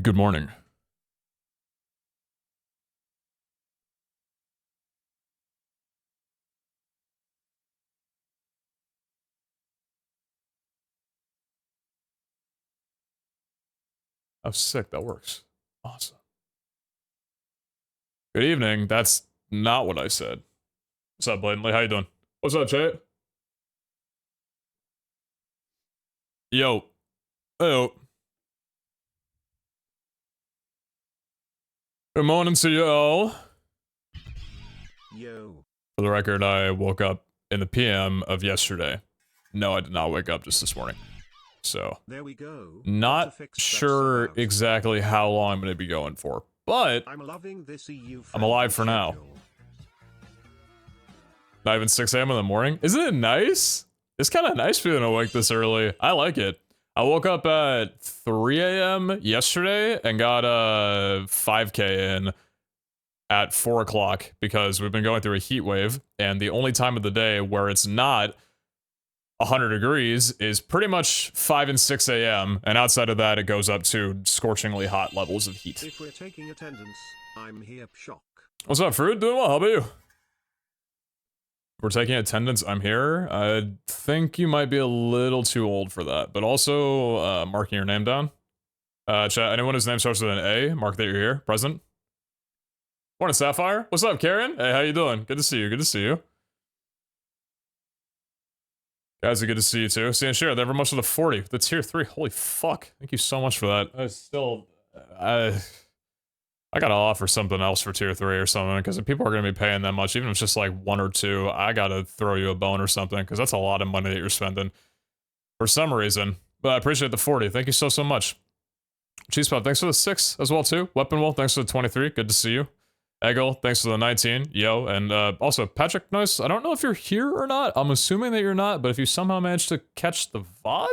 Good morning. Oh, sick. That works. Awesome. Good evening. That's not what I said. What's up, Blatantly? How you doing? What's up, chat? Yo. Hey. Good morning to you all. Yo. For the record, I woke up in the PM of yesterday. No, I did not wake up just this morning. So, there we go. Not sure exactly how long I'm going to be going for, but I'm loving this EU I'm alive for now. Not even 6 a.m. in the morning. Isn't it nice? It's kind of nice feeling awake this early. I like it. I woke up at 3 a.m. yesterday and got a 5K in at 4 o'clock because we've been going through a heat wave, and the only time of the day where it's not 100 degrees is pretty much 5 and 6 a.m. and outside of that it goes up to scorchingly hot levels of heat. If we're taking attendance, I'm here. Shock. What's up, Fruit? Doing well. How about you? We're taking attendance. I'm here. I think you might be a little too old for that, but also marking your name down. Chat, anyone whose name starts with an A, mark that you're here. Present. Morning, Sapphire. What's up, Karen? Hey, how you doing? Good to see you. Good to see you. Guys, are good to see you too. See and share. Thank you very much for the 40. The tier 3. Holy fuck. Thank you so much for that. I gotta offer something else for tier 3 or something, because if people are gonna be paying that much, even if it's just like 1 or 2, I gotta throw you a bone or something, because that's a lot of money that you're spending for some reason. But I appreciate the 40. Thank you so much. Cheese Pop, thanks for the 6 as well too. Weapon Wolf, thanks for the 23. Good to see you. Eggle, thanks for the 19. Yo, and also Patrick Noise, I don't know if you're here or not. I'm assuming that you're not, but if you somehow managed to catch the VOD,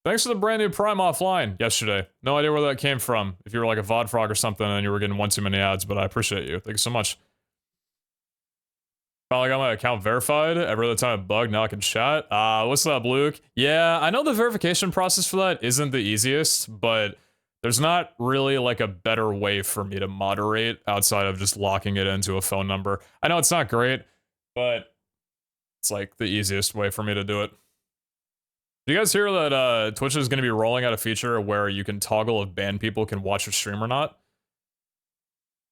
thanks for the brand new Prime offline yesterday. No idea where that came from. If you were like a VOD frog or something and you were getting one too many ads, but I appreciate you. Thank you so much. Finally got my account verified. Every other time it bugged, now I can chat. What's up, Luke? Yeah, I know the verification process for that isn't the easiest, but there's not really like a better way for me to moderate outside of just locking it into a phone number. I know it's not great, but it's like the easiest way for me to do it. Do you guys hear that Twitch is going to be rolling out a feature where you can toggle if banned people can watch your stream or not?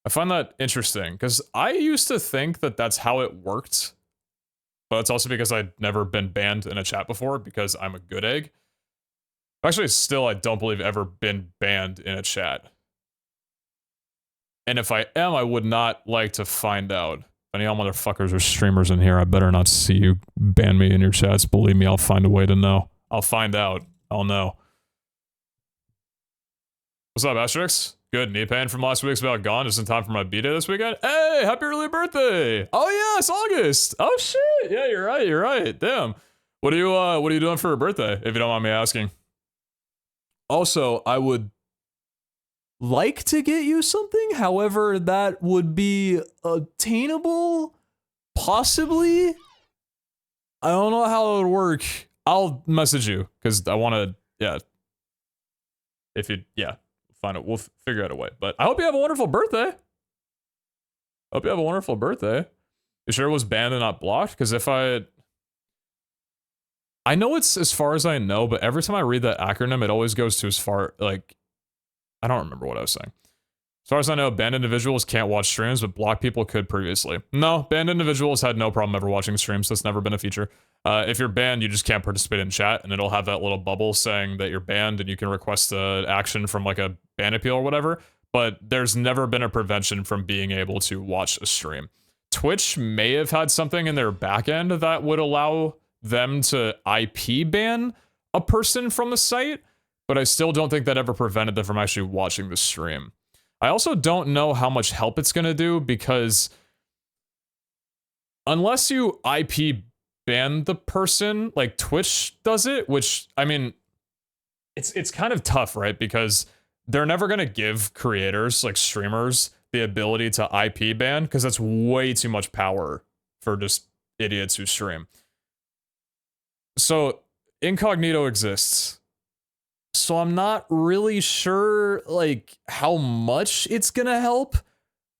I find that interesting, because I used to think that that's how it worked, but it's also because I'd never been banned in a chat before, because I'm a good egg. Actually, still, I don't believe ever been banned in a chat. And if I am, I would not like to find out. If any of y'all motherfuckers are streamers in here, I better not see you ban me in your chats. Believe me, I'll find a way to know. I'll find out. I'll know. What's up, Asterix? Good. Knee pain from last week's about gone. Just in time for my B-day this weekend. Hey, happy early birthday! Oh yeah, it's August. Oh shit. Yeah, you're right. You're right. Damn. What are you doing for your birthday? If you don't mind me asking. Also, I would like to get you something. However, that would be attainable. Possibly. I don't know how it would work. I'll message you because I want to. Yeah. If you, yeah. Find it. We'll figure out a way. But I hope you have a wonderful birthday. Hope you have a wonderful birthday. You sure it was banned and not blocked? Because if I know it's as far as I know, but every time I read that acronym, it always goes to as far, like, I don't remember what I was saying. As far as I know, banned individuals can't watch streams, but blocked people could previously. No, banned individuals had no problem ever watching streams. That's never been a feature. If you're banned, you just can't participate in chat, and it'll have that little bubble saying that you're banned, and you can request action from like a ban appeal or whatever, but there's never been a prevention from being able to watch a stream. Twitch may have had something in their backend that would allow them to IP ban a person from the site, but I still don't think that ever prevented them from actually watching the stream. I also don't know how much help it's going to do, because unless you IP ban the person, like Twitch does it, which, I mean, it's kind of tough, right? Because they're never going to give creators, like streamers, the ability to IP ban, because that's way too much power for just idiots who stream. So, incognito exists. So I'm not really sure, like, how much it's gonna help.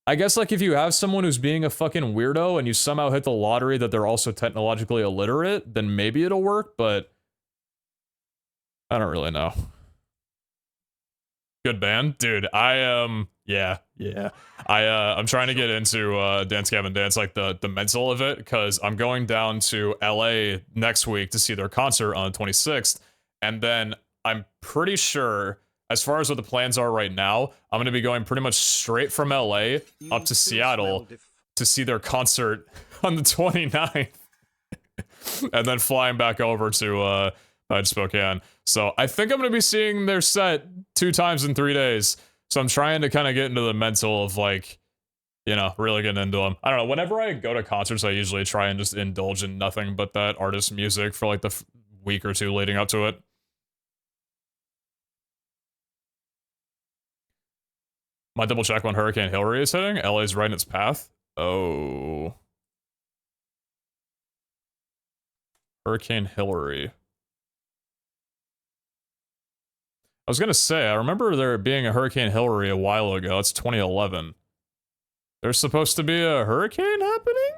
I guess, like, if you have someone who's being a fucking weirdo and you somehow hit the lottery that they're also technologically illiterate, then maybe it'll work, but I don't really know. Good band? Dude, yeah. I'm trying to get into Dance Gavin Dance, like the mental of it, because I'm going down to LA next week to see their concert on the 26th, and then I'm pretty sure, as far as what the plans are right now, I'm gonna be going pretty much straight from LA up to Seattle to see their concert on the 29th. And then flying back over to Spokane. So I think I'm gonna be seeing their set 2 times in 3 days. So I'm trying to kind of get into the mental of, like, you know, really getting into them. I don't know. Whenever I go to concerts, I usually try and just indulge in nothing but that artist's music for like the week or 2 leading up to it. Might double check when Hurricane Hillary is hitting. LA's right in its path. Oh. Hurricane Hillary. I was gonna say, I remember there being a Hurricane Hillary a while ago. It's 2011. There's supposed to be a hurricane happening?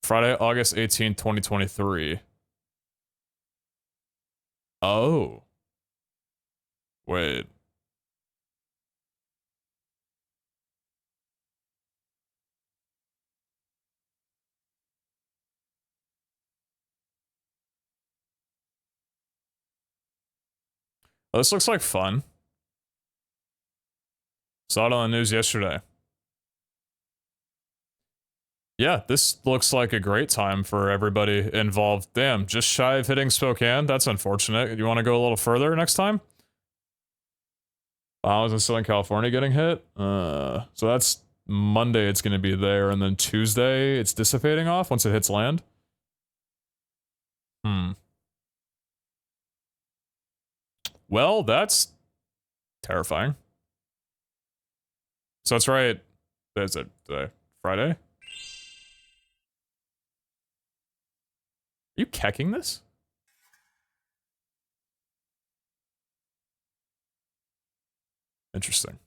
Friday, August 18th, 2023. Oh. Wait. Oh, this looks like fun. Saw it on the news yesterday. Yeah, this looks like a great time for everybody involved. Damn, just shy of hitting Spokane. That's unfortunate. You want to go a little further next time? I was in Southern California getting hit. So that's Monday it's going to be there, and then Tuesday it's dissipating off once it hits land. Well, that's terrifying. So that's right. There's a Friday. Are you kecking this? Interesting.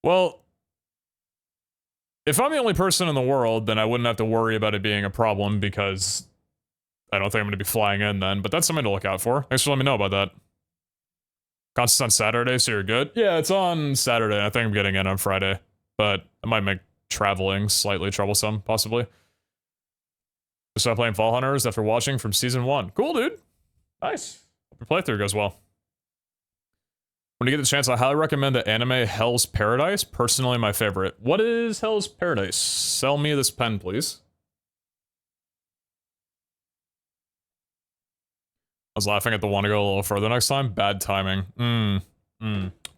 Well, if I'm the only person in the world, then I wouldn't have to worry about it being a problem because I don't think I'm going to be flying in then, but that's something to look out for. Thanks for letting me know about that. Concert's on Saturday, so you're good? Yeah, it's on Saturday. I think I'm getting in on Friday, but it might make traveling slightly troublesome, possibly. Just started playing Fall Hunters after watching from Season 1. Cool, dude. Nice. Hope your playthrough goes well. When you get the chance, I highly recommend the anime Hell's Paradise. Personally, my favorite. What is Hell's Paradise? Sell me this pen, please. I was laughing at the want to go a little further next time. Bad timing.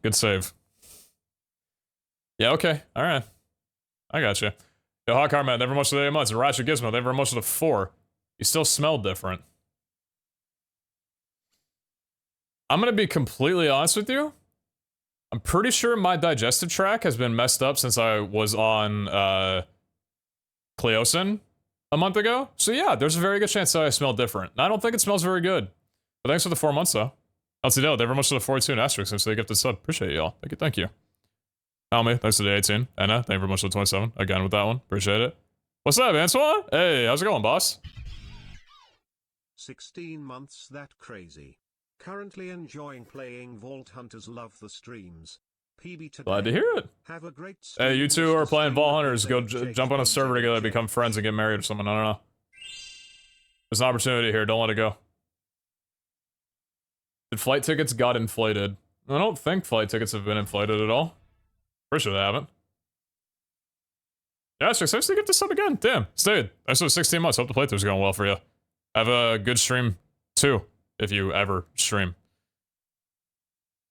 Good save. Yeah, okay. Alright. I got you. Yo, Hawkcar Man, never much to the 8 months. And Ratchet Gizmo, never much to the 4. You still smell different. I'm gonna be completely honest with you. I'm pretty sure my digestive tract has been messed up since I was on Cleosin a month ago. So yeah, there's a very good chance that I smell different. And I don't think it smells very good. But thanks for the 4 months though. LCDL, never much to the 42 and asterisk since they gifted sub. Appreciate y'all. Thank you. Almy, thanks for the 18. Anna, thank you very much for the 27. Again with that one. Appreciate it. What's up, Antoine? Hey, how's it going, boss? 16 months, that crazy. Currently enjoying playing Vault Hunters. Love the streams. PB today. Glad to hear it. Have a great Hey, you two are playing Vault Hunters. Go jump on a server together, become friends, and get married or something. I don't know. There's an opportunity here. Don't let it go. Did flight tickets got inflated? I don't think flight tickets have been inflated at all. Pretty sure they haven't. Yeah, sure. Seriously, get this up again. Damn, stayed. I saw 16 months. Hope the playthrough's going well for you. Have a good stream too, if you ever stream.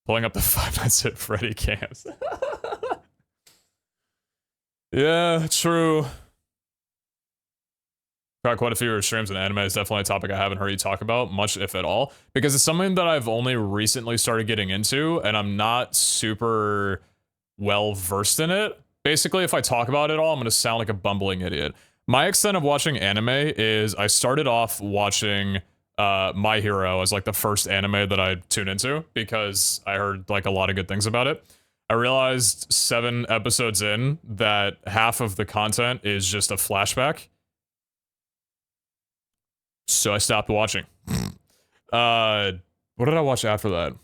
Pulling up the 5 Nights at Freddy cams. Yeah, true. Got quite a few of your streams, and anime is definitely a topic I haven't heard you talk about much, if at all, because it's something that I've only recently started getting into, and I'm not super well versed in it. Basically, if I talk about it all, I'm gonna sound like a bumbling idiot. My extent of watching anime is I started off watching My Hero as like the first anime that I tuned into because I heard like a lot of good things about it. I realized 7 episodes in that half of the content is just a flashback. So I stopped watching. What did I watch after that?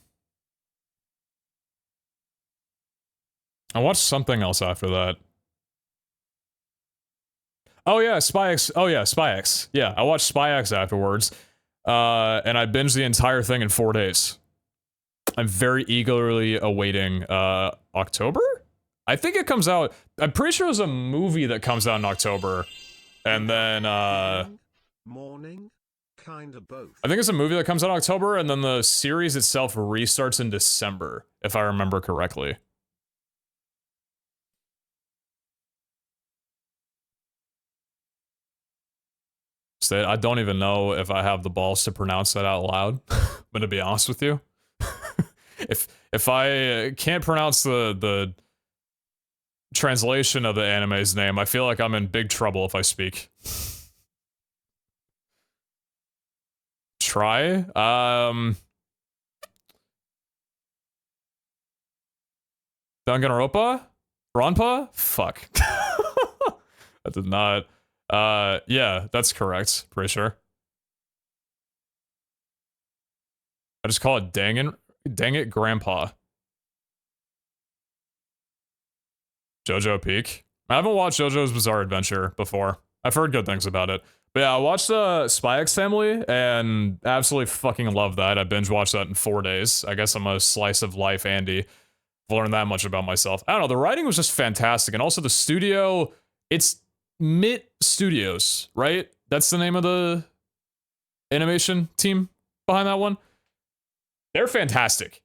I watched something else after that. Oh yeah, Spy X. Oh yeah, Spy X. Yeah, I watched Spy X afterwards. And I binged the entire thing in 4 days. I'm very eagerly awaiting October? I think it comes out. I'm pretty sure there's a movie that comes out in October. And then morning, kinda both. I think it's a movie that comes out in October, and then the series itself restarts in December, if I remember correctly. So I don't even know if I have the balls to pronounce that out loud. I'm gonna be honest with you. if I can't pronounce the translation of the anime's name, I feel like I'm in big trouble if I speak. Try? Danganronpa? Ronpa? Fuck. That did not. Yeah, that's correct. Pretty sure. I just call it dang it, Grandpa. JoJo Peak. I haven't watched JoJo's Bizarre Adventure before. I've heard good things about it. But yeah, I watched Spy X Family and absolutely fucking love that. I binge watched that in 4 days. I guess I'm a slice of life Andy. I've learned that much about myself. I don't know, the writing was just fantastic. And also the studio, it's Mitt Studios, right? That's the name of the animation team behind that one. They're fantastic.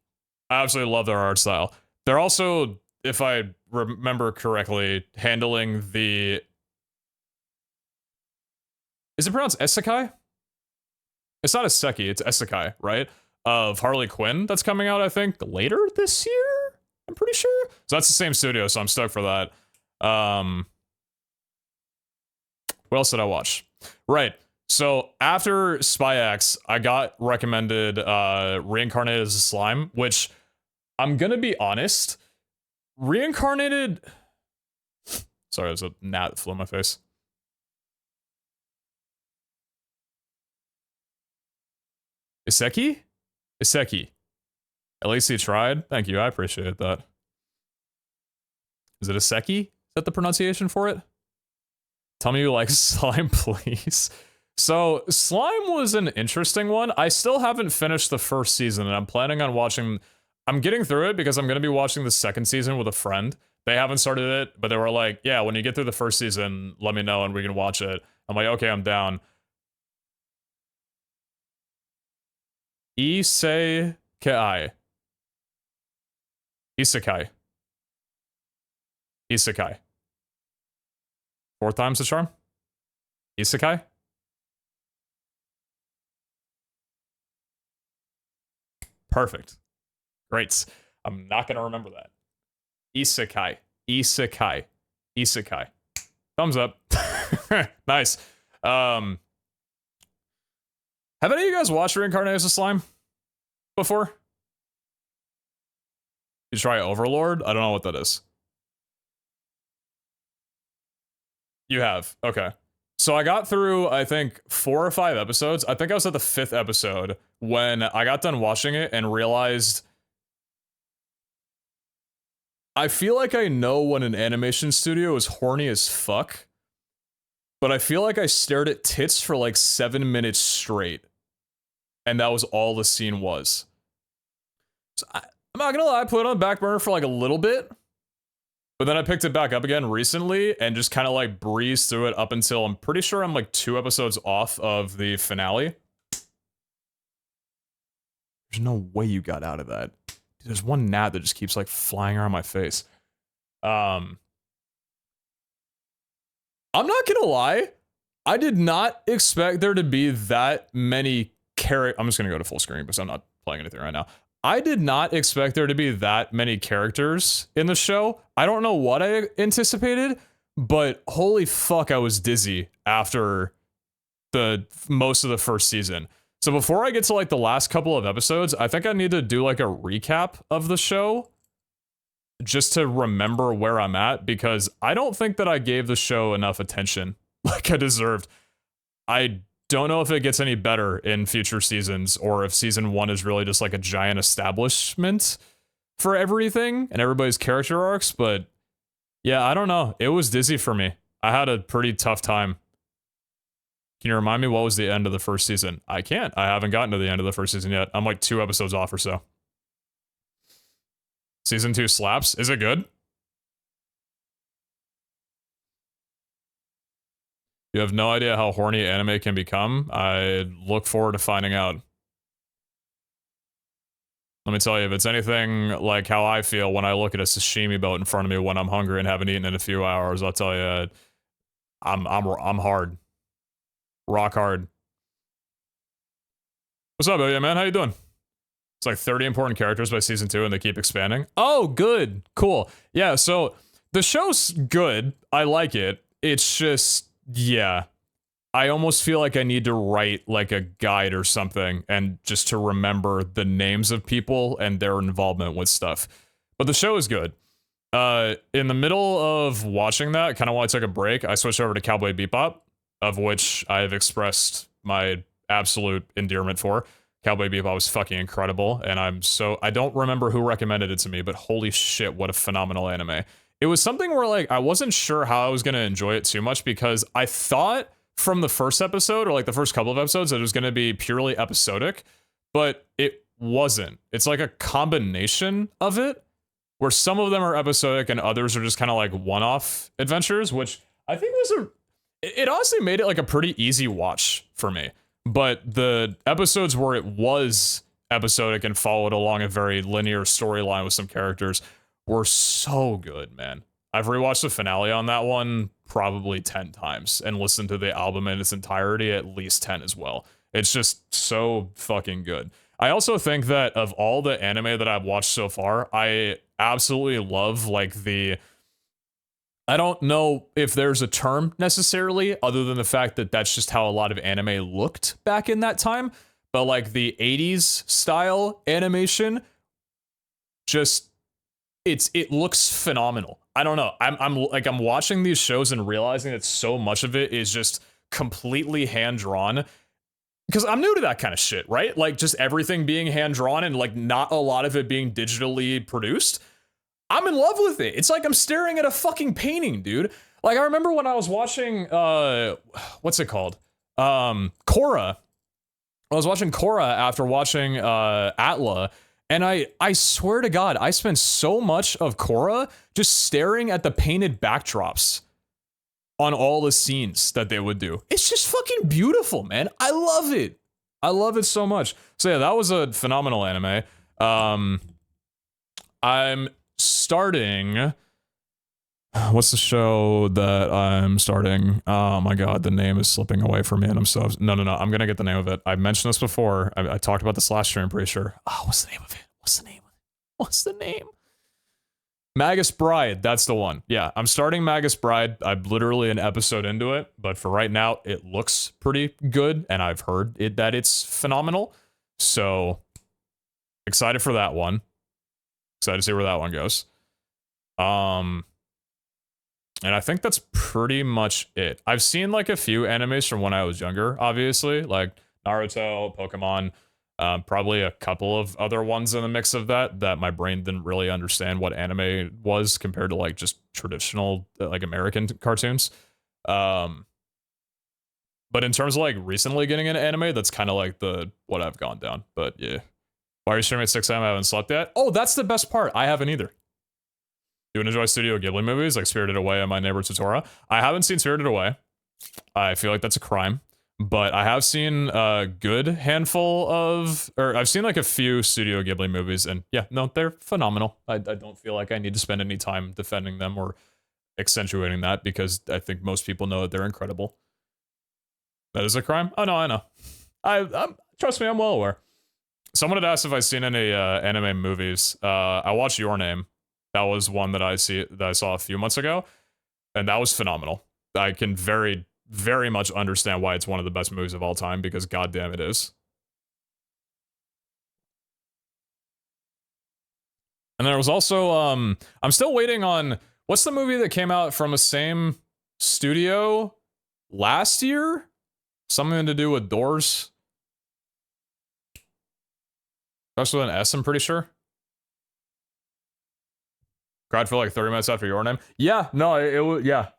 I absolutely love their art style. They're also, if I remember correctly, handling the... Is it pronounced Isekai? It's not Isekai, it's Isekai, right? Of Harley Quinn that's coming out, I think, later this year? I'm pretty sure. So that's the same studio, so I'm stoked for that. What else did I watch? Right. So after Spy X, I got recommended Reincarnated as a Slime, which I'm gonna be honest, Reincarnated... Sorry, there's a gnat that flew in my face. Iseki? Iseki. At least he tried. Thank you, I appreciate that. Is it Iseki? Is that the pronunciation for it? Tell me you like Slime, please. So, Slime was an interesting one. I still haven't finished the first season, and I'm planning on watching... I'm getting through it because I'm going to be watching the second season with a friend. They haven't started it, but they were like, yeah, when you get through the first season, let me know and we can watch it. I'm like, okay, I'm down. Isekai. Isekai. Isekai. 4 times the charm? Isekai? Perfect. Great. I'm not gonna remember that. Isekai. Isekai. Isekai. Thumbs up. Nice. Have any of you guys watched Reincarnated as a Slime before? You try Overlord? I don't know what that is. You have. Okay. So I got through, I think, 4 or 5 episodes. I think I was at the 5th episode when I got done watching it and realized I feel like I know when an animation studio is horny as fuck, but I feel like I stared at tits for like 7 minutes straight. And that was all the scene was. So I'm not gonna lie, I put it on back burner for like a little bit, but then I picked it back up again recently and just kind of like breezed through it up until I'm pretty sure I'm like 2 episodes off of the finale. There's no way you got out of that. There's one gnat that just keeps like flying around my face. I'm not gonna lie, I did not expect there to be that many I'm just gonna go to full screen because I'm not playing anything right now. I did not expect there to be that many characters in the show. I don't know what I anticipated, but holy fuck, I was dizzy after the most of the first season. So before I get to like the last couple of episodes, I think I need to do like a recap of the show just to remember where I'm at, because I don't think that I gave the show enough attention like I deserved. I don't know if it gets any better in future seasons, or if season 1 is really just like a giant establishment for everything and everybody's character arcs, but yeah, I don't know. It was dizzy for me. I had a pretty tough time. Can you remind me what was the end of the first season? I can't. I haven't gotten to the end of the first season yet. I'm like 2 episodes off or so. Season 2 slaps. Is it good? You have no idea how horny anime can become. I look forward to finding out. Let me tell you, if it's anything like how I feel when I look at a sashimi boat in front of me when I'm hungry and haven't eaten in a few hours, I'll tell you, I'm hard. Rock hard. What's up, yeah, man? How you doing? It's like 30 important characters by season 2 and they keep expanding. Oh, good. Cool. Yeah, so the show's good. I like it. It's just, yeah. I almost feel like I need to write like a guide or something and just to remember the names of people and their involvement with stuff. But the show is good. In the middle of watching that, kind of while I took a break, I switched over to Cowboy Bebop, of which I have expressed my absolute endearment for. Cowboy Bebop was fucking incredible, and I don't remember who recommended it to me, but holy shit, what a phenomenal anime. It was something where, like, I wasn't sure how I was going to enjoy it too much, because I thought from the first episode, or like the first couple of episodes, that it was going to be purely episodic, but it wasn't. It's like a combination of it, where some of them are episodic and others are just kind of like one-off adventures, which I think it honestly made it like a pretty easy watch for me. But the episodes where it was episodic and followed along a very linear storyline with some characters were so good, man. I've rewatched the finale on that one probably 10 times and listened to the album in its entirety at least 10 as well. It's just so fucking good. I also think that of all the anime that I've watched so far, I absolutely love like I don't know if there's a term necessarily, other than the fact that that's just how a lot of anime looked back in that time. But like the 80s style animation, just it looks phenomenal. I don't know. I'm watching these shows and realizing that so much of it is just completely hand drawn. Because I'm new to that kind of shit, right? Like just everything being hand drawn and like not a lot of it being digitally produced. I'm in love with it. It's like I'm staring at a fucking painting, dude. Like I remember when I was watching what's it called? Korra. I was watching Korra after watching Atla, and I swear to God, I spent so much of Korra just staring at the painted backdrops on all the scenes that they would do. It's just fucking beautiful, man. I love it. I love it so much. So yeah, that was a phenomenal anime. I'm starting, what's the show that I'm starting? Oh my god, the name is slipping away from me, and I'm so, no, I'm gonna get the name of it. I mentioned this before. I talked about this last stream, I'm pretty sure. Oh, what's the name of it? What's the name? Magus Bride, that's the one. Yeah, I'm starting Magus Bride. I'm literally an episode into it, but for right now, it looks pretty good, and I've heard that it's phenomenal. So, excited for that one. Excited to see where that one goes. And I think that's pretty much it. I've seen like a few animes from when I was younger, obviously, like Naruto, Pokemon, probably a couple of other ones in the mix of that my brain didn't really understand what anime was compared to like just traditional like American cartoons. But in terms of like recently getting into anime, that's kind of like what I've gone down. But yeah. Why are you streaming at 6 a.m? I haven't slept yet. Oh, that's the best part. I haven't either. You enjoy Studio Ghibli movies like Spirited Away and My Neighbor Totoro? I haven't seen Spirited Away. I feel like that's a crime. But I have seen a good handful I've seen like a few Studio Ghibli movies, and yeah, no, they're phenomenal. I don't feel like I need to spend any time defending them or accentuating that, because I think most people know that they're incredible. That is a crime? Oh no, I know. I'm trust me, I'm well aware. Someone had asked if I've seen any anime movies. I watched Your Name. That was one that I saw a few months ago, and that was phenomenal. I can very, very much understand why it's one of the best movies of all time, because goddamn it is. And there was also, I'm still waiting on, what's the movie that came out from the same studio last year? Something to do with doors. Starts with an S, I'm pretty sure. Cried for like 30 minutes after Your Name. Yeah, no, it was, yeah.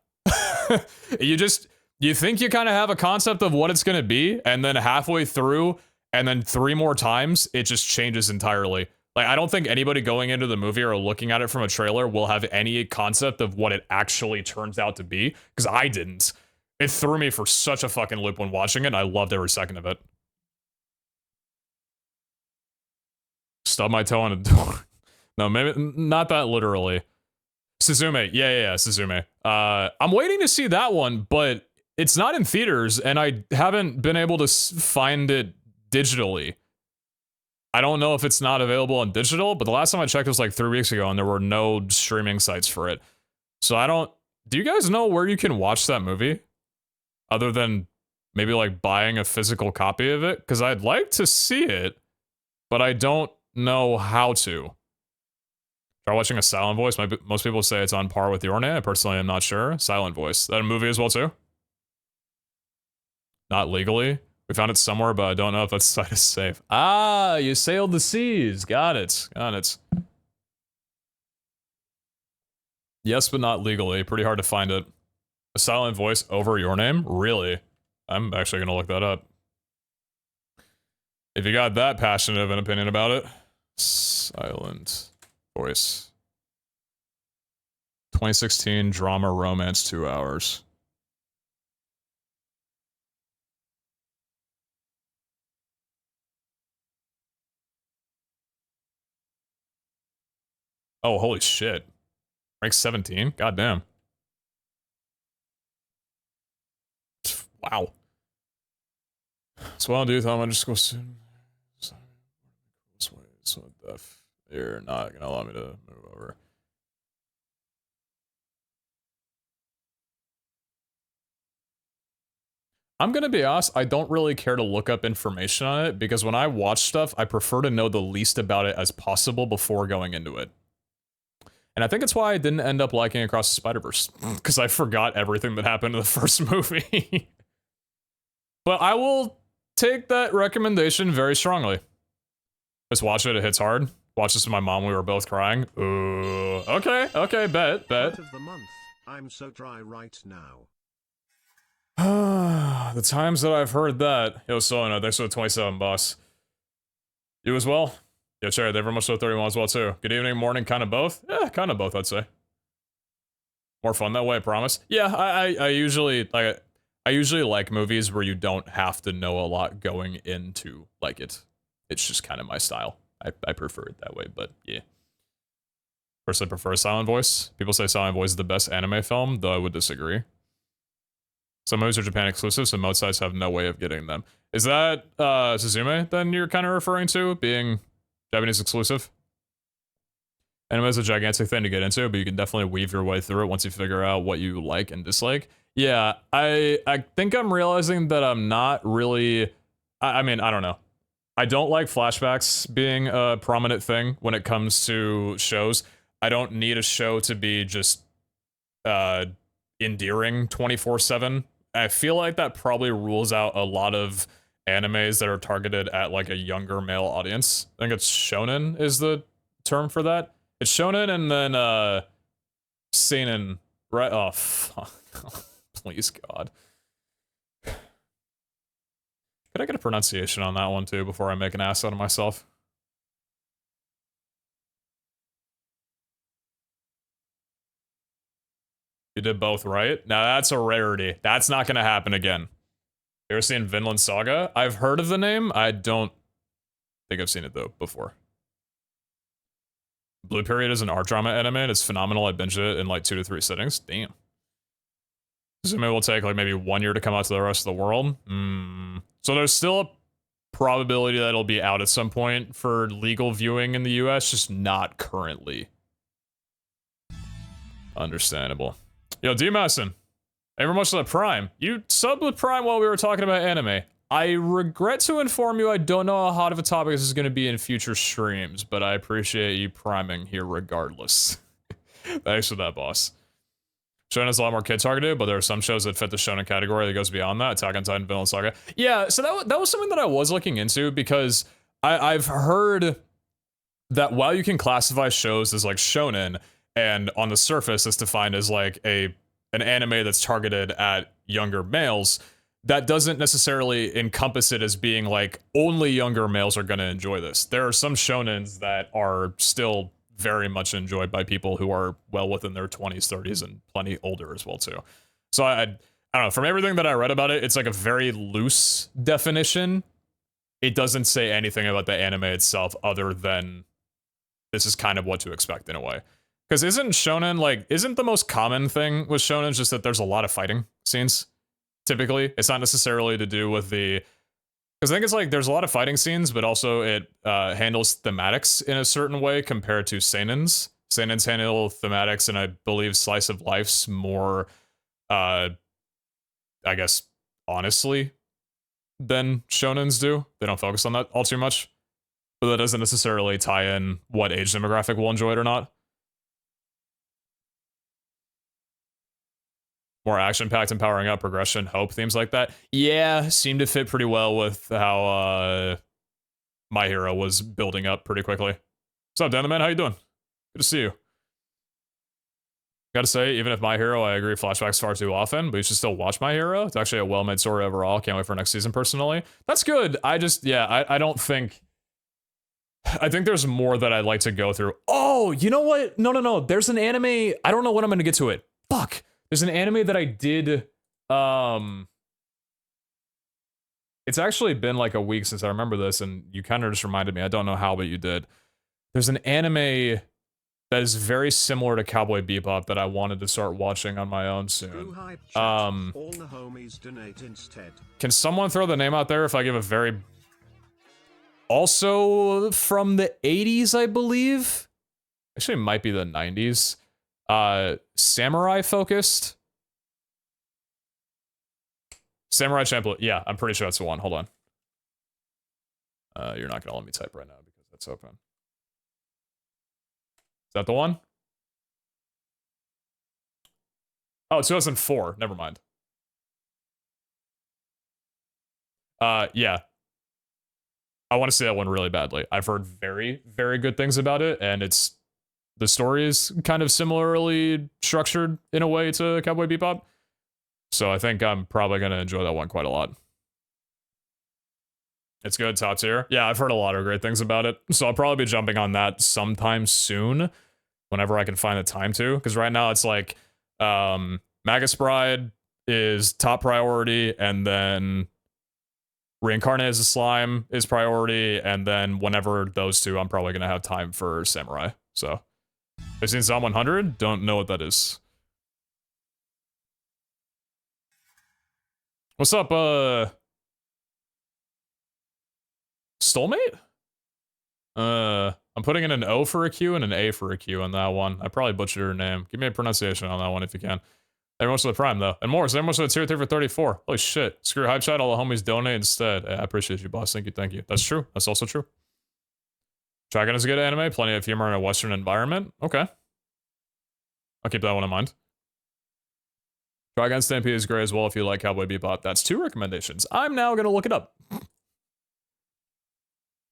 You think you kind of have a concept of what it's going to be, and then halfway through, and then 3 more times, it just changes entirely. Like, I don't think anybody going into the movie or looking at it from a trailer will have any concept of what it actually turns out to be, because I didn't. It threw me for such a fucking loop when watching it, and I loved every second of it. Stub my toe on a door. No, maybe not that literally. Suzume, yeah, Suzume. I'm waiting to see that one, but it's not in theaters, and I haven't been able to find it digitally. I don't know if it's not available on digital, but the last time I checked was like 3 weeks ago, and there were no streaming sites for it. So I don't... Do you guys know where you can watch that movie? Other than maybe like buying a physical copy of it? Because I'd like to see it, but I don't know how to. Try watching a silent voice. Most people say it's on par with Your Name. I personally am not sure. Silent voice. That a movie as well too? Not legally. We found it somewhere, but I don't know if that site is safe. Ah, you sailed the seas. Got it. Got it. Yes, but not legally. Pretty hard to find it. A silent voice over Your Name? Really? I'm actually gonna look that up. If you got that passionate of an opinion about it. Silent voice. 2016 drama romance 2 hours. Oh, holy shit. Rank 17? Goddamn. Wow. So well, dude, I'm just go soon. So deaf. You're not gonna allow me to move over. I'm gonna be honest, I don't really care to look up information on it, because when I watch stuff, I prefer to know the least about it as possible before going into it. And I think it's why I didn't end up liking Across the Spider-Verse, because I forgot everything that happened in the first movie. But I will take that recommendation very strongly. Just watch it, it hits hard. Watch this with my mom, we were both crying. Ooh, okay, bet. Part of the month. I'm so dry right now. The times that I've heard that. Yo, Solana, thanks for the 27 bucks. You as well? Yo, Cherry, they very much so 31 as well, too. Good evening, morning, kind of both? Yeah, kind of both, I'd say. More fun that way, I promise. Yeah, I usually like movies where you don't have to know a lot going into like it. It's just kind of my style. I prefer it that way, but yeah. Personally prefer Silent Voice. People say Silent Voice is the best anime film, though I would disagree. Some movies are Japan exclusive, so most sites have no way of getting them. Is that Suzume then you're kind of referring to, being Japanese exclusive? Anime is a gigantic thing to get into, but you can definitely weave your way through it once you figure out what you like and dislike. Yeah, I think I'm realizing that I'm not really... I mean, I don't know. I don't like flashbacks being a prominent thing when it comes to shows. I don't need a show to be just endearing 24/7. I feel like that probably rules out a lot of animes that are targeted at like a younger male audience. I think it's shonen is the term for that. It's shonen and then seinen, right? Oh fuck. Please God. Could I get a pronunciation on that one too before I make an ass out of myself? You did both, right? Now that's a rarity. That's not gonna happen again. You ever seen Vinland Saga? I've heard of the name. I don't think I've seen it though before. Blue Period is an art drama anime. It's phenomenal. I binged it in like 2 to 3 sittings. Damn. So maybe will take like maybe 1 year to come out to the rest of the world. So there's still a probability that it'll be out at some point for legal viewing in the US, just not currently. Understandable. Yo, D. Masson. Very much like Prime. You subbed with Prime while we were talking about anime. I regret to inform you I don't know how hot of a topic this is going to be in future streams, but I appreciate you priming here regardless. Thanks for that, boss. Shonen is a lot more kid-targeted, but there are some shows that fit the shonen category that goes beyond that. Attack on Titan, Vinland Saga. Yeah, so that was something that I was looking into because I've heard that while you can classify shows as like shonen, and on the surface it's defined as like an anime that's targeted at younger males, that doesn't necessarily encompass it as being like only younger males are going to enjoy this. There are some shonens that are still very much enjoyed by people who are well within their 20s, 30s, and plenty older as well too. So I don't know, from everything that I read about it, it's like a very loose definition. It doesn't say anything about the anime itself other than this is kind of what to expect in a way. Because isn't the most common thing with shonen just that there's a lot of fighting scenes? Typically, it's not necessarily to do with the, because I think it's like there's a lot of fighting scenes, but also it handles thematics in a certain way compared to seinens. Seinens handle thematics and I believe slice of life's more, I guess, honestly, than shonens do. They don't focus on that all too much, but that doesn't necessarily tie in what age demographic will enjoy it or not. More action-packed and powering up, progression, hope, themes like that. Yeah, seemed to fit pretty well with how My Hero was building up pretty quickly. What's up, Dan the Man? How you doing? Good to see you. Gotta say, even if My Hero, I agree, flashbacks far too often, but you should still watch My Hero. It's actually a well-made story overall. Can't wait for next season, personally. That's good. I just, yeah, I don't think... I think there's more that I'd like to go through. Oh, you know what? No. There's an anime... I don't know when I'm gonna get to it. Fuck. There's an anime that I did, it's actually been like a week since I remember this, and you kind of just reminded me. I don't know how, but you did. There's an anime that is very similar to Cowboy Bebop that I wanted to start watching on my own soon. Can someone throw the name out there if I give a very... Also from the 80s, I believe? Actually, it might be the 90s. Samurai focused. Samurai Champloo. Yeah, I'm pretty sure that's the one. Hold on. You're not gonna let me type right now because that's open. Is that the one? Oh, 2004. Never mind. Yeah. I want to say that one really badly. I've heard very, very good things about it, and it's... The story is kind of similarly structured in a way to Cowboy Bebop. So I think I'm probably going to enjoy that one quite a lot. It's good, top tier. Yeah, I've heard a lot of great things about it. So I'll probably be jumping on that sometime soon, whenever I can find the time to. Because right now it's like, Magus Bride is top priority, and then Reincarnate as a Slime is priority, and then whenever those two, I'm probably going to have time for Samurai. So... I've seen Zom 100? Don't know what that is. What's up, Soulmate? I'm putting in an O for a Q and an A for a Q on that one. I probably butchered her name. Give me a pronunciation on that one if you can. Very much for the Prime, though. And more, so very much for the tier 3 for 34. Holy shit. Screw Hype Chat, all the homies donate instead. I appreciate you, boss. Thank you. That's true. That's also true. Dragon is a good anime. Plenty of humor in a Western environment. Okay. I'll keep that one in mind. Dragon Stampede is great as well if you like Cowboy Bebop. That's 2 recommendations. I'm now going to look it up.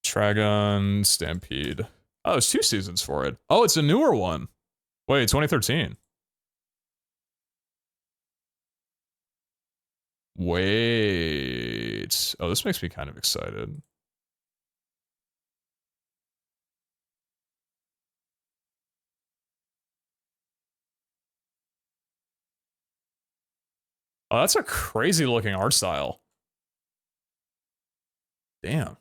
Dragon Stampede. Oh, there's 2 seasons for it. Oh, it's a newer one. Wait, 2013. Wait. Oh, this makes me kind of excited. Oh, that's a crazy looking art style. Damn.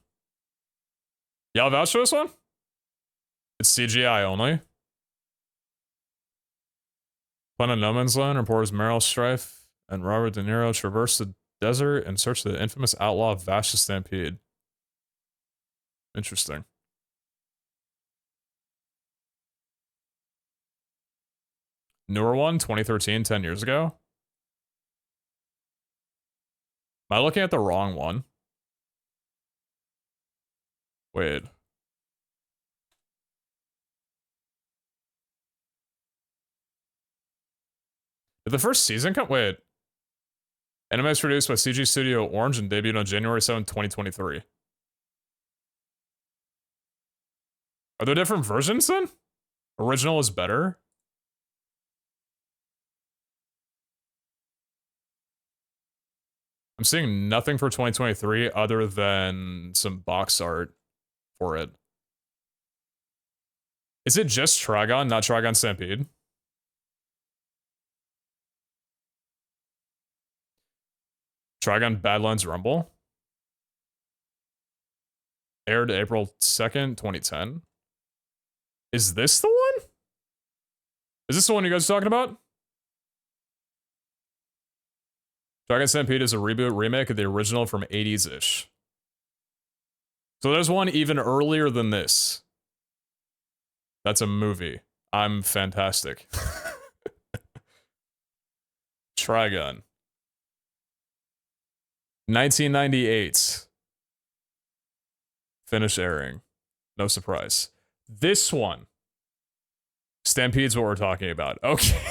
Y'all vouch for this one? It's CGI only. Planet No Man's Land reports Meryl Streep and Robert De Niro traverse the desert in search of the infamous outlaw Vash the Stampede. Interesting. Newer one, 2013, 10 years ago. Am I looking at the wrong one? Wait. Did the first season come? Wait. Anime is produced by CG Studio Orange and debuted on January 7, 2023. Are there different versions then? Original is better? I'm seeing nothing for 2023 other than some box art for it. Is it just Trigon, not Trigon Stampede? Trigon Badlands Rumble? Aired April 2nd, 2010. Is this the one? Is this the one you guys are talking about? Dragon Stampede is a reboot remake of the original from 80s-ish. So there's one even earlier than this. That's a movie. I'm fantastic. Trigun. 1998. Finish airing. No surprise. This one. Stampede's what we're talking about. Okay.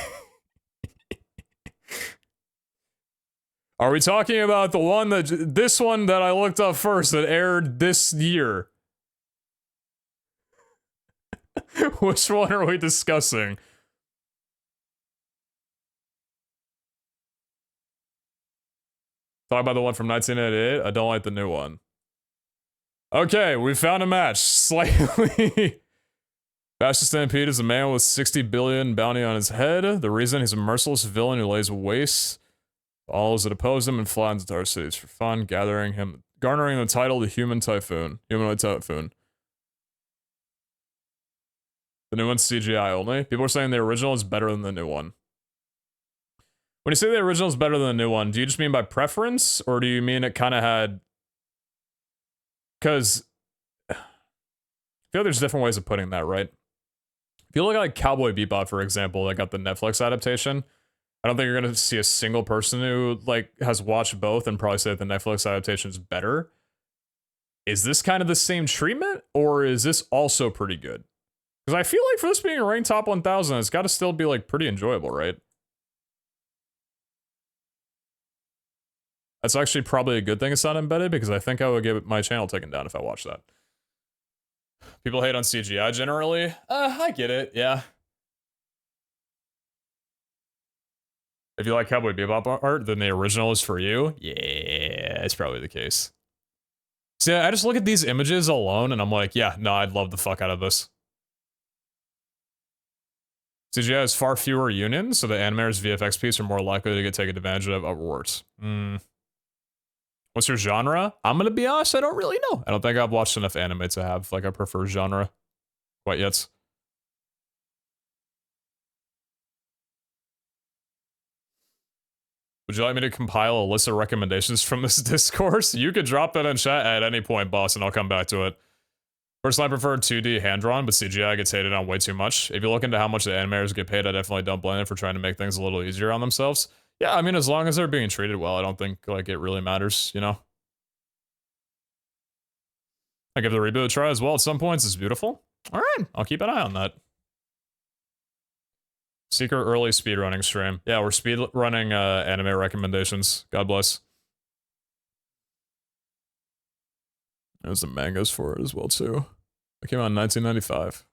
Are we talking about the one this one that I looked up first that aired this year? Which one are we discussing? Talk about the one from 1988? I don't like the new one. Okay, we found a match. Slightly. Bastion Stampede is a man with 60 billion bounty on his head. The reason he's a merciless villain who lays waste all those that oppose him and flattens entire cities for fun, garnering the title the Humanoid Typhoon. The new one's CGI only. People are saying the original is better than the new one. When you say the original is better than the new one, do you just mean by preference, or do you mean it kind of had... Because I feel like there's different ways of putting that, right? If you look at like Cowboy Bebop, for example, that got the Netflix adaptation, I don't think you're going to see a single person who like has watched both and probably say that the Netflix adaptation is better. Is this kind of the same treatment, or is this also pretty good? Because I feel like for this being a ranked top 1000, it's got to still be like pretty enjoyable, right? That's actually probably a good thing it's not embedded, because I think I would get my channel taken down if I watched that. People hate on CGI generally. I get it, yeah. If you like Cowboy Bebop art, then the original is for you. Yeah, it's probably the case. See, I just look at these images alone and I'm like, yeah, no, I'd love the fuck out of this. CGI has far fewer unions, so the animators' VFX piece are more likely to get taken advantage of rewards. What's your genre? I'm gonna be honest, I don't really know. I don't think I've watched enough anime to have like a preferred genre quite yet. Would you like me to compile a list of recommendations from this discourse? You could drop that in chat at any point, boss, and I'll come back to it. Personally, I prefer 2D hand-drawn, but CGI gets hated on way too much. If you look into how much the animators get paid, I definitely don't blame them for trying to make things a little easier on themselves. Yeah, I mean, as long as they're being treated well, I don't think, like, it really matters, you know? I give the reboot a try as well at some points. It's beautiful. Alright, I'll keep an eye on that. Secret early speedrunning stream. Yeah, we're speedrunning anime recommendations. God bless. There's the mangas for it as well, too. It came out in 1995.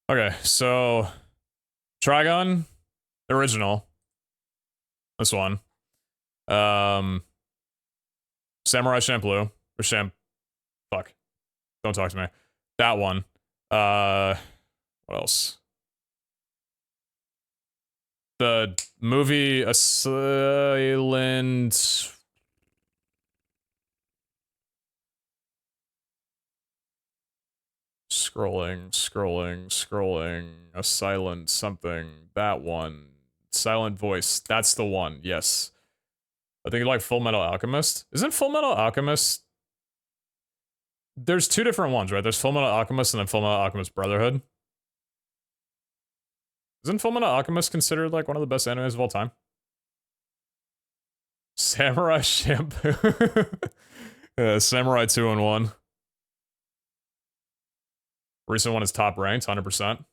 Okay, so... Trigon. Original. This one. Samurai Champloo. Or Fuck. Don't talk to me. That one. What else? The movie A Silent... Scrolling. A silent something. That one. Silent Voice. That's the one. Yes. I think you like Full Metal Alchemist. Isn't Full Metal Alchemist... There's two different ones, right? There's Full Metal Alchemist and then Full Metal Alchemist Brotherhood. Isn't Full Metal Alchemist considered like one of the best animes of all time? Samurai shampoo. Yeah, Samurai 2 in 1. Recent one is top ranked, 100%.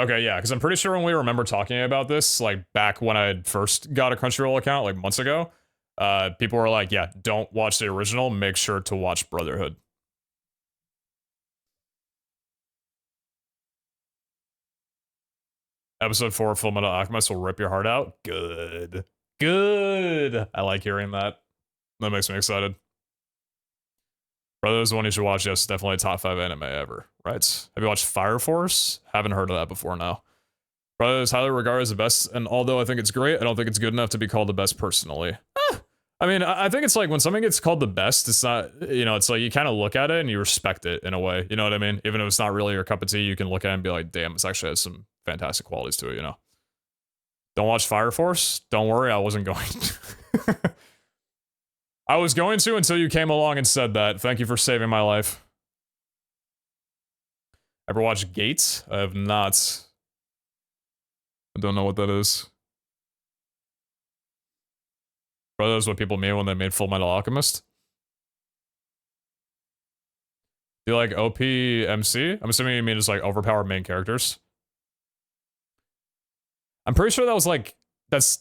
Okay, yeah, because I'm pretty sure when we remember talking about this, like back when I first got a Crunchyroll account, like months ago, people were like, yeah, don't watch the original, make sure to watch Brotherhood. Episode 4 of Full Metal Alchemist will rip your heart out. Good. Good. I like hearing that. That makes me excited. Brotherhood is the one you should watch. Yes, definitely a top 5 anime ever. Right? Have you watched Fire Force? Haven't heard of that before now. Brotherhood is highly regarded as the best, and although I think it's great, I don't think it's good enough to be called the best personally. I mean, I think it's like when something gets called the best, it's not, you know, it's like you kind of look at it and you respect it in a way. You know what I mean? Even if it's not really your cup of tea, you can look at it and be like, damn, this actually has some fantastic qualities to it, you know? Don't watch Fire Force? Don't worry, I wasn't going to. I was going to until you came along and said that. Thank you for saving my life. Ever watch Gates? I have not. I don't know what that is. Bro, that's what people mean when they made Full Metal Alchemist. Do you like OPMC? I'm assuming you mean just like overpowered main characters. I'm pretty sure that was like, that's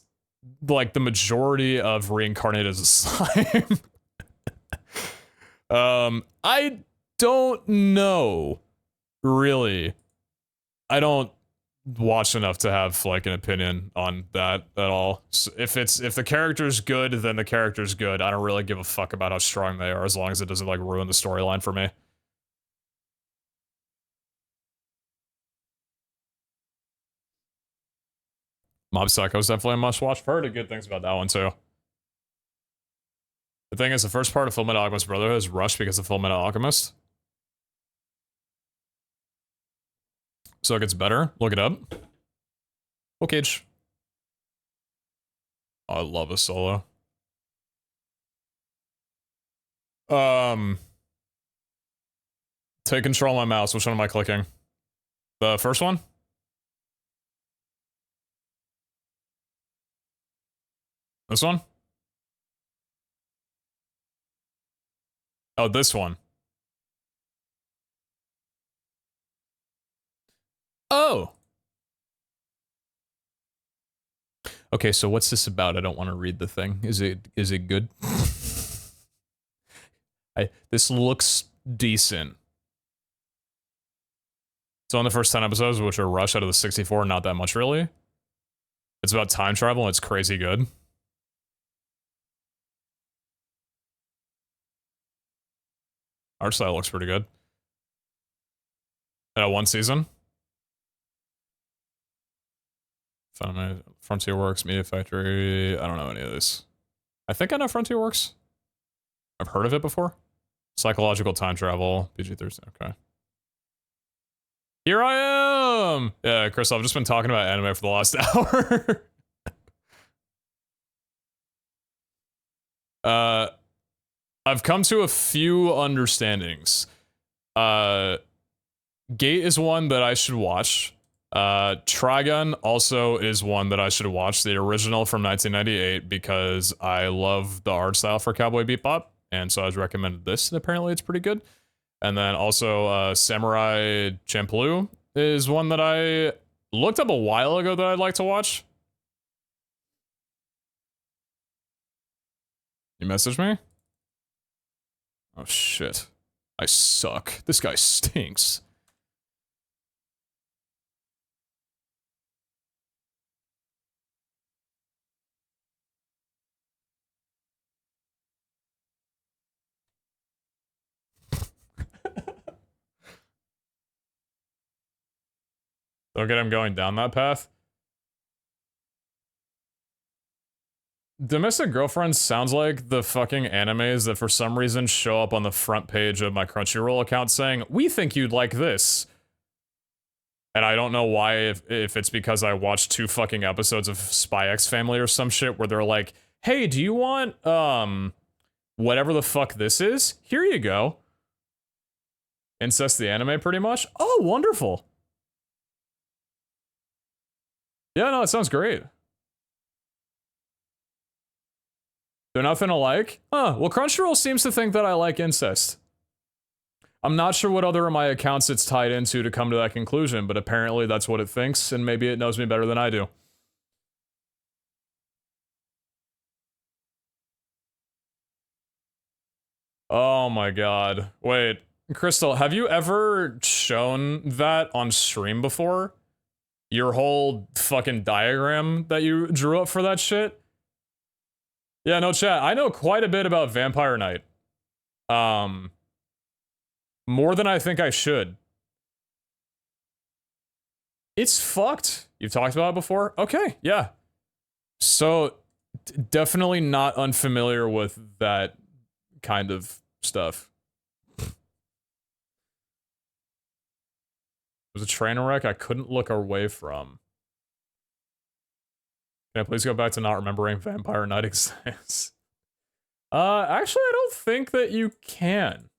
like the majority of reincarnated as a slime. I don't know, really. I don't watch enough to have like an opinion on that at all. So if the character's good, then the character's good. I don't really give a fuck about how strong they are as long as it doesn't like ruin the storyline for me. Mob Psycho is definitely a must watch. I've heard good things about that one too. The thing is, the first part of Fullmetal Alchemist Brotherhood is rushed because of Fullmetal Alchemist. So it gets better. Look it up. Okay. Oh, I love a solo. Take control of my mouse. Which one am I clicking? The first one? This one? Oh, this one. Oh! Okay, so what's this about? I don't want to read the thing. Is it good? This looks decent. It's on the first 10 episodes, which are rushed out of the 64, not that much really. It's about time travel and it's crazy good. Art style looks pretty good. One season. Frontier Works, Media Factory. I don't know any of this. I think I know Frontier Works. I've heard of it before. Psychological time travel. PG-13. Okay. Here I am! Yeah, Chris, I've just been talking about anime for the last hour. I've come to a few understandings. Gate is one that I should watch. Trigun also is one that I should watch, the original from 1998, because I love the art style for Cowboy Bebop, and so I was recommended this, and apparently it's pretty good. And then also, Samurai Champloo is one that I looked up a while ago that I'd like to watch. You messaged me? Oh shit. I suck. This guy stinks. Don't get him going down that path. Domestic Girlfriend sounds like the fucking animes that for some reason show up on the front page of my Crunchyroll account saying, "We think you'd like this." And I don't know why, if it's because I watched 2 fucking episodes of Spy X Family or some shit where they're like, "Hey, do you want, whatever the fuck this is? Here you go." Incest the anime, pretty much. Oh, wonderful. Yeah, no, it sounds great. They're nothing alike? Huh, well Crunchyroll seems to think that I like incest. I'm not sure what other of my accounts it's tied into to come to that conclusion, but apparently that's what it thinks, and maybe it knows me better than I do. Oh my god. Wait, Crystal, have you ever shown that on stream before? Your whole fucking diagram that you drew up for that shit? Yeah, no chat. I know quite a bit about Vampire Knight. More than I think I should. It's fucked. You've talked about it before? Okay, yeah. So, definitely not unfamiliar with that kind of stuff. It was a train wreck I couldn't look away from. Can I please go back to not remembering Vampire Knight exists? Actually, I don't think that you can.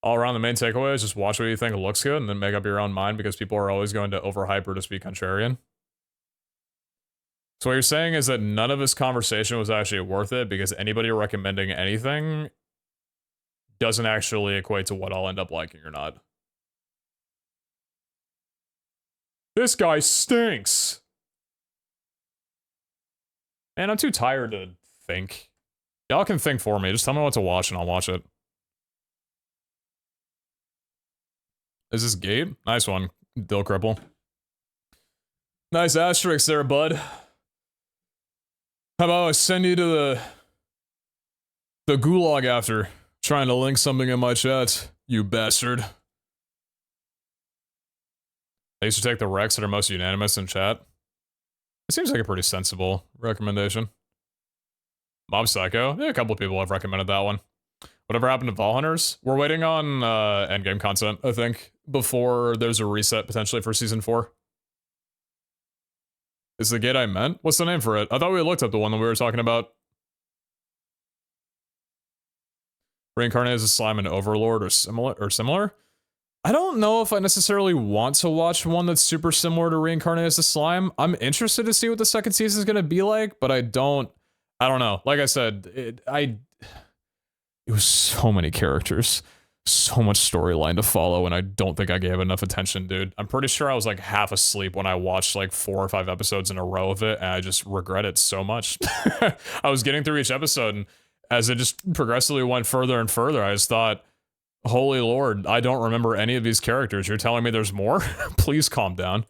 All around, the main takeaway is just watch what you think looks good and then make up your own mind because people are always going to overhype or just be contrarian. So what you're saying is that none of this conversation was actually worth it because anybody recommending anything doesn't actually equate to what I'll end up liking or not. This guy stinks! Man, I'm too tired to think. Y'all can think for me. Just tell me what to watch and I'll watch it. Is this Gabe? Nice one, Dill Cripple. Nice asterisk there, bud. How about I send you to the gulag after, trying to link something in my chat, you bastard. I used to take the recs that are most unanimous in chat. It seems like a pretty sensible recommendation. Mob Psycho? Yeah, a couple of people have recommended that one. Whatever happened to Vol Hunters? We're waiting on endgame content, I think, before there's a reset potentially for season 4. Is the gate I meant? What's the name for it? I thought we looked up the one that we were talking about. Reincarnated as a slime and Overlord or similar? I don't know if I necessarily want to watch one that's super similar to Reincarnated as a slime. I'm interested to see what the second season is going to be like, but I don't know. Like I said, it was so many characters, so much storyline to follow, and I don't think I gave enough attention, dude. I'm pretty sure I was like half asleep when I watched like 4 or 5 episodes in a row of it, and I just regret it so much. I was getting through each episode, and as it just progressively went further and further, I just thought, holy lord, I don't remember any of these characters. You're telling me there's more? Please calm down.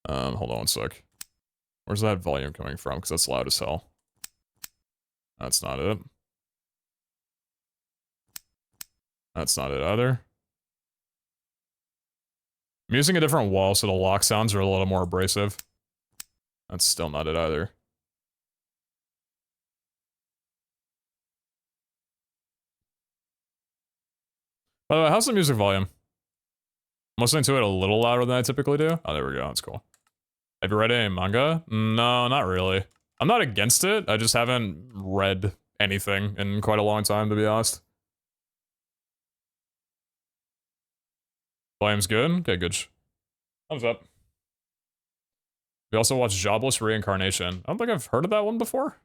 Hold on one sec. Where's that volume coming from? Because that's loud as hell. That's not it. That's not it either. I'm using a different wall so the lock sounds are a little more abrasive. That's still not it either. By the way, how's the music volume? I'm listening to it a little louder than I typically do. Oh, there we go. That's cool. Have you read any manga? No, not really. I'm not against it. I just haven't read anything in quite a long time, to be honest. Volume's good? Okay, good. Thumbs up. We also watched Jobless Reincarnation. I don't think I've heard of that one before.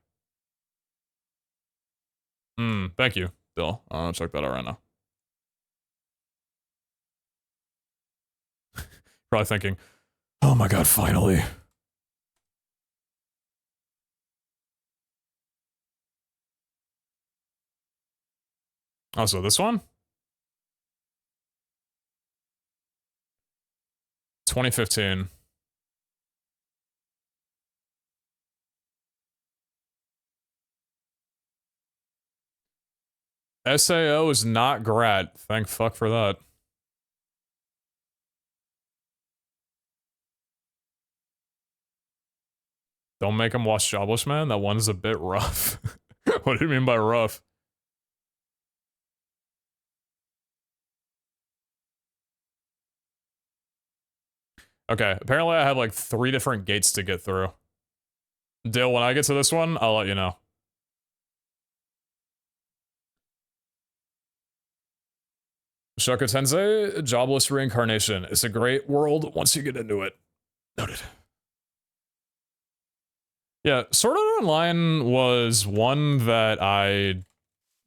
Thank you, Bill. I'll check that out right now. Probably thinking, oh my god, finally. Oh, so this one? 2015. SAO is not Grat. Thank fuck for that. Don't make him watch Jobless Man? That one is a bit rough. What do you mean by rough? Okay, apparently I have like 3 different gates to get through. Dale, when I get to this one, I'll let you know. Shoko Tensei, Jobless Reincarnation. It's a great world once you get into it. Noted. Yeah, Sword Art Online was one that I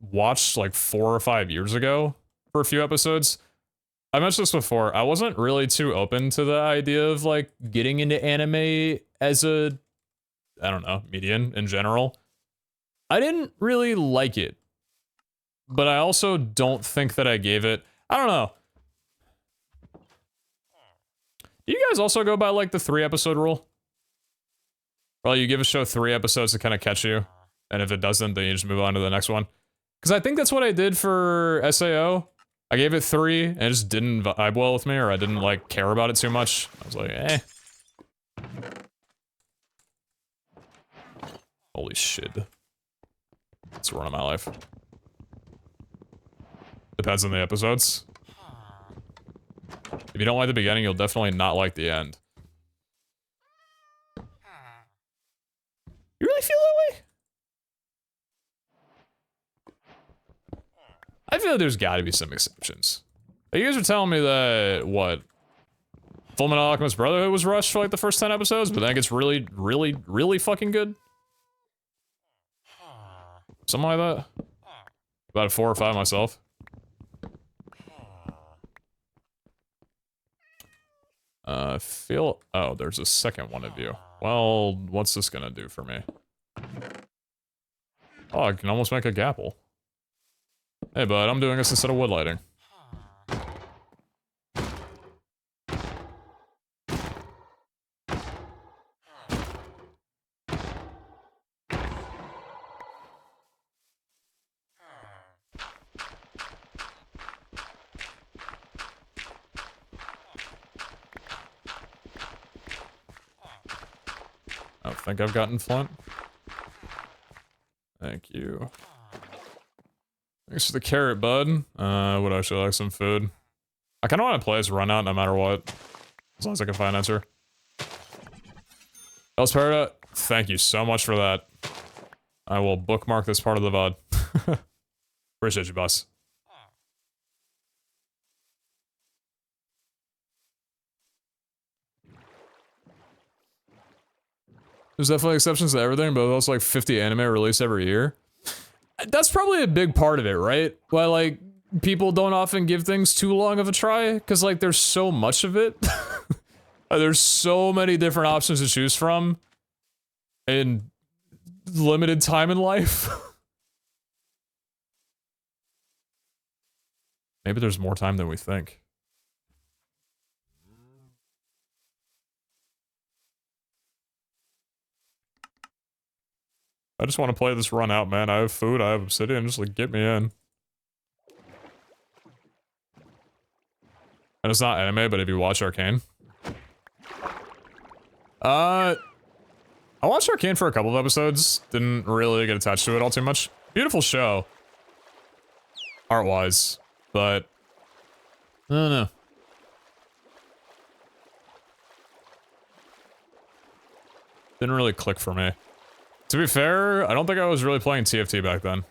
watched like 4 or 5 years ago for a few episodes. I mentioned this before. I wasn't really too open to the idea of like getting into anime as a, I don't know, median in general. I didn't really like it, but I also don't think that I gave it, I don't know. Do you guys also go by like the 3-episode rule? Well, you give a show 3 episodes to kind of catch you, and if it doesn't, then you just move on to the next one. Because I think that's what I did for SAO. I gave it 3, and it just didn't vibe well with me, or I didn't like care about it too much. I was like, eh. Holy shit. It's the run of my life. Depends on the episodes. If you don't like the beginning, you'll definitely not like the end. You really feel that way? I feel like there's gotta be some exceptions. Like, you guys were telling me that, what? Fullmetal Alchemist Brotherhood was rushed for like the first 10 episodes, but then it gets really, really, really fucking good? Something like that? About a 4 or 5 myself. Oh, there's a second one of you. Well, what's this gonna do for me? Oh, I can almost make a gapple. Hey, bud, I'm doing this instead of wood lighting. I don't think I've gotten flint. Thank you. Thanks for the carrot, bud. What else? Should I like some food? I kind of want to play as run out no matter what. As long as I can find an answer. Elsperda, thank you so much for that. I will bookmark this part of the VOD. Appreciate you, boss. There's definitely exceptions to everything, but also like 50 anime released every year. That's probably a big part of it, right? Why, like, people don't often give things too long of a try, because, like, there's so much of it. There's so many different options to choose from in limited time in life. Maybe there's more time than we think. I just want to play this run out, man. I have food, I have obsidian, just like get me in. And it's not anime, but if you watch Arcane. I watched Arcane for a couple of episodes. Didn't really get attached to it all too much. Beautiful show. Art-wise. But I don't know. Didn't really click for me. To be fair, I don't think I was really playing TFT back then.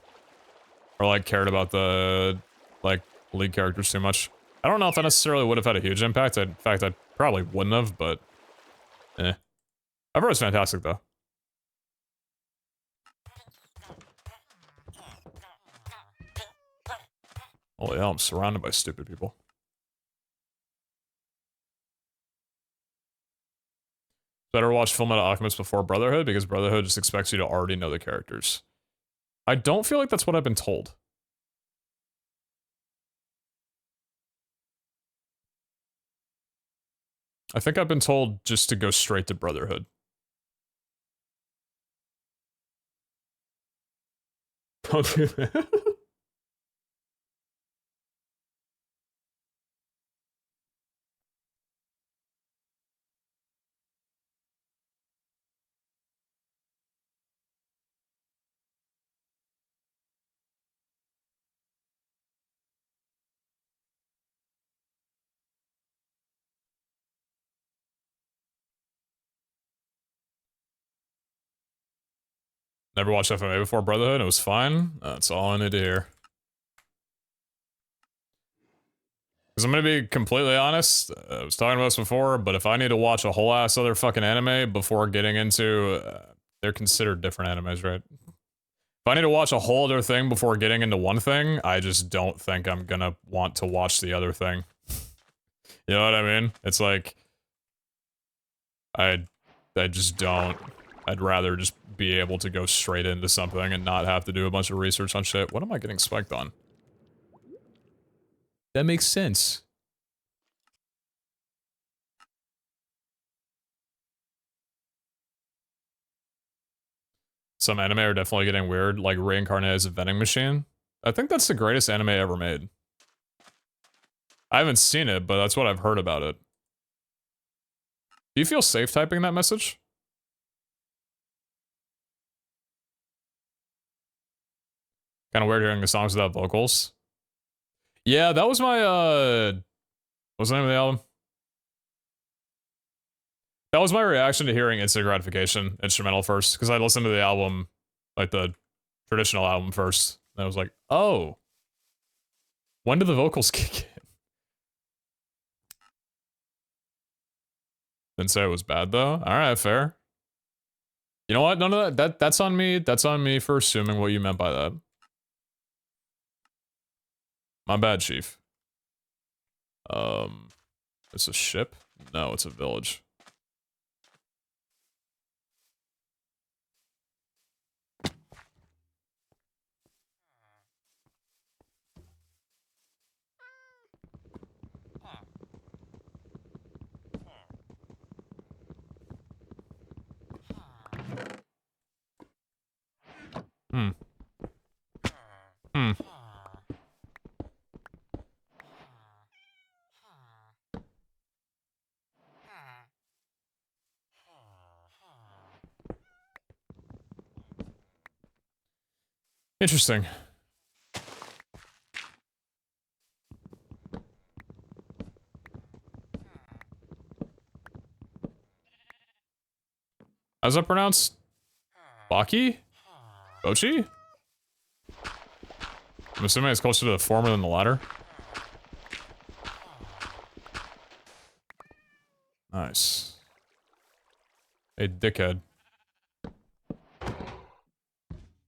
Or like cared about the like league characters too much. I don't know if that necessarily would have had a huge impact. In fact, I probably wouldn't have, but eh. I've heard it's fantastic though. Holy hell, I'm surrounded by stupid people. Better watch Fullmetal Alchemist before Brotherhood, because Brotherhood just expects you to already know the characters. I don't feel like that's what I've been told. I think I've been told just to go straight to Brotherhood. Don't do that. Never watched FMA before Brotherhood, it was fine. That's all I need to hear. Because I'm gonna be completely honest, I was talking about this before, but if I need to watch a whole ass other fucking anime before getting into, they're considered different animes, right? If I need to watch a whole other thing before getting into one thing, I just don't think I'm gonna want to watch the other thing. You know what I mean? It's like, I just don't. I'd rather just be able to go straight into something and not have to do a bunch of research on shit. What am I getting spiked on? That makes sense. Some anime are definitely getting weird, like reincarnated as a vending machine. I think that's the greatest anime ever made. I haven't seen it, but that's what I've heard about it. Do you feel safe typing that message? Kind of weird hearing the songs without vocals. Yeah, that was my, what's the name of the album? That was my reaction to hearing Instant Gratification instrumental first, because I listened to the album, like the traditional album first, and I was like, oh. When did the vocals kick in? Didn't say it was bad, though. Alright, fair. You know what? None of that's on me. That's on me for assuming what you meant by that. My bad, Chief. It's a ship? No, it's a village. Hmm. Hmm. Interesting. How's that pronounced? Baki? Bochi? I'm assuming it's closer to the former than the latter. Nice. Hey, dickhead.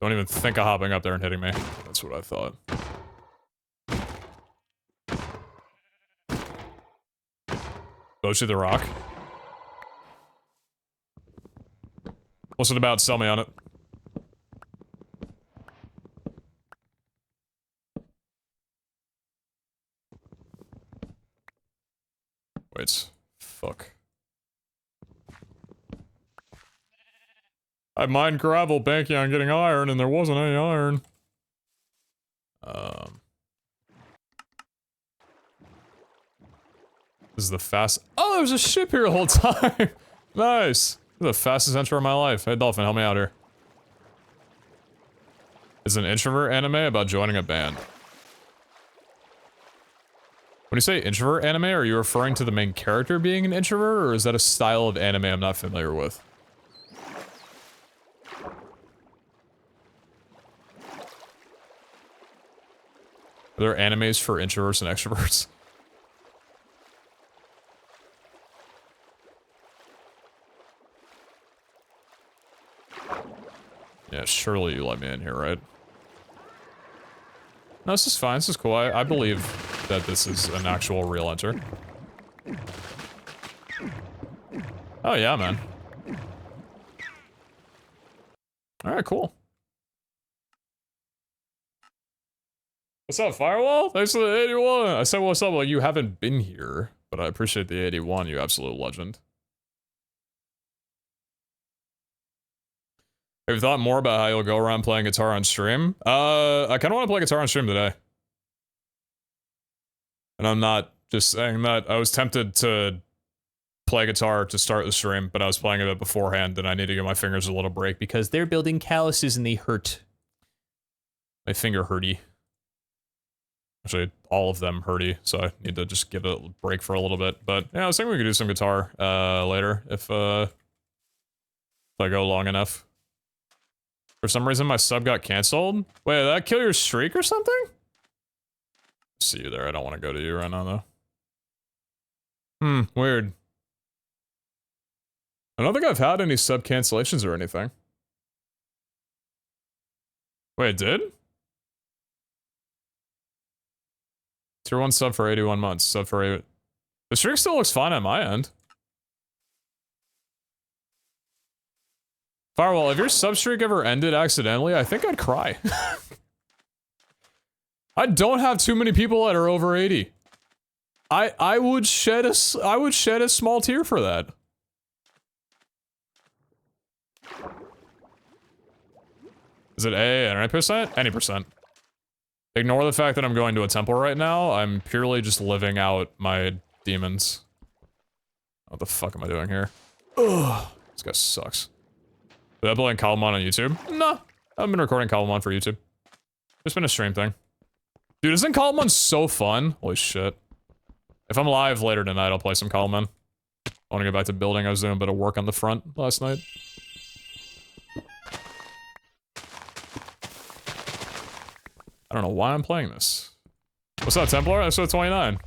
Don't even think of hopping up there and hitting me. That's what I thought. Bochi the Rock. What's it about? Sell me on it. Wait. Fuck. I mined gravel banking on getting iron, and there wasn't any iron. This is the fast- Oh, there's a ship here the whole time! Nice! This is the fastest intro of my life. Hey, Dolphin, help me out here. It's an introvert anime about joining a band. When you say introvert anime, are you referring to the main character being an introvert, or is that a style of anime I'm not familiar with? Are there animes for introverts and extroverts? Yeah, surely you let me in here, right? No, this is fine. This is cool. I believe that this is an actual real enter. Oh, yeah, man. Alright, cool. What's up, Firewall? Thanks for the 81. I said what's up, like you haven't been here, but I appreciate the 81, you absolute legend. Have you thought more about how you'll go around playing guitar on stream? I kind of want to play guitar on stream today. And I'm not just saying that. I was tempted to play guitar to start the stream, but I was playing it beforehand, and I need to give my fingers a little break because they're building calluses and they hurt. My finger hurty. Actually, all of them hurty, so I need to just give it a break for a little bit. But yeah, I was thinking we could do some guitar later if I go long enough. For some reason, my sub got canceled. Wait, did that kill your streak or something? See you there. I don't want to go to you right now, though. Weird. I don't think I've had any sub cancellations or anything. Wait, it did? Tier 1 sub for 81 months. Sub for 8. The streak still looks fine on my end. Firewall, if your sub streak ever ended accidentally, I think I'd cry. I don't have too many people that are over 80. I would shed a small tear for that. Is it A at any percent? Any percent. Ignore the fact that I'm going to a temple right now. I'm purely just living out my demons. What the fuck am I doing here? Ugh. This guy sucks. Did I play Kalman on YouTube? No. I've been recording Kalman for YouTube. It's been a stream thing. Dude, isn't Kalman so fun? Holy shit. If I'm live later tonight, I'll play some Kalman. I want to get back to building. I was doing a bit of work on the front last night. I don't know why I'm playing this. What's that, Templar? I said 29.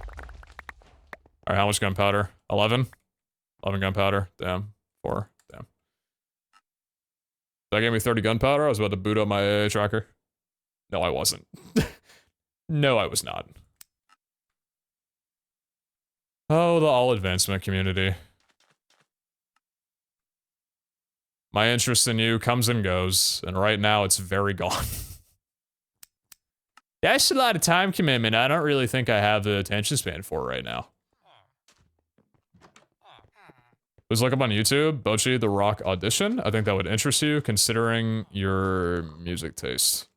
Alright, how much gunpowder? 11? 11 gunpowder. Damn. 4. Damn. That gave me 30 gunpowder? I was about to boot up my AA tracker. No, I wasn't. No, I was not. Oh, the all advancement community. My interest in you comes and goes, and right now it's very gone. That's a lot of time commitment I don't really think I have the attention span for right now. Let's look up on YouTube, Bochi the Rock Audition. I think that would interest you, considering your music taste.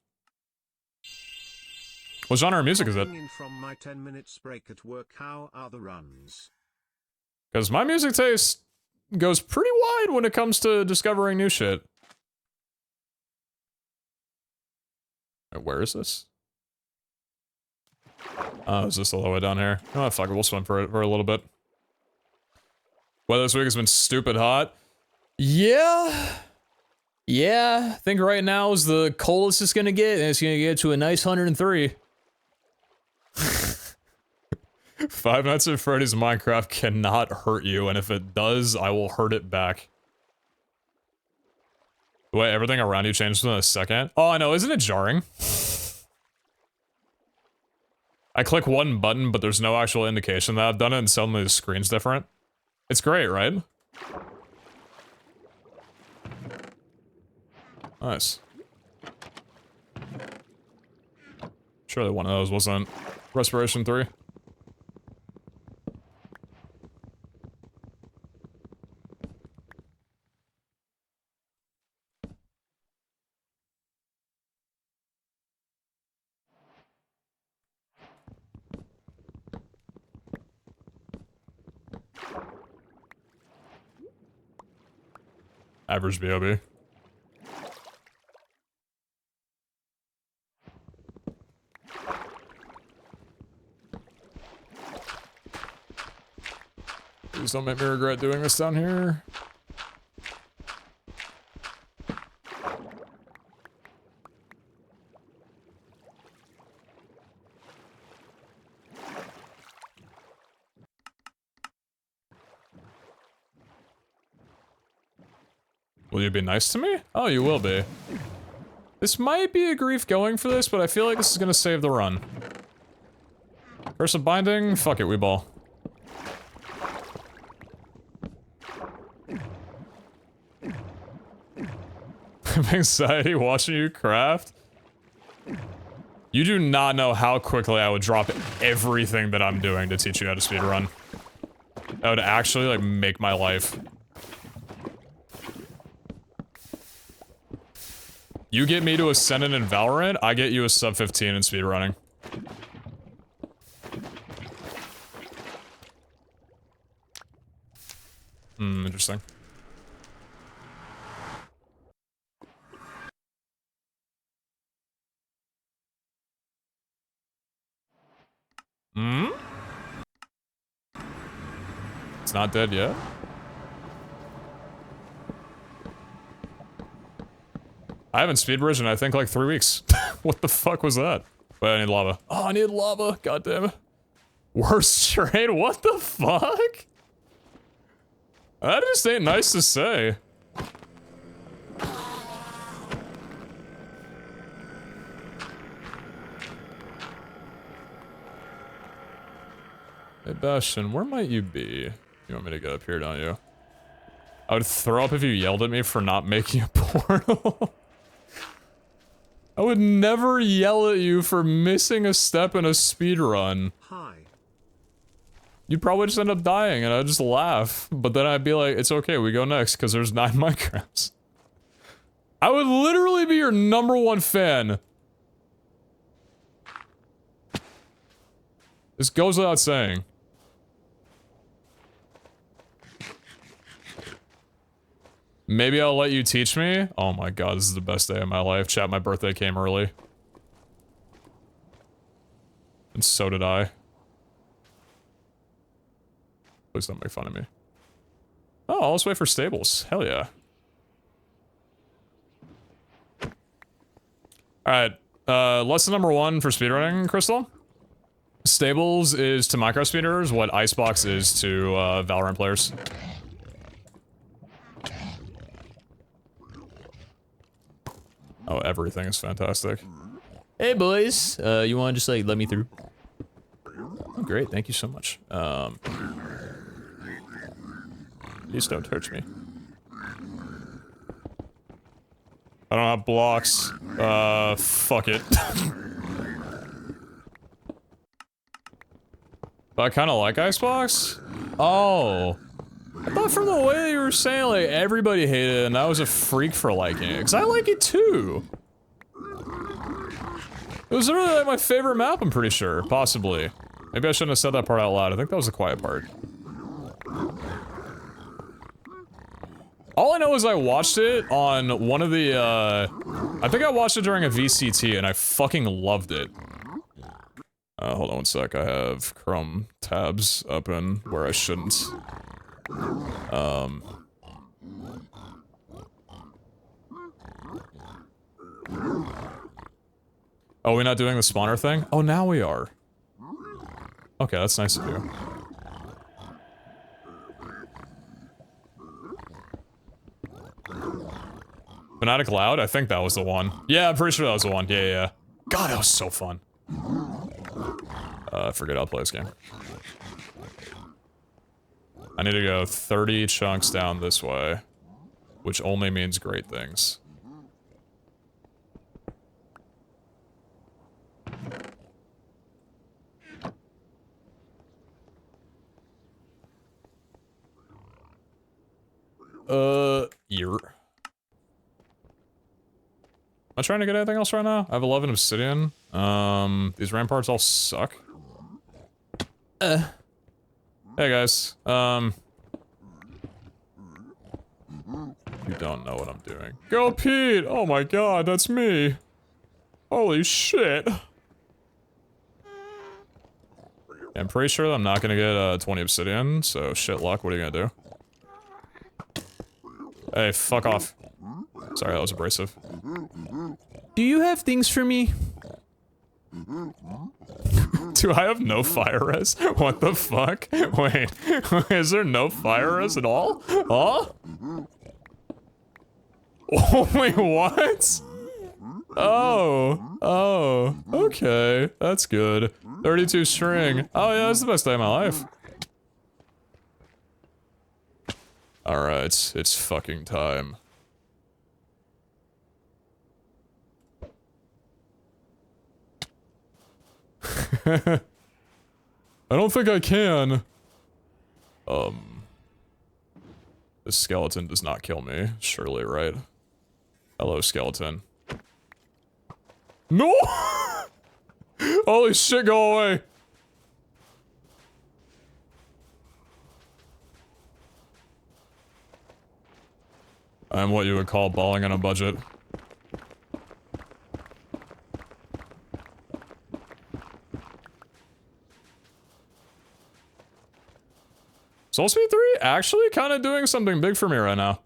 What genre of music is it? From my 10 minutes break at work, how are the runs? Because my music taste goes pretty wide when it comes to discovering new shit. Wait, where is this? Oh, is this all the way down here? Oh, fuck it, we'll swim for a little bit. Weather this week has been stupid hot. Yeah. Yeah, I think right now is the coldest it's gonna get, and it's gonna get to a nice 103. Five Nights at Freddy's Minecraft cannot hurt you, and if it does, I will hurt it back. Wait, everything around you changes in a second? Oh, I know, isn't it jarring? I click one button, but there's no actual indication that I've done it, and suddenly the screen's different. It's great, right? Nice. Surely one of those wasn't Respiration 3. Average BOB. Please don't make me regret doing this down here. Will you be nice to me? Oh, you will be. This might be a grief going for this, but I feel like this is gonna save the run. Curse of Binding? Fuck it, we ball. Anxiety watching you craft? You do not know how quickly I would drop everything that I'm doing to teach you how to speedrun. That would actually, like, make my life. You get me to Ascendant in Valorant, I get you a sub 15 in speedrunning. Interesting. It's not dead yet? I haven't speedbridged in I think like 3 weeks. What the fuck was that? Wait, I need lava. Oh, I need lava. God damn it. Worst trade? What the fuck? That just ain't nice to say. Hey, Bastion, where might you be? You want me to get up here, don't you? I would throw up if you yelled at me for not making a portal. I would never yell at you for missing a step in a speedrun. Hi. You'd probably just end up dying and I'd just laugh. But then I'd be like, it's okay, we go next because there's 9 Minecrafts. I would literally be your #1 fan. This goes without saying. Maybe I'll let you teach me? Oh my god, this is the best day of my life. Chat, my birthday came early. And so did I. Please don't make fun of me. Oh, let's wait for stables. Hell yeah. Alright, lesson #1 for speedrunning, Crystal. Stables is to Minecraft speedrunners what Icebox is to Valorant players. Oh, everything is fantastic. Hey boys, you wanna just like let me through? Oh great, thank you so much. Please don't touch me. I don't have blocks. Fuck it. But I kinda like Icebox? Oh. I thought from the way that you were saying, like, everybody hated it and I was a freak for liking it. Cause I like it too. It was literally like my favorite map, I'm pretty sure. Possibly. Maybe I shouldn't have said that part out loud. I think that was the quiet part. All I know is I watched it on one of the, I think I watched it during a VCT and I fucking loved it. Hold on one sec. I have Chrome tabs open where I shouldn't. Oh, we're not doing the spawner thing? Oh, now we are. Okay, that's nice of you. Fanatic Loud? I think that was the one. Yeah, I'm pretty sure that was the one. Yeah, yeah. God, that was so fun. Forget I'll play this game. I need to go 30 chunks down this way, which only means great things. Year. Am I trying to get anything else right now? I have 11 obsidian. These ramparts all suck. Hey guys, you don't know what I'm doing. Go Pete! Oh my god, that's me! Holy shit! I'm pretty sure I'm not gonna get 20 obsidian, so shit luck, what are you gonna do? Hey, fuck off. Sorry, that was abrasive. Do you have things for me? Do I have no fire res? What the fuck? Wait, is there no fire res at all? Huh? Oh, wait, what? Oh, okay, that's good. 32 string. Oh yeah, that's the best day of my life. Alright, it's fucking time. I don't think I can. This skeleton does not kill me, surely, right? Hello, skeleton. No! Holy shit, go away! I'm what you would call balling on a budget. Soul Speed 3 actually kind of doing something big for me right now.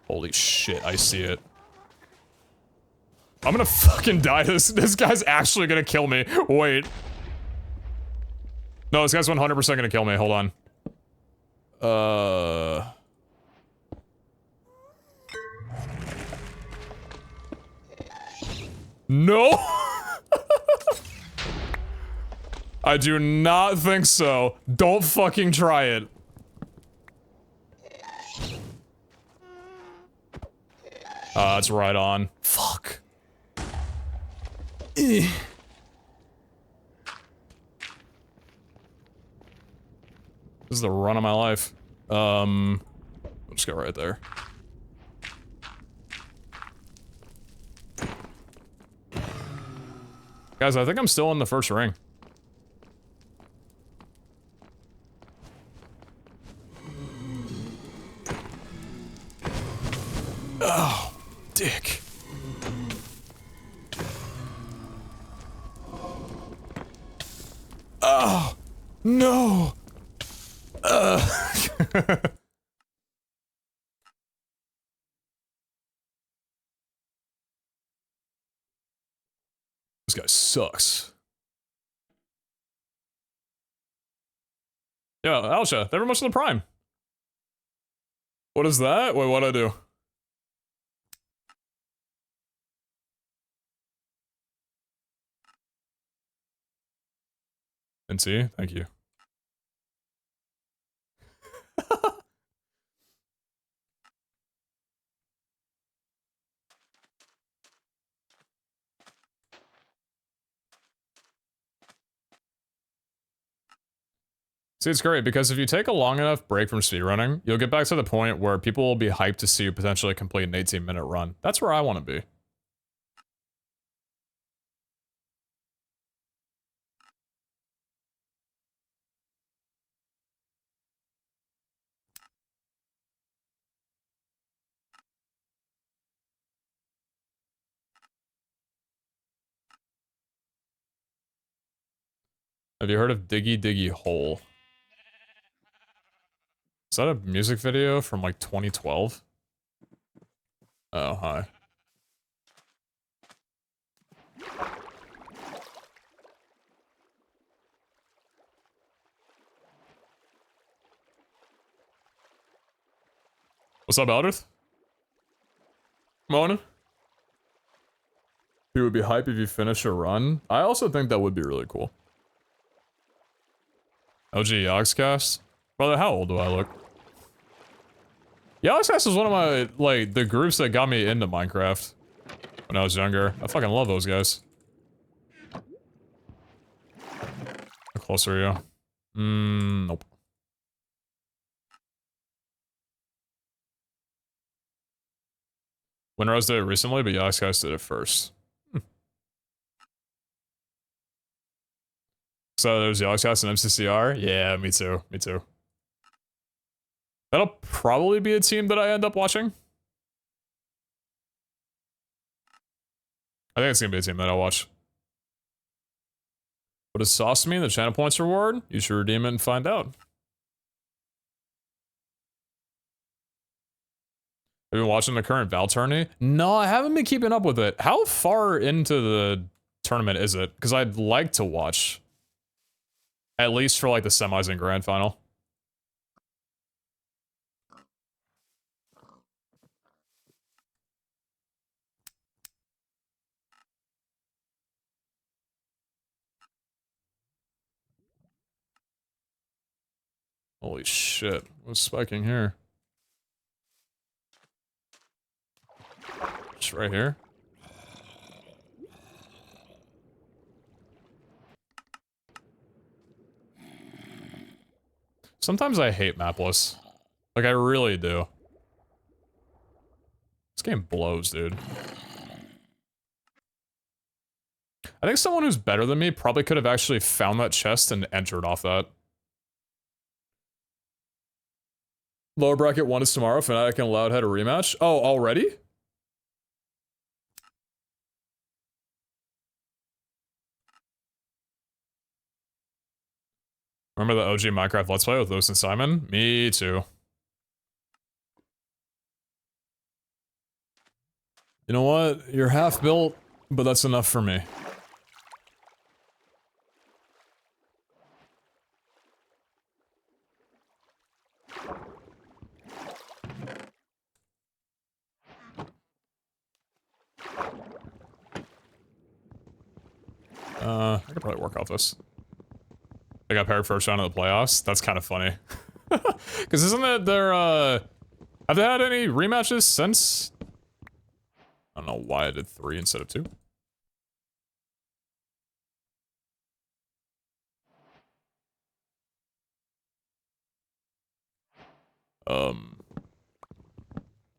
Holy shit, I see it. I'm gonna fucking die. This guy's actually gonna kill me. Wait. No, this guy's 100% gonna kill me. Hold on. No! I do not think so. Don't fucking try it. That's right on. Fuck. This is the run of my life. I'll just go right there. Guys, I think I'm still in the first ring. Oh, dick. Oh, no. This guy sucks. Yeah, Alsha, thank you very much for the prime. What is that? Wait, what'd I do? NC, thank you. See, it's great because if you take a long enough break from speedrunning, you'll get back to the point where people will be hyped to see you potentially complete an 18-minute run. That's where I want to be. Have you heard of Diggy Diggy Hole? Is that a music video from like 2012? Oh, hi. What's up, Eldrith? Morning. You would be hype if you finish a run. I also think that would be really cool. OG Yogscast? Brother, how old do I look? Yogscast is one of my, like, the groups that got me into Minecraft when I was younger. I fucking love those guys. How close are you? Nope. Winrose did it recently, but Yogscast did it first. So there's Yogscast and MCCR? Yeah, me too. Me too. That'll probably be a team that I end up watching. I think it's gonna be a team that I'll watch. What does sauce mean? The channel points reward? You should redeem it and find out. Have you been watching the current Val tourney? No, I haven't been keeping up with it. How far into the tournament is it? Because I'd like to watch. At least for like the semis and grand final. Holy shit, what's spiking here? Just right here? Sometimes I hate mapless. Like, I really do. This game blows, dude. I think someone who's better than me probably could have actually found that chest and entered off that. Lower bracket 1 is tomorrow. Fnatic and Loud had a rematch. Oh, already? Remember the OG Minecraft Let's Play with Lewis and Simon? Me too. You know what? You're half built. But that's enough for me. I could probably work off this. They got paired first round of the playoffs. That's kind of funny. Because isn't that their, have they had any rematches since? I don't know why I did 3 instead of 2.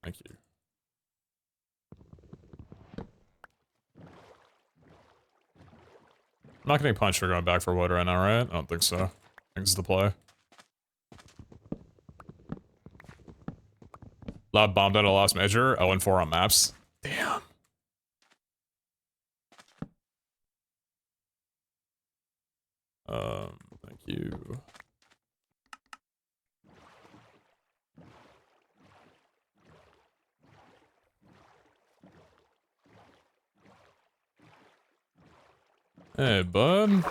Thank you. I'm not getting punched for going back for wood right now, right? I don't think so. I think this is the play. Loud bombed out a last major. 0-4 on maps. Damn. Thank you. Hey, bud. It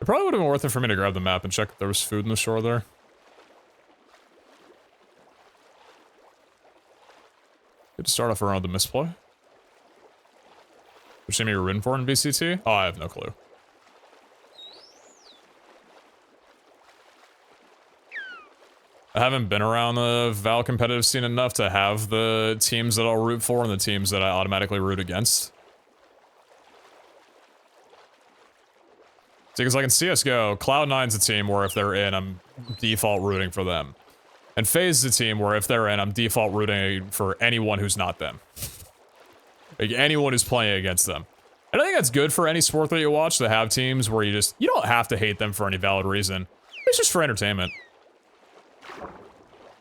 probably would have been worth it for me to grab the map and check if there was food in the shore there. Good to start off around the misplay. Which team you're rooting for in VCT? Oh, I have no clue. I haven't been around the Val competitive scene enough to have the teams that I'll root for and the teams that I automatically root against. See, because like in CSGO, Cloud9's a team where if they're in, I'm default rooting for them. And FaZe is a team where if they're in, I'm default rooting for anyone who's not them. Like anyone who's playing against them. And I think that's good for any sport that you watch to have teams where you don't have to hate them for any valid reason. It's just for entertainment.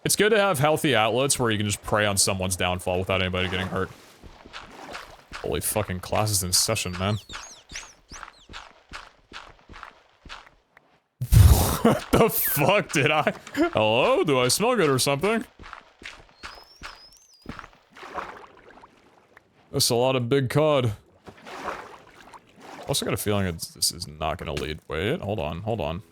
It's good to have healthy outlets where you can just prey on someone's downfall without anybody getting hurt. Holy fucking class is in session, man. What the fuck did I? Hello? Do I smell good or something? That's a lot of big cod. Also got a feeling this is not gonna lead. Wait, hold on, hold on.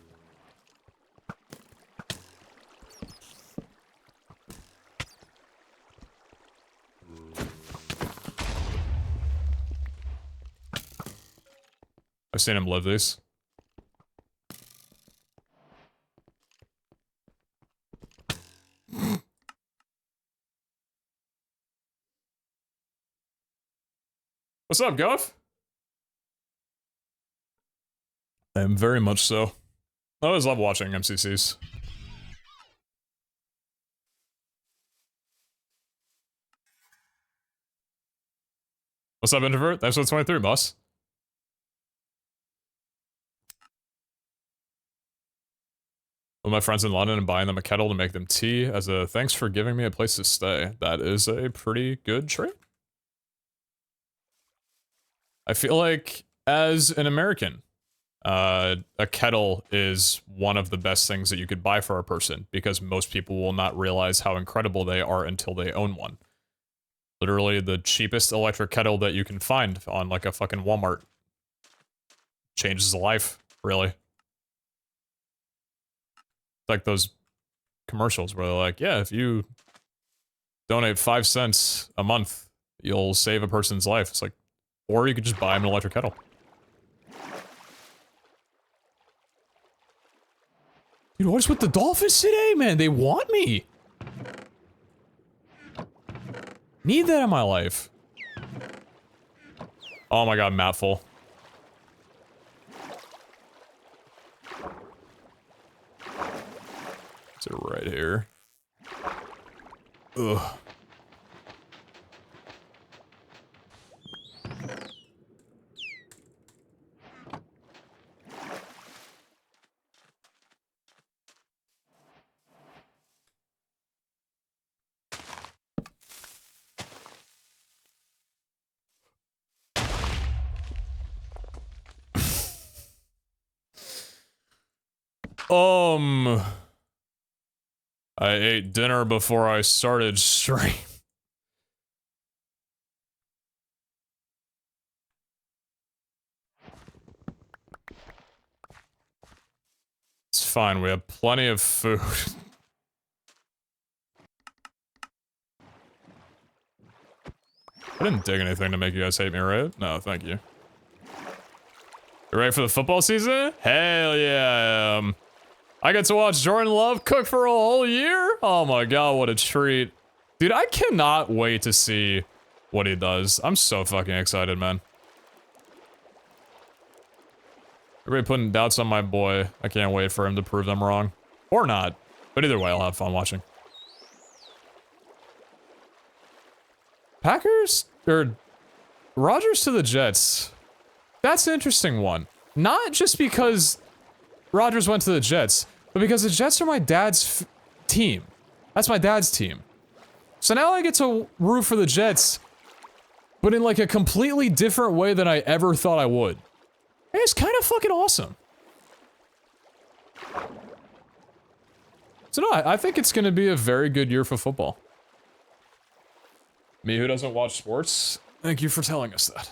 I've seen him live these. What's up, Guff? I am very much so. I always love watching MCCs. What's up, Introvert? Episode 23, boss. With my friends in London and buying them a kettle to make them tea as a thanks for giving me a place to stay. That is a pretty good trade. I feel like, as an American, a kettle is one of the best things that you could buy for a person because most people will not realize how incredible they are until they own one. Literally the cheapest electric kettle that you can find on like a fucking Walmart changes a life, really. Like those commercials where they're like, yeah, if you donate 5 cents a month, you'll save a person's life. It's like, or you could just buy them an electric kettle. Dude, what's with the dolphins today, man? They want me. Need that in my life. Oh my god, map full. It's right here. Ugh. I ate dinner before I started stream. fine. We have plenty of food. I didn't dig anything to make you guys hate me, right? No, thank you. You ready for the football season? Hell yeah, I am. I get to watch Jordan Love cook for a whole year? Oh my god, what a treat. Dude, I cannot wait to see what he does. I'm so fucking excited, man. Everybody putting doubts on my boy. I can't wait for him to prove them wrong. Or not. But either way, I'll have fun watching. Packers? Or Rodgers to the Jets. That's an interesting one. Not just because Rodgers went to the Jets, but because the Jets are my dad's team. That's my dad's team. So now I get to root for the Jets, but in like a completely different way than I ever thought I would. And it's kind of fucking awesome. So no, I think it's gonna be a very good year for football. Me who doesn't watch sports, thank you for telling us that.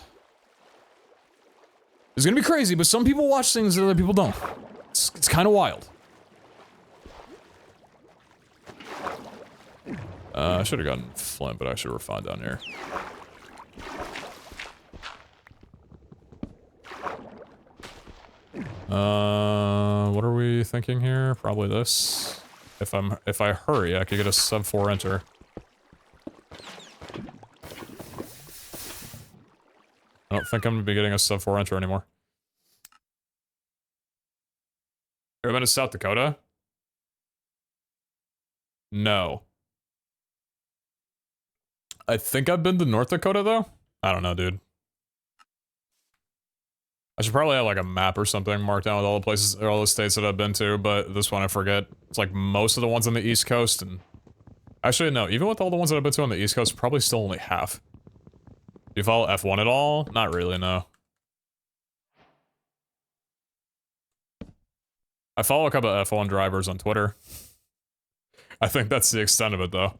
It's gonna be crazy, but some people watch things that other people don't. It's kind of wild. I should have gotten Flint, but actually we're fine down here. What are we thinking here? Probably this. If I hurry, I could get a sub 4 enter. I don't think I'm gonna be getting a sub 4 enter anymore. Ever been to South Dakota? No. I think I've been to North Dakota though? I don't know, dude. I should probably have like a map or something marked down with all the places, or all the states that I've been to, but this one I forget. It's like most of the ones on the East Coast, and... Actually, no, even with all the ones that I've been to on the East Coast, probably still only half. Do you follow F1 at all? Not really, no. I follow a couple of F1 drivers on Twitter. I think that's the extent of it, though.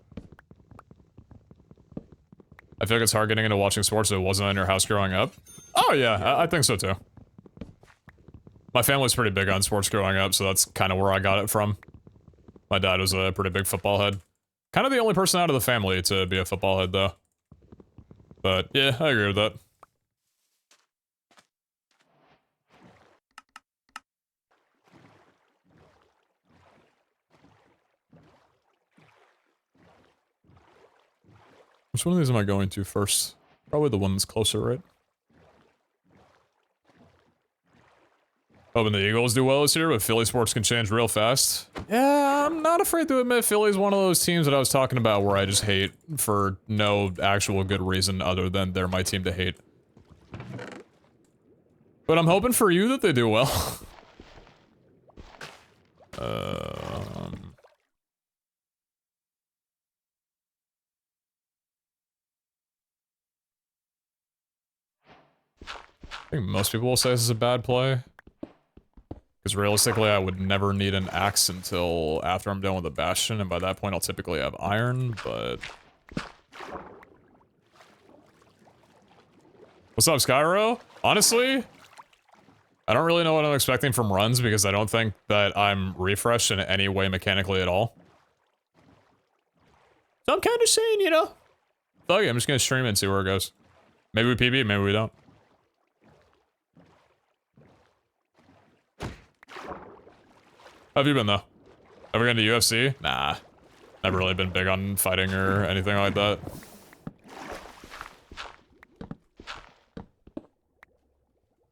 I feel like it's hard getting into watching sports if it wasn't in your house growing up. Oh yeah, I think so too. My family's pretty big on sports growing up, so that's kind of where I got it from. My dad was a pretty big football head. Kind of the only person out of the family to be a football head, though. But yeah, I agree with that. Which one of these am I going to first? Probably the one that's closer, right? Hoping the Eagles do well this year, but Philly sports can change real fast. Yeah, I'm not afraid to admit Philly's one of those teams that I was talking about where I just hate for no actual good reason other than they're my team to hate. But I'm hoping for you that they do well. I think most people will say this is a bad play. Because realistically, I would never need an axe until after I'm done with the Bastion, and by that point I'll typically have iron, but... What's up, Skyro? Honestly, I don't really know what I'm expecting from runs because I don't think that I'm refreshed in any way mechanically at all. So I'm kind of saying, you know, fuck it, I'm just gonna stream it and see where it goes. Maybe we PB, maybe we don't. How have you been, though? Ever gone to UFC? Nah. Never really been big on fighting or anything like that.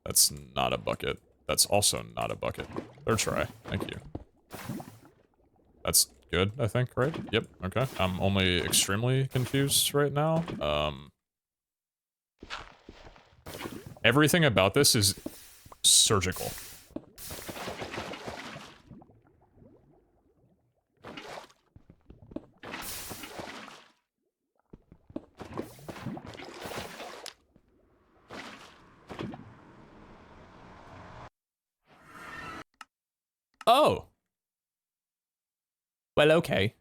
That's not a bucket. That's also not a bucket. Third try. Thank you. That's good, I think, right? Yep, okay. I'm only extremely confused right now. Everything about this is surgical. Oh. Well, okay.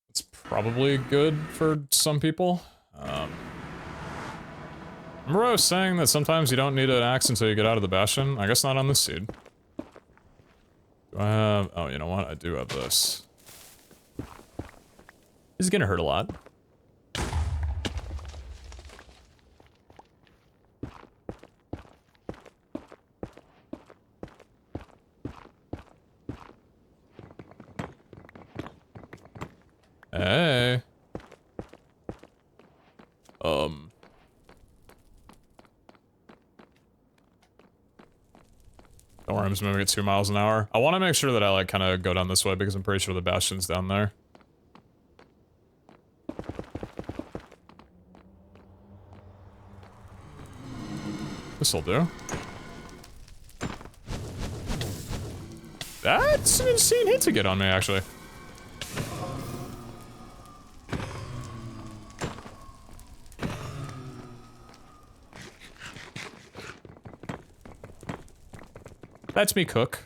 It's probably good for some people. Remember I was saying that sometimes you don't need an axe until you get out of the Bastion? I guess not on this seed. Do I have... Oh, you know what? I do have this. This is gonna hurt a lot. Hey. Don't worry, I'm just moving at 2 miles an hour. I want to make sure that I, like, kind of go down this way because I'm pretty sure the bastion's down there. This'll do. That's an insane hit to get on me, actually. That's me, Cook.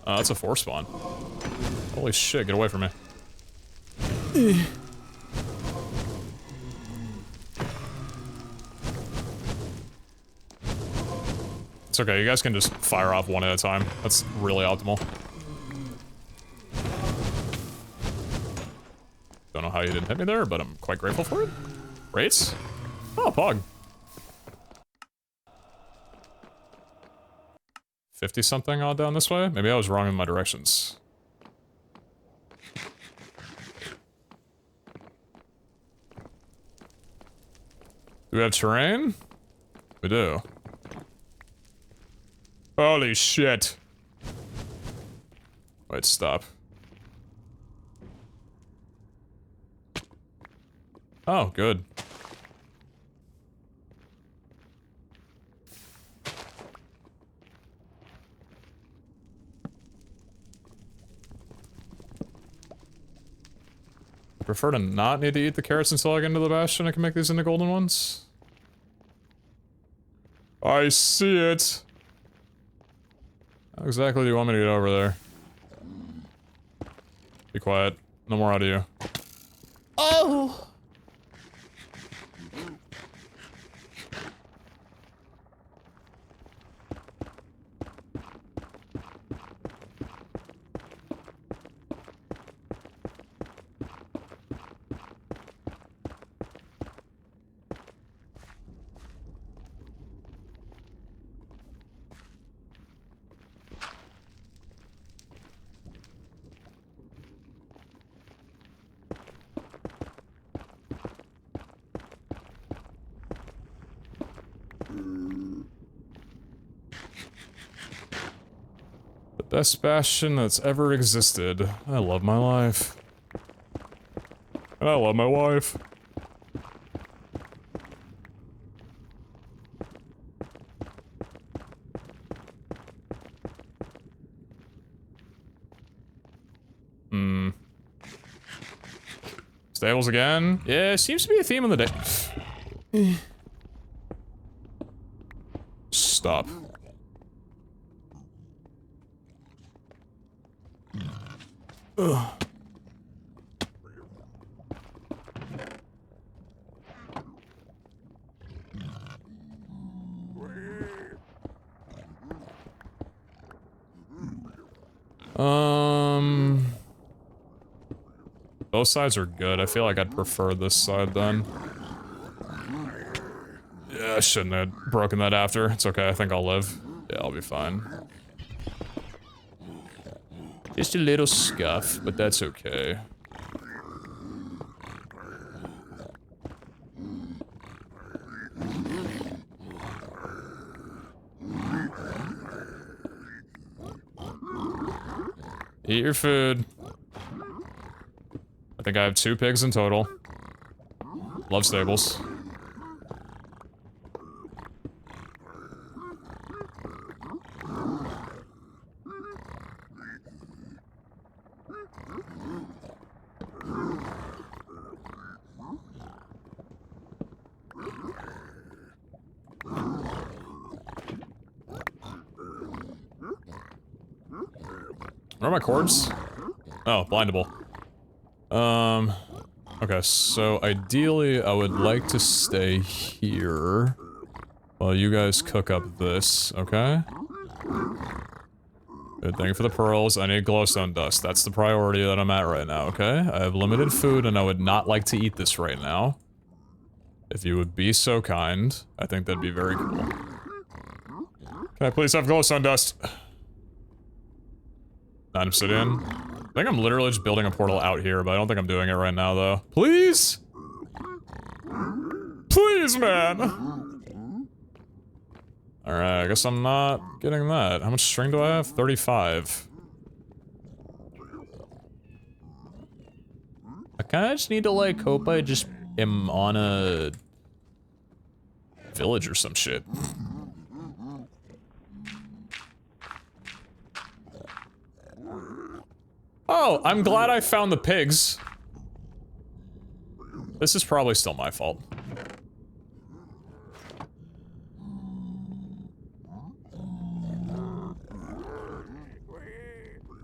Oh, that's a 4 spawn. Holy shit, get away from me. It's okay, you guys can just fire off one at a time. That's really optimal. Don't know how you didn't hit me there, but I'm quite grateful for it. Rates? Oh, Pog. 50-something odd down this way? Maybe I was wrong in my directions. Do we have terrain? We do. Holy shit. Wait, stop. Oh, good. I prefer to not need to eat the carrots until I get into the bastion. I can make these into golden ones. I see it. How exactly do you want me to get over there? Be quiet. No more out of you. Oh! Best bastion that's ever existed. I love my life. And I love my wife. Stables again? Yeah, seems to be a theme of the day. Stop. Ugh. Both sides are good. I feel like I'd prefer this side then. Yeah, I shouldn't have broken that after. It's okay, I think I'll live. Yeah, I'll be fine. Just a little scuff, but that's okay. Eat your food. I think I have 2 pigs in total. Love stables. Where are my cords? Oh, blindable. Okay, so ideally I would like to stay here. Well, you guys cook up this, okay? Good thing for the pearls. I need glowstone dust. That's the priority that I'm at right now, okay? I have limited food and I would not like to eat this right now. If you would be so kind, I think that'd be very cool. Can I please have glowstone dust? 9 obsidian. I think I'm literally just building a portal out here, but I don't think I'm doing it right now, though. Please? Please, man! Alright, I guess I'm not getting that. How much string do I have? 35. I kinda just need to, like, hope I just am on a village or some shit. Oh, I'm glad I found the pigs. This is probably still my fault.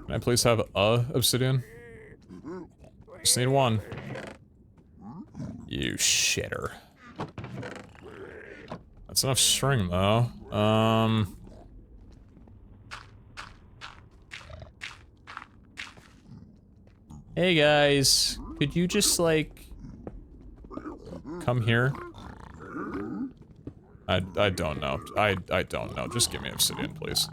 Can I please have a obsidian? Just need one. You shitter. That's enough string, though. Hey guys, could you just, like, come here? I don't know. I don't know. Just give me obsidian, please.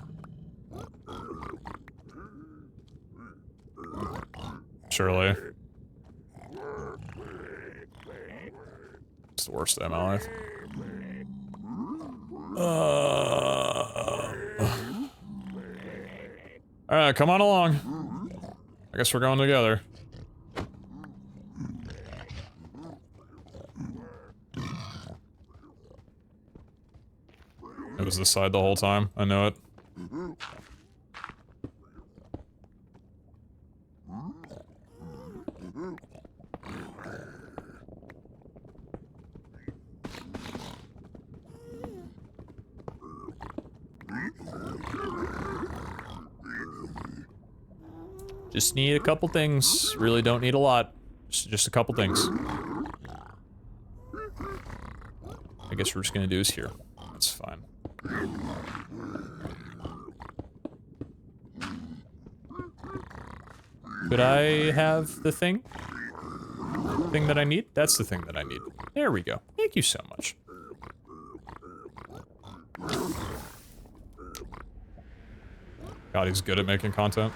Surely. It's the worst day of my life. Alright, come on along. I guess we're going together. It was this side the whole time. I know it. Just need a couple things. Really don't need a lot. Just a couple things. I guess we're just gonna do is here. That's fine. Could I have the thing? Thing that I need? That's the thing that I need. There we go. Thank you so much. God, he's good at making content.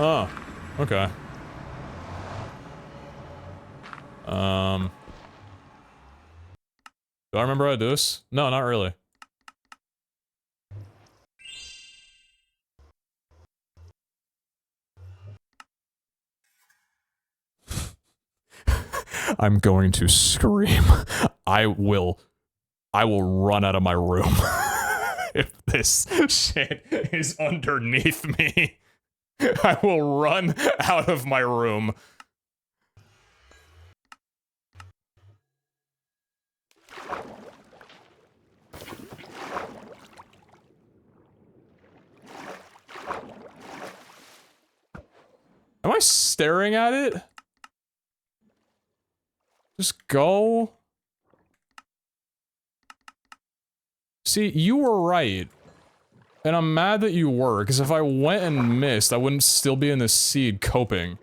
Oh, okay. Do I remember how to do this? No, not really. I'm going to scream. I will run out of my room if this shit is underneath me. I will run out of my room. Am I staring at it? Just go. See, you were right. And I'm mad that you were, because if I went and missed, I wouldn't still be in this seed coping.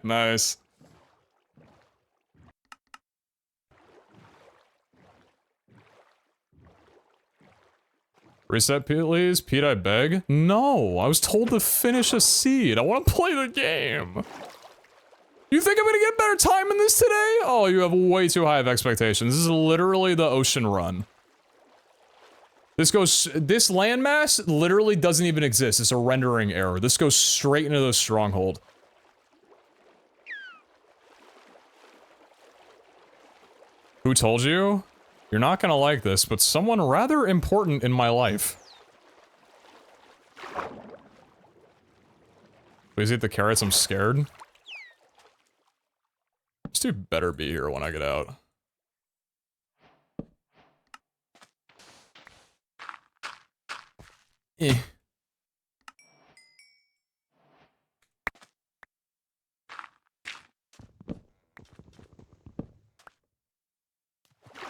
Nice. Reset, please? Pete, I beg? No, I was told to finish a seed. I want to play the game. You think I'm gonna get better time in this today? Oh, you have way too high of expectations. This is literally the ocean run. This landmass literally doesn't even exist. It's a rendering error. This goes straight into the stronghold. Who told you? You're not gonna like this, but someone rather important in my life. Please eat the carrots, I'm scared. This dude better be here when I get out. Eh.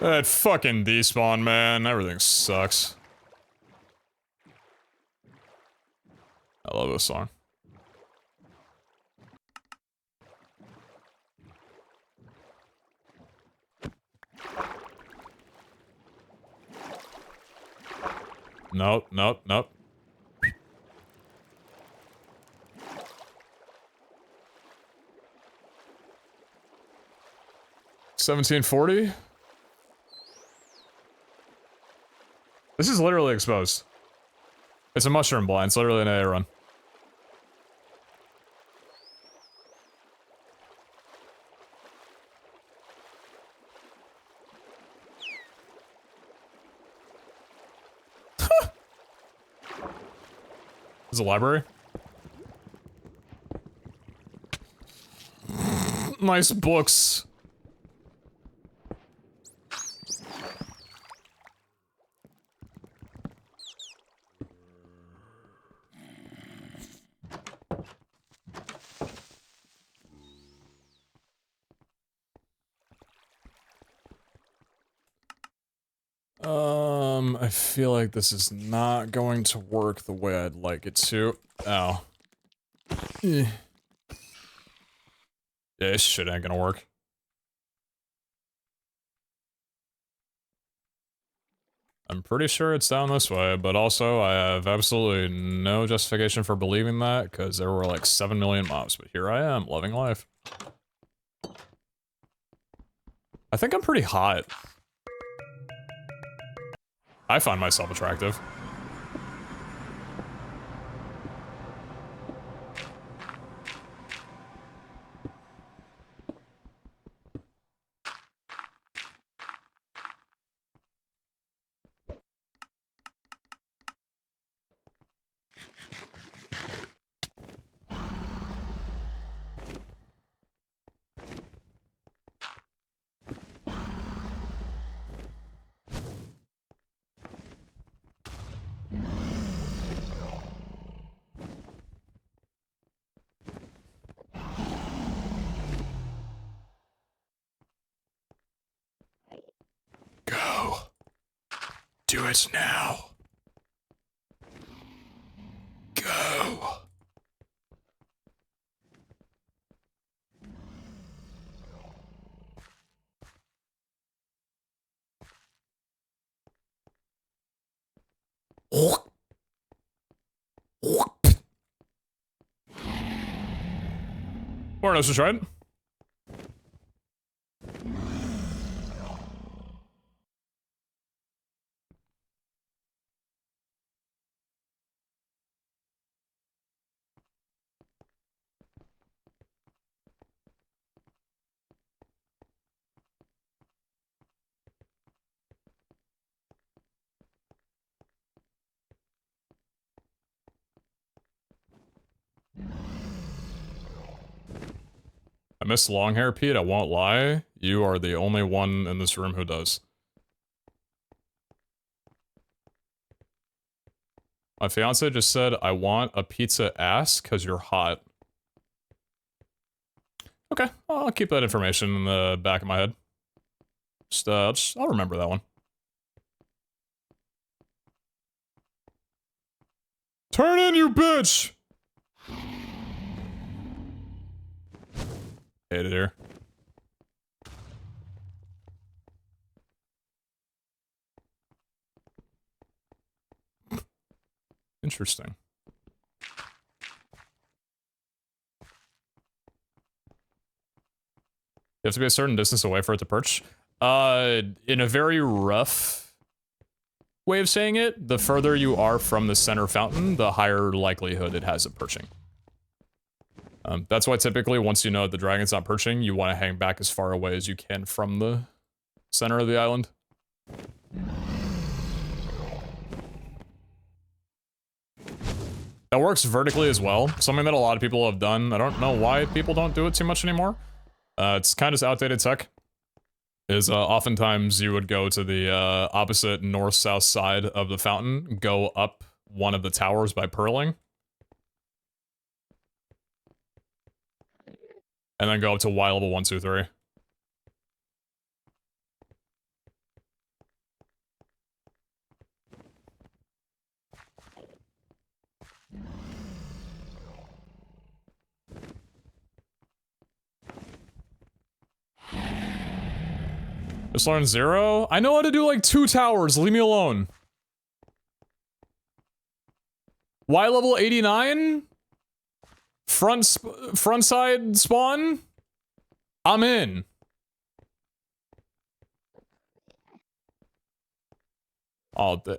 That fucking despawn, man. Everything sucks. I love this song. Nope, nope, nope. $17.40? This is literally exposed. It's a mushroom blind, it's literally an AA run. This is a library? Nice books. I feel like this is not going to work the way I'd like it to. Oh. Yeah, this shit ain't gonna work. I'm pretty sure it's down this way, but also I have absolutely no justification for believing that, because there were like 7 million mobs, but here I am, loving life. I think I'm pretty hot. I find myself attractive. Go. Do it now. Go. More else to try it. I miss long hair, Pete, I won't lie. You are the only one in this room who does. My fiance just said, I want a pizza ass because you're hot. Okay, I'll keep that information in the back of my head. I'll remember that one. Turn in, you bitch! Hate it here. Interesting. You have to be a certain distance away for it to perch. In a very rough way of saying it, the further you are from the center fountain, the higher likelihood it has of perching. That's why typically once you know the dragon's not perching, you want to hang back as far away as you can from the center of the island. That works vertically as well, something that a lot of people have done. I don't know why people don't do it too much anymore. It's kind of outdated tech. Oftentimes you would go to the opposite north-south side of the fountain, go up one of the towers by purling, and then go up to Y level 1, 2, 3. Just learn 0? I know how to do like 2 towers, leave me alone. Y level 89? Front side spawn? I'm in. Oh, man,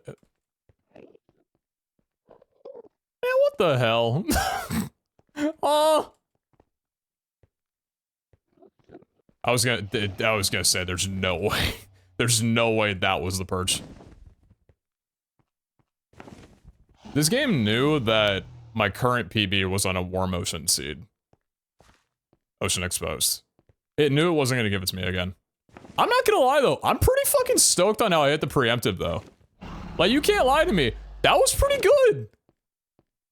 what the hell? Oh. I was gonna say there's no way. There's no way that was the perch. This game knew that my current PB was on a warm ocean seed. Ocean exposed. It knew it wasn't gonna give it to me again. I'm not gonna lie though, I'm pretty fucking stoked on how I hit the preemptive though. Like, you can't lie to me. That was pretty good.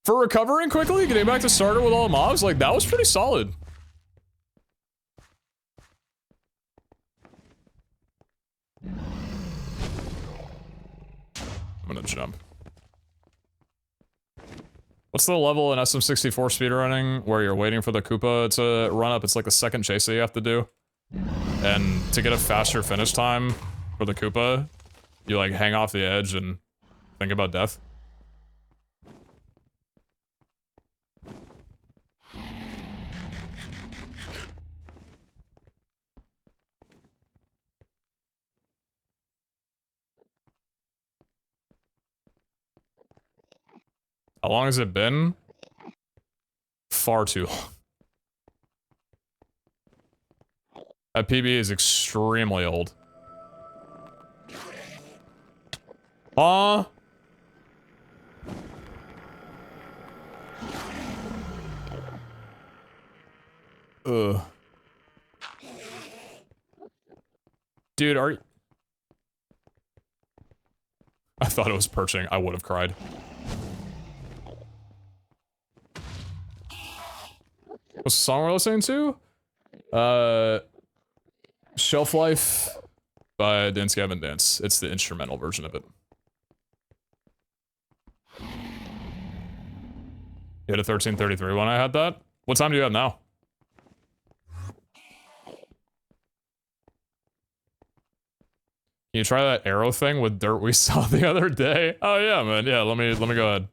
For recovering quickly, getting back to starter with all the mobs, like, that was pretty solid. I'm gonna jump. What's the level in SM64 speedrunning where you're waiting for the Koopa to run up? It's like the second chase that you have to do. And to get a faster finish time for the Koopa, you like hang off the edge and think about death. How long has it been? Far too long. That PB is extremely old. Ugh. Dude, are you... I thought it was perching. I would have cried. What's the song we're listening to? Shelf Life by Dance Gavin Dance. It's the instrumental version of it. You had a 1333 when I had that? What time do you have now? Can you try that arrow thing with dirt we saw the other day? Oh yeah, man. Yeah, let me go ahead.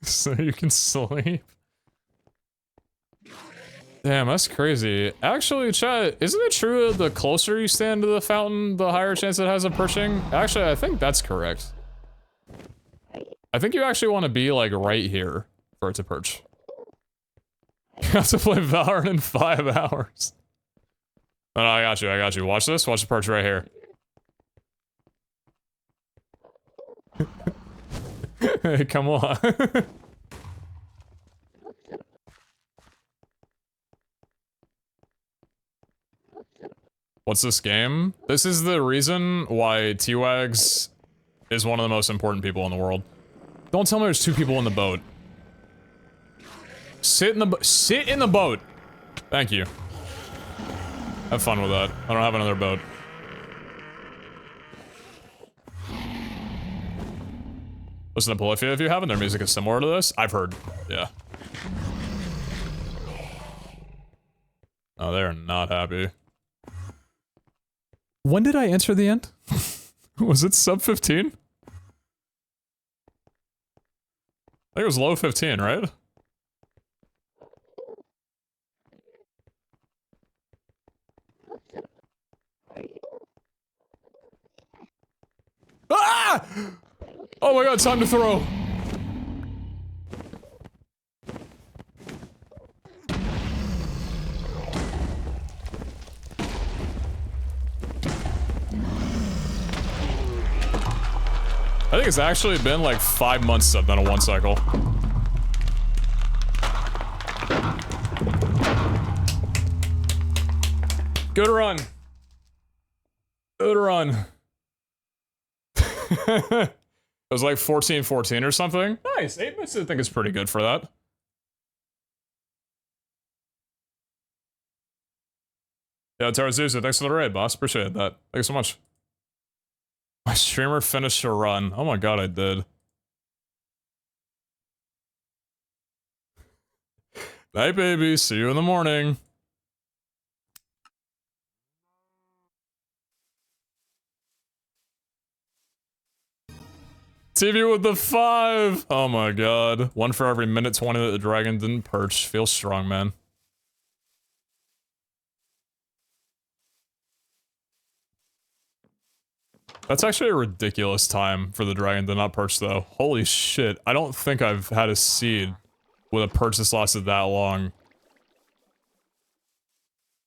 So you can sleep. Damn, that's crazy. Actually, chat, isn't it true that the closer you stand to the fountain, the higher chance it has of perching? Actually, I think that's correct. I think you actually want to be, like, right here for it to perch. You have to play Valorant in 5 hours. Oh, no, I got you. Watch this. Watch the perch right here. Hey, come on. What's this game? This is the reason why T-Wags is one of the most important people in the world. Don't tell me there's 2 people in the boat. Sit in the boat. Thank you. Have fun with that. I don't have another boat. Listen to Polyphia if you haven't. Their music is similar to this. I've heard. Yeah. Oh, they're not happy. When did I answer the end? Was it sub 15? I think it was low 15, right? Ah! Oh my god, time to throw. I think it's actually been like 5 months since I've done a 1 cycle. Good run. Good run. It was like 14-14 or something. Nice, 8 minutes I think is pretty good for that. Yeah, Tarazuza, thanks for the raid, boss. Appreciate that. Thanks so much. My streamer finished a run. Oh my god, I did. Night, baby. See you in the morning. TV with the 5. Oh my god. 1 for every minute 20 that the dragon didn't perch. Feels strong, man. That's actually a ridiculous time for the dragon to not perch, though. Holy shit. I don't think I've had a seed with a perch that's lasted that long.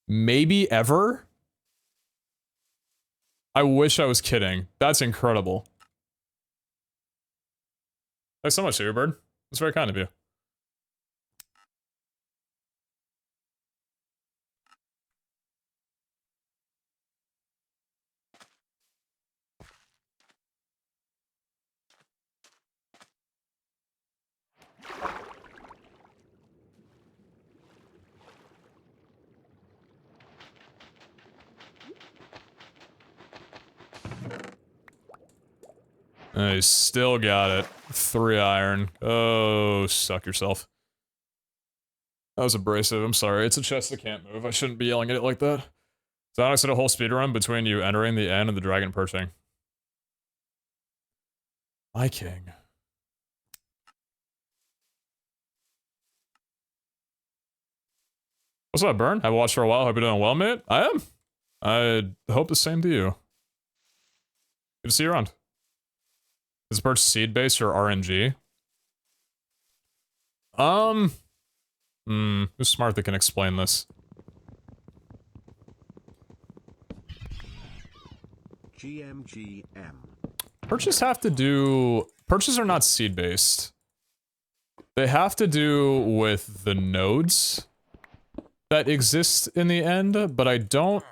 Maybe ever? I wish I was kidding. That's incredible. Thanks so much, Bird. That's very kind of you. I still got it. 3 iron. Oh, suck yourself. That was abrasive. I'm sorry. It's a chest that can't move. I shouldn't be yelling at it like that. So I said a whole speedrun between you entering the end and the dragon perching. My king. What's up, Burn? Haven't watched for a while. Hope you're doing well, mate. I am. I hope the same to you. Good to see you around. Is the perch seed-based or RNG? Who's smart that can explain this? GMGM. Perches have to do... Perches are not seed-based. They have to do with the nodes that exist in the end, but I don't...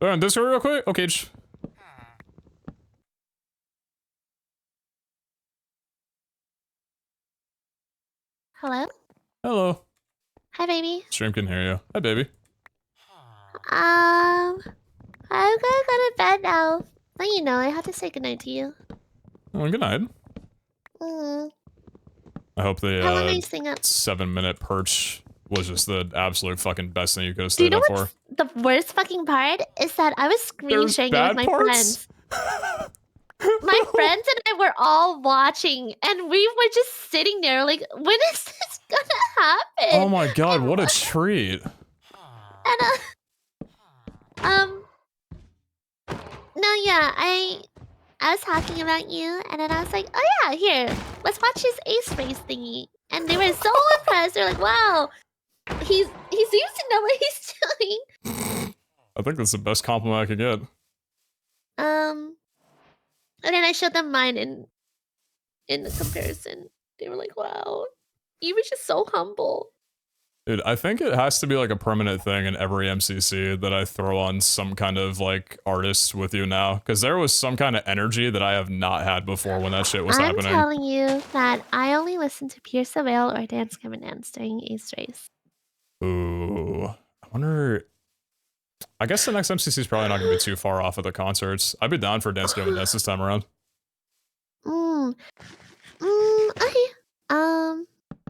On Discord real quick? Okay. Hello? Hello. Hi, baby. Stream can hear you. Hi, baby. I'm gonna go to bed now. But you know, I have to say goodnight to you. Well, good night. I hope How long are you the staying up? 7-minute perch was just the absolute fucking best thing you could have Do you stayed know up for. what's the worst fucking part? Is that I was screen There's sharing it bad with my parts? friends. My friends and I were all watching, and we were just sitting there like, when is this gonna happen? Oh my god, what a treat. And no, yeah, I was talking about you, and then I was like, oh yeah, here, let's watch his ace race thingy. And they were so impressed. They're like, wow, he seems to know what he's doing. I think that's the best compliment I could get. And then I showed them mine in the comparison. They were like, wow, you were just so humble. Dude, I think it has to be like a permanent thing in every MCC that I throw on some kind of like artist with you now. Because there was some kind of energy that I have not had before when that shit was happening. I'm telling you that I only listen to PeteZahHutt or Dance Kevin Dance during Ace Race. Ooh. I wonder... I guess the next MCC is probably not going to be too far off of the concerts. I'd be down for Dance Kevin Dance this time around. Okay.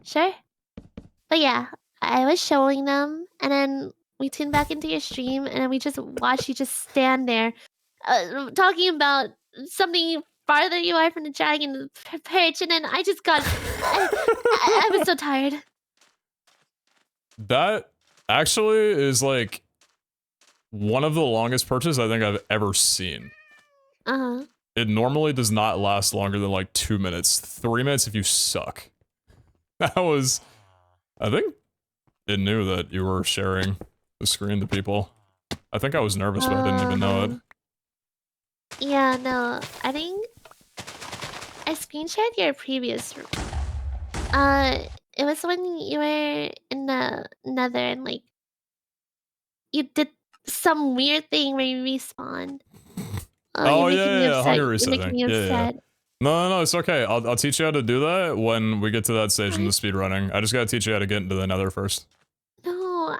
Sure. But yeah, I was showing them, and then we tuned back into your stream, and then we just watched you just stand there, talking about something farther you are from the dragon perch, and then I just got... I was so tired. That actually is like one of the longest perches I think I've ever seen. Uh-huh. It normally does not last longer than like 2 minutes. 3 minutes if you suck. That was... I think it knew that you were sharing the screen to people. I think I was nervous, but I didn't even know it. Yeah, no, I think I screen shared your previous room. It was when you were in the nether and like you did some weird thing where you respawned. Oh, you're making me yeah, upset. hunger You're resetting. making me upset. Yeah. No, it's okay. I'll teach you how to do that when we get to that stage in the speedrunning. I just gotta teach you how to get into the nether first. No,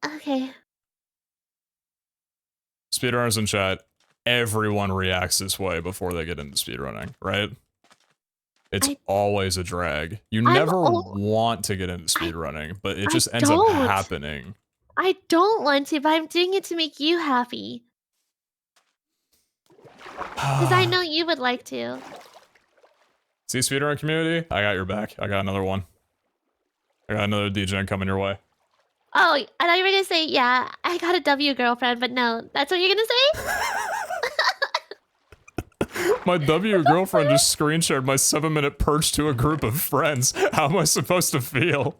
okay. Speedrunners in chat. everyone reacts this way before they get into speedrunning, right? It's I- always a drag. You I'm never al- want to get into speedrunning, but it I just ends up don't. happening. I don't want to, but I'm doing it to make you happy. Because I know you would like to. See, speedrun community, I got your back. I got another one. I got another DJ coming your way. Oh, I thought you were gonna say, yeah, I got a W girlfriend, but no, that's what you're gonna say? My W girlfriend just screen shared my 7-minute perch to a group of friends. How am I supposed to feel?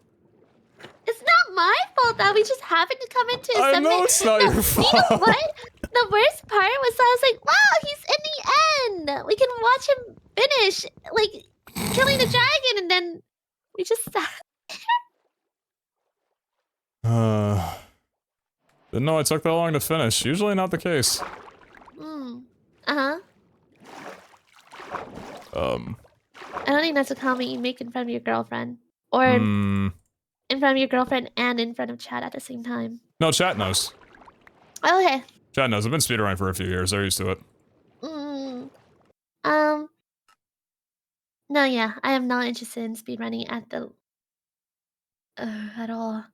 It's not my fault that we just happened to come into a I know it's not your fault. You know what? The worst part was I was like, wow, he's in the end. We can watch him finish, like, killing the dragon, and then we just sat. Didn't know it took that long to finish. Usually not the case. Uh-huh. I don't think that's a comment you make in front of your girlfriend. Or in front of your girlfriend and in front of chat at the same time. No, chat knows. Okay. Chat knows. I've been speedrunning for a few years. They're used to it. No, yeah, I am not interested in speedrunning at all.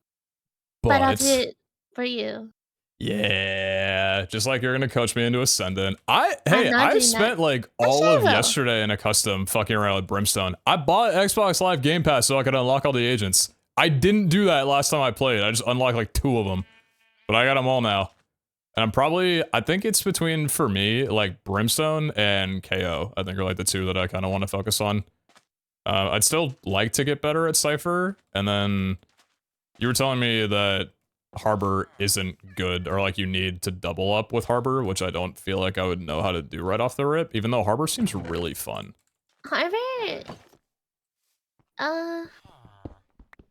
But I'll do it for you. Yeah, just like you're gonna coach me into Ascendant. I'm not I doing spent that. like Actually, all I of will. yesterday in a custom fucking around with Brimstone. I bought Xbox Live Game Pass so I could unlock all the agents. I didn't do that last time I played. I just unlocked like 2 of them, but I got them all now. And I think it's between, for me, like Brimstone and KO. I think are like the 2 that I kind of want to focus on. I'd still like to get better at Cypher, and then you were telling me that Harbor isn't good, or like you need to double up with Harbor, which I don't feel like I would know how to do right off the rip, even though Harbor seems really fun.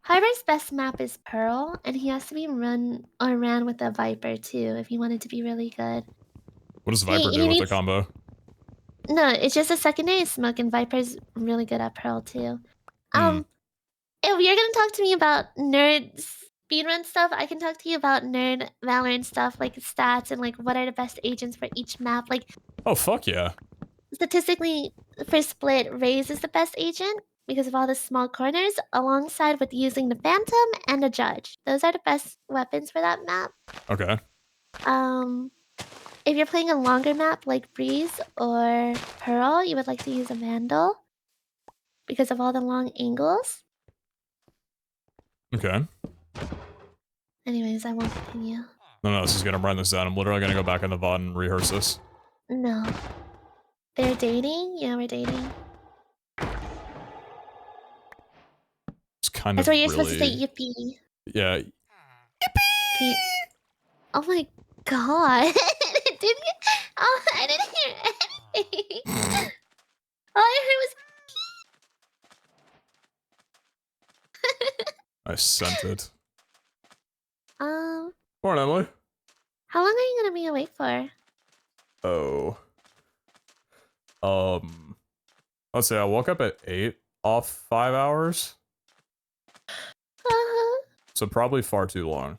Harbor's best map is Pearl, and he has to be ran with a Viper too if he wanted to be really good. What does Viper do with the combo? No, it's just a secondary smoke, and Viper's really good at Pearl too. If you're gonna talk to me about nerd speedrun stuff, I can talk to you about nerd Valorant stuff, like stats and like what are the best agents for each map. Like, oh fuck yeah! Statistically, for Split, Raze is the best agent because of all the small corners, alongside with using the Phantom and the Judge. Those are the best weapons for that map. Okay. If you're playing a longer map like Breeze or Pearl, you would like to use a Vandal because of all the long angles. Okay. Anyways, I won't continue. No, this is gonna run this down. I'm literally gonna go back in the VOD and rehearse this. No. They're dating? Yeah, we're dating. It's kind That's of why you're really... supposed to say yippee. Yeah. Yippee! Oh my god. Didn't you? Oh, I didn't hear anything. All I heard was... I sent it. Morning, Emily. How long are you gonna be awake for? Oh. Let's see, I woke up at 8 off 5 hours. So probably far too long.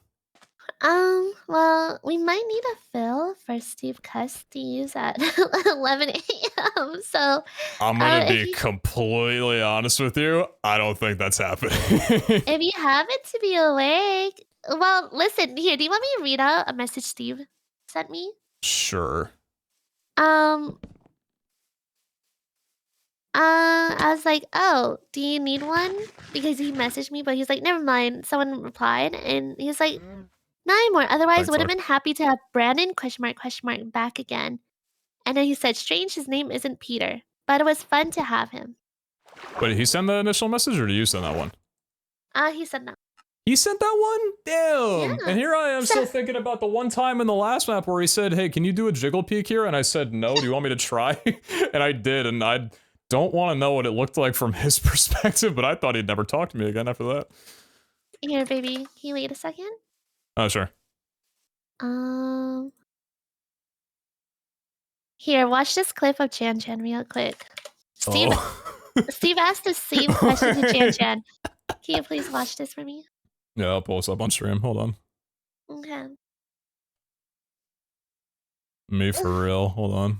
Well, we might need a fill for Steve Cuss to use at 11 a.m. So I'm gonna be completely honest with you. I don't think that's happening. If you happen to be awake, well, listen here. Do you want me to read out a message Steve sent me? Sure. I was like, oh, do you need one? Because he messaged me, but he's like, never mind. Someone replied, and he's like, not anymore. Otherwise, would have been happy to have Brandon == back again. And then he said, strange, his name isn't Peter, but it was fun to have him. Wait, did he send the initial message, or did you send that one? He said no. He sent that one? Damn! Yeah. And here I am still thinking about the one time in the last map where he said, hey, can you do a jiggle peek here? And I said, no, do you want me to try? And I did, and I don't want to know what it looked like from his perspective, but I thought he'd never talk to me again after that. Here, baby. Can you wait a second? Oh, sure. Here, watch this clip of Chan real quick. Steve, Steve asked the same question to Chan. Can you please watch this for me? Yeah, I'll pull this up on stream. Hold on. Okay. Me for real. Hold on.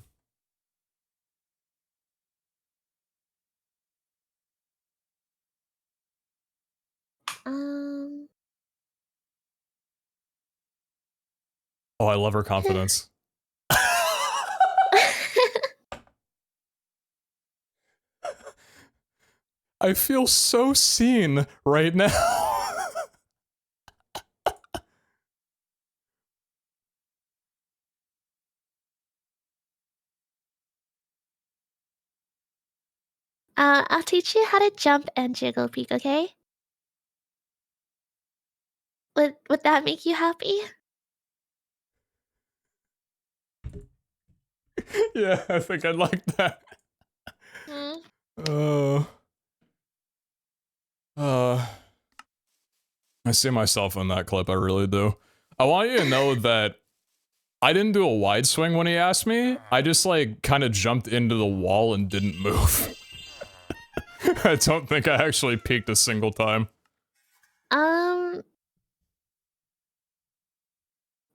Oh, I love her confidence. I feel so seen right now. I'll teach you how to jump and jiggle peek, okay? Would that make you happy? Yeah, I think I'd like that. Hmm. I see myself in that clip, I really do. I want you to know that I didn't do a wide swing when he asked me. I just like kind of jumped into the wall and didn't move. I don't think I actually peeked a single time.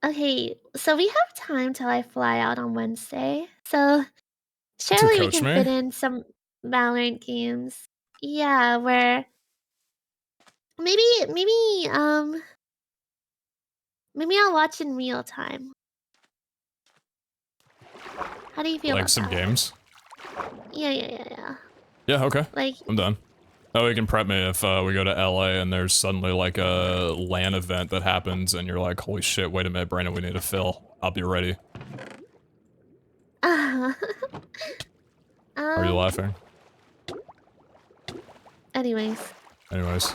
Okay, so we have time till I fly out on Wednesday. So To surely we coach can me? fit in some Valorant games. Yeah, where maybe maybe I'll watch in real time. How do you feel Like about some that? games? Yeah. Yeah, okay. Like, I'm done. Oh, you can prep me if we go to LA and there's suddenly like a LAN event that happens and you're like, holy shit, wait a minute, Brandon, we need a fill. I'll be ready. uh, Are you um. laughing? Anyways, Anyways.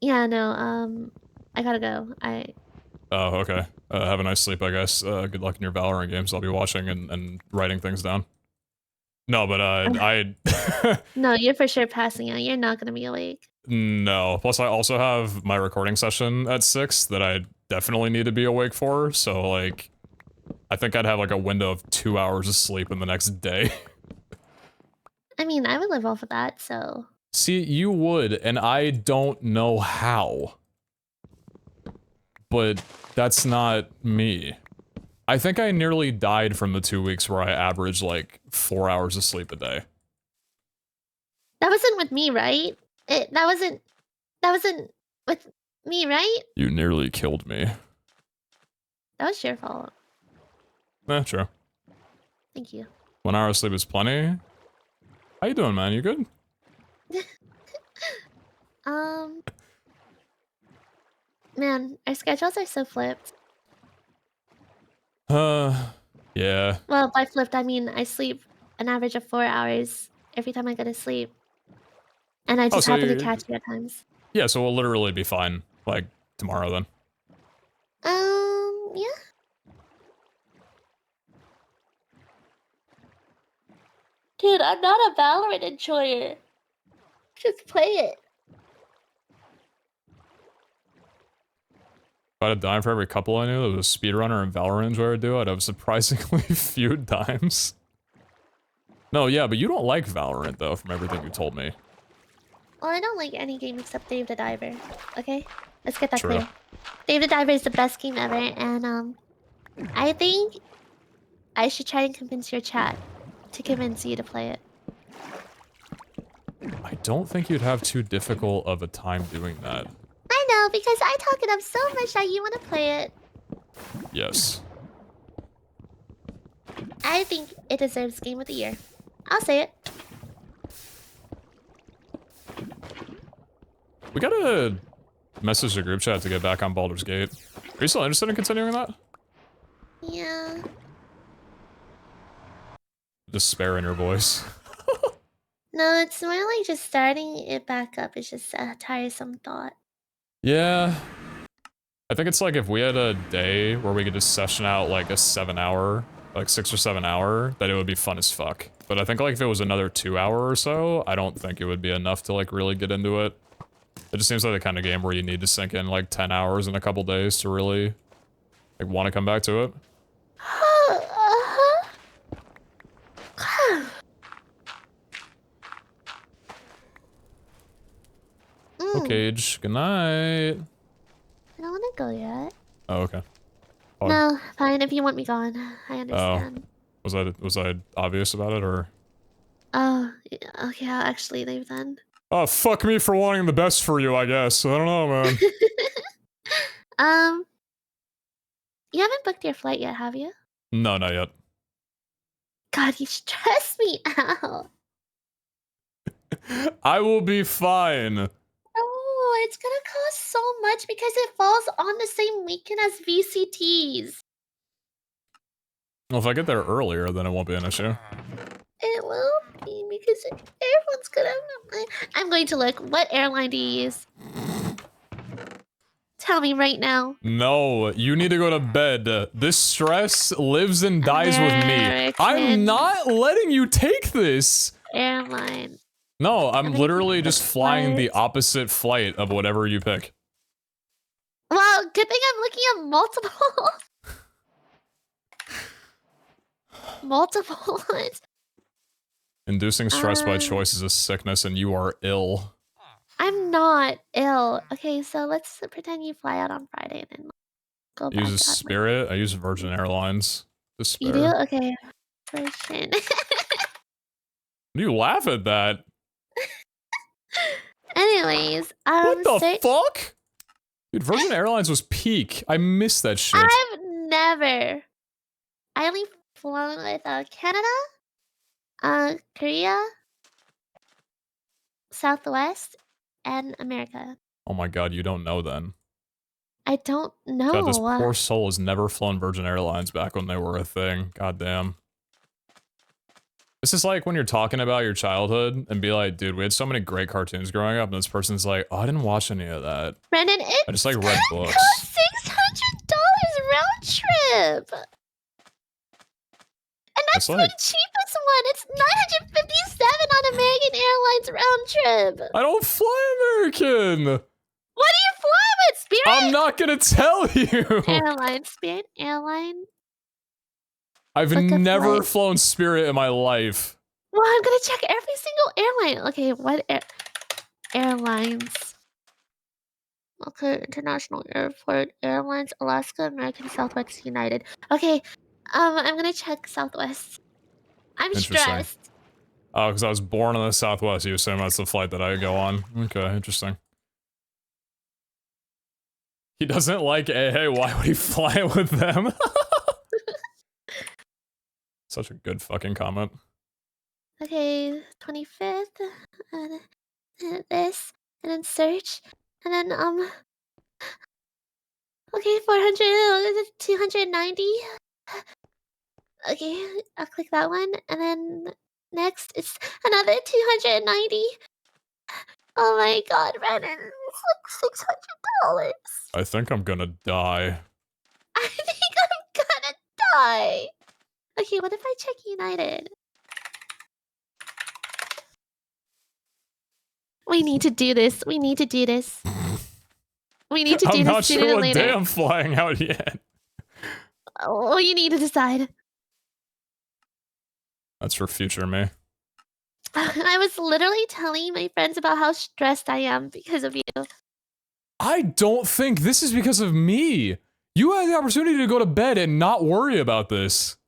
yeah, no. I gotta go. Oh, okay. Have a nice sleep, I guess. Good luck in your Valorant games. I'll be watching and writing things down. No, but I No, you're for sure passing out. You're not gonna be awake. no. Plus, I also have my recording session at 6 that I definitely need to be awake for. So, like, I think I'd have like a window of 2 hours of sleep in the next day. I mean, I would live off of that. So See, you would, and I don't know how. But that's not me. I think I nearly died from the 2 weeks where I averaged like 4 hours of sleep a day. that wasn't with me, right? That wasn't with me, right? You nearly killed me. That was your fault. True. Thank you. 1 hour of sleep is plenty. How you doing, man? You good? Man, our schedules are so flipped. Yeah. Well, by flipped, I mean I sleep an average of 4 hours every time I go to sleep. And I Oh, just so happen to you, catch you at times. yeah, so we'll literally be fine, like, tomorrow then. Yeah. Dude, I'm not a Valorant enjoyer. Just play it. If I had a dime for every couple I knew that was a speedrunner and Valorant enjoyer do, I'd have surprisingly few dimes. No, yeah, but you don't like Valorant, though, from everything you told me. Well, I don't like any game except Dave the Diver. Okay? Let's get that True. clear. Dave the Diver is the best game ever, and I think I should try and convince your chat to convince you to play it. I don't think you'd have too difficult of a time doing that. I know, because I talk it up so much that you want to play it. Yes. I think it deserves Game of the Year. I'll say it. We gotta message the group chat to get back on Baldur's Gate. Are you still interested in continuing that? Yeah. Despair in your voice. No, it's more like just starting it back up. It's just a tiresome thought. Yeah. I think it's like if we had a day where we could just session out like a 7 hour, like 6 or 7 hour, that it would be fun as fuck. But I think like if it was another 2 hour or so, I don't think it would be enough to like really get into it. It just seems like the kind of game where you need to sink in like 10 hours in a couple days to really like want to come back to it. Okay, good night. I don't want to go yet. Oh, okay. Oh, No, fine. If you want me gone, I oh. understand. Was I obvious about it, or? Oh, okay. I'll actually leave then. Oh, fuck me for wanting the best for you, I guess. I don't know, man. um, you haven't booked your flight yet, have you? No, not yet. God, you stress me out. I will be fine. Oh, it's gonna cost so much because it falls on the same weekend as VCTs. Well, if I get there earlier, then it won't be an issue. It will be because everyone's gonna. I'm going to look. What airline do you use? Tell me right now. No, you need to go to bed. This stress lives and dies with me. I'm American not letting you take this. Airline. No, I'm American literally just flying the flights. opposite flight of whatever you pick. Well, good thing I'm looking at multiple. multiple ones. Inducing stress by choice is a sickness and you are ill. I'm not ill. Okay, so let's pretend you fly out on Friday and then go I back. use a Spirit. I use Virgin Airlines. You do? Okay. Virgin. You laugh at that. Anyways, what the fuck? Dude, Virgin Airlines was peak. I miss that shit. I've never. I only flown with Canada, Korea, Southwest, and America. Oh my god, you don't know then. I don't know. God, this poor soul has never flown Virgin Airlines back when they were a thing. God damn. This is like when you're talking about your childhood and be like, dude, we had so many great cartoons growing up, and this person's like, oh, I didn't watch any of that. Brendan, I just like read books. $600 round trip. And that's like, the cheapest one. It's $957 on American Airlines round trip. I don't fly American. What do you fly with, Spirit? I'm not gonna tell you. Airline, Spirit, airline. I've never flown Spirit in my life. Well, I'm gonna check every single airline. Okay, what airlines? Okay, International Airport Airlines, Alaska, American, Southwest, United. Okay, I'm gonna check Southwest. I'm stressed. Oh, because I was born in the Southwest. You assume that's the flight that I go on. Okay, interesting. He doesn't like AA. Why would he fly with them? Such a good fucking comment. Okay, 25th, and this, and then search, and then, okay, 400, 290. Okay, I'll click that one, and then next, it's another 290. Oh my god, Brennan, it's like $600. I think I'm gonna die. I think I'm gonna die. Okay, what if I check United? We need to do this. We need to do this. We need to do this sooner than later. I'm not sure what day I'm flying out yet. Oh, you need to decide. That's for future me. I was literally telling my friends about how stressed I am because of you. I don't think this is because of me. You had the opportunity to go to bed and not worry about this.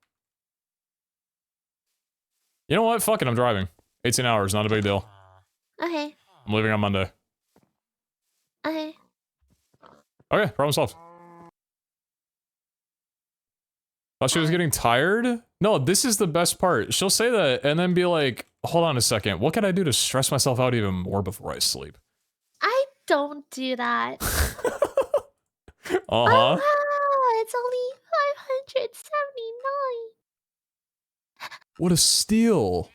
You know what? Fuck it, I'm driving. 18 hours, not a big deal. Okay. I'm leaving on Monday. Okay. Okay, problem solved. Thought she was getting tired? No, this is the best part. She'll say that and then be like, hold on a second, what can I do to stress myself out even more before I sleep? I don't do that. Uh-huh. Oh, wow, it's only $579. What a steal.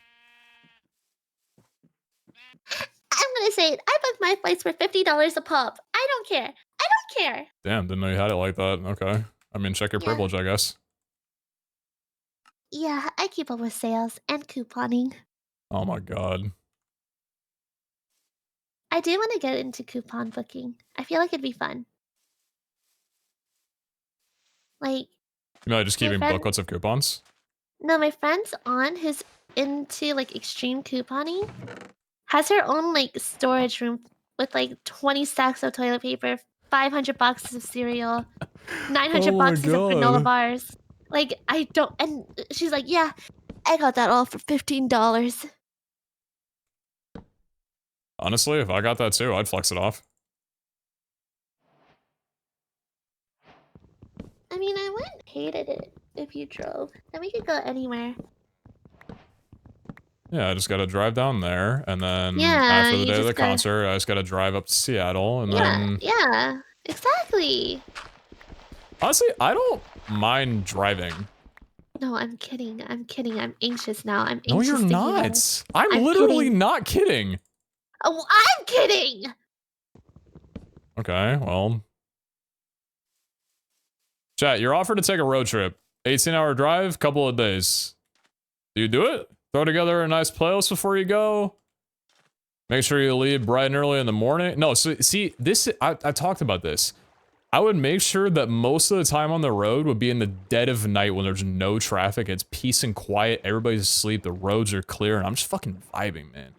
I'm gonna say it. I booked my flights for $50 a pop. I don't care. I don't care. Damn, didn't know you had it like that. Okay. I mean, check your privilege, I guess. Yeah, I keep up with sales and couponing. Oh my god. I do want to get into coupon booking. I feel like it'd be fun. Like, You know, just keeping booklets of coupons? No, my friend's on who's into like extreme couponing has her own like storage room with like 20 stacks of toilet paper, 500 boxes of cereal, 900 Oh my boxes of granola God. bars. Like, I don't, and she's like, yeah, I got that all for $15. Honestly, if I got that too, I'd flex it off. I mean, I wouldn't hated it if you drove. Then we could go anywhere. Yeah, I just gotta drive down there, and then Yeah, after the you day of the just gotta... concert, I just gotta drive up to Seattle, and Yeah, then... yeah, exactly. Honestly, I don't mind driving. No, I'm kidding. I'm kidding. I'm anxious now. I'm No, you're anxious to hear. not. I'm I'm literally kidding. not kidding. Oh, I'm kidding. Okay, well. Chat, you're offered to take a road trip. 18-hour drive, couple of days. Do you do it? Throw together a nice playlist before you go. Make sure you leave bright and early in the morning. No, so see, this, I talked about this. I would make sure that most of the time on the road would be in the dead of night when there's no traffic, it's peace and quiet, everybody's asleep, the roads are clear, and I'm just fucking vibing, man.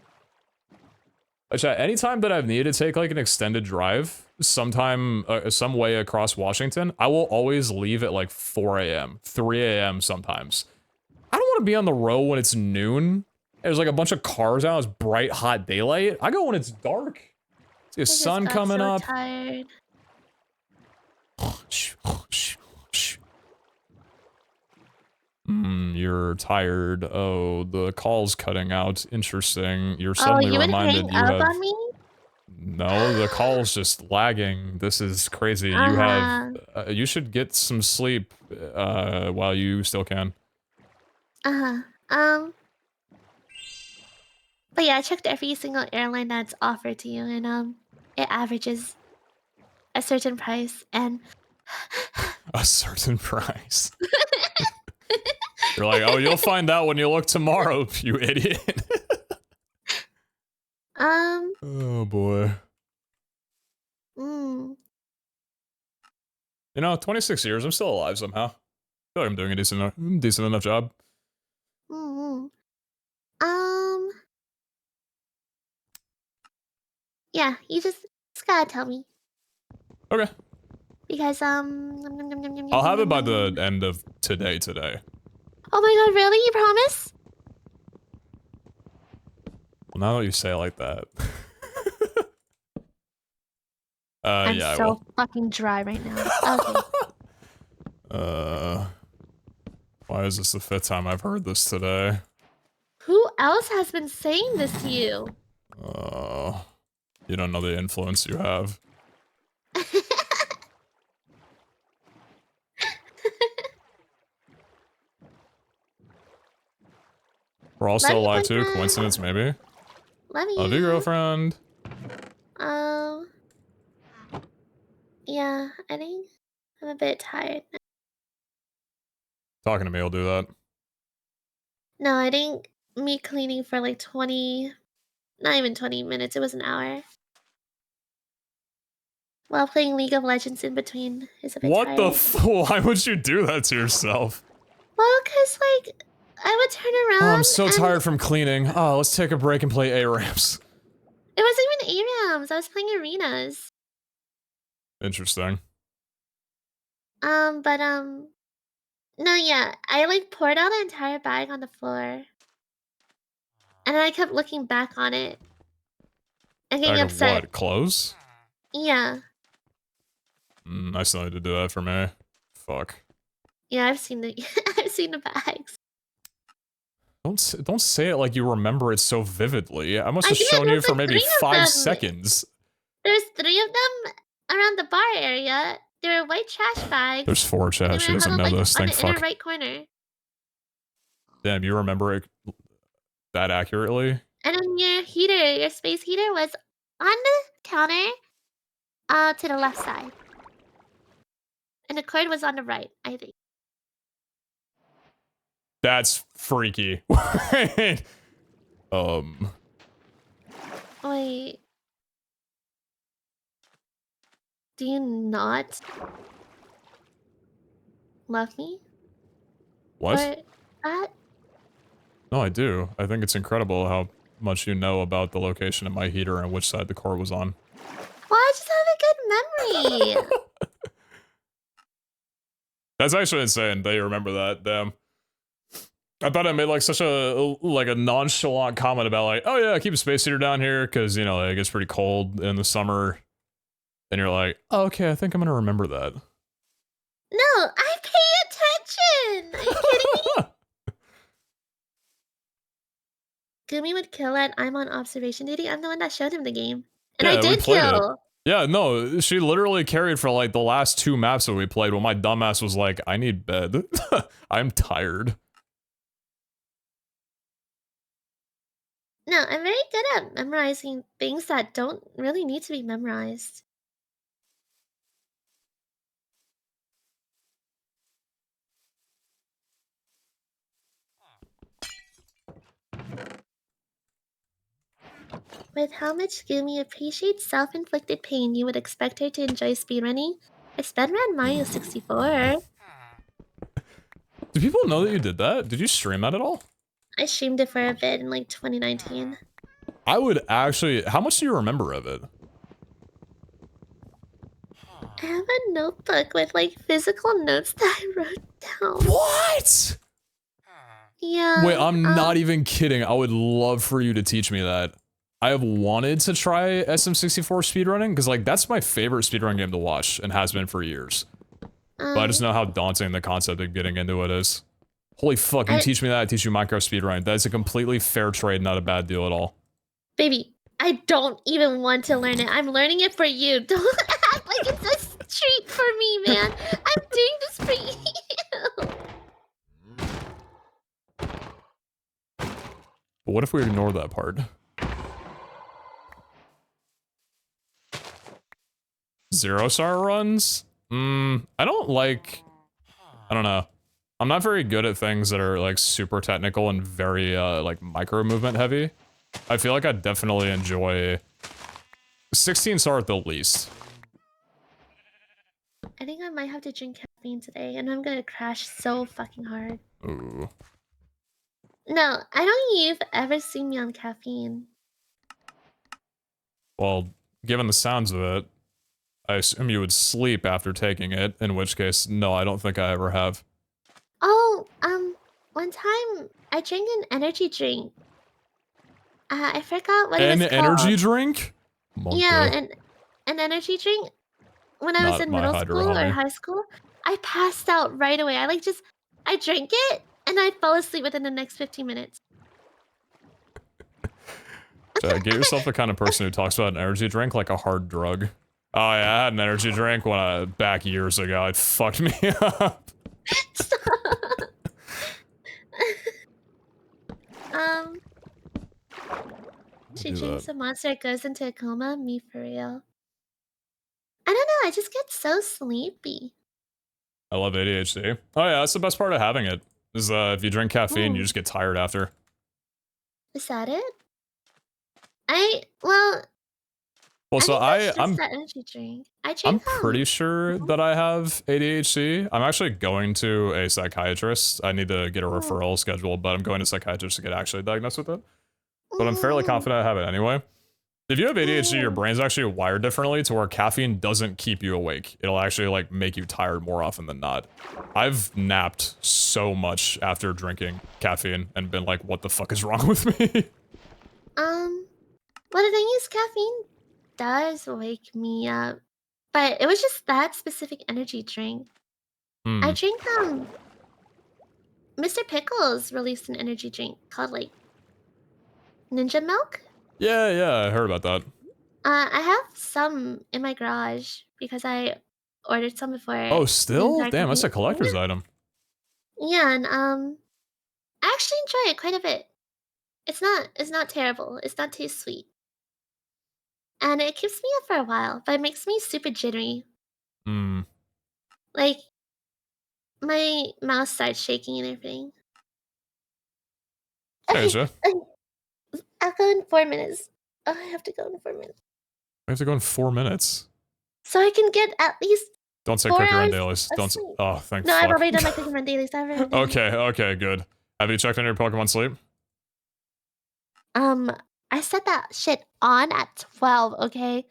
Chat, anytime that I've needed to take like an extended drive, some way across Washington, I will always leave at like 4 a.m., 3 a.m. sometimes. I don't want to be on the road when it's noon. There's like a bunch of cars out, it's bright, hot daylight. I go when it's dark. See the sun coming up. Tired. You're tired. Oh, the call's cutting out. Interesting. You're suddenly you would reminded hang you up have... on me? No, the call's just lagging. This is crazy. You have... you should get some sleep while you still can. But yeah, I checked every single airline that's offered to you, and it averages a certain price, and... A certain price. You're like, oh, you'll find out when you look tomorrow, you idiot. Oh boy. You know, 26 years, I'm still alive somehow. I feel like I'm doing a decent enough job. Yeah, you just gotta tell me. Okay. Because, I'll have it by the end of today. Oh my god, really? You promise? Well, now that you say it like that. I'm yeah, so fucking dry right now. Okay. Why is this the 5th time I've heard this today? Who else has been saying this to you? You don't know the influence you have. We're all still alive too, coincidence maybe? Love you. Love you, girlfriend. Yeah, I think I'm a bit tired now. Talking to me will do that. No, I think me cleaning for like 20, not even 20 minutes, it was an hour. While playing League of Legends in between is a bit tired. Why would you do that to yourself? Well, cause like, I would turn around. Oh, I'm so tired from cleaning. Oh, let's take a break and play A-Ramps. It wasn't even A-Rams, I was playing arenas. Interesting. No, yeah, I like poured out the entire bag on the floor. And then I kept looking back on it. And getting Bag upset. of what? Clothes? Yeah. I still need to do that for me. Fuck. Yeah, I've seen the I've seen the bags. Don't say it like you remember it so vividly. I must have shown you for maybe 5 seconds. There's 3 of them around the bar area. They were white trash bags. There's 4 chat. She doesn't know this. Thank fuck. In the right corner. Damn, you remember it that accurately? And then your space heater was on the counter, to the left side. And the cord was on the right, I think. That's freaky. Wait. Do you not love me? What? For that? No, I do. I think it's incredible how much you know about the location of my heater and which side the cord was on. Well, Well, I just have a good memory. That's actually insane that you remember that. Damn. I thought I made like such a nonchalant comment about like, oh yeah, keep a space heater down here because you know like, it gets pretty cold in the summer, and you're like, oh, okay, I think I'm gonna remember that. No, I pay attention. Are you kidding me? Gumi would kill it. I'm on observation duty. I'm the one that showed him the game, and I Yeah, we did played kill. it. Yeah, no, she literally carried for like the last 2 maps that we played when my dumbass was like, I need bed. I'm tired. No, I'm very good at memorizing things that don't really need to be memorized. With how much Gumi appreciates self-inflicted pain, you would expect her to enjoy speedrunning. I speedrun Mario 64. Do people know that you did that? Did you stream that at all? I streamed it for a bit in like 2019. I would actually. How much do you remember of it? I have a notebook with like physical notes that I wrote down. What? Yeah. Wait, I'm not even kidding. I would love for you to teach me that. I have wanted to try SM64 speedrunning because like that's my favorite speedrun game to watch and has been for years. But I just know how daunting the concept of getting into it is. Holy fuck, you teach me that, I teach you Minecraft speedrunning. That's a completely fair trade, not a bad deal at all. Baby, I don't even want to learn it. I'm learning it for you. Don't act like it's a treat for me, man. I'm doing this for you. But what if we ignore that part? 0-star runs? I don't like... I don't know. I'm not very good at things that are, like, super technical and very, like, micro-movement heavy. I feel like I definitely enjoy 16-star at the least. I think I might have to drink caffeine today, and I'm gonna crash so fucking hard. Ooh. No, I don't think you've ever seen me on caffeine. Well, given the sounds of it, I assume you would sleep after taking it, in which case, no, I don't think I ever have. Oh, one time I drank an energy drink. I forgot what it was An energy called. drink? Monka. Yeah, an energy drink. When I was Not in my middle hydro, school or homie. high school, I passed out right away. I drank it and I fell asleep within the next 15 minutes. Get yourself the kind of person who talks about an energy drink like a hard drug. Oh yeah, I had an energy drink when back years ago. It fucked me up. She drinks a monster, it goes into a coma. Me for real. I don't know. I just get so sleepy. I love ADHD. Oh yeah, that's the best part of having it. Is if you drink caffeine, you just get tired after. Is that it? Well, so I'm that energy drink. I'm pretty sure that I have ADHD. I'm actually going to a psychiatrist. I need to get a referral scheduled, but I'm going to a psychiatrist to get actually diagnosed with it. But I'm fairly confident I have it anyway. If you have ADHD, your brain's actually wired differently to where caffeine doesn't keep you awake. It'll actually like make you tired more often than not. I've napped so much after drinking caffeine and been like, what the fuck is wrong with me? Well, the thing is, caffeine does wake me up, but it was just that specific energy drink. I drink Mr. Pickles released an energy drink called like Ninja Milk. Yeah, I heard about that. I have some in my garage because I ordered some before. Oh, still? Damn, that's a collector's item. Yeah, and I actually enjoy it quite a bit. It's not terrible. It's not too sweet. And it keeps me up for a while, but it makes me super jittery. Like, my mouse starts shaking and everything. Okay, I'll go in 4 minutes. Oh, I have to go in 4 minutes. We have to go in 4 minutes. So I can get at least Don't say cookie run dailies. Don't say, oh, thank No, fuck. I've already done my cookie run dailies. Okay, good. Have you checked on your Pokemon sleep? I set that shit on at 12, okay?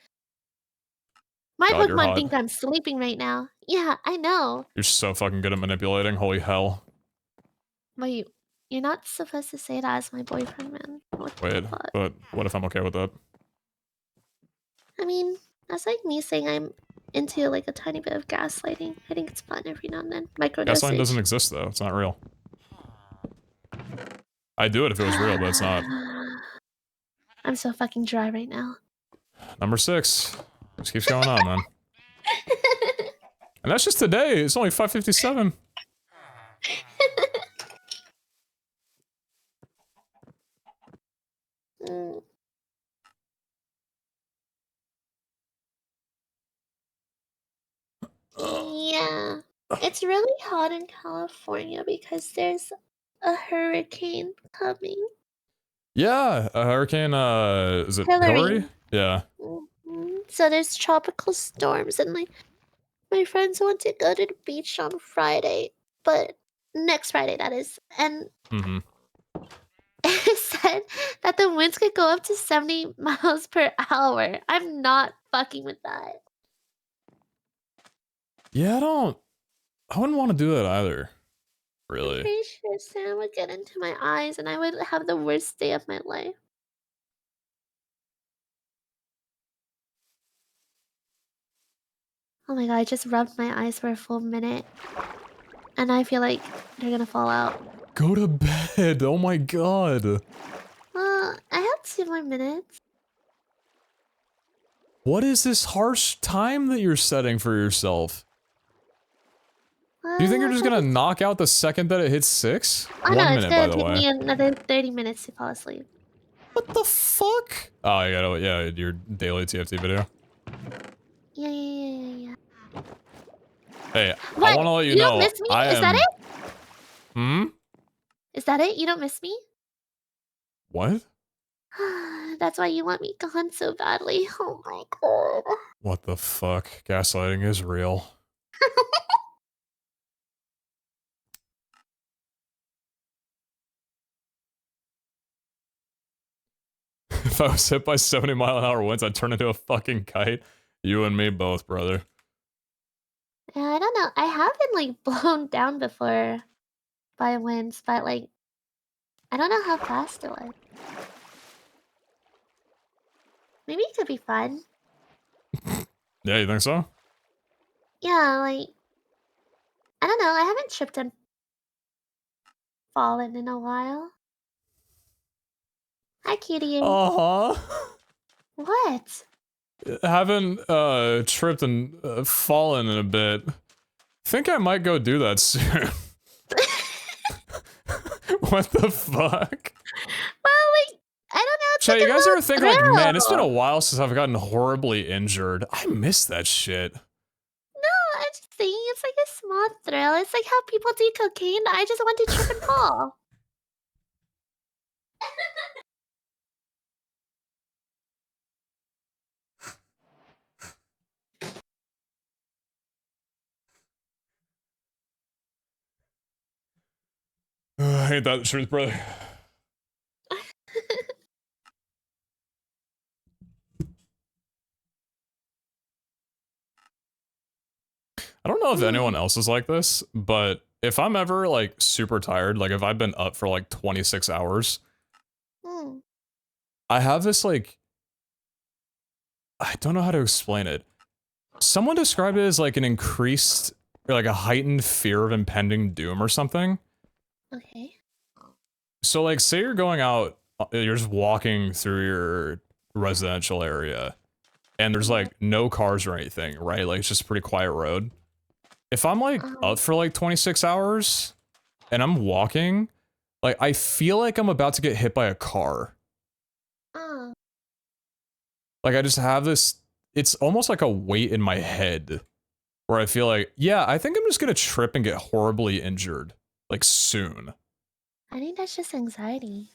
My God, you're Pokemon hot. think I'm sleeping right now. Yeah, I know. You're so fucking good at manipulating. Holy hell. Wait, you're not supposed to say that as my boyfriend, man. What the Wait, fuck? but what if I'm okay with that? I mean, that's like me saying I'm into like a tiny bit of gaslighting. I think it's fun every now and then. Gaslighting doesn't Microdosage. exist though. It's not real. I'd do it if it was real, but it's not. I'm so fucking dry right now. Number 6. Just keeps going on, man. And that's just today. It's only 5:57. Mm. Yeah. It's really hot in California because there's a hurricane coming. Yeah, a hurricane, is it Hillary? Hillary. Yeah. So there's tropical storms and like my friends want to go to the beach on Friday, but next Friday that is. And Mm-hmm. it said that the winds could go up to 70 miles per hour. I'm not fucking with that. Yeah, I wouldn't want to do that either. I'm Really. pretty sure sand would get into my eyes and I would have the worst day of my life. Oh my god, I just rubbed my eyes for a full minute. And I feel like they're gonna fall out. Go to bed. Oh my god. Well, I have 2 more minutes. What is this harsh time that you're setting for yourself? Do you think you're just gonna knock out the second that it hits 6? Oh 1 no, it's minute, by gonna the take way. me another 30 minutes to fall asleep. What the fuck? Oh, yeah, your daily TFT video. Yeah. Hey, What? I want to let you You don't know, miss me? I am... Is that it? Hmm? Is that it? You don't miss me? What? That's why you want me gone so badly. Oh my god. What the fuck? Gaslighting is real. If I was hit by 70-mile-an-hour winds, I'd turn into a fucking kite. You and me both, brother. Yeah, I don't know. I have been like blown down before by winds, but like I don't know how fast it was. Maybe it could be fun. Yeah, you think so? Yeah, like I don't know. I haven't tripped and fallen in a while. Hi, cutie. Uh-huh. What? Haven't, tripped and fallen in a bit. Think I might go do that soon. What the fuck? Well, like I don't know. It's Chat, like you a guys little ever think like, man, it's been a thrill. while since I've gotten horribly injured. I miss that shit. No, I'm just saying it's like a small thrill. It's like how people do cocaine. I just want to trip and fall. Ain't that the truth, brother? I don't know if anyone else is like this, but if I'm ever like super tired, like if I've been up for like 26 hours, Hmm. I have this like, I don't know how to explain it. Someone described it as like an increased, or like a heightened fear of impending doom or something. Okay. So like, say you're going out, you're just walking through your residential area, and there's like no cars or anything, right? Like it's just a pretty quiet road. If I'm like up for like 26 hours, and I'm walking, like I feel like I'm about to get hit by a car. Oh. Like I just have this, it's almost like a weight in my head, where I feel like, yeah, I think I'm just gonna trip and get horribly injured, like soon. I think that's just anxiety.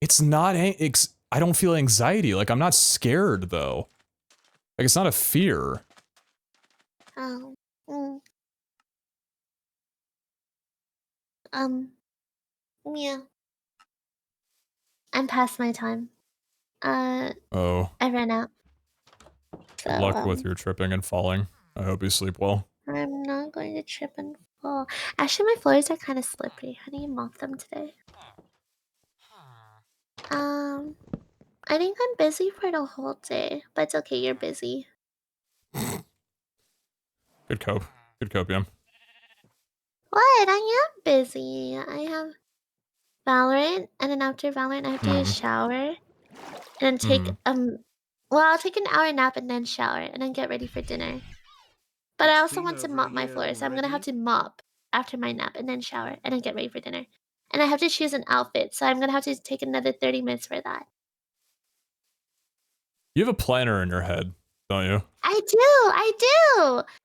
It's not, I don't feel anxiety, like I'm not scared though. Like it's not a fear. Oh. Mm. Um. Yeah. I'm past my time. Oh. I ran out. So, Good luck with your tripping and falling. I hope you sleep well. I'm not going to trip and fall. Actually, my floors are kind of slippery. How do you mop them today? I think I'm busy for the whole day, but it's okay. You're busy. Good cope. Good copium. What? I am busy. I have Valorant, and then after Valorant, I have to shower and then take Well, I'll take an hour nap and then shower and then get ready for dinner. But I It's also been want to over a mop my year floors, so I'm gonna have already. to mop after my nap and then shower and then get ready for dinner. And I have to choose an outfit, so I'm gonna have to take another 30 minutes for that. You have a planner in your head, don't you? I do. I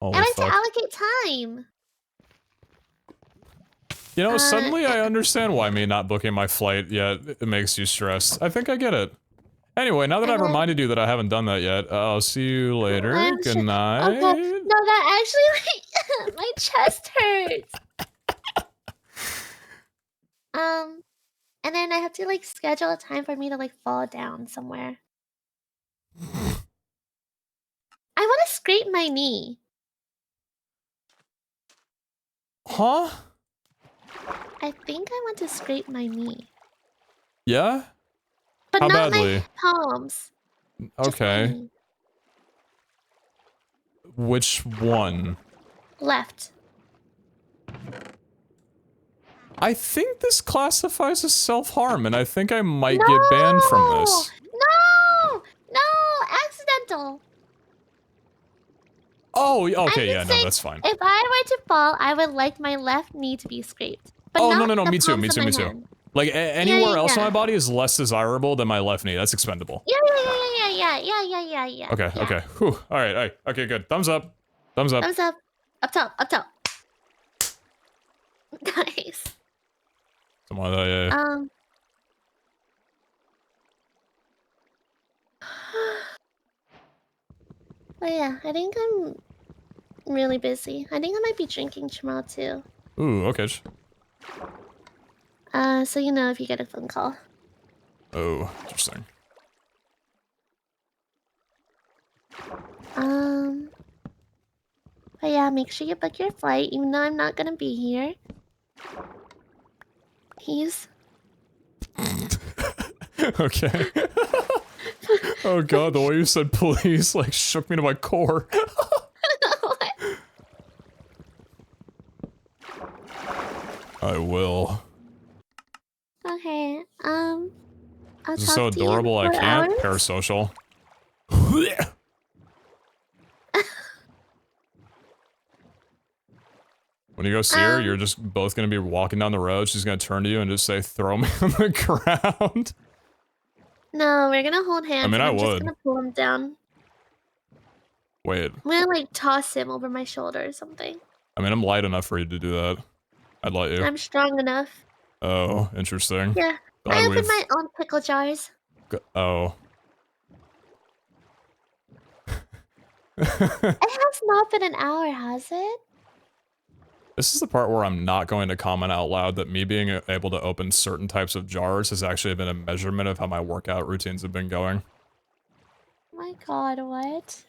Holy like to fuck. allocate time. You know, Uh, suddenly I understand why me not booking my flight yet it makes you stressed. I think I get it. Anyway, now that and I've then reminded you that I haven't done that yet, I'll see you later. I'm Good okay. night. No, that actually my chest hurts. And then I have to like schedule a time for me to like fall down somewhere. I want to scrape my knee. Huh? I think I want to scrape my knee, Yeah? but How not my badly? palms, just my Okay. knee. Which one? Left. I think this classifies as self-harm, and I think I might get banned from No! this. No! Accidental. Oh, I'm okay, yeah, just no, saying, that's fine. if I were to fall, I would like my left knee to be scraped, but Oh, no, not no, no, the me too, palms me of too, my me too. hand. Like, Yeah, anywhere yeah, else on yeah. my body is less desirable than my left knee. That's expendable. Yeah. Okay, okay. Whew. Alright, okay, good. Thumbs up. Thumbs up. Thumbs up. Up top. Nice. Something like that, yeah. But yeah, I think I'm really busy. I think I might be drinking tomorrow too. Ooh, okay. So you know if you get a phone call. Oh, interesting. But yeah, make sure you book your flight, even though I'm not gonna be here. Please. Okay. Oh god, the way you said please, like, shook me to my core. I will. Okay, I'll This is so talk to you in adorable, I 4 can't. hours. Parasocial. When you go see her, you're just both gonna be walking down the road, she's gonna turn to you and just say, throw me on the ground. No, we're gonna hold hands. I mean, and I I'm just would. gonna pull him down. Wait. I'm gonna like toss him over my shoulder or something. I mean, I'm light enough for you to do that. I'd let you. I'm strong enough. Oh, interesting. Yeah, God, I open my own pickle jars. Oh. It has not been an hour, has it? This is the part where I'm not going to comment out loud that me being able to open certain types of jars has actually been a measurement of how my workout routines have been going. Oh my god, what?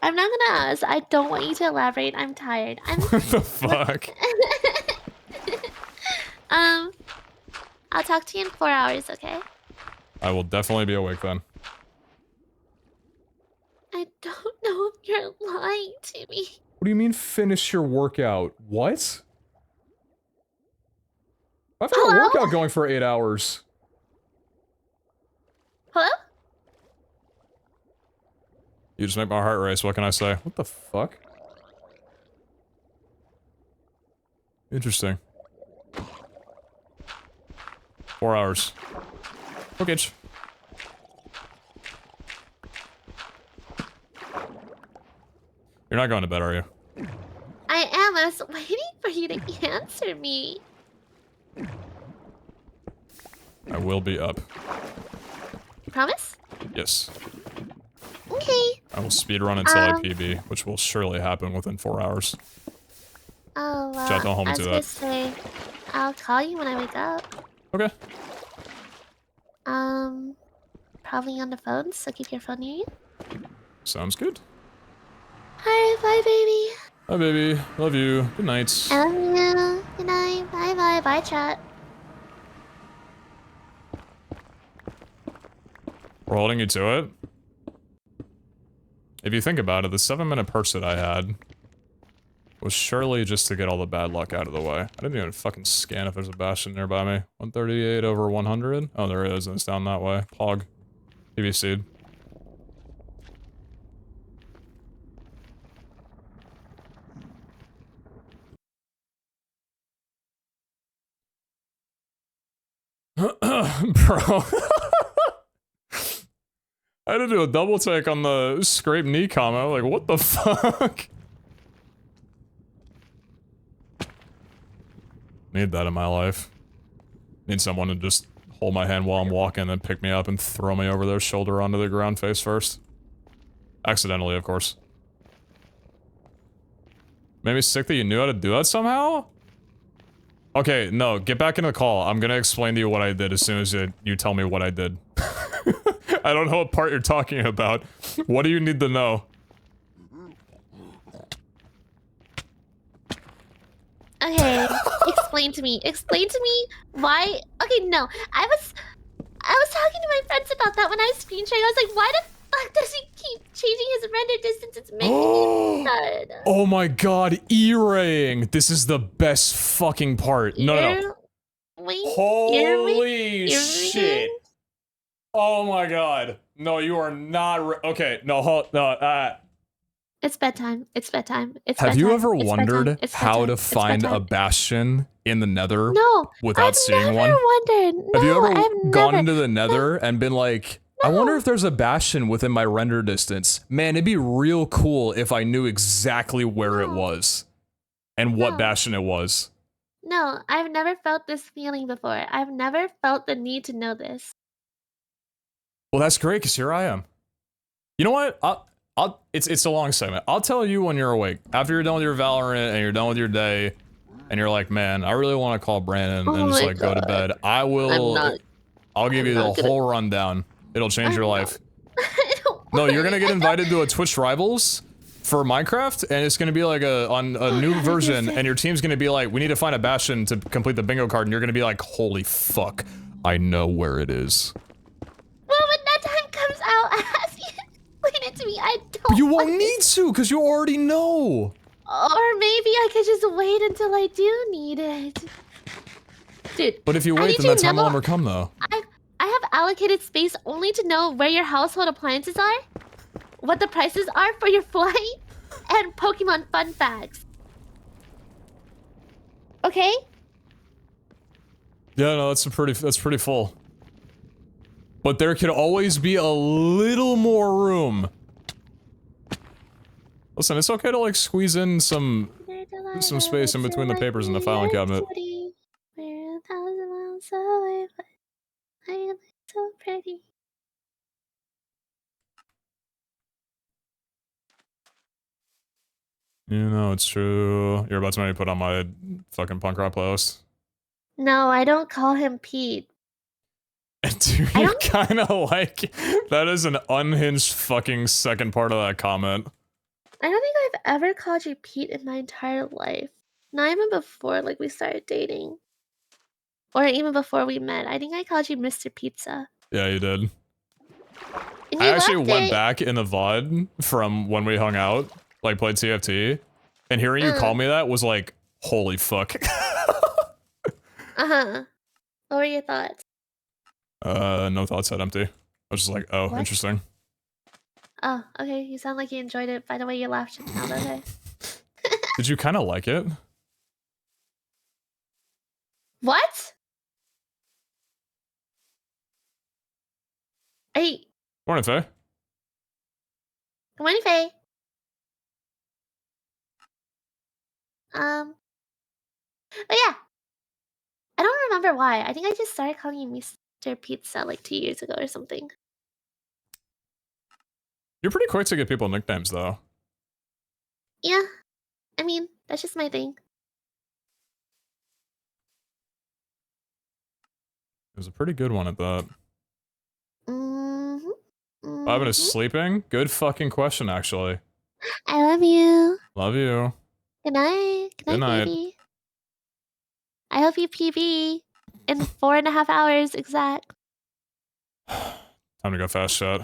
I'm not gonna ask. I don't want you to elaborate. I'm tired. What the fuck? I'll talk to you in 4 hours, okay? I will definitely be awake then. I don't know if you're lying to me. What do you mean finish your workout? What? I've had a workout going for 8 hours. Hello? You just make my heart race, what can I say? What the fuck? Interesting. 4 hours. Okay. You're not going to bed, are you? I am. I was waiting for you to answer me. I will be up. You promise? Yes. Okay. I will speedrun until I PB, which will surely happen within 4 hours. Oh, well, Chat, don't hold me to gonna that. say, I'll call you when I wake up. Okay. Probably on the phone, so keep your phone near you. Sounds good. Bye, baby. Bye, baby. Love you. Good night. I love you. Good night. Bye, bye. Bye, chat. We're holding you to it. If you think about it, the 7-minute perch that I had was surely just to get all the bad luck out of the way. I didn't even fucking scan if there's a bastion nearby me. 138 over 100? Oh, there is, and it's down that way. Pog. PVC'd. Bro. I had to do a double take on the scrape knee comment. Like, what the fuck? Need that in my life. Need someone to just hold my hand while I'm walking and pick me up and throw me over their shoulder onto the ground face first. Accidentally, of course. Made me sick that you knew how to do that somehow? Okay, no, get back in the call. I'm gonna explain to you what I did as soon as you tell me what I did. I don't know what part you're talking about. What do you need to know? Okay, explain to me. Explain to me why. Okay, no, I was talking to my friends about that when I was screen sharing. I was like, why the fuck does he keep changing his render distance? It's making me sad. Oh my god, E-raying! This is the best fucking part. No. Holy shit! Oh my god. No, you are not. Okay, no, no. It's bedtime. It's bedtime. It's Have bedtime. you ever It's wondered bedtime. It's how bedtime. to It's find a bedtime. bastion in the Nether No, without I've seeing never one? wondered. No, Have you ever I've gone never. into the Nether and been like, I wonder if there's a bastion within my render distance. Man, it'd be real cool if I knew exactly where it was and what bastion it was. No, I've never felt this feeling before. I've never felt the need to know this. Well, that's great, because here I am. You know what? It's a long segment. I'll tell you when you're awake. After you're done with your Valorant and you're done with your day, and you're like, man, I really want to call Brandon and just like go to bed. I'll give you the whole rundown. It'll change your life. No, you're gonna get invited to a Twitch Rivals for Minecraft, and it's gonna be like a new version, and your team's gonna be like, we need to find a bastion to complete the bingo card, and you're gonna be like, holy fuck, I know where it is. Well, when that time comes out, ask you explain it to me. I don't. But you won't need to, because you already know. Or maybe I could just wait until I do need it. Dude. But if you wait, then that time will never come, though. I have allocated space only to know where your household appliances are, what the prices are for your flight, and Pokemon fun facts. Okay? Yeah, no, that's pretty full. But there could always be a little more room. Listen, it's okay to like squeeze in some space in between the papers in the filing cabinet. We're 1,000 miles away, but I am so pretty. You know, it's true. You're about to make me put on my fucking punk rock playlist. No, I don't call him Pete. Do you kind of like... That is an unhinged fucking second part of that comment. I don't think I've ever called you Pete in my entire life. Not even before, like, we started dating. Or even before we met. I think I called you Mr. Pizza. Yeah, you did. And I actually went back in the VOD from when we hung out, like played TFT, and hearing you call me that was like, holy fuck. Uh-huh. What were your thoughts? No thoughts, head empty. I was just like, oh, interesting. Oh, okay. You sound like you enjoyed it by the way you laughed just now, okay. Did you kind of like it? What? Hey. Morning, Faye. Good morning, Faye. Oh yeah. I don't remember why. I think I just started calling you Mr. Pizza like 2 years ago or something. You're pretty quick to get people nicknames, though. Yeah. I mean, that's just my thing. It was a pretty good one at that. Mm-hmm. Bobbin is sleeping? Good fucking question, actually. I love you. Love you. Good night. Good Good night, night. baby. I hope you PB in 4.5 hours exact. Time to go fast, chat.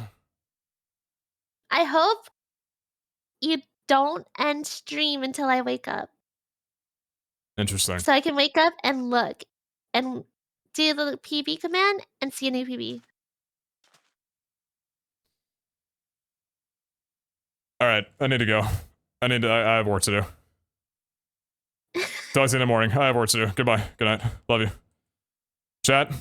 I hope you don't end stream until I wake up. Interesting. So I can wake up and look and do the PB command and see a new PB. All right, I need to go. I have work to do. Talk to you in the morning. I have work to do. Goodbye. Good night. Love you. Chat.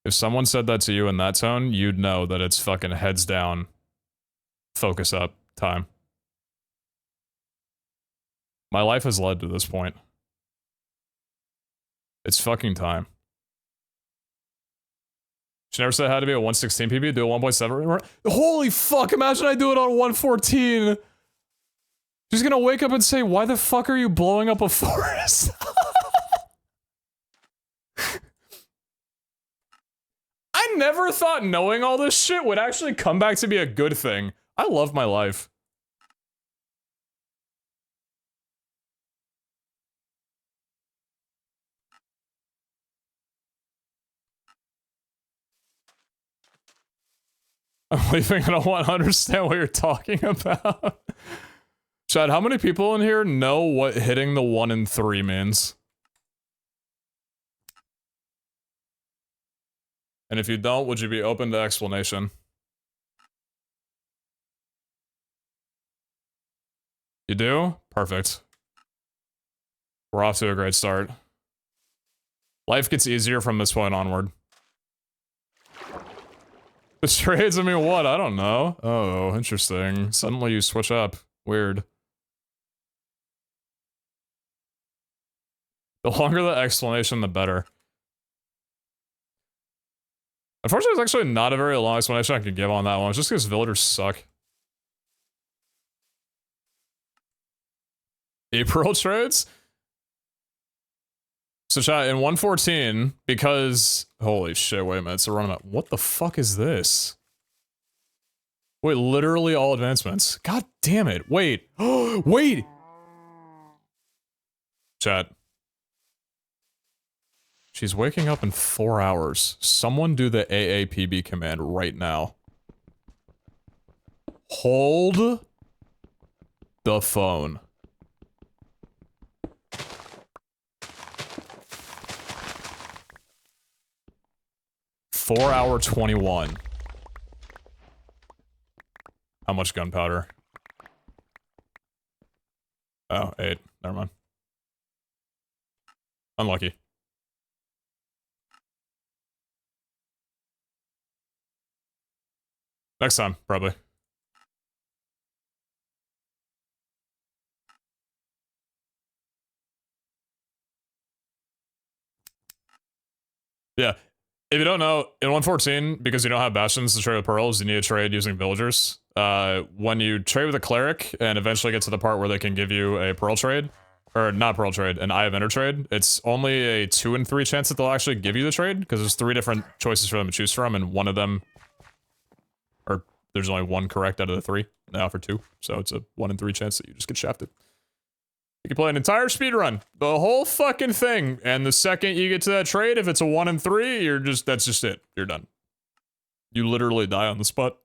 If someone said that to you in that tone, you'd know that it's fucking heads down, focus up time. My life has led to this point. It's fucking time. She never said it had to be a 116 PB, do a 1.7. Holy fuck, imagine I do it on 114. She's gonna wake up and say, why the fuck are you blowing up a forest? I never thought knowing all this shit would actually come back to be a good thing. I love my life. I'm leaving. I don't want to understand what you're talking about. Chad, how many people in here know what hitting the 1 and 3 means? And if you don't, would you be open to explanation? You do? Perfect. We're off to a great start. Life gets easier from this point onward. The trades, I mean, what? I don't know. Oh, interesting. Suddenly you switch up. Weird. The longer the explanation, the better. Unfortunately, there's actually not a very long explanation I could give on that one. It's just because villagers suck. April trades? So chat, in 114, because... Holy shit, wait a minute, so run what the fuck is this? Wait, literally all advancements. God damn it, wait. Wait! Chat. She's waking up in 4 hours. Someone do the AAPB command right now. Hold the phone. Hour 21. How much gunpowder? Oh, 8. Never mind. Unlucky. Next time, probably. Yeah. If you don't know, in 114, because you don't have bastions to trade with pearls, you need to trade using villagers. When you trade with a cleric and eventually get to the part where they can give you a pearl trade, or not pearl trade, an Eye of Ender trade, it's only a 2 in 3 chance that they'll actually give you the trade, because there's 3 different choices for them to choose from, and one of them, or there's only 1 correct out of the 3. They offer 2, so it's a 1 in 3 chance that you just get shafted. You can play an entire speedrun, the whole fucking thing, and the second you get to that trade, if it's a 1 in 3, you're just, that's just it. You're done. You literally die on the spot.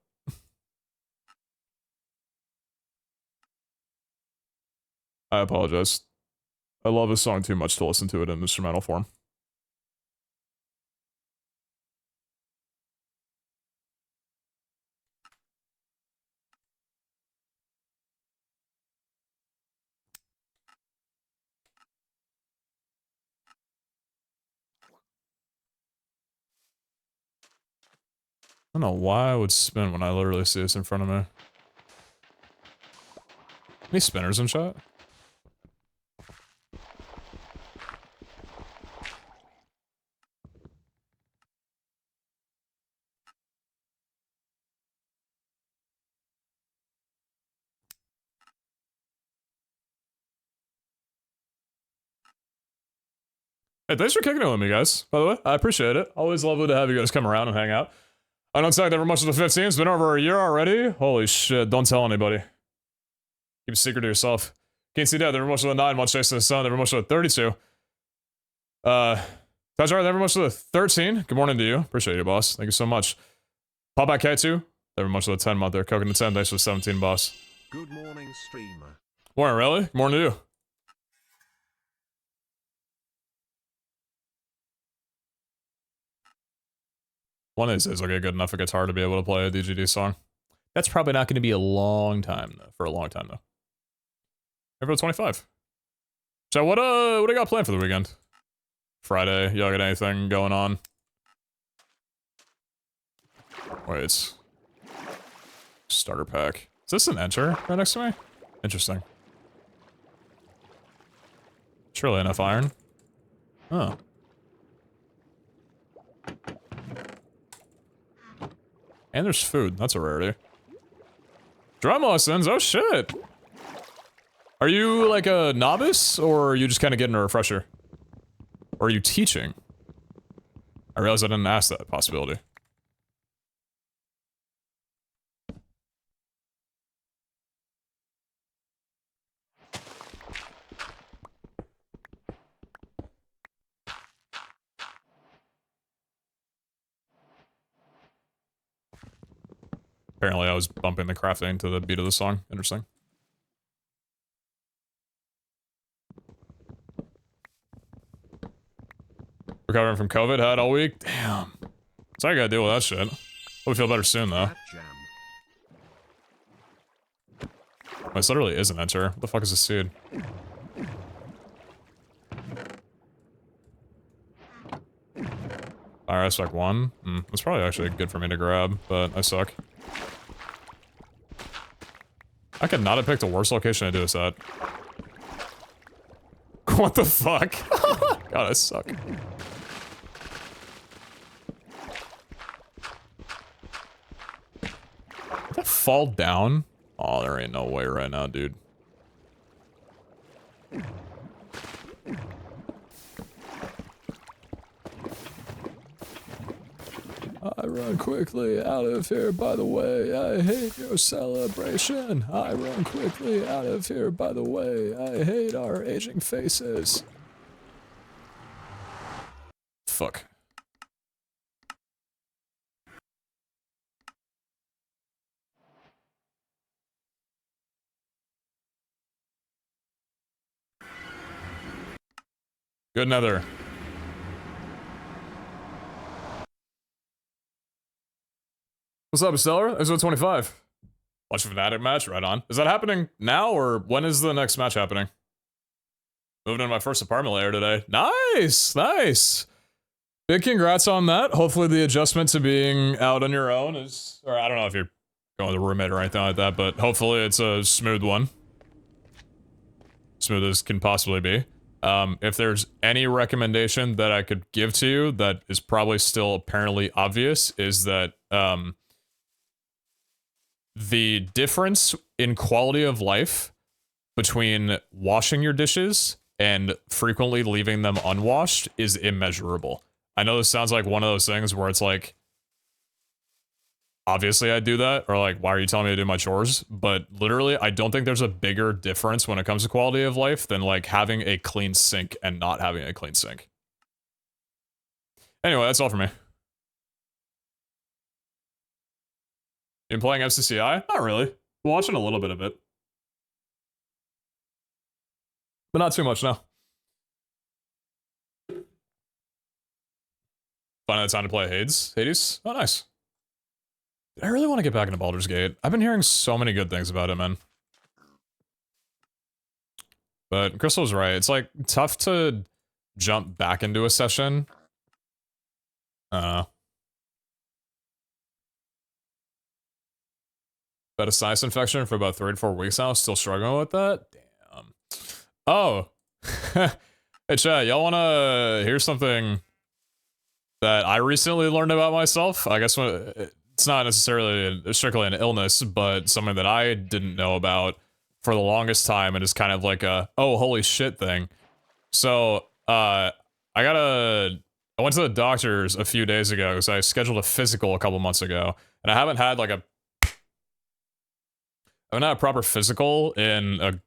I apologize. I love this song too much to listen to it in instrumental form. I don't know why I would spin when I literally see this in front of me. Any spinners in chat? Hey, thanks for kicking it with me, guys. By the way, I appreciate it. Always lovely to have you guys come around and hang out. I don't suck never much of the 15. It's been over a year already. Holy shit, don't tell anybody. Keep a secret to yourself. Can't see that, never much of the 9, much chase to the sun, never much of the 32. PeteZahHutt, never much of the 13. Good morning to you. Appreciate you, boss. Thank you so much. Pop back K2. Never much of the 10 month there. Coking the 10, thanks for the 17, boss. Good morning, streamer. Morning, really? Good morning to you. One is like a good enough a guitar to be able to play a DGD song. That's probably not going to be a long time though. For a long time though. April 25. So what do you got planned for the weekend? Friday. Y'all got anything going on? Wait. Starter pack. Is this an enter right next to me? Interesting. Surely enough iron. Oh. And there's food. That's a rarity. Drum lessons. Oh shit. Are you like a novice, or are you just kind of getting a refresher? Or are you teaching? I realized I didn't ask that possibility. Apparently I was bumping the crafting to the beat of the song. Interesting. Recovering from COVID, had all week? Damn. So I gotta deal with that shit. Hope feel better soon though. Wait, this literally is an enter. What the fuck is this seed? Alright, spec 1. That's probably actually good for me to grab, but I suck. I could not have picked a worse location to do this at. What the fuck? God, I suck. Did that fall down? Oh, there ain't no way right now, dude. I run quickly out of here, by the way. I hate your celebration. I run quickly out of here, by the way. I hate our aging faces. Fuck. Good nether. What's up, Stellar? Episode 25. Watch a Fnatic match, right on. Is that happening now, or when is the next match happening? Moving into my first apartment layer today. Nice! Nice! Big congrats on that. Hopefully the adjustment to being out on your own is... Or I don't know if you're going with a roommate or anything like that, but hopefully it's a smooth one. Smooth as can possibly be. If there's any recommendation that I could give to you that is probably still apparently obvious, is that, the difference in quality of life between washing your dishes and frequently leaving them unwashed is immeasurable. I know this sounds like one of those things where it's like, obviously I do that, or like, why are you telling me to do my chores? But literally, I don't think there's a bigger difference when it comes to quality of life than like having a clean sink and not having a clean sink. Anyway, that's all for me. Been playing FCCI? Not really. Watching a little bit of it. But not too much now. Finally time to play Hades? Oh, nice. I really want to get back into Baldur's Gate. I've been hearing so many good things about it, man. But Crystal's right. It's like tough to jump back into a session. About a sinus infection for about 3 to 4 weeks now. Still struggling with that? Damn. Oh. Hey, chat, y'all wanna hear something that I recently learned about myself? I guess it's not necessarily strictly an illness, but something that I didn't know about for the longest time, and is kind of like a, oh, holy shit thing. So, I got a I went to the doctor's a few days ago because I scheduled a physical a couple months ago, and I haven't had like I haven't had a proper physical in a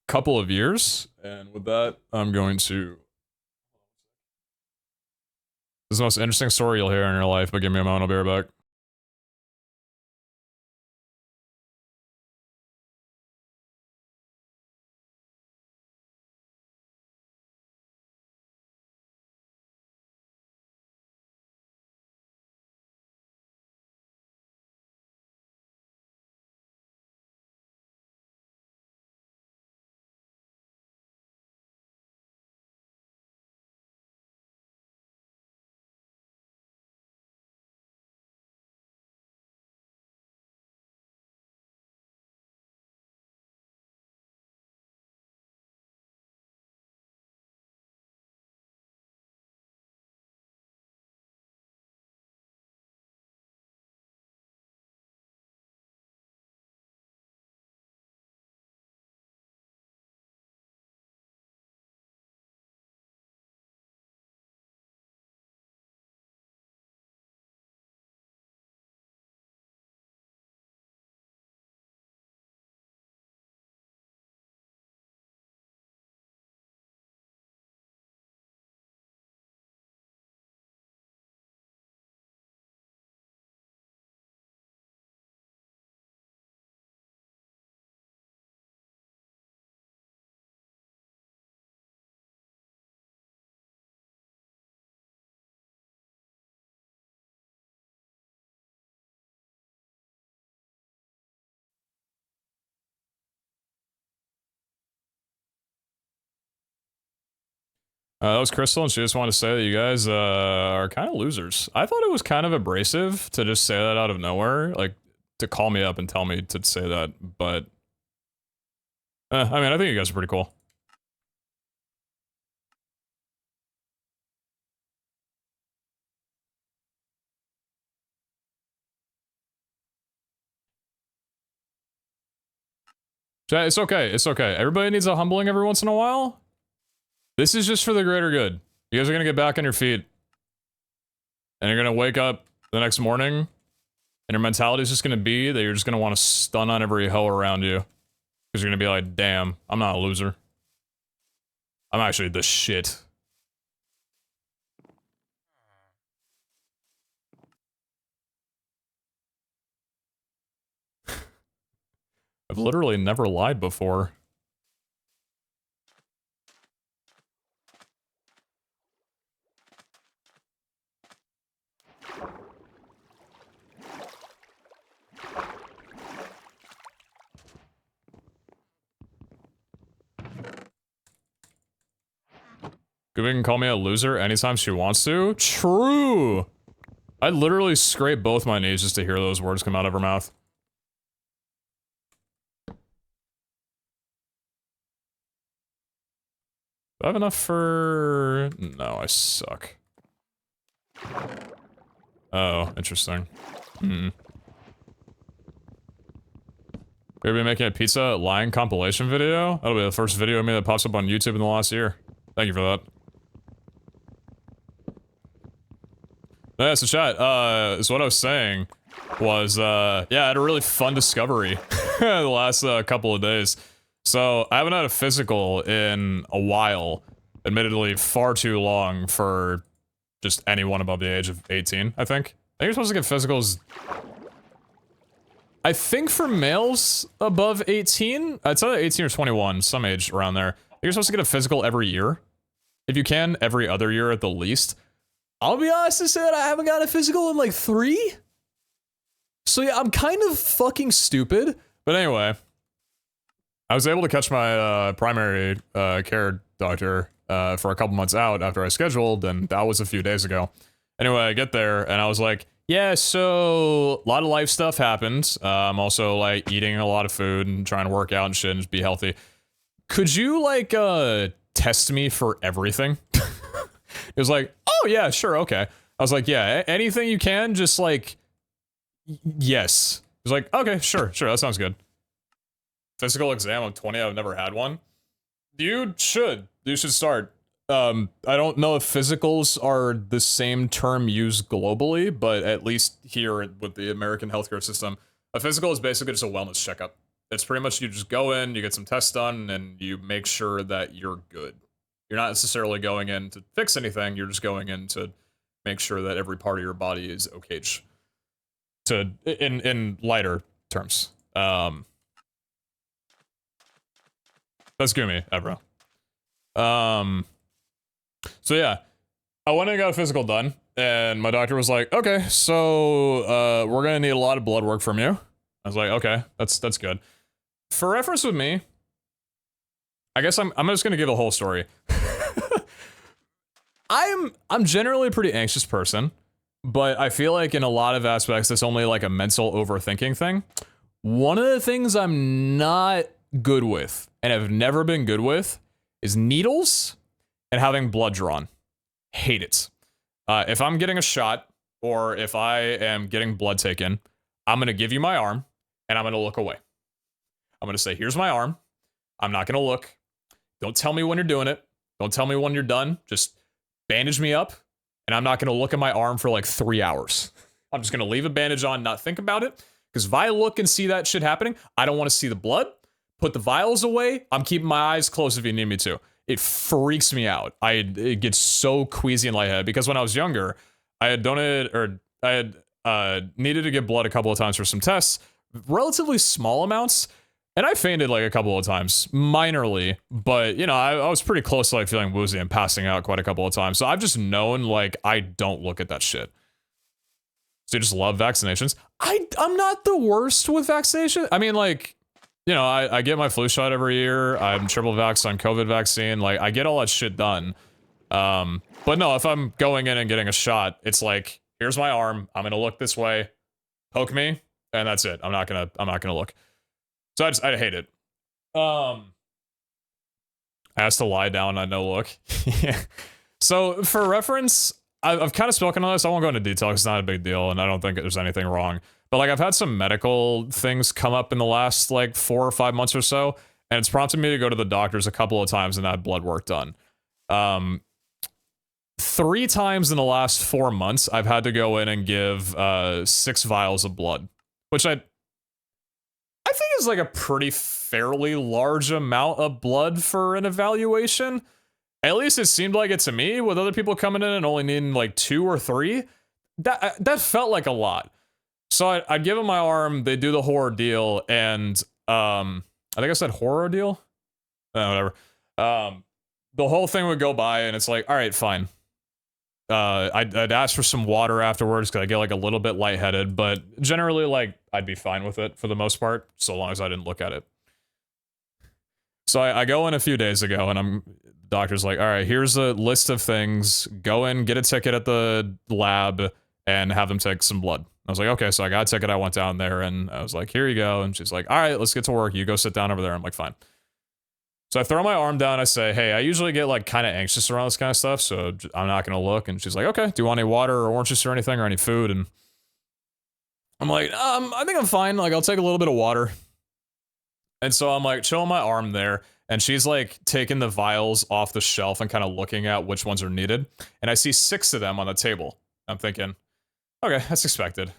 couple of years. And with that, I'm going to. This is the most interesting story you'll hear in your life, but give me a moment, I'll be right back. That was Crystal, and she just wanted to say that you guys are kind of losers. I thought it was kind of abrasive to just say that out of nowhere, like to call me up and tell me to say that. But I mean, I think you guys are pretty cool. It's okay. It's okay. Everybody needs a humbling every once in a while. This is just for the greater good. You guys are gonna get back on your feet, and you're gonna wake up the next morning, and your mentality is just gonna be that you're just gonna want to stun on every hoe around you, because you're gonna be like, "Damn, I'm not a loser. I'm actually the shit." I've literally never lied before. Gooby can call me a loser anytime she wants to. True! I literally scrape both my knees just to hear those words come out of her mouth. Do I have enough for... No, I suck. Oh, interesting. We're gonna be making a pizza lying compilation video? That'll be the first video of me that pops up on YouTube in the last year. Thank you for that. Yeah, so chat, so what I was saying was, yeah, I had a really fun discovery the last couple of days. So, I haven't had a physical in a while. Admittedly, far too long for just anyone above the age of 18, I think. I think you're supposed to get physicals... I think for males above 18, it's either 18 or 21, some age around there. I think you're supposed to get a physical every year. If you can, every other year at the least. I'll be honest and say that I haven't got a physical in like 3. So yeah, I'm kind of fucking stupid. But anyway, I was able to catch my primary care doctor for a couple months out after I scheduled, and that was a few days ago. Anyway, I get there, and I was like, yeah, so a lot of life stuff happened. I'm also like eating a lot of food and trying to work out and shit and just be healthy. Could you like test me for everything? It was like, oh yeah, sure, okay. I was like, yeah, anything you can, just like, yes. It was like, okay, sure, that sounds good. Physical exam, I'm 20, I've never had one. You should start. I don't know if physicals are the same term used globally, but at least here with the American healthcare system, a physical is basically just a wellness checkup. It's pretty much you just go in, you get some tests done, and you make sure that you're good. You're not necessarily going in to fix anything, you're just going in to make sure that every part of your body is okay. In lighter terms. That's Gumi, Ebro. So yeah, I went and got a physical done, and my doctor was like, okay, so we're gonna need a lot of blood work from you. I was like, okay, that's good. For reference with me, I guess I'm just gonna give a whole story. I'm generally a pretty anxious person, but I feel like in a lot of aspects it's only like a mental overthinking thing. One of the things I'm not good with, and have never been good with, is needles and having blood drawn. Hate it. If I'm getting a shot, or if I am getting blood taken, I'm gonna give you my arm, and I'm gonna look away. I'm gonna say, here's my arm. I'm not gonna look. Don't tell me when you're doing it. Don't tell me when you're done. Just bandage me up, and I'm not gonna look at my arm for like 3 hours. I'm just gonna leave a bandage on, not think about it. Because if I look and see that shit happening, I don't want to see the blood. Put the vials away. I'm keeping my eyes closed if you need me to. It freaks me out. It gets so queasy and lightheaded because when I was younger, I had donated, or I had needed to get blood a couple of times for some tests, relatively small amounts, and I fainted like a couple of times, minorly, but you know, I was pretty close to like feeling woozy and passing out quite a couple of times. So I've just known like I don't look at that shit. So you just love vaccinations. I'm not the worst with vaccination. I mean, like, you know, I get my flu shot every year. I'm triple vaxxed on COVID vaccine. Like, I get all that shit done. But no, if I'm going in and getting a shot, it's like, here's my arm. I'm gonna look this way. Poke me, and that's it. I'm not gonna look. So I hate it. I has to lie down on no look. Yeah. So for reference, I've kind of spoken on this. I won't go into detail because it's not a big deal, and I don't think there's anything wrong. But like I've had some medical things come up in the last like 4 or 5 months or so, and it's prompted me to go to the doctors a couple of times and have blood work done. 3 times in the last 4 months, I've had to go in and give 6 vials of blood, which I think is like a pretty fairly large amount of blood for an evaluation. At least it seemed like it to me, with other people coming in and only needing like 2 or 3. That felt like a lot. So I'd give them my arm, they do the horror deal, and I think I said horror deal? Whatever. The whole thing would go by, and it's like, all right, fine. I'd ask for some water afterwards, because I get like a little bit lightheaded, but generally, like, I'd be fine with it for the most part, so long as I didn't look at it. So I go in a few days ago, and doctor's like, all right, here's a list of things. Go in, get a ticket at the lab, and have them take some blood. I was like, okay, so I got a ticket. I went down there, and I was like, here you go. And she's like, all right, let's get to work. You go sit down over there. I'm like, fine. So I throw my arm down. I say, hey, I usually get like kind of anxious around this kind of stuff, so I'm not going to look. And she's like, okay, do you want any water or orange juice or anything or any food? And I'm like, I think I'm fine. Like, I'll take a little bit of water. And so I'm like chilling my arm there, and she's like taking the vials off the shelf and kind of looking at which ones are needed. And I see 6 of them on the table. I'm thinking, okay, that's expected.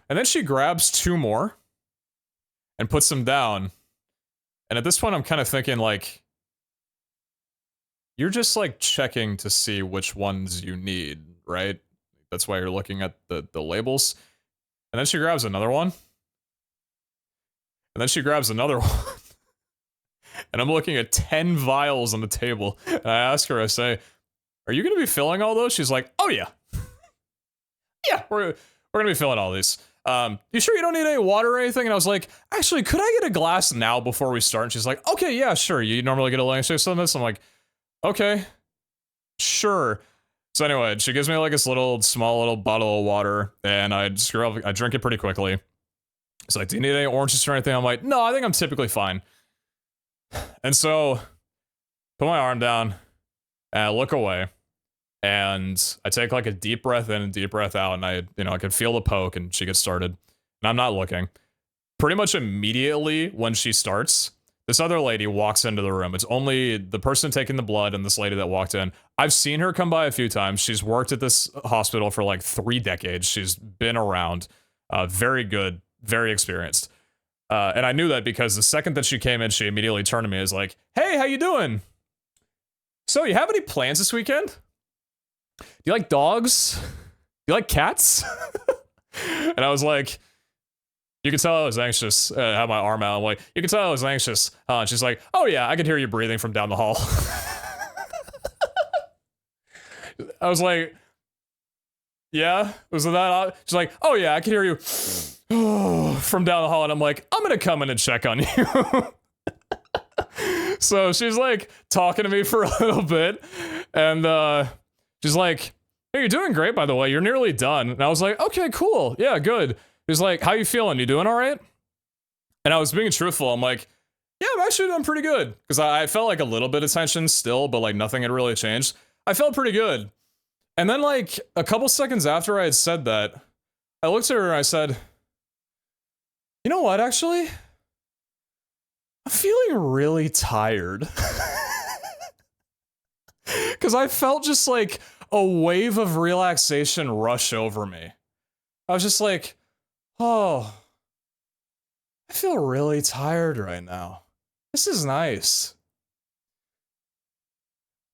And then she grabs 2 more and puts them down. And at this point, I'm kind of thinking, like, you're just like checking to see which ones you need, right? That's why you're looking at the labels. And then she grabs another one. And then she grabs another one. And I'm looking at 10 vials on the table. And I ask her, I say, are you going to be filling all those? She's like, oh, yeah. Yeah, we're going to be filling all these. You sure you don't need any water or anything? And I was like, actually, could I get a glass now before we start? And she's like, okay, yeah, sure. You normally get a lunch on this? I'm like, okay, sure. So anyway, she gives me like this small little bottle of water, and I drink it pretty quickly. It's like, do you need any oranges or anything? I'm like, no, I think I'm typically fine. And so, put my arm down, and I look away, and I take like a deep breath in and deep breath out, and I can feel the poke, and she gets started, and I'm not looking. Pretty much immediately when she starts, This other lady walks into the room. It's only the person taking the blood and this lady that walked in. I've seen her come by a few times. She's worked at this hospital for like 3 decades. She's been around. Very good, very experienced. And I knew that because the second that she came in, she immediately turned to me and was like, "Hey, how you doing? So, you have any plans this weekend? Do you like dogs? Do you like cats?" And I was like, you could tell I was anxious. I had my arm out. I'm like, you could tell I was anxious. And she's like, "Oh yeah, I could hear you breathing from down the hall." I was like, "Yeah, was it that?" She's like, "Oh yeah, I can hear you from down the hall." And I'm like, "I'm gonna come in and check on you." So she's like talking to me for a little bit, and she's like, "Hey, you're doing great, by the way. You're nearly done." And I was like, "Okay, cool. Yeah, good." He's like, "How you feeling? You doing all right?" And I was being truthful. I'm like, "Yeah, I'm actually doing pretty good." Because I felt like a little bit of tension still, but like nothing had really changed. I felt pretty good. And then like a couple seconds after I had said that, I looked at her and I said, "You know what, actually? I'm feeling really tired." Because I felt just like a wave of relaxation rush over me. I was just like, "Oh, I feel really tired right now. This is nice."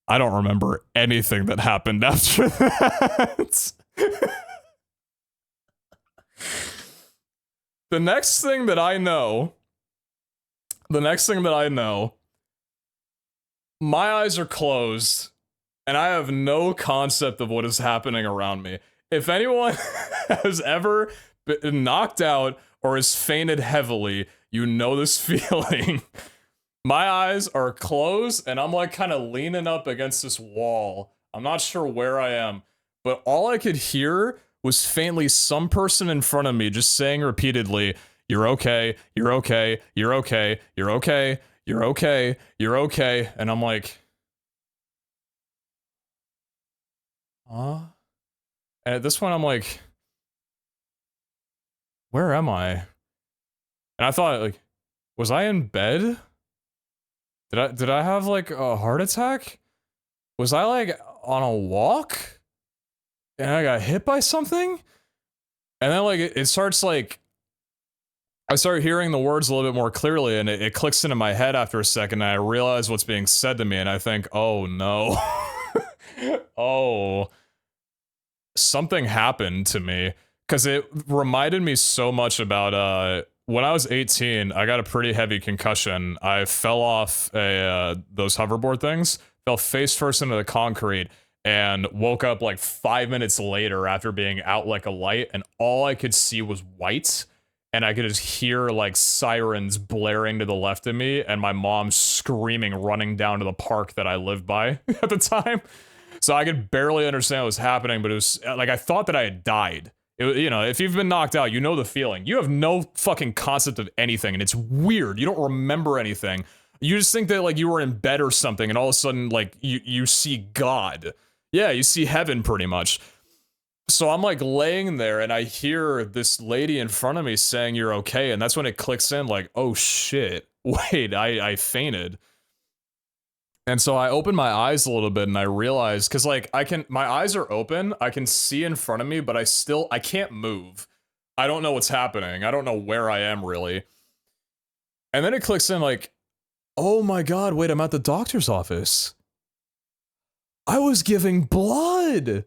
I don't remember anything that happened after that. The next thing that I know, my eyes are closed, and I have no concept of what is happening around me. If anyone has ever been knocked out or has fainted heavily, you know this feeling. My eyes are closed, and I'm like kind of leaning up against this wall. I'm not sure where I am, but all I could hear was faintly some person in front of me just saying repeatedly, "You're okay, you're okay, you're okay, you're okay, you're okay, you're okay." And I'm like, huh? And at this point, I'm like, where am I? And I thought, like, was I in bed? Did I have like a heart attack? Was I like on a walk? And I got hit by something? And then like it starts like, I start hearing the words a little bit more clearly, and it clicks into my head after a second, and I realize what's being said to me, and I think, oh no. Oh, something happened to me. Because it reminded me so much about, when I was 18, I got a pretty heavy concussion. I fell off those hoverboard things, fell face first into the concrete, and woke up like 5 minutes later after being out like a light, and all I could see was white, and I could just hear like sirens blaring to the left of me, and my mom screaming, running down to the park that I lived by at the time. So I could barely understand what was happening, but it was like I thought that I had died. You know, if you've been knocked out, you know the feeling. You have no fucking concept of anything, and it's weird. You don't remember anything. You just think that, like, you were in bed or something, and all of a sudden, like, you see God. Yeah, you see heaven, pretty much. So I'm, like, laying there, and I hear this lady in front of me saying, "You're okay," and that's when it clicks in, like, oh shit, wait, I fainted. And so I opened my eyes a little bit and I realized, cause like my eyes are open, I can see in front of me, but I can't move. I don't know what's happening. I don't know where I am really. And then it clicks in like, oh my God, wait, I'm at the doctor's office. I was giving blood.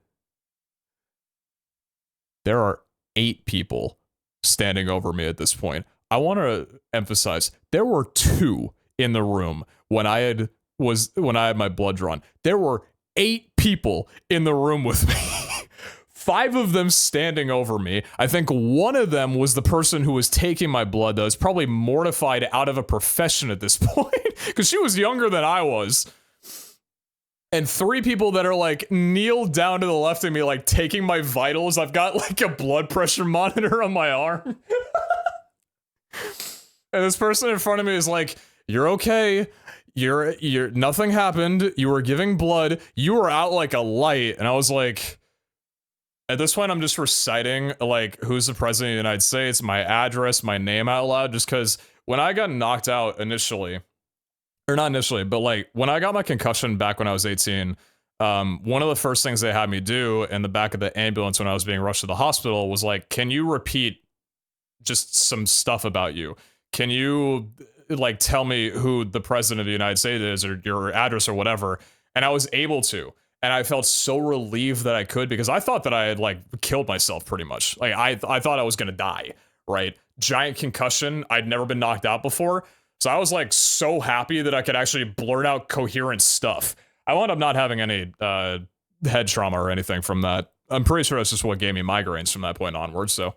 There are 8 people standing over me at this point. I want to emphasize, there were 2 in the room when I had my blood drawn. There were 8 people in the room with me. 5 of them standing over me. I think one of them was the person who was taking my blood, that was probably mortified out of a profession at this point, because she was younger than I was. And 3 people that are like kneeled down to the left of me, like taking my vitals. I've got like a blood pressure monitor on my arm. And this person in front of me is like, "You're okay. You're nothing happened. You were giving blood. You were out like a light." And I was like, at this point, I'm just reciting like, who's the president of the United States, my address, my name out loud, just because when I got knocked out initially, or not initially, but like when I got my concussion back when I was 18, one of the first things they had me do in the back of the ambulance when I was being rushed to the hospital was like, can you repeat just some stuff about you? Can you like tell me who the president of the United States is or your address or whatever? And I was able to. And I felt so relieved that I could, because I thought that I had like killed myself pretty much. Like I thought I was gonna die, right? Giant concussion. I'd never been knocked out before. So I was like so happy that I could actually blurt out coherent stuff. I wound up not having any head trauma or anything from that. I'm pretty sure that's just what gave me migraines from that point onwards. So,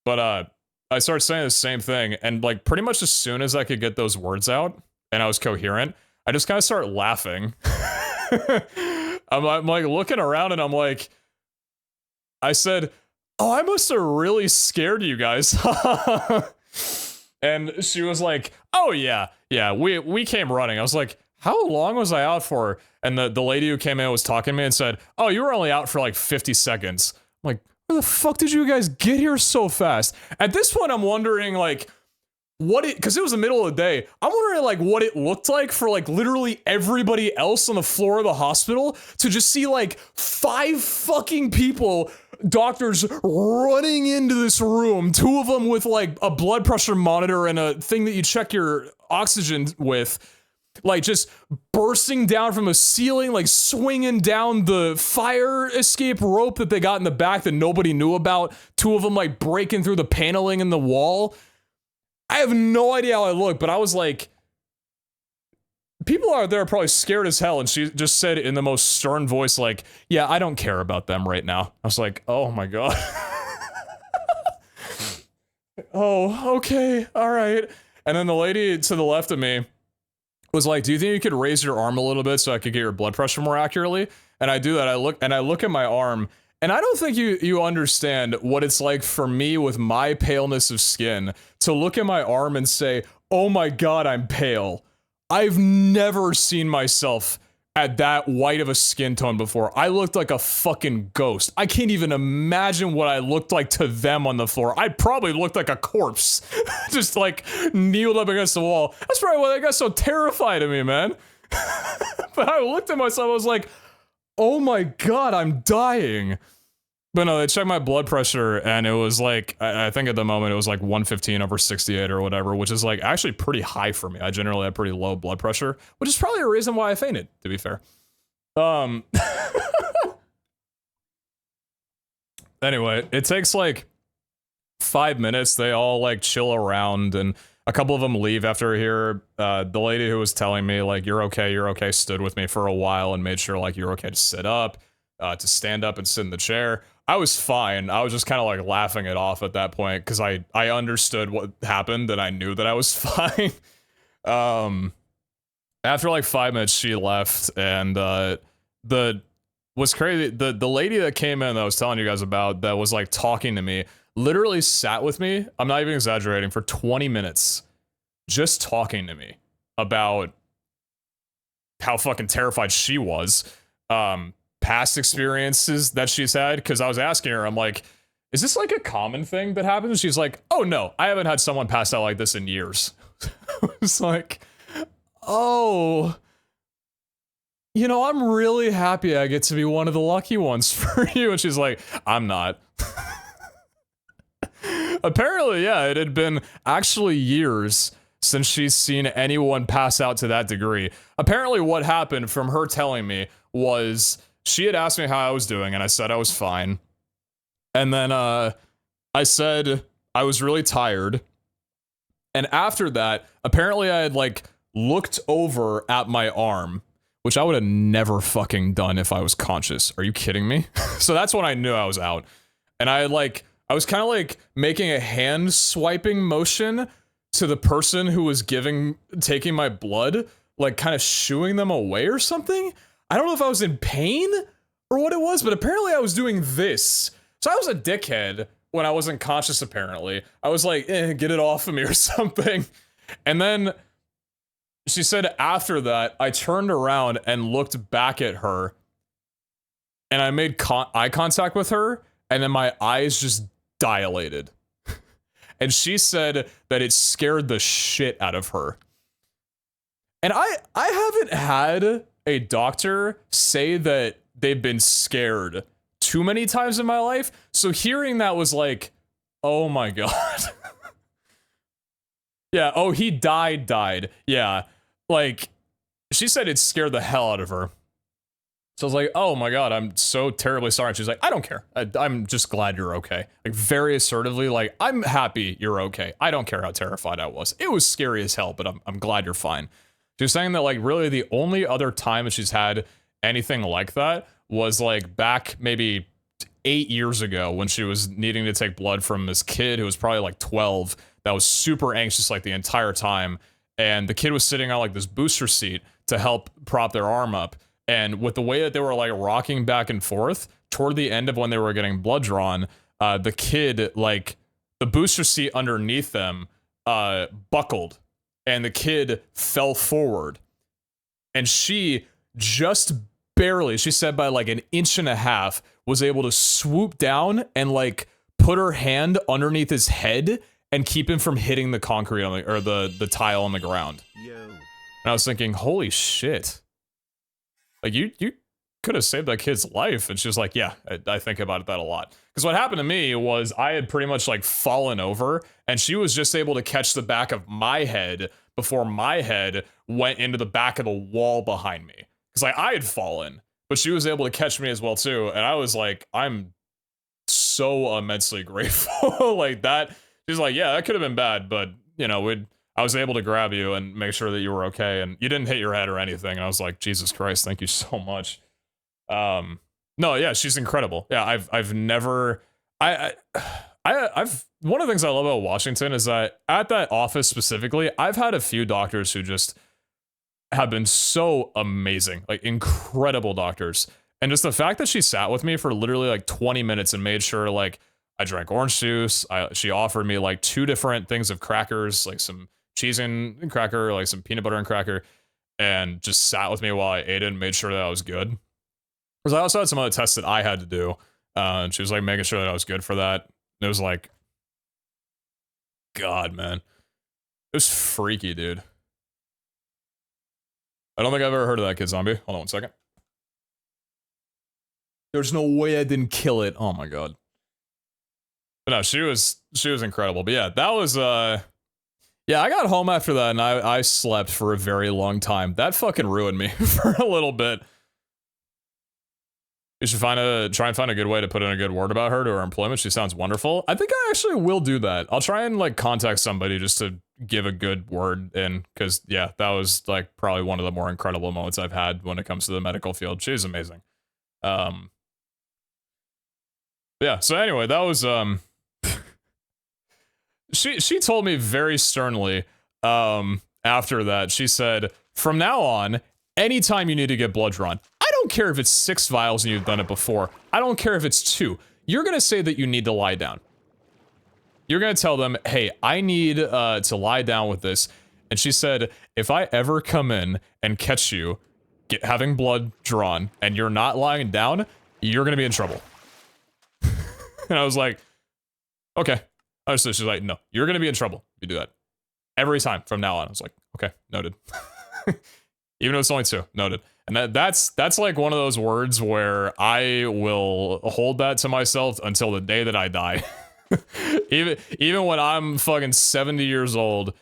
but I started saying the same thing, and like pretty much as soon as I could get those words out and I was coherent, I just kind of started laughing. I'm like looking around and I'm like, I said, "Oh, I must have really scared you guys." And she was like, "Oh yeah, we came running." I was like, "How long was I out for?" And the lady who came in was talking to me and said, "Oh, you were only out for like 50 seconds." I'm like, "Where the fuck did you guys get here so fast?" At this point, I'm wondering like because it was the middle of the day, I'm wondering like what it looked like for like literally everybody else on the floor of the hospital to just see like 5 fucking people, doctors running into this room, 2 of them with like a blood pressure monitor and a thing that you check your oxygen with, like just bursting down from the ceiling, like swinging down the fire escape rope that they got in the back that nobody knew about, 2 of them like breaking through the paneling in the wall. I have no idea how I look, but I was like, people out there are probably scared as hell. And she just said in the most stern voice, like, "Yeah, I don't care about them right now." I was like, oh my God. Oh, okay, all right. And then the lady to the left of me was like, "Do you think you could raise your arm a little bit so I could get your blood pressure more accurately?" And I do that. I look at my arm, and I don't think you understand what it's like for me with my paleness of skin to look at my arm and say, "Oh my God, I'm pale." I've never seen myself at that white of a skin tone before. I looked like a fucking ghost. I can't even imagine what I looked like to them on the floor. I probably looked like a corpse, just like kneeled up against the wall. That's probably why they got so terrified of me, man. But I looked at myself, I was like, oh my God, I'm dying. But no, they checked my blood pressure and it was like, I think at the moment it was like 115/68 or whatever, which is like actually pretty high for me. I generally have pretty low blood pressure, which is probably a reason why I fainted, to be fair. Anyway, it takes like 5 minutes. They all like chill around and a couple of them leave after here. The lady who was telling me like, you're okay, stood with me for a while and made sure like you're okay to sit up, to stand up and sit in the chair. I was fine. I was just kind of like laughing it off at that point because I understood what happened and I knew that I was fine. After like 5 minutes, she left, and what's crazy, the lady that came in that I was telling you guys about that was like talking to me literally sat with me, I'm not even exaggerating, for 20 minutes just talking to me about how fucking terrified she was, past experiences that she's had, because I was asking her, I'm like, is this like a common thing that happens? She's like, oh no, I haven't had someone pass out like this in years. It's like, oh, you know, I'm really happy I get to be one of the lucky ones for you. And she's like, I'm not. Apparently, yeah, it had been actually years since she's seen anyone pass out to that degree. Apparently what happened, from her telling me, was she had asked me how I was doing, and I said I was fine. And then I said I was really tired. And after that, apparently I had like looked over at my arm, which I would have never fucking done if I was conscious. Are you kidding me? So that's when I knew I was out. And I was kind of like making a hand swiping motion to the person who was taking my blood, like kind of shooing them away or something. I don't know if I was in pain or what it was, but apparently I was doing this. So I was a dickhead when I wasn't conscious, apparently. I was like, get it off of me or something. And then she said after that, I turned around and looked back at her, and I made eye contact with her, and then my eyes just dilated. And she said that it scared the shit out of her. And I haven't had a doctor say that they've been scared too many times in my life. So hearing that was like, oh my God. Yeah, oh, he died. Yeah. Like, she said it scared the hell out of her. So I was like, oh my God, I'm so terribly sorry. And she's like, I don't care. I'm just glad you're okay. Like, very assertively, like, I'm happy you're okay. I don't care how terrified I was. It was scary as hell, but I'm glad you're fine. She was saying that, like, really the only other time that she's had anything like that was, like, back maybe 8 years ago when she was needing to take blood from this kid who was probably, like, 12 that was super anxious, like, the entire time. And the kid was sitting on, like, this booster seat to help prop their arm up. And with the way that they were, like, rocking back and forth, toward the end of when they were getting blood drawn, the kid, like, the booster seat underneath them buckled. And the kid fell forward. And she just barely, she said by like 1.5 inches, was able to swoop down and like put her hand underneath his head and keep him from hitting the concrete on the, or the tile on the ground. Yo. And I was thinking, holy shit. Like, you could have saved that kid's life. And she was like, yeah, I think about that a lot. Because what happened to me was I had pretty much like fallen over and she was just able to catch the back of my head before my head went into the back of the wall behind me. Because like I had fallen, but she was able to catch me as well too. And I was like, I'm so immensely grateful. Like that, she's like, yeah, that could have been bad, but you know, I was able to grab you and make sure that you were okay and you didn't hit your head or anything. And I was like, Jesus Christ, thank you so much. No, yeah, she's incredible. Yeah, I've never, I've, one of the things I love about Washington is that at that office specifically, I've had a few doctors who just have been so amazing, like incredible doctors. And just the fact that she sat with me for literally like 20 minutes and made sure like I drank orange juice. She offered me like 2 different things of crackers, like some cheese and cracker, like some peanut butter and cracker, and just sat with me while I ate it and made sure that I was good. Because I also had some other tests that I had to do, and she was like making sure that I was good for that. And it was like, God, man, it was freaky, dude. I don't think I've ever heard of that kid zombie. Hold on 1 second. There's no way I didn't kill it. Oh my God. But no, she was incredible. But yeah, that was yeah, I got home after that and I slept for a very long time. That fucking ruined me for a little bit. You should try and find a good way to put in a good word about her to her employment. She sounds wonderful. I think I actually will do that. I'll try and like contact somebody just to give a good word in, because yeah, that was like probably one of the more incredible moments I've had when it comes to the medical field. She's amazing. Yeah, so anyway, that was she told me very sternly after that. She said, from now on, anytime you need to get blood drawn, I don't care if it's 6 vials and you've done it before. I don't care if it's 2. You're gonna say that you need to lie down. You're gonna tell them, hey, I need to lie down with this. And she said, if I ever come in and catch you having blood drawn and you're not lying down, you're gonna be in trouble. And I was like, okay. So she's like, no, you're gonna be in trouble if you do that. Every time from now on. I was like, okay, noted. Even if it's only 2, noted. And that's like one of those words where I will hold that to myself until the day that I die. even when I'm fucking 70 years old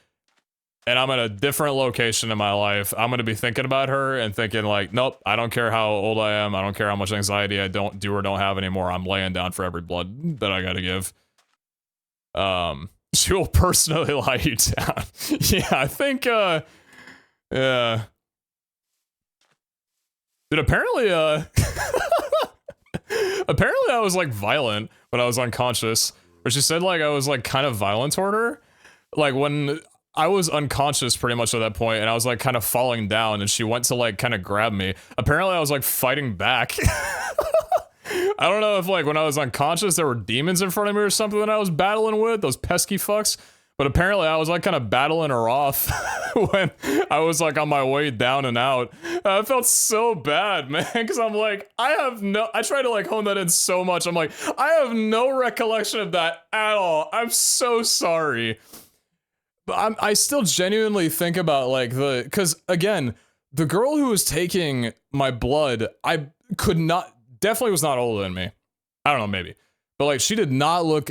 and I'm at a different location in my life, I'm gonna be thinking about her and thinking like, nope, I don't care how old I am, I don't care how much anxiety I don't do or don't have anymore, I'm laying down for every blood that I gotta give. She will personally lie you down. Yeah, I think, yeah. Dude, apparently, apparently I was, like, violent when I was unconscious. Or she said, like, I was, like, kind of violent toward her. Like, when I was unconscious pretty much at that point, and I was, like, kind of falling down, and she went to, like, kind of grab me. Apparently I was, like, fighting back. I don't know if, like, when I was unconscious, there were demons in front of me or something that I was battling with, those pesky fucks. But apparently I was, like, kind of battling her off when I was, like, on my way down and out. I felt so bad, man, because I'm like, I try to, like, hone that in so much. I'm like, I have no recollection of that at all. I'm so sorry. I still genuinely think about like because again, the girl who was taking my blood, I could not, definitely was not older than me. I don't know, maybe. But like, she did not look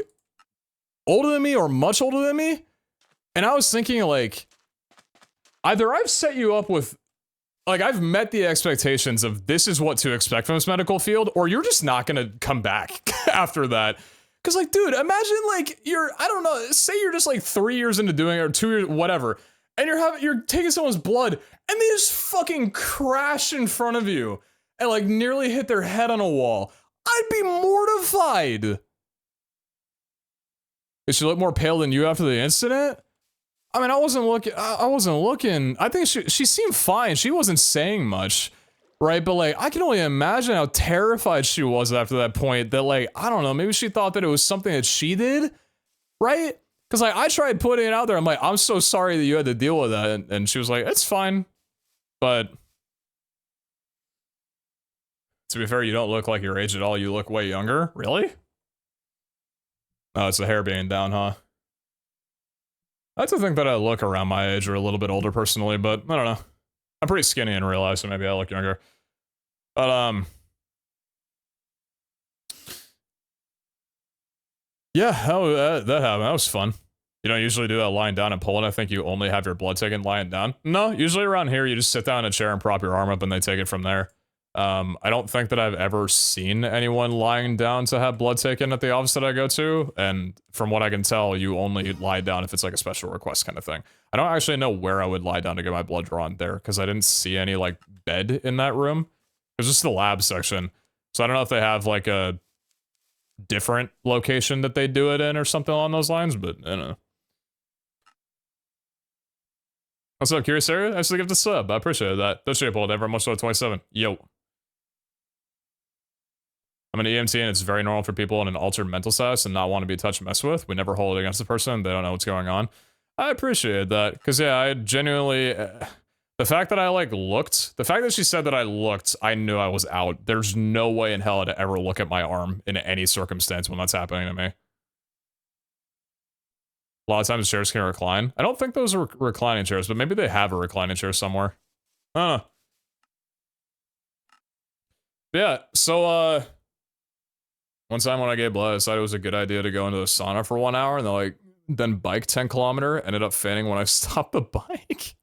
older than me or much older than me. And I was thinking like, either I've set you up with, like I've met the expectations of this is what to expect from this medical field, or you're just not gonna come back after that. Cause like, dude, imagine like I don't know, say you're just like 3 years into doing it or 2 years, whatever. And you're taking someone's blood and they just fucking crash in front of you and like nearly hit their head on a wall. I'd be mortified. Did she look more pale than you after the incident? I mean, I wasn't looking. I think she seemed fine. She wasn't saying much, right? But like, I can only imagine how terrified she was after that point that like, I don't know, maybe she thought that it was something that she did, right? Because like, I tried putting it out there. I'm like, I'm so sorry that you had to deal with that. And she was like, it's fine. But to be fair, you don't look like your age at all. You look way younger. Really? Oh, it's the hair being down, huh? I like to think that I look around my age or a little bit older personally, but I don't know. I'm pretty skinny in real life, so maybe I look younger. But, yeah, that happened. That was fun. You don't usually do that lying down in Poland. I think you only have your blood taken lying down. No, usually around here, you just sit down in a chair and prop your arm up and they take it from there. I don't think that I've ever seen anyone lying down to have blood taken at the office that I go to, and from what I can tell, you only lie down if it's like a special request kind of thing. I don't actually know where I would lie down to get my blood drawn there, because I didn't see any, like, bed in that room. It was just the lab section. So I don't know if they have, like, a different location that they do it in or something along those lines, but I don't know. What's up, Curious Area? Thanks for the gift of sub. I appreciate that. Don't shape hold ever. Much love 27. Yo. I'm an EMT and it's very normal for people in an altered mental status and not want to be touched and messed with. We never hold it against the person. They don't know what's going on. I appreciate that. Because, yeah, I genuinely... the fact that I, like, looked... The fact that she said that I looked, I knew I was out. There's no way in hell to ever look at my arm in any circumstance when that's happening to me. A lot of times chairs can recline. I don't think those are reclining chairs, but maybe they have a reclining chair somewhere. I don't know. But yeah, so, one time when I gave blood, I decided it was a good idea to go into the sauna for 1 hour and then bike 10 kilometer, ended up fainting when I stopped the bike.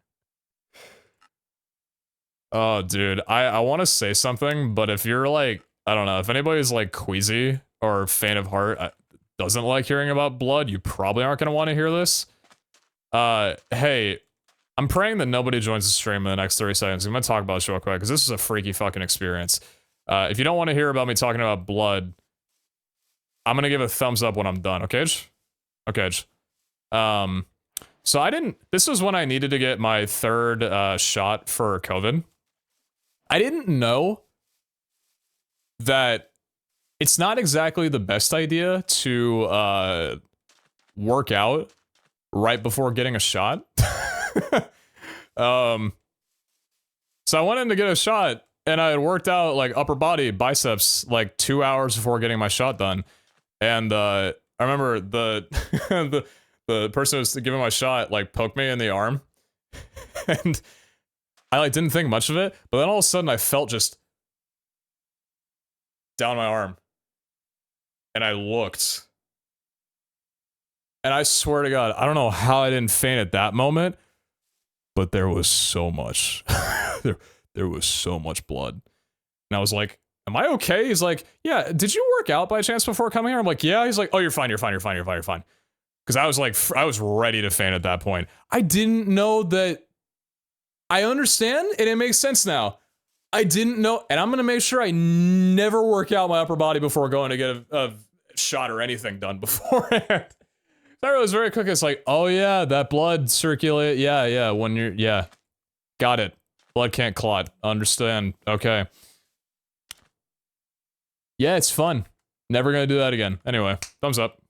Oh, dude, I want to say something, but if you're like, I don't know, if anybody's like queasy or faint of heart, doesn't like hearing about blood, you probably aren't going to want to hear this. Hey, I'm praying that nobody joins the stream in the next 30 seconds. I'm going to talk about this real quick, because this is a freaky fucking experience. If you don't want to hear about me talking about blood, I'm gonna give a thumbs up when I'm done, okay? Okay. So this was when I needed to get my third shot for COVID. I didn't know that it's not exactly the best idea to work out right before getting a shot. So I went in to get a shot and I had worked out like upper body biceps like 2 hours before getting my shot done. And I remember the person who was giving my shot like poked me in the arm, and I like didn't think much of it. But then all of a sudden I felt just down my arm, and I looked, and I swear to God, I don't know how I didn't faint at that moment, but there was so much, there was so much blood, and I was like, am I okay? He's like, yeah, did you work out by chance before coming here? I'm like, yeah. He's like, oh, you're fine. Because I was like, I was ready to faint at that point. I didn't know that. I understand, and it makes sense now. I didn't know, and I'm going to make sure I never work out my upper body before going to get a shot or anything done beforehand. So I was very quick. It's like, oh yeah, that blood circulate. Yeah, when you're, yeah. Got it. Blood can't clot. Understand. Okay. Yeah, it's fun. Never gonna do that again. Anyway, thumbs up.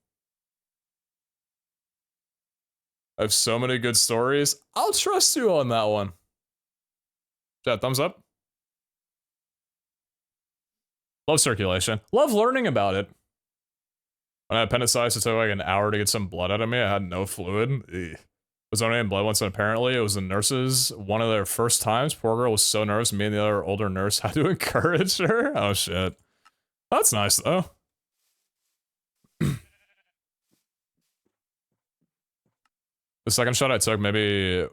I have so many good stories. I'll trust you on that one. Chat, thumbs up. Love circulation. Love learning about it. When I had appendicitis, it took like an hour to get some blood out of me. I had no fluid. Ugh. was donating blood once, and apparently it was the nurses. One of their first times, poor girl was so nervous. Me and the other older nurse had to encourage her. Oh shit, that's nice though. The second shot I took maybe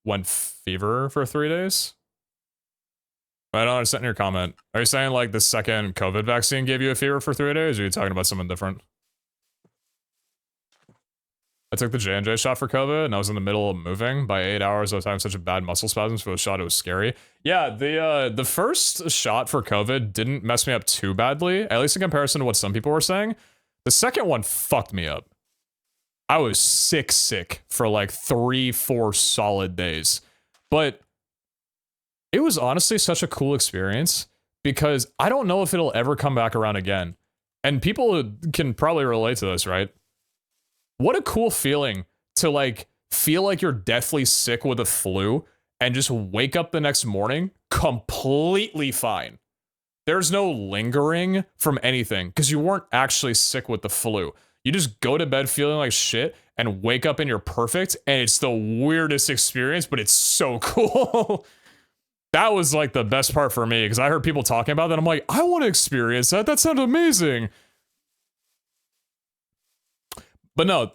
went fever for 3 days. I don't understand your comment. Are you saying like the second COVID vaccine gave you a fever for 3 days, or are you talking about something different? I took the J&J shot for COVID, and I was in the middle of moving. By 8 hours, I was having such a bad muscle spasms for the shot, it was scary. Yeah, the first shot for COVID didn't mess me up too badly, at least in comparison to what some people were saying. The second one fucked me up. I was sick for like 3-4 solid days. But it was honestly such a cool experience because I don't know if it'll ever come back around again. And people can probably relate to this, right? What a cool feeling to like feel like you're deathly sick with a flu and just wake up the next morning completely fine. There's no lingering from anything because you weren't actually sick with the flu. You just go to bed feeling like shit and wake up and you're perfect, and it's the weirdest experience, but it's so cool. That was like the best part for me because I heard people talking about that. I'm like, I want to experience that. That sounds amazing. But no,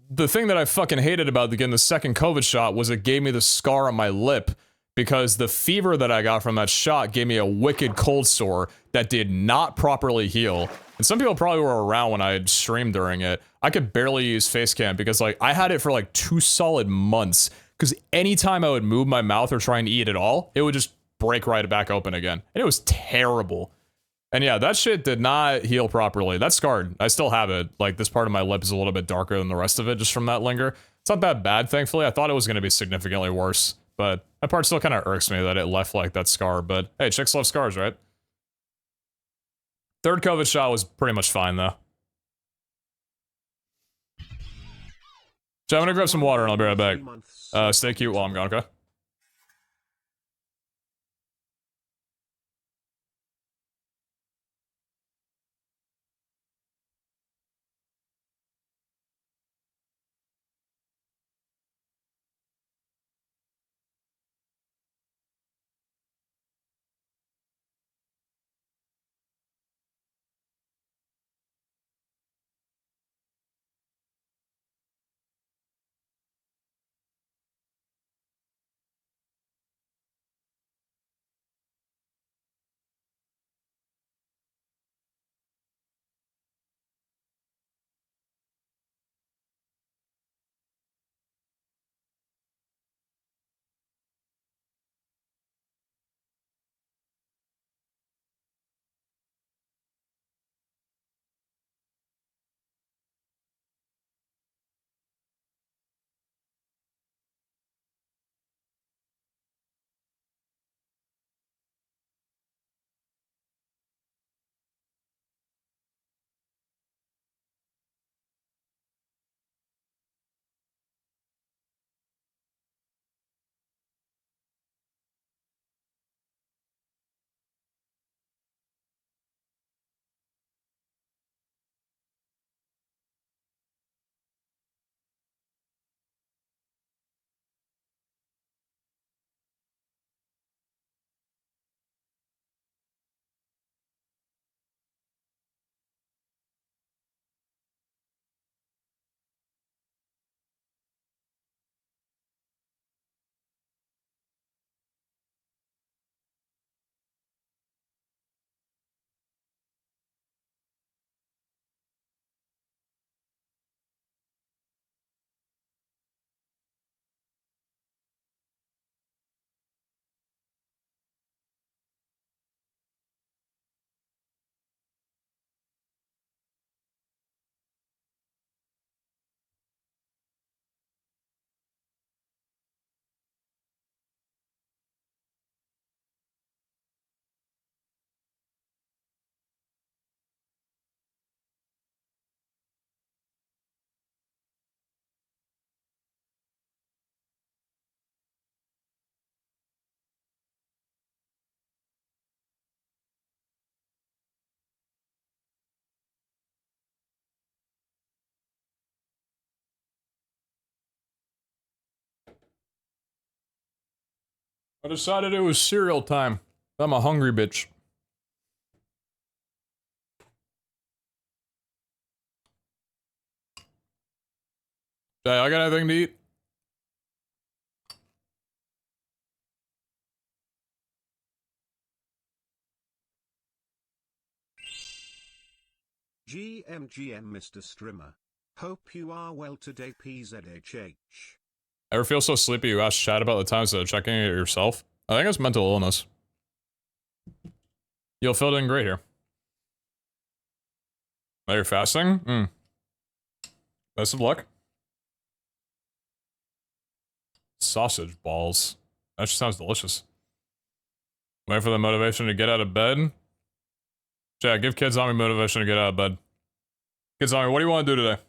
the thing that I fucking hated about getting the second COVID shot was it gave me the scar on my lip because the fever that I got from that shot gave me a wicked cold sore that did not properly heal. And some people probably were around when I had streamed during it. I could barely use Facecam because like I had it for like 2 solid months because anytime I would move my mouth or try and eat at all, it would just break right back open again. And it was terrible. And yeah, that shit did not heal properly. That's scarred. I still have it. Like, this part of my lip is a little bit darker than the rest of it just from that linger. It's not that bad, thankfully. I thought it was going to be significantly worse. But that part still kind of irks me that it left, like, that scar. But, hey, chicks love scars, right? Third COVID shot was pretty much fine, though. So I'm gonna grab some water and I'll be right back. Stay cute while I'm gone, okay? I decided it was cereal time. I'm a hungry bitch. Hey, I got anything to eat? GMGM Mr. Strimmer. Hope you are well today, PeteZahHutt. Ever feel so sleepy you ask chat about the times of checking it yourself? I think it's mental illness. You'll fill in great here. Are you fasting? Best of luck. Sausage balls. That just sounds delicious. Wait for the motivation to get out of bed. Jack, give Kids Zombie motivation to get out of bed. Kids Zombie, what do you want to do today?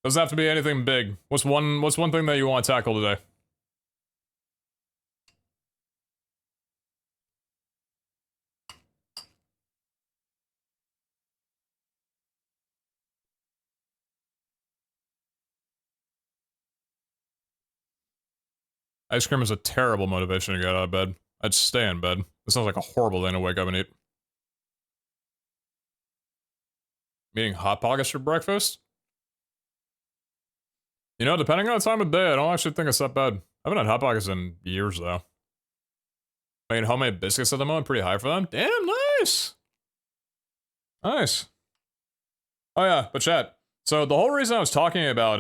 Doesn't have to be anything big. What's one thing that you want to tackle today? Ice cream is a terrible motivation to get out of bed. I'd stay in bed. This sounds like a horrible thing to wake up and eat. Eating Hot Pockets for breakfast? You know, depending on the time of day, I don't actually think it's that bad. I haven't had Hot Pockets in years, though. I mean, homemade biscuits at the moment, pretty high for them. Damn, nice! Nice. Oh yeah, but chat. So the whole reason I was talking about,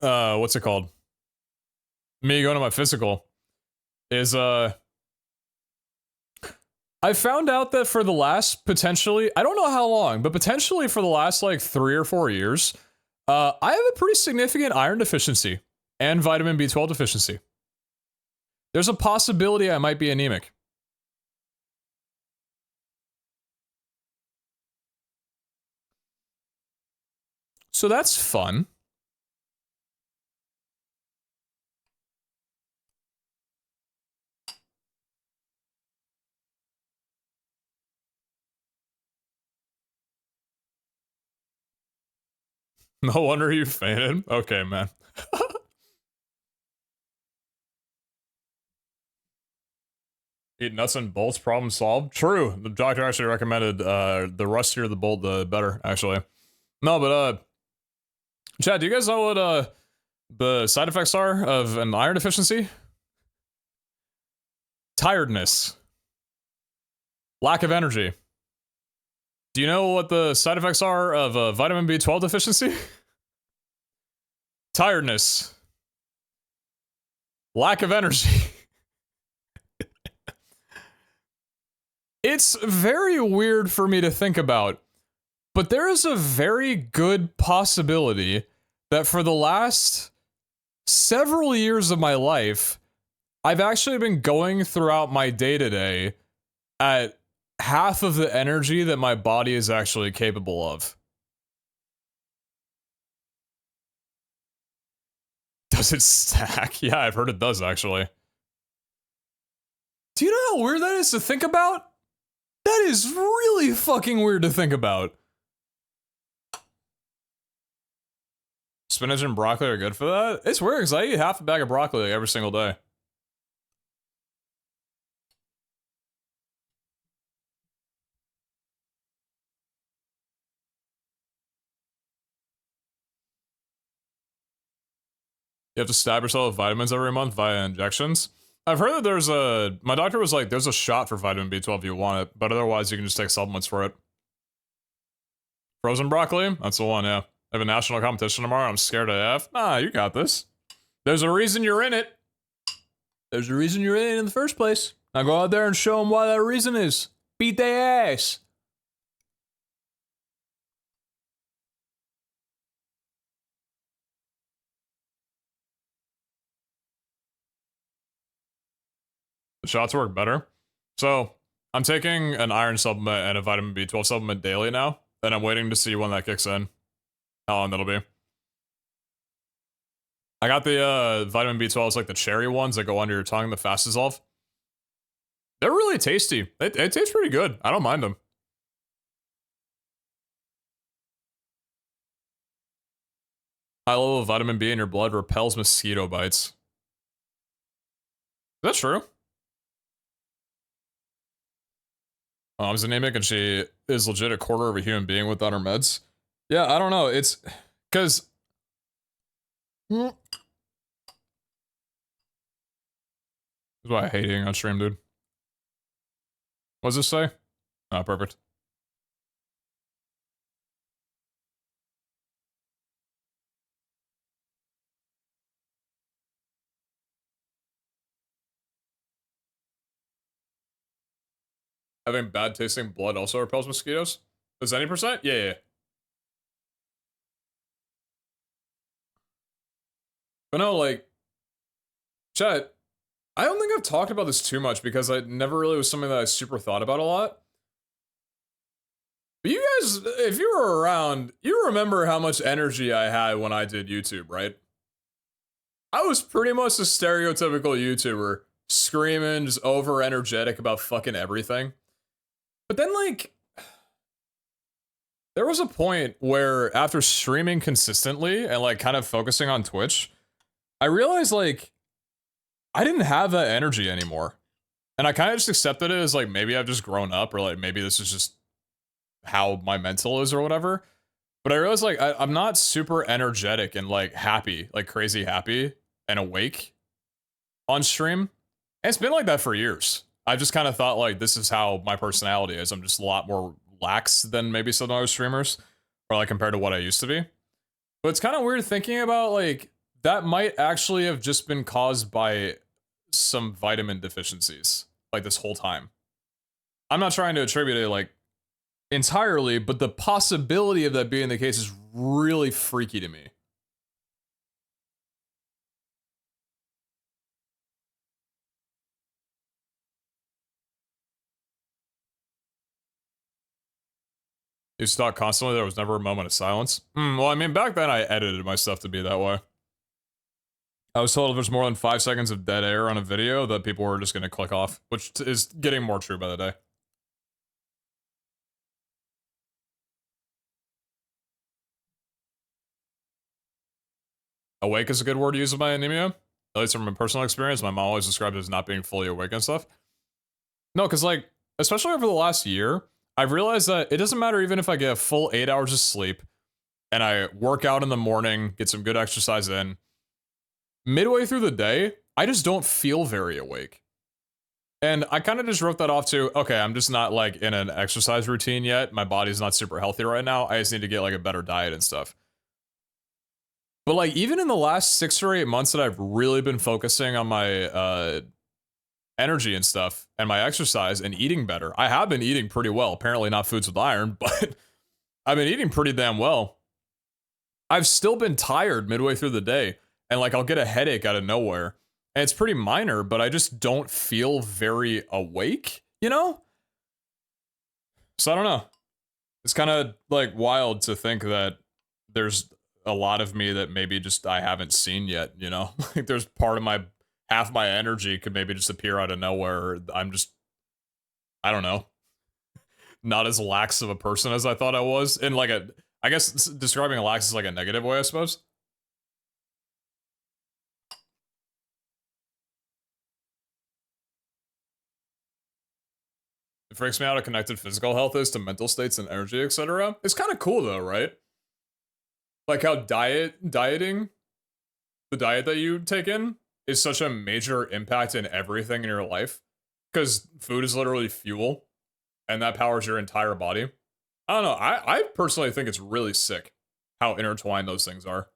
what's it called? Me going to my physical is, I found out that for the last, potentially, I don't know how long, but potentially for the last, like, 3 or 4 years, I have a pretty significant iron deficiency and vitamin B12 deficiency. There's a possibility I might be anemic. So that's fun. No wonder you fainted. Okay, man. Eat nuts and bolts, problem solved. True. The doctor actually recommended the rustier the bolt, the better, actually. No, but Chad, do you guys know what the side effects are of an iron deficiency? Tiredness. Lack of energy. Do you know what the side effects are of a vitamin B12 deficiency? Tiredness. Lack of energy. It's very weird for me to think about, but there is a very good possibility that for the last several years of my life, I've actually been going throughout my day-to-day at half of the energy that my body is actually capable of. Does it stack? Yeah, I've heard it does, actually. Do you know how weird that is to think about? That is really fucking weird to think about. Spinach and broccoli are good for that? It's weird because I eat half a bag of broccoli like, every single day. You have to stab yourself with vitamins every month via injections. I've heard that there's a... My doctor was like, there's a shot for vitamin B12 if you want it, but otherwise you can just take supplements for it. Frozen broccoli? That's the one, yeah. I have a national competition tomorrow. I'm scared AF. Nah, you got this. There's a reason you're in it. There's a reason you're in the first place. Now go out there and show them why that reason is. Beat their ass. The shots work better. So, I'm taking an iron supplement and a vitamin B12 supplement daily now, and I'm waiting to see when that kicks in. How long that'll be. I got the vitamin B12s, like the cherry ones that go under your tongue, the fast dissolve. They're really tasty. It tastes pretty good. I don't mind them. High level of vitamin B in your blood repels mosquito bites. That's true. Mom's anemic and she is legit a quarter of a human being without her meds. Yeah, I don't know. It's because that's why I hate eating on stream, dude. What does this say? Oh, perfect. Having bad tasting blood also repels mosquitoes? Is any percent? Yeah, yeah. But no, like, chat, I don't think I've talked about this too much because it never really was something that I super thought about a lot. But you guys, if you were around, you remember how much energy I had when I did YouTube, right? I was pretty much a stereotypical YouTuber, screaming, just over energetic about fucking everything. But then, like, there was a point where after streaming consistently and, like, kind of focusing on Twitch, I realized, like, I didn't have that energy anymore. And I kind of just accepted it as, like, maybe I've just grown up or, like, maybe this is just how my mental is or whatever. But I realized, like, I'm not super energetic and, like, happy, like, crazy happy and awake on stream. And it's been like that for years. I've just kind of thought, like, this is how my personality is. I'm just a lot more lax than maybe some other streamers, or, like, compared to what I used to be. But it's kind of weird thinking about, like, that might actually have just been caused by some vitamin deficiencies, like, this whole time. I'm not trying to attribute it, like, entirely, but the possibility of that being the case is really freaky to me. You just thought constantly there was never a moment of silence? Well, I mean, back then I edited my stuff to be that way. I was told if there's more than 5 seconds of dead air on a video that people were just gonna click off, which is getting more true by the day. Awake is a good word to use with my anemia. At least from my personal experience, my mom always described it as not being fully awake and stuff. No, because, like, especially over the last year, I've realized that it doesn't matter even if I get a full 8 hours of sleep and I work out in the morning, get some good exercise in. Midway through the day, I just don't feel very awake. And I kind of just wrote that off to, okay, I'm just not, like, in an exercise routine yet. My body's not super healthy right now. I just need to get, like, a better diet and stuff. But, like, even in the last 6 or 8 months that I've really been focusing on my energy and stuff and my exercise and eating better, I have been eating pretty well. Apparently not foods with iron, but I've been eating pretty damn well. I've still been tired midway through the day, and, like, I'll get a headache out of nowhere. And it's pretty minor, but I just don't feel very awake, you know? So I don't know. It's kind of, like, wild to think that there's a lot of me that maybe just I haven't seen yet, you know? Like, there's part of my, half my energy could maybe just appear out of nowhere. I'm just, I don't know, not as lax of a person as I thought I was. In, like, a, I guess describing a lax is like a negative way, I suppose. It freaks me out how connected physical health is to mental states and energy, etc. It's kind of cool though, right? Like how dieting, the diet that you take in, is such a major impact in everything in your life. Because food is literally fuel, and that powers your entire body. I don't know, I personally think it's really sick how intertwined those things are.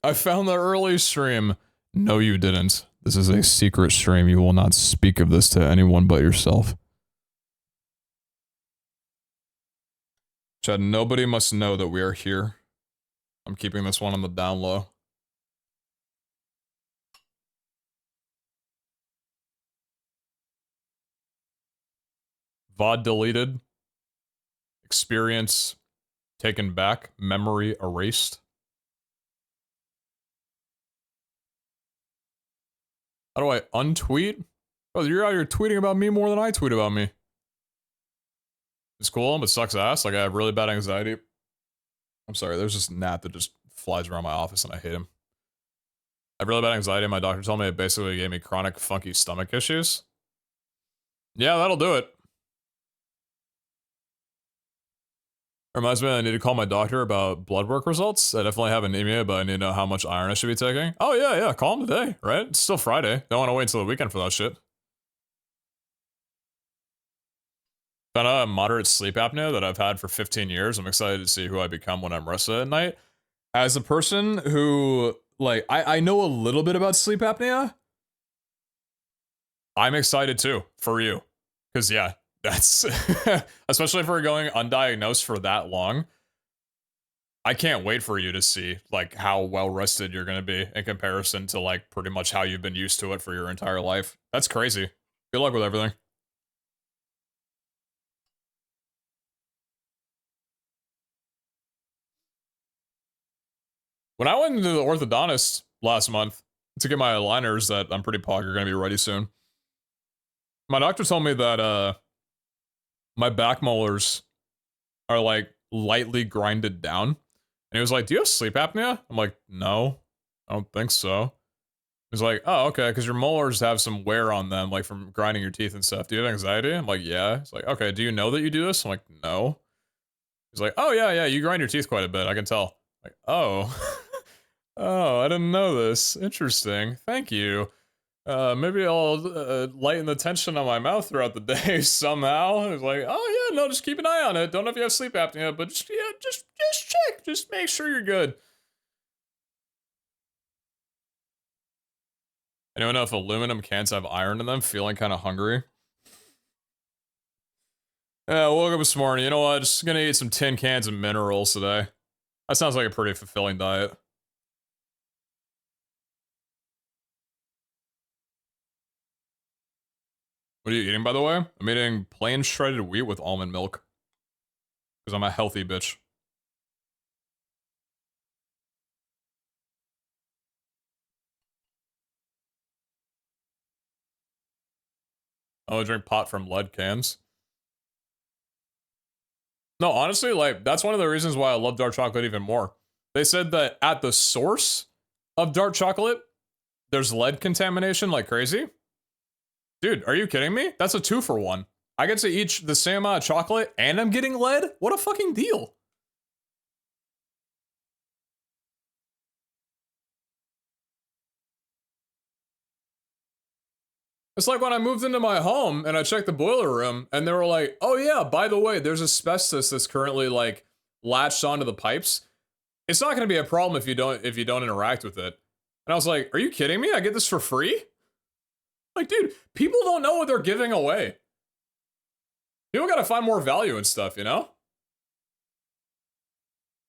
I found the early stream. No, you didn't. This is a secret stream. You will not speak of this to anyone but yourself. Chad, nobody must know that we are here. I'm keeping this one on the down low. VOD deleted. Experience taken back. Memory erased. How do I untweet? Oh, you're out here tweeting about me more than I tweet about me. It's cool, but sucks ass. Like, I have really bad anxiety. I'm sorry, there's this gnat that just flies around my office and I hate him. I have really bad anxiety. My doctor told me it basically gave me chronic funky stomach issues. Yeah, that'll do it. Reminds me I need to call my doctor about blood work results. I definitely have anemia, but I need to know how much iron I should be taking. Oh yeah, call him today, right? It's still Friday. Don't want to wait until the weekend for that shit. Found out I have moderate sleep apnea that I've had for 15 years. I'm excited to see who I become when I'm rested at night. As a person who, like, I know a little bit about sleep apnea, I'm excited too, for you. Because, yeah, that's, especially if we're going undiagnosed for that long, I can't wait for you to see, like, how well rested you're going to be in comparison to, like, pretty much how you've been used to it for your entire life. That's crazy. Good luck with everything. When I went into the orthodontist last month to get my aligners that I'm pretty pog are going to be ready soon, my doctor told me that my back molars are like lightly grinded down. And he was like, "Do you have sleep apnea?" I'm like, "No, I don't think so." He's like, "Oh, okay, because your molars have some wear on them, like from grinding your teeth and stuff. Do you have anxiety?" I'm like, "Yeah." He's like, "Okay, do you know that you do this?" I'm like, "No." He's like, "Oh, yeah, you grind your teeth quite a bit. I can tell." I'm like, oh. Oh, I didn't know this. Interesting. Thank you. Maybe I'll lighten the tension on my mouth throughout the day somehow. It's like, oh yeah, no, just keep an eye on it. Don't know if you have sleep apnea, but just, yeah, just check. Just make sure you're good. Anyone know if aluminum cans have iron in them? Feeling kind of hungry. Yeah, I woke up this morning. You know what? Just gonna eat some tin cans of minerals today. That sounds like a pretty fulfilling diet. What are you eating, by the way? I'm eating plain shredded wheat with almond milk. Because I'm a healthy bitch. I drink pot from lead cans. No, honestly, like, that's one of the reasons why I love dark chocolate even more. They said that at the source of dark chocolate, there's lead contamination like crazy. Dude, are you kidding me? That's a 2-for-1. I get to eat the same amount of chocolate and I'm getting lead? What a fucking deal. It's like when I moved into my home and I checked the boiler room and they were like, oh yeah, by the way, there's asbestos that's currently like latched onto the pipes. It's not going to be a problem if you don't interact with it. And I was like, are you kidding me? I get this for free? Like, dude, people don't know what they're giving away. People gotta find more value in stuff, you know?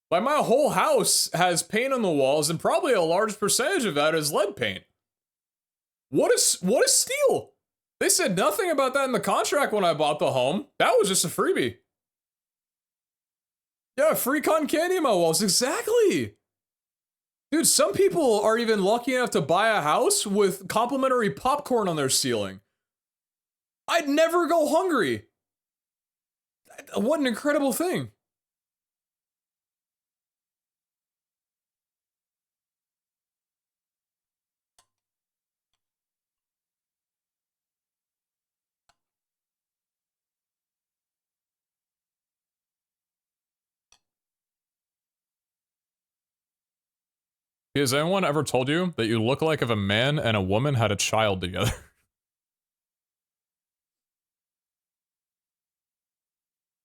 Like, my whole house has paint on the walls, and probably a large percentage of that is lead paint. What is steal? They said nothing about that in the contract when I bought the home. That was just a freebie. Yeah, free cotton candy on my walls, exactly. Dude, some people are even lucky enough to buy a house with complimentary popcorn on their ceiling. I'd never go hungry. What an incredible thing. Has anyone ever told you that you look like if a man and a woman had a child together?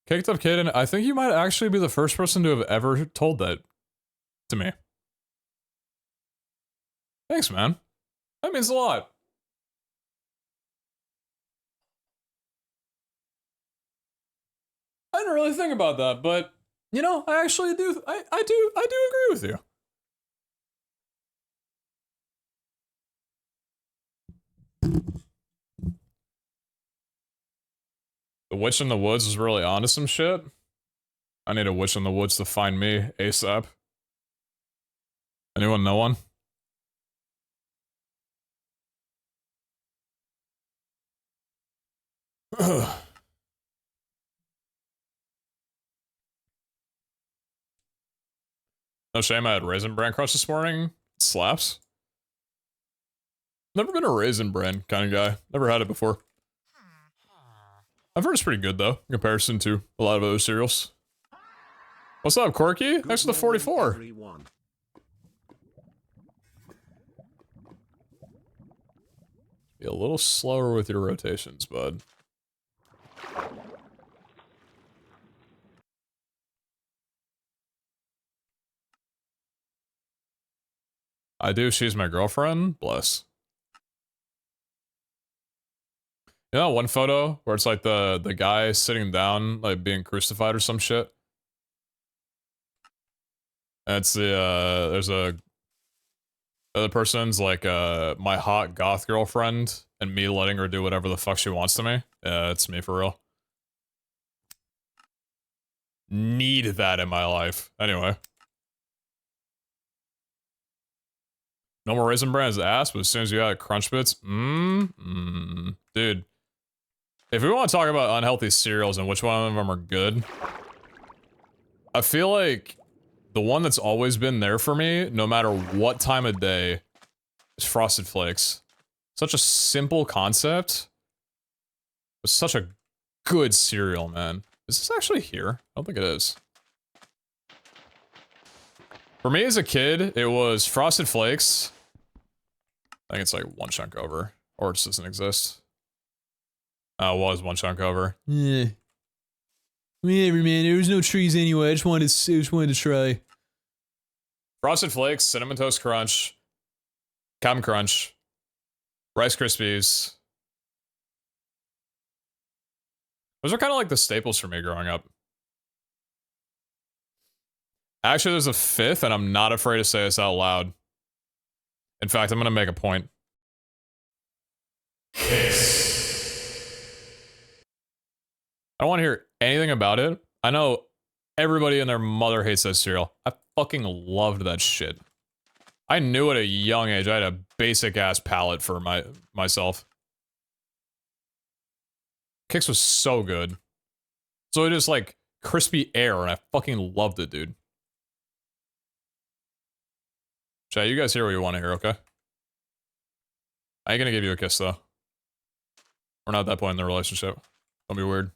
Caked Up Kid, and I think you might actually be the first person to have ever told that to me. Thanks, man. That means a lot. I didn't really think about that, but you know, I actually do. I do agree with you. The Witch in the Woods is really onto some shit. I need a Witch in the Woods to find me ASAP. Anyone know one? No shame, I had Raisin Bran Crush this morning. It slaps. Never been a Raisin Bran kind of guy. Never had it before. I've heard it's pretty good though, in comparison to a lot of other cereals. What's up, Corky? Thanks for the 44. Everyone. Be a little slower with your rotations, bud. I do, she's my girlfriend. Bless. You know one photo where it's like the guy sitting down, like being crucified or some shit? And it's the, there's a other person's like, my hot goth girlfriend, and me letting her do whatever the fuck she wants to me. Yeah, it's me for real. Need that in my life. Anyway. No more Raisin Bran's ass, but as soon as you add Crunch Bits, dude. If we want to talk about unhealthy cereals and which one of them are good, I feel like the one that's always been there for me, no matter what time of day, is Frosted Flakes. Such a simple concept, but such a good cereal, man. Is this actually here? I don't think it is. For me as a kid, it was Frosted Flakes. I think it's like one chunk over, or it just doesn't exist. It was one chunk over. Yeah. Whatever, man. There was no trees anyway. I just wanted to try. Frosted Flakes, Cinnamon Toast Crunch, Cap'n Crunch, Rice Krispies. Those are kind of like the staples for me growing up. Actually, there's a fifth, and I'm not afraid to say this out loud. In fact, I'm gonna make a point. Kiss. I don't want to hear anything about it. I know everybody and their mother hates that cereal. I fucking loved that shit. I knew at a young age I had a basic ass palate for myself. Kix was so good. So it is like crispy air, and I fucking loved it, dude. Chat, you guys hear what you want to hear, okay? I ain't gonna give you a kiss, though. We're not at that point in the relationship. Don't be weird.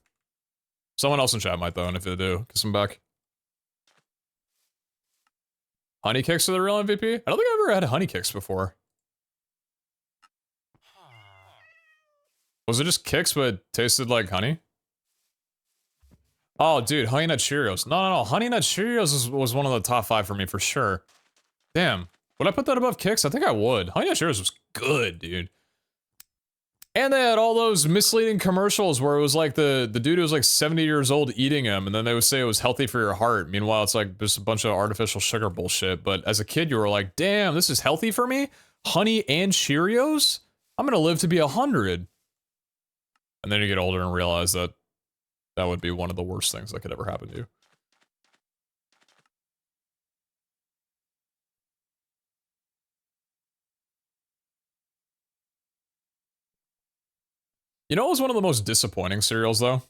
Someone else in chat might, though, and if they do, kiss them back. Honey Kicks are the real MVP? I don't think I've ever had Honey Kicks before. Was it just Kicks but it tasted like honey? Oh, dude, Honey Nut Cheerios. No. Honey Nut Cheerios was one of the top 5 for me, for sure. Damn. Would I put that above Kicks? I think I would. Honey Nut Cheerios was good, dude. And they had all those misleading commercials where it was like the dude who was like 70 years old eating them, and then they would say it was healthy for your heart. Meanwhile, it's like just a bunch of artificial sugar bullshit. But as a kid, you were like, damn, this is healthy for me? Honey and Cheerios? I'm gonna live to be 100. And then you get older and realize that that would be one of the worst things that could ever happen to you. You know what was one of the most disappointing cereals, though?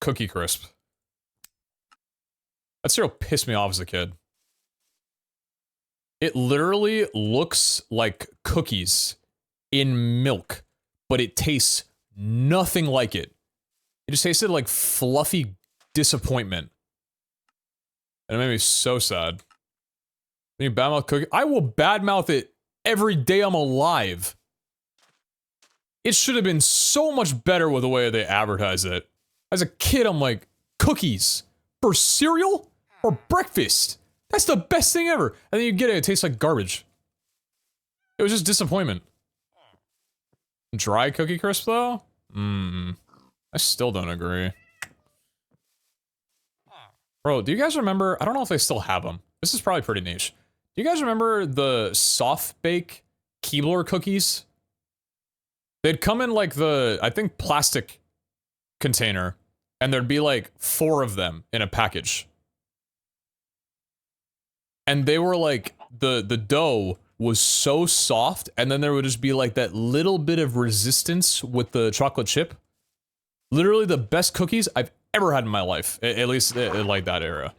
Cookie Crisp. That cereal pissed me off as a kid. It literally looks like cookies in milk, but it tastes nothing like it. It just tasted like fluffy disappointment. And it made me so sad. You badmouth cookie? I will badmouth it every day I'm alive. It should have been so much better with the way they advertise it. As a kid, I'm like, cookies for cereal or breakfast? That's the best thing ever. And then you get it, it tastes like garbage. It was just disappointment. Dry Cookie Crisp, though? I still don't agree. Bro, do you guys remember? I don't know if they still have them. This is probably pretty niche. Do you guys remember the soft bake Keebler cookies? They'd come in like the, I think, plastic container, and there'd be like 4 of them in a package. And they were like, the dough was so soft, and then there would just be like that little bit of resistance with the chocolate chip. Literally the best cookies I've ever had in my life, at least like that era.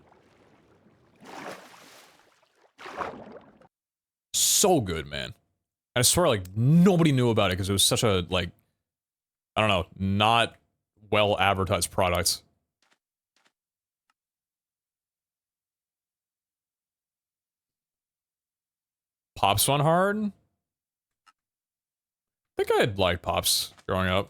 so good, man. I swear, like, nobody knew about it because it was such a, like, I don't know, not well advertised product. Pops went hard? I think I liked Pops growing up.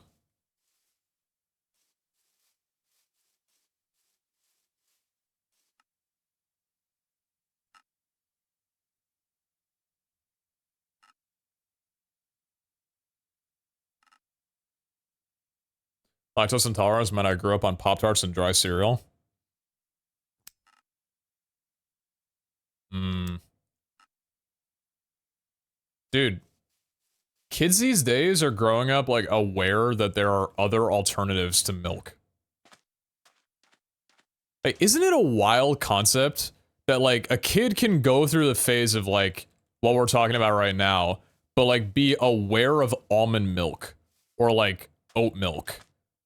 Lactose intolerance meant I grew up on Pop-Tarts and dry cereal. Dude, kids these days are growing up, like, aware that there are other alternatives to milk. Like, isn't it a wild concept that, like, a kid can go through the phase of, like, what we're talking about right now, but, like, be aware of almond milk or, like, oat milk?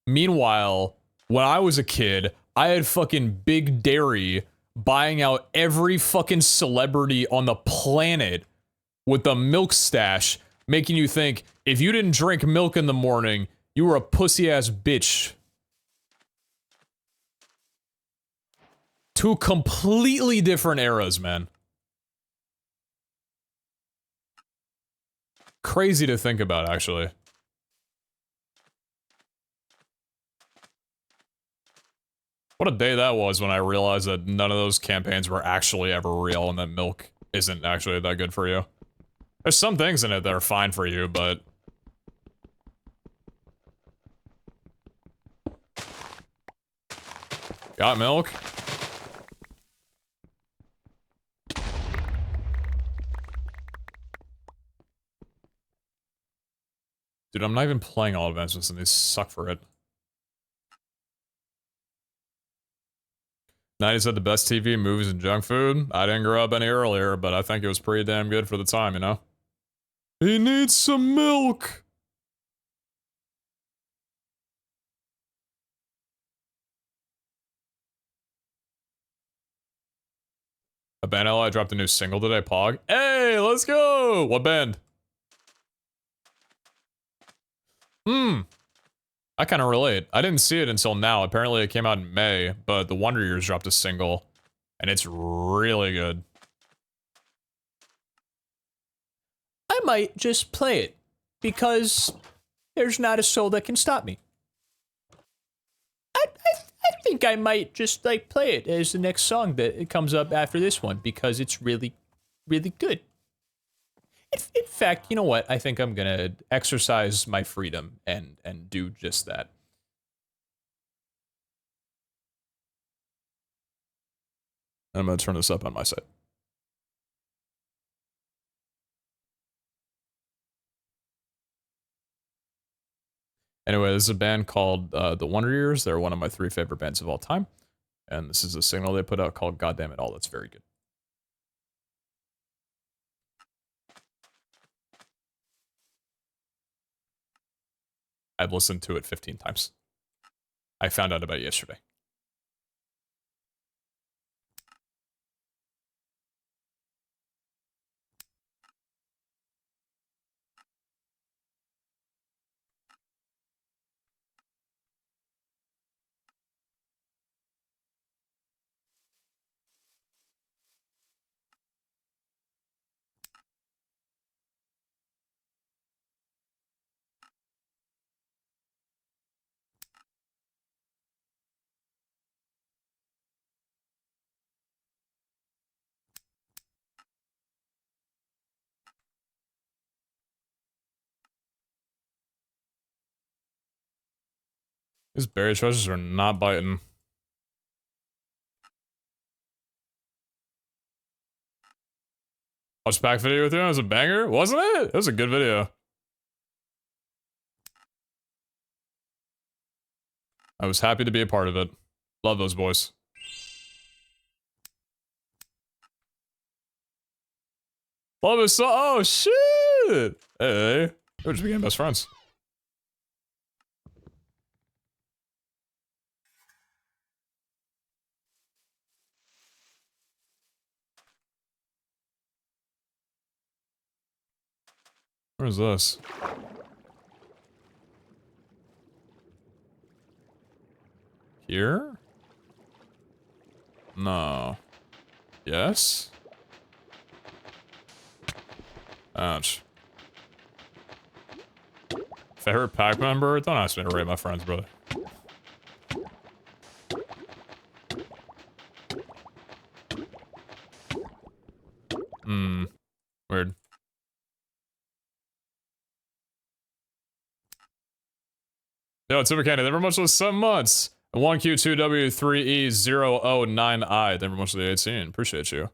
Meanwhile, when I was a kid, I had fucking Big Dairy buying out every fucking celebrity on the planet with the milk stash, making you think if you didn't drink milk in the morning, you were a pussy-ass bitch. Two completely different eras, man. Crazy to think about, actually. What a day that was when I realized that none of those campaigns were actually ever real and that milk isn't actually that good for you. There's some things in it that are fine for you, but... Got milk? Dude, I'm not even playing all advancements and these suck for it. 90s had the best TV, movies, and junk food. I didn't grow up any earlier, but I think it was pretty damn good for the time, you know? He needs some milk! A band ally dropped a new single today, Pog. Hey, let's go! What band? I kind of relate. I didn't see it until now. Apparently it came out in May, but the Wonder Years dropped a single, and it's really good. I might just play it, because there's not a soul that can stop me. I think I might just, like, play it as the next song that comes up after this one, because it's really, really good. In fact, you know what? I think I'm gonna exercise my freedom and do just that. I'm gonna turn this up on my side. Anyway, this is a band called The Wonder Years. They're one of my 3 favorite bands of all time. And this is a single they put out called God Damn It All. That's very good. I've listened to it 15 times. I found out about it yesterday. These berry choices are not biting. Watch back video with you? It was a banger, wasn't it? It was a good video. I was happy to be a part of it. Love those boys. Love is so. Oh shit! Hey, we just became best friends. Where is this? Here? No. Yes? Ouch. Favorite pack member? Don't ask me to rate my friends, brother. Weird. Yo, Super Candy, thank you very much for the 7 months. 1Q2W3E009I. Thank you very much for the 18. Appreciate you.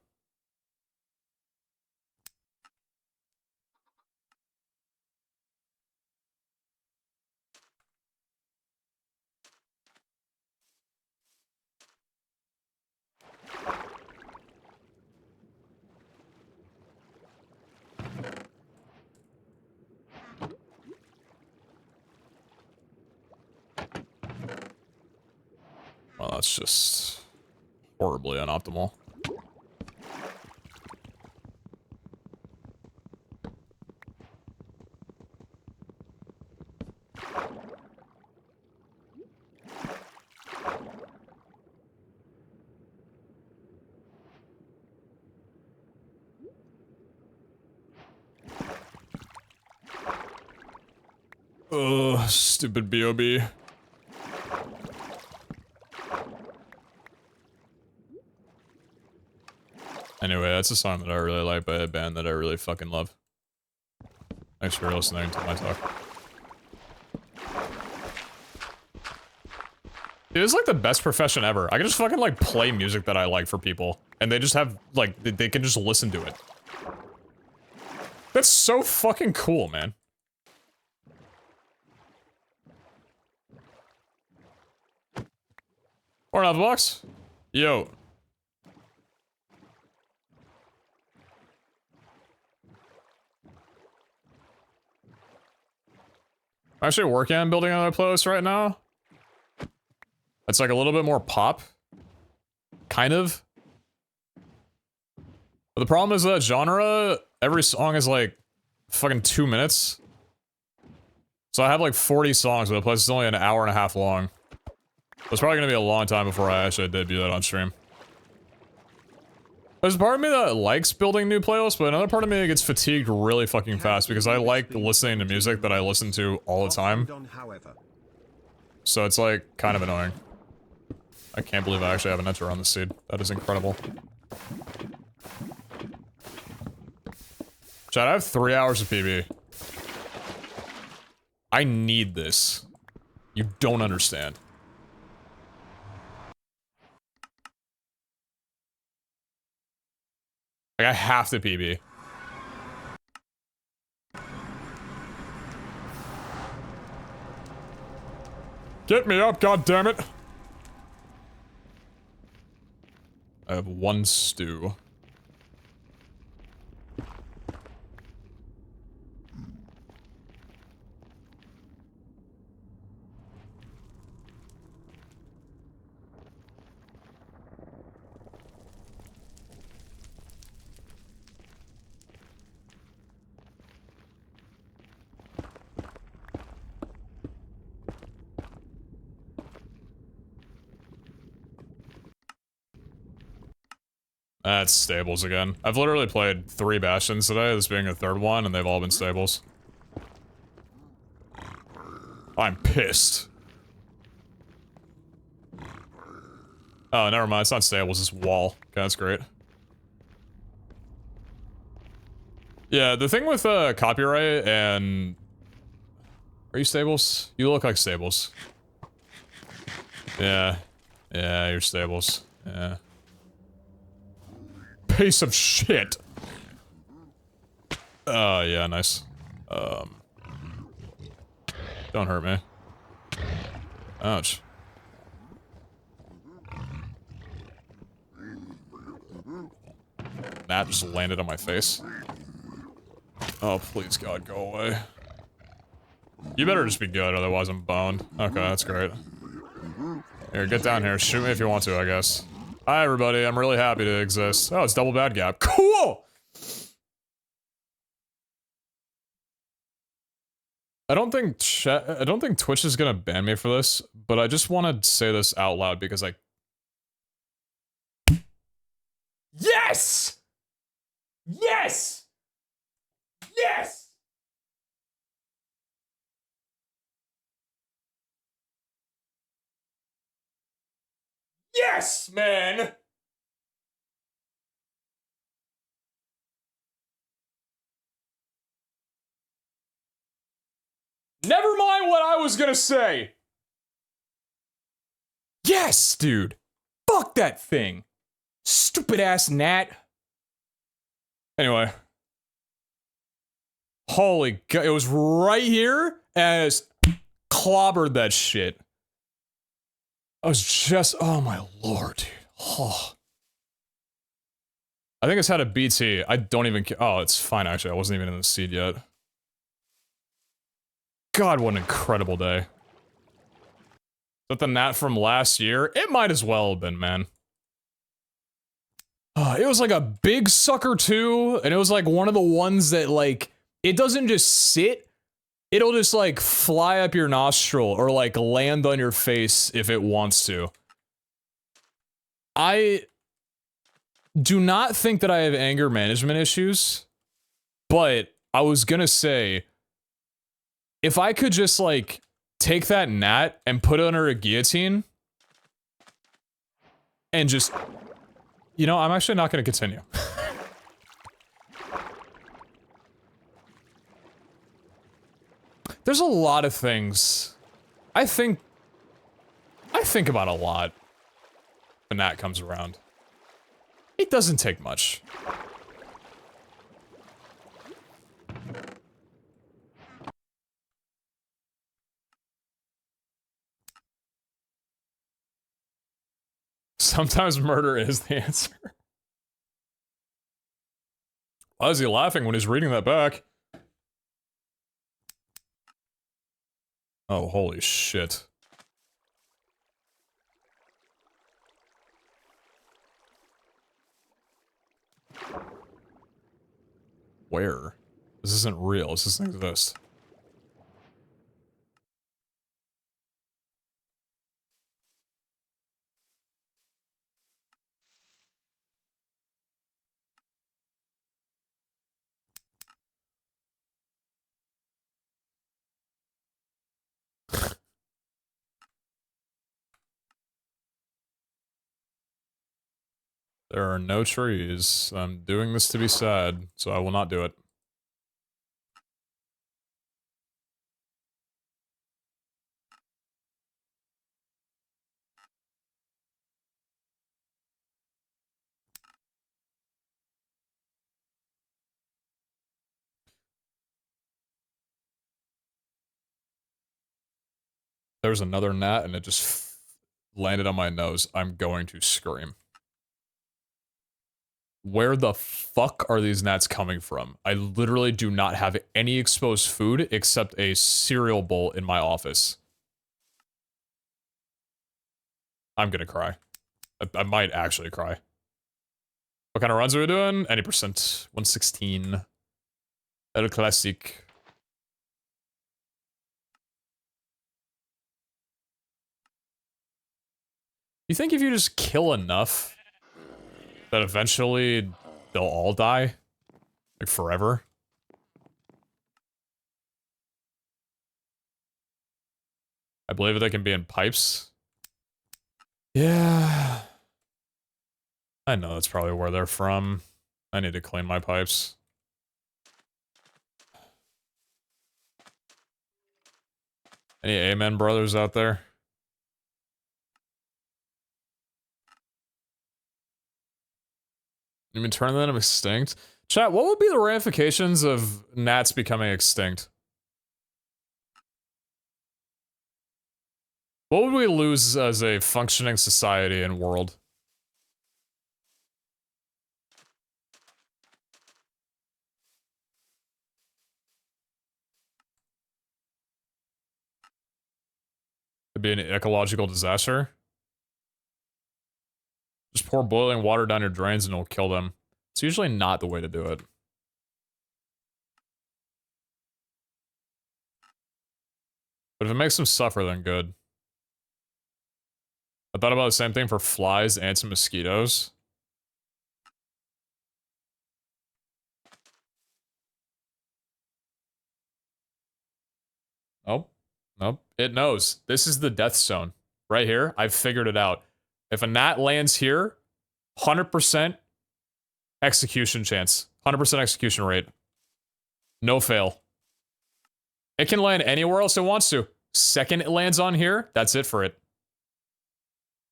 Well, that's just horribly unoptimal. Ugh, stupid B.O.B. Anyway, that's a song that I really like by a band that I really fucking love. Thanks for listening to my talk. It is like the best profession ever. I can just fucking like play music that I like for people. And they just have, like, they can just listen to it. That's so fucking cool, man. Or out of the box. Yo. I'm actually working on building another playlist right now. It's like a little bit more pop. Kind of. But the problem is that genre, every song is like fucking 2 minutes. So I have like 40 songs, but the playlist is only an hour and a half long. It's probably gonna be a long time before I actually debut that on stream. There's a part of me that likes building new playlists, but another part of me that gets fatigued really fucking fast because I like listening to music that I listen to all the time. So it's like kind of annoying. I can't believe I actually have an enter on this seed. That is incredible. Chat, I have 3 hours of PB. I need this. You don't understand. Like, I have to PB. Get me up, goddammit! I have 1 stew. That's stables again. I've literally played 3 Bastions today, this being the 3rd one, and they've all been stables. I'm pissed. Oh, never mind, it's not stables, it's wall. Okay, that's great. Yeah, the thing with copyright and... Are you stables? You look like stables. Yeah. Yeah, you're stables. Yeah. Piece of shit. Oh, yeah, nice. Don't hurt me. Ouch. That just landed on my face. Oh, please, God, go away. You better just be good, otherwise I'm boned. Okay, that's great. Here, get down here. Shoot me if you want to, I guess. Hi, everybody. I'm really happy to exist. Oh, it's double bad gap. Cool! I don't think Twitch is gonna ban me for this, but I just want to say this out loud because I. Yes! Yes! Yes! Yes, man! Never mind what I was gonna say! Yes, dude! Fuck that thing! Stupid ass gnat! Anyway. Holy god, it was right here, and I just clobbered that shit. I was just, oh my lord, dude. Oh. I think it's had a BT. I don't even care. Oh, it's fine, actually. I wasn't even in the seed yet. God, what an incredible day. Is that the gnat from last year? It might as well have been, man. It was like a big sucker, too, and it was like one of the ones that, like, it doesn't just sit. It'll just, like, fly up your nostril or, like, land on your face if it wants to. I do not think that I have anger management issues, but I was gonna say, if I could just, like, take that gnat and put it under a guillotine, and just, you know, I'm actually not gonna continue. There's a lot of things. I think about a lot when that comes around. It doesn't take much. Sometimes murder is the answer. Why is he laughing when he's reading that back? Oh, holy shit. Where? This isn't real. This doesn't exist. There are no trees. I'm doing this to be sad, so I will not do it. There's another gnat and it just landed on my nose. I'm going to scream. Where the fuck are these gnats coming from? I literally do not have any exposed food except a cereal bowl in my office. I'm gonna cry. I might actually cry. What kind of runs are we doing? Any percent. 116. El Classic. You think if you just kill enough, that eventually they'll all die? Like forever? I believe they can be in pipes. Yeah. I know that's probably where they're from. I need to clean my pipes. Any Amen brothers out there? You mean turn them extinct? Chat, what would be the ramifications of gnats becoming extinct? What would we lose as a functioning society and world? It'd be an ecological disaster. Just pour boiling water down your drains and it'll kill them. It's usually not the way to do it. But if it makes them suffer, then good. I thought about the same thing for flies, ants, and mosquitoes. Nope. Nope. It knows. This is the death zone. Right here. I've figured it out. If a gnat lands here, 100% execution chance. 100% execution rate. No fail. It can land anywhere else it wants to. Second it lands on here, that's it for it.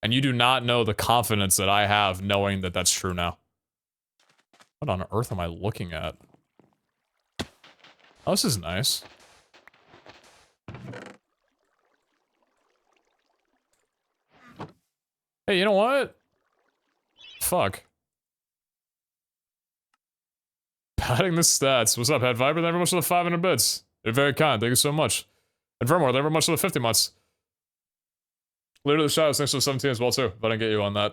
And you do not know the confidence that I have knowing that that's true now. What on earth am I looking at? Oh, this is nice. Hey, you know what? Fuck. Padding the stats. What's up, Head Viper? Thank you very much for the 500 bits. You're very kind. Thank you so much. And Vermore, thank you very much for the 50 months. Leader of the Shadows, thanks for the 17 as well, too. If I didn't get you on that.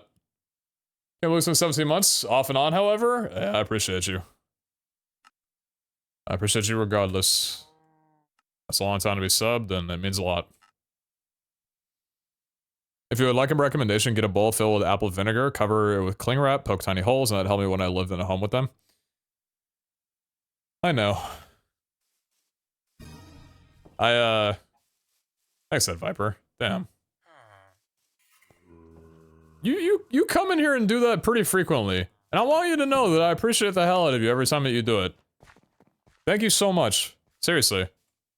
Can't believe it's been 17 months. Off and on, however. Yeah, I appreciate you. I appreciate you regardless. That's a long time to be subbed, and it means a lot. If you would like a recommendation, get a bowl filled with apple vinegar, cover it with cling wrap, poke tiny holes, and that helped me when I lived in a home with them. I know. Thanks, that Viper. Damn. You come in here and do that pretty frequently. And I want you to know that I appreciate the hell out of you every time that you do it. Thank you so much. Seriously.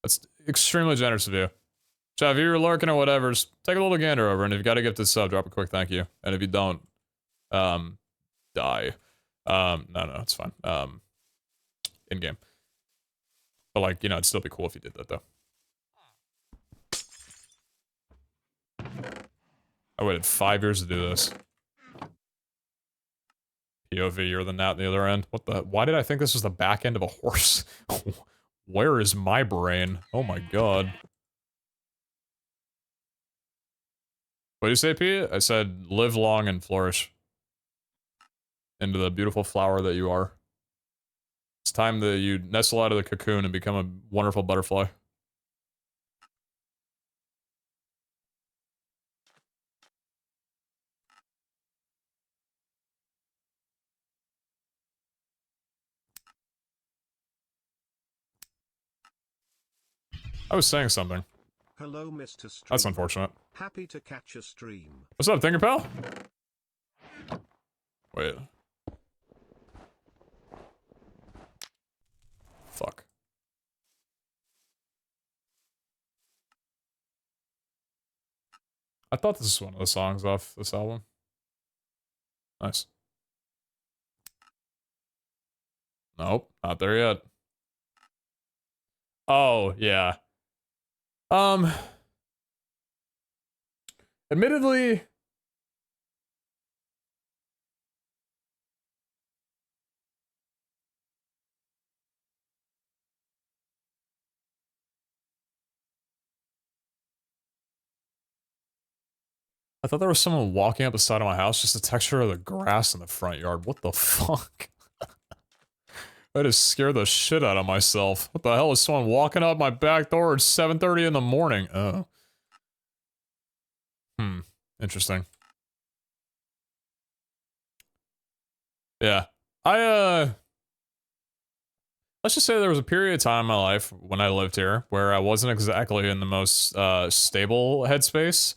That's extremely generous of you. So if you're lurking or whatever, just take a little gander over, and if you gotta get this sub, drop a quick thank you. And if you don't, die. No, it's fine. In-game. But like, you know, it'd still be cool if you did that, though. I waited 5 years to do this. POV, you're the gnat on the other end. What the? Why did I think this was the back end of a horse? Where is my brain? Oh my god. What did you say, Pete? I said, live long and flourish. Into the beautiful flower that you are. It's time that you nestle out of the cocoon and become a wonderful butterfly. I was saying something. Hello, Mr. Stream. That's unfortunate. Happy to catch a stream. What's up, Tinker Pal? Wait. Fuck. I thought this was one of the songs off this album. Nice. Nope, not there yet. Oh, yeah. Admittedly, I thought there was someone walking up the side of my house, just the texture of the grass in the front yard. What the fuck? I just scared the shit out of myself. What the hell is someone walking up my back door at 7:30 in the morning? Oh. Interesting. Yeah. Let's just say there was a period of time in my life when I lived here where I wasn't exactly in the most, stable headspace.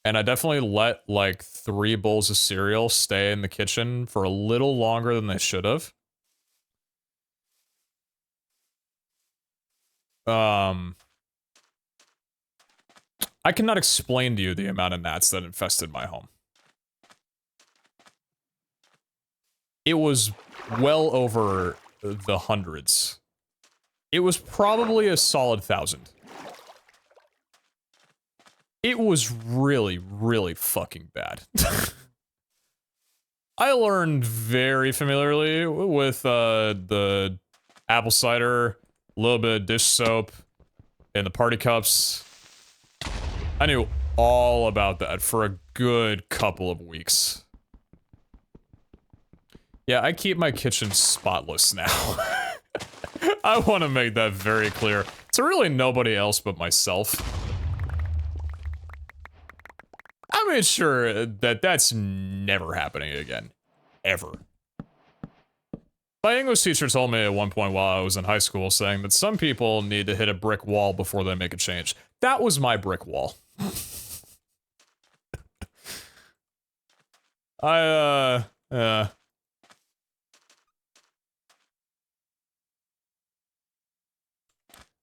And I definitely let, like, 3 bowls of cereal stay in the kitchen for a little longer than they should have. I cannot explain to you the amount of gnats that infested my home. It was well over the hundreds. It was probably a solid 1,000. It was really, really fucking bad. I learned very familiarly with the apple cider, a little bit of dish soap, and the party cups. I knew all about that for a good couple of weeks. Yeah, I keep my kitchen spotless now. I want to make that very clear. To really nobody else but myself. made sure that that's never happening again. Ever. My English teacher told me at one point while I was in high school saying that some people need to hit a brick wall before they make a change. That was my brick wall. Yeah.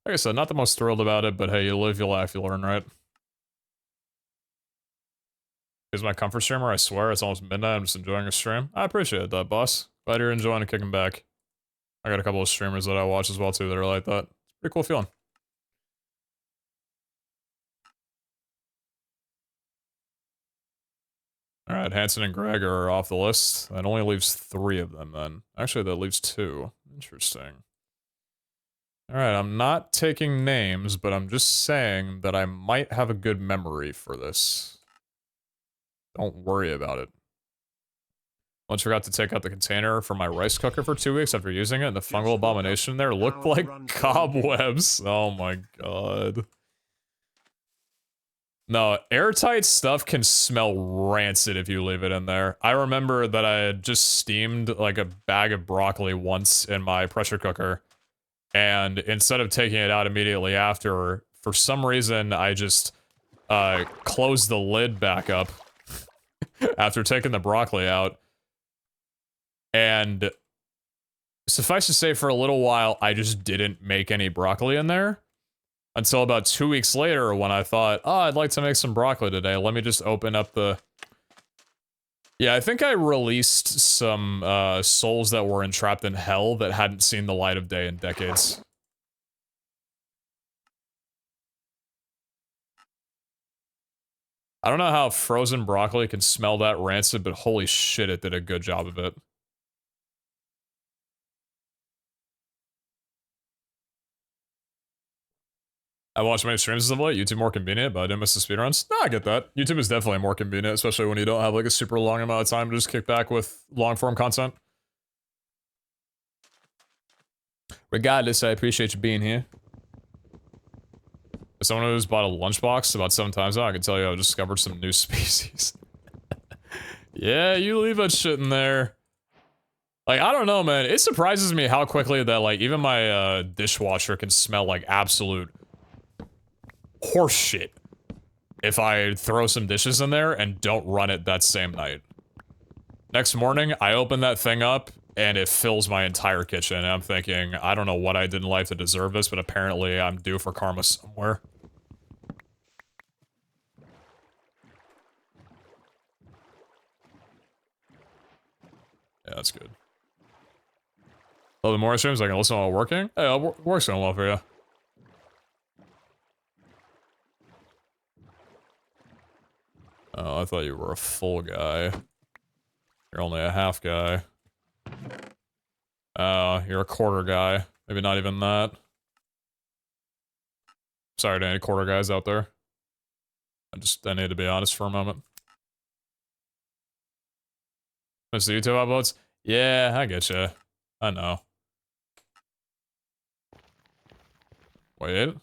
Like I said, not the most thrilled about it, but hey, you live, you laugh, you learn, right? Here's my comfort streamer, I swear, it's almost midnight, I'm just enjoying a stream. I appreciate that, boss. Glad you're enjoying and kicking back. I got a couple of streamers that I watch as well, too, that are like that. It's a pretty cool feeling. Alright, Hanson and Greg are off the list. That only leaves 3 of them, then. Actually, that leaves 2. Interesting. Alright, I'm not taking names, but I'm just saying that I might have a good memory for this. Don't worry about it. Once forgot to take out the container from my rice cooker for 2 weeks after using it, and the fungal abomination there looked like cobwebs. Oh my god. No, airtight stuff can smell rancid if you leave it in there. I remember that I had just steamed like a bag of broccoli once in my pressure cooker, and instead of taking it out immediately after, for some reason I just closed the lid back up after taking the broccoli out. And suffice to say, for a little while, I just didn't make any broccoli in there. Until about 2 weeks later when I thought, oh, I'd like to make some broccoli today. Let me just open up the... Yeah, I think I released some souls that were entrapped in hell that hadn't seen the light of day in decades. I don't know how frozen broccoli can smell that rancid, but holy shit, it did a good job of it. I watch many streams as of late. YouTube more convenient, but I didn't miss the speedruns. No, I get that. YouTube is definitely more convenient, especially when you don't have like a super long amount of time to just kick back with long form content. Regardless, I appreciate you being here. As someone who's bought a lunchbox about 7 times now, I can tell you I discovered some new species. Yeah, you leave that shit in there. Like, I don't know, man. It surprises me how quickly that, like, even my dishwasher can smell like absolute horse shit if I throw some dishes in there and don't run it that same night. Next morning, I open that thing up, and it fills my entire kitchen, and I'm thinking, I don't know what I did in life to deserve this, but apparently I'm due for karma somewhere. Yeah, that's good. A little bit more streams, I can listen while working? Hey, work's going well for you. Oh, I thought you were a full guy. You're only a half guy. Oh, you're a quarter guy. Maybe not even that. Sorry to any quarter guys out there. I need to be honest for a moment. Miss the YouTube uploads? Yeah, I get you. I know. Wait.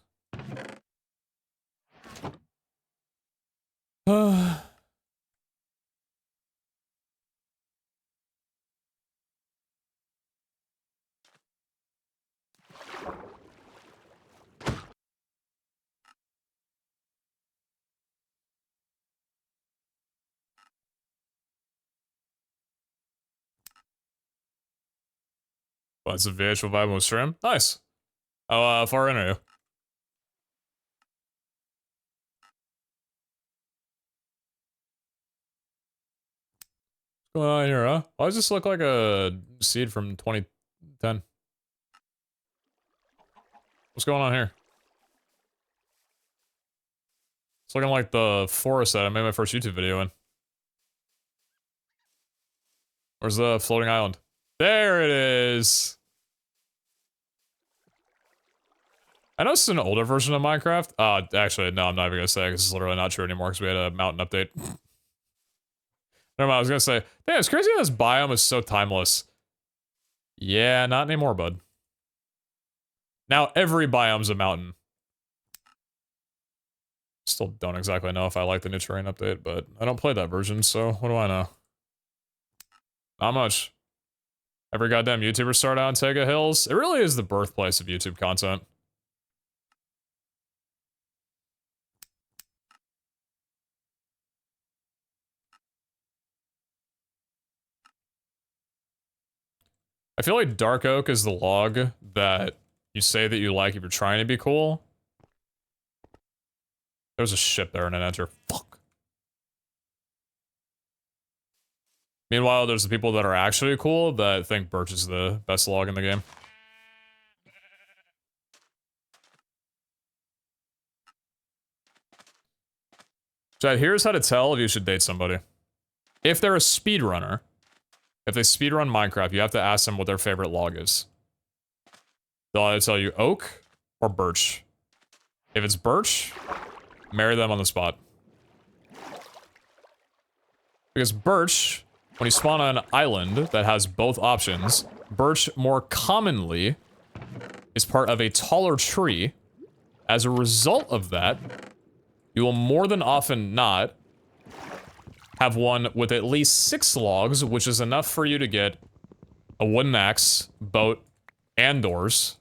Well, it's a VHL vibe with stream. Nice. How far in are you? What's going on here, huh? Why does this look like a seed from 2010? What's going on here? It's looking like the forest that I made my first YouTube video in. Where's the floating island? There it is! I know this is an older version of Minecraft. Actually, no, I'm not even gonna say it because it's literally not true anymore because we had a mountain update. Never mind, I was gonna say, damn, it's crazy how this biome is so timeless. Yeah, not anymore, bud. Now every biome's a mountain. Still don't exactly know if I like the new terrain update, but I don't play that version, so what do I know? Not much. Every goddamn YouTuber start out in Tega Hills. It really is the birthplace of YouTube content. I feel like Dark Oak is the log that you say that you like if you're trying to be cool. There's a ship there and an enter. Fuck. Meanwhile, there's the people that are actually cool that think Birch is the best log in the game. Chad, here's how to tell if you should date somebody. If they're a speedrunner, if they speedrun Minecraft, you have to ask them what their favorite log is. They'll either tell you oak or birch. If it's birch, marry them on the spot. Because birch, when you spawn on an island that has both options, birch more commonly is part of a taller tree. As a result of that, you will more than often not have one with at least 6 logs, which is enough for you to get a wooden axe, boat, and doors.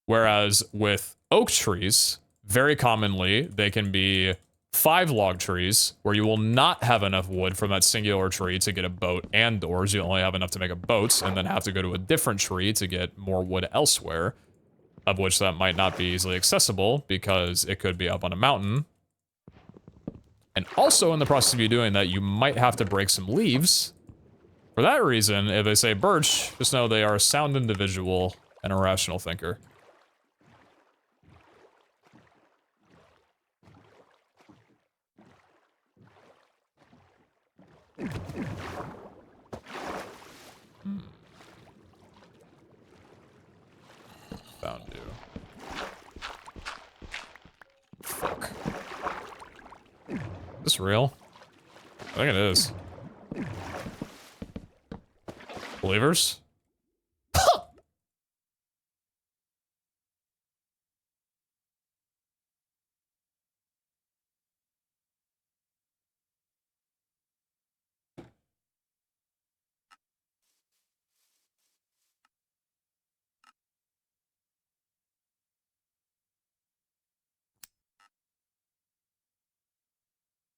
Whereas with oak trees, very commonly, they can be 5 log trees, where you will not have enough wood from that singular tree to get a boat and doors. You only have enough to make a boat, and then have to go to a different tree to get more wood elsewhere, of which that might not be easily accessible, because it could be up on a mountain. And also, in the process of you doing that, you might have to break some leaves. For that reason, if they say birch, just know they are a sound individual and a rational thinker. Found you. Fuck. Is this real? I think it is. Believers?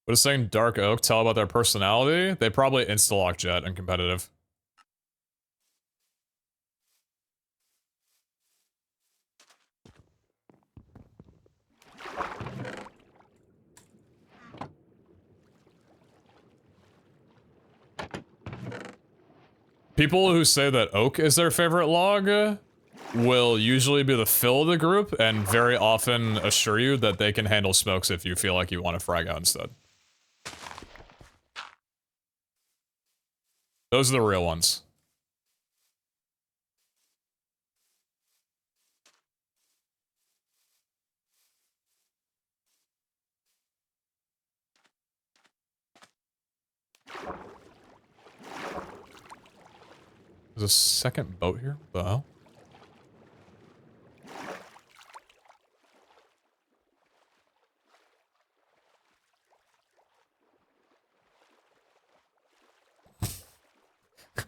What is saying Dark Oak tell about their personality? They probably insta-lock Jet and competitive. People who say that Oak is their favorite log will usually be the fill of the group and very often assure you that they can handle smokes if you feel like you want to frag out instead. Those are the real ones. There's a second boat here? What the hell?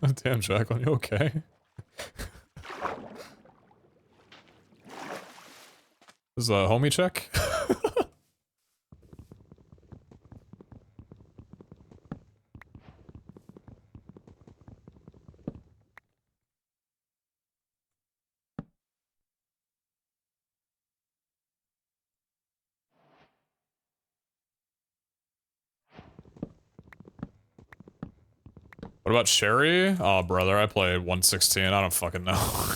God damn, Jacqueline, you okay? This is a homie check? What about Sherry? Oh, brother, I played 116. I don't fucking know.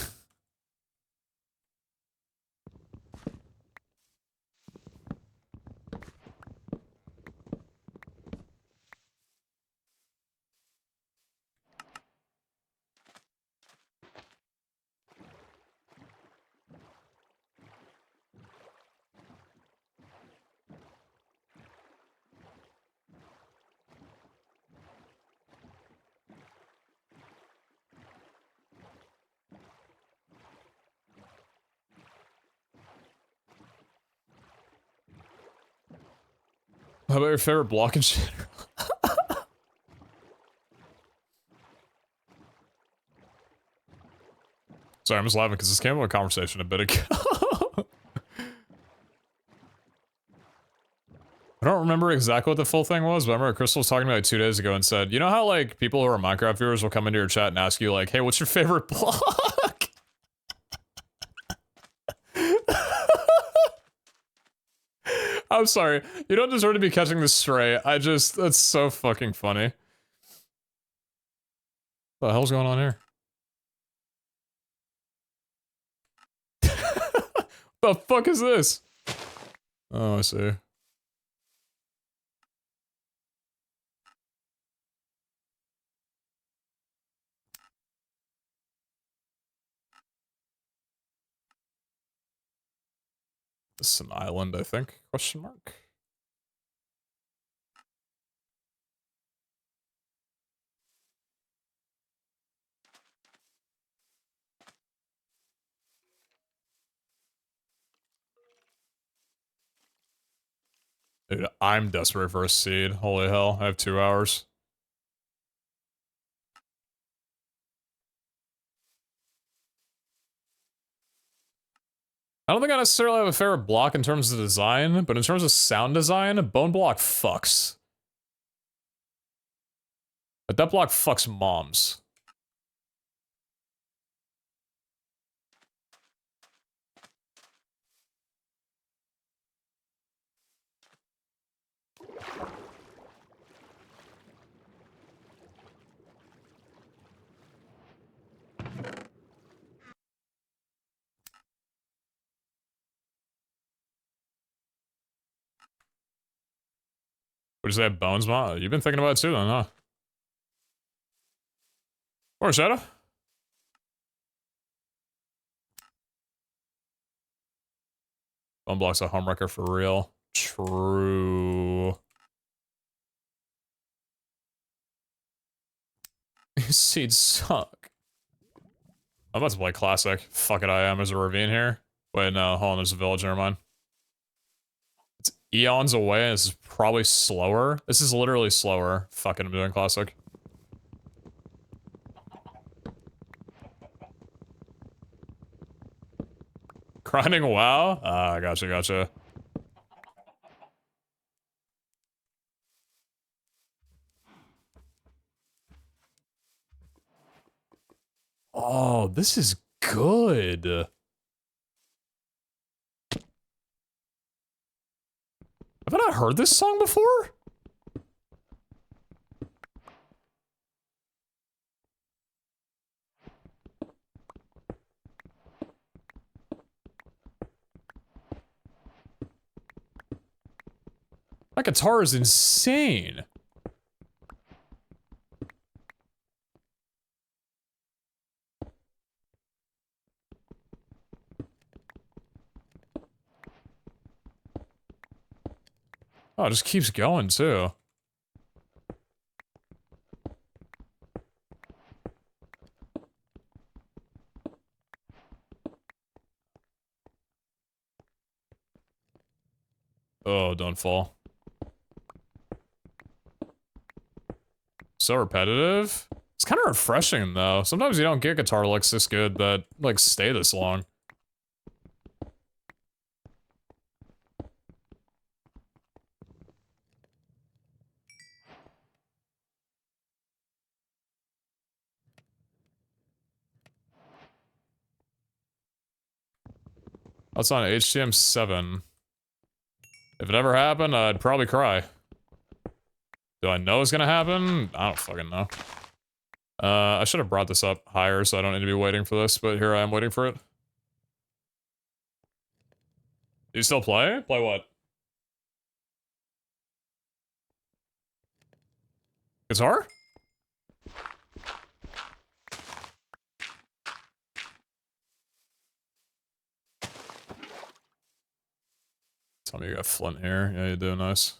How about your favorite block in general? Sorry, I'm just laughing because this came up in a conversation a bit ago. I don't remember exactly what the full thing was, but I remember Crystal was talking to me like 2 days ago and said, you know how like people who are Minecraft viewers will come into your chat and ask you like, hey, what's your favorite block? I'm sorry. You don't deserve to be catching this stray. That's so fucking funny. What the hell's going on here? The fuck is this? Oh, I see. This is an island, I think? Question mark. Dude, I'm desperate for a seed. Holy hell, I have 2 hours. I don't think I necessarily have a favorite block in terms of design, but in terms of sound design, bone block fucks. But that block fucks moms. Would you say bones mom? You've been thinking about it too then, huh? Or Shadow? Bone block's a homewrecker for real. True. These seeds suck. I'm about to play classic. Fuck it, I am. There's a ravine here. Wait, no, hold on, there's a village, never mind. It's eons away, this is probably slower. This is literally slower. Fucking, I'm doing classic. Grinding WoW? Ah, gotcha. Oh, this is good. Have I not heard this song before? That guitar is insane. Oh, it just keeps going, too. Oh, don't fall. So repetitive. It's kind of refreshing, though. Sometimes you don't get guitar licks this good that, like, stay this long. That's on HTM7. If it ever happened, I'd probably cry. Do I know it's gonna happen? I don't fucking know. I should have brought this up higher so I don't need to be waiting for this, but here I am waiting for it. Do you still play? Play what? Guitar? Tell me you got Flint here. Yeah, you do. Nice.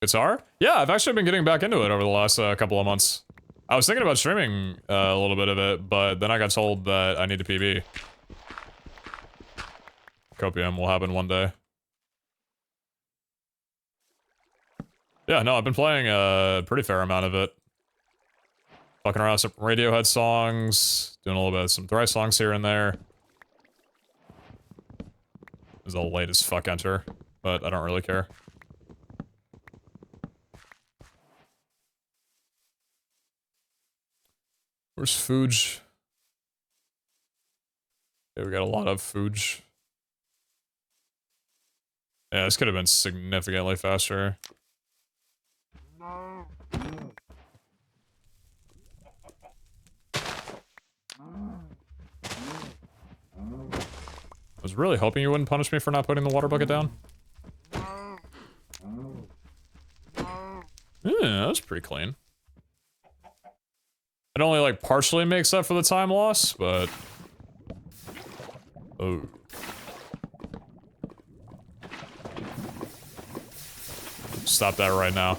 Guitar? Yeah, I've actually been getting back into it over the last couple of months. I was thinking about streaming a little bit of it, but then I got told that I need to PB. Copium will happen one day. Yeah, no, I've been playing a pretty fair amount of it. Fucking around with some Radiohead songs, doing a little bit of some Thrice songs here and there. This is the latest fuck enter, but I don't really care. Where's Fuge? Yeah, we got a lot of Fuge. Yeah, this could have been significantly faster. I was really hoping you wouldn't punish me for not putting the water bucket down. Yeah, that was pretty clean. It only, like, partially makes up for the time loss, but... Oh. Stop that right now.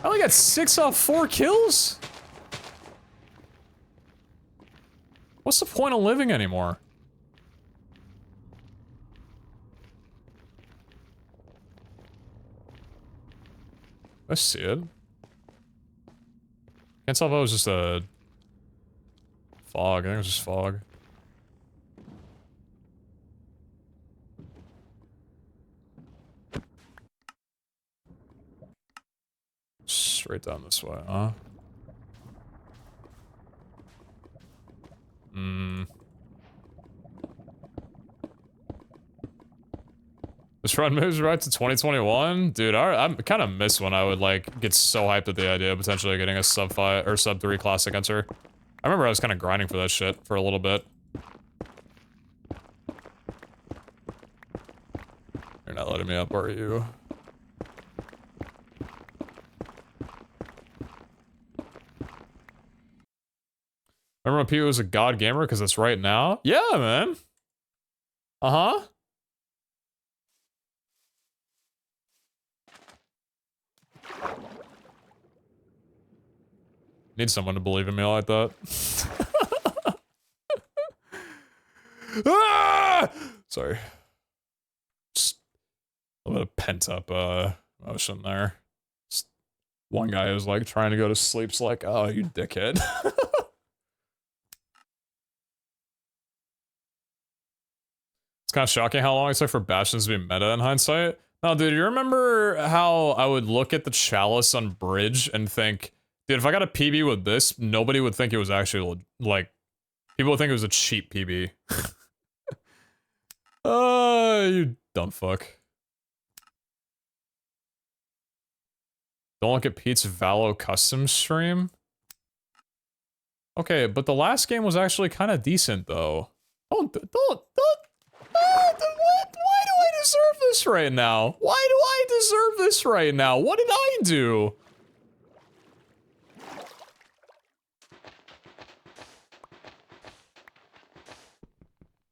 I only got 6 off 4 kills? What's the point of living anymore? I see it. Can't tell if it was just a fog. I think it was just fog. Straight down this way, huh? Hmm. This run moves right to 2021? Dude, I kind of miss when I would, like, get so hyped at the idea of potentially getting a sub 5 or sub 3 classic enter. I remember I was kind of grinding for that shit for a little bit. You're not letting me up, are you? Remember when Pete was a god gamer because it's right now? Yeah, man. Uh-huh. Need someone to believe in me like that. Ah! Sorry. Just a little bit of pent-up emotion there. Just one guy who's like trying to go to sleep's like, oh, you dickhead. It's kind of shocking how long it took for Bastions to be meta in hindsight. No, dude, you remember how I would look at the Chalice on Bridge and think, dude, if I got a PB with this, nobody would think it was actually, like, people would think it was a cheap PB. You dumb fuck. Don't look at Pete's Valo custom stream? Okay, but the last game was actually kind of decent, though. What? Why do I deserve this right now? Why do I deserve this right now? What did I do?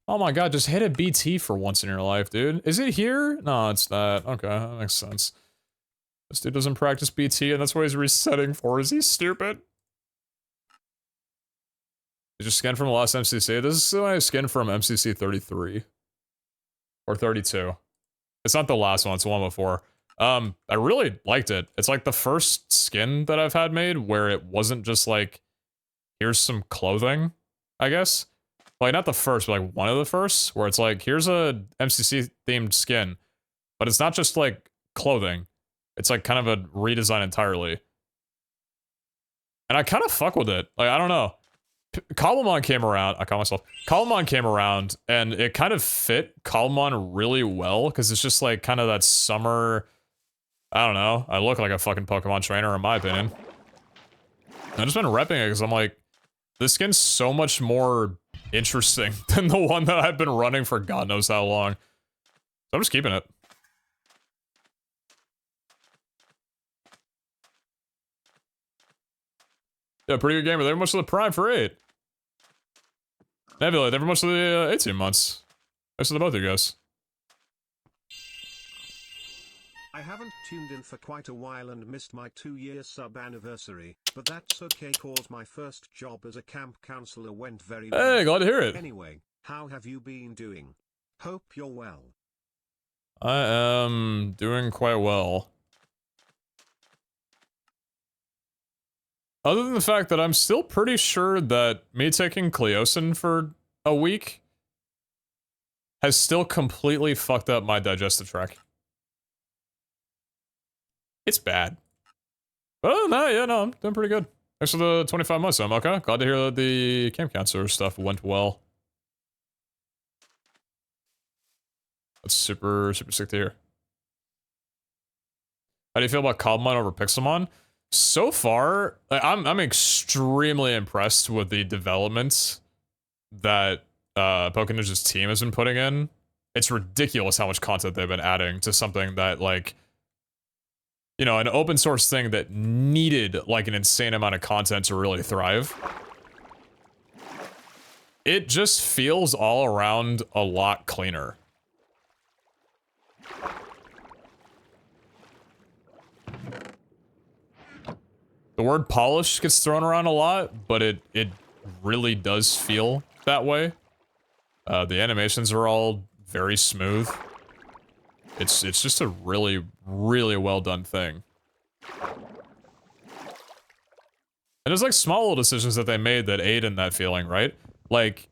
Oh my god, just hit a BT for once in your life, dude. Is it here? No, it's not. Okay, that makes sense. This dude doesn't practice BT, and that's what he's resetting for. Is he stupid? Did you skin from the last MCC? This is my skin from MCC 33. Or 32. It's not the last one, it's the one before. I really liked it. It's like the first skin that I've had made where it wasn't just like, here's some clothing, I guess. Like, not the first, but like one of the first, where it's like, here's a MCC themed skin, but it's not just like clothing. It's like kind of a redesign entirely. And I kind of fuck with it. Like, I don't know. Kalmon came around, I call myself, Kalmon came around, and it kind of fit Kalmon really well, because it's just like kind of that summer, I don't know, I look like a fucking Pokemon trainer in my opinion. I've just been repping it because I'm like, this skin's so much more interesting than the one that I've been running for God knows how long. So I'm just keeping it. Yeah, pretty good game, but they're much of the Prime for 8. Nebula, they're much of the 18 months. Thanks to the both of you guys. I haven't tuned in for quite a while and missed my 2-year sub anniversary, but that's okay cause my first job as a camp counselor went very well. Hey, glad to hear it. Anyway, how have you been doing? Hope you're well. I am doing quite well. Other than the fact that I'm still pretty sure that me taking Cleosin for a week has still completely fucked up my digestive tract. It's bad. But other than that, yeah, no, I'm doing pretty good. Thanks for the 25 months, I'm okay. Glad to hear that the camp counselor stuff went well. That's super sick to hear. How do you feel about Cobblemon over Pixelmon? So far, I'm extremely impressed with the developments that PokeNinja's team has been putting in. It's ridiculous how much content they've been adding to something that, like, you know, an open source thing that needed, like, an insane amount of content to really thrive. It just feels all around a lot cleaner. The word polish gets thrown around a lot, but it really does feel that way. The animations are all very smooth. It's just a really well done thing. And there's like small little decisions that they made that aid in that feeling, right? Like,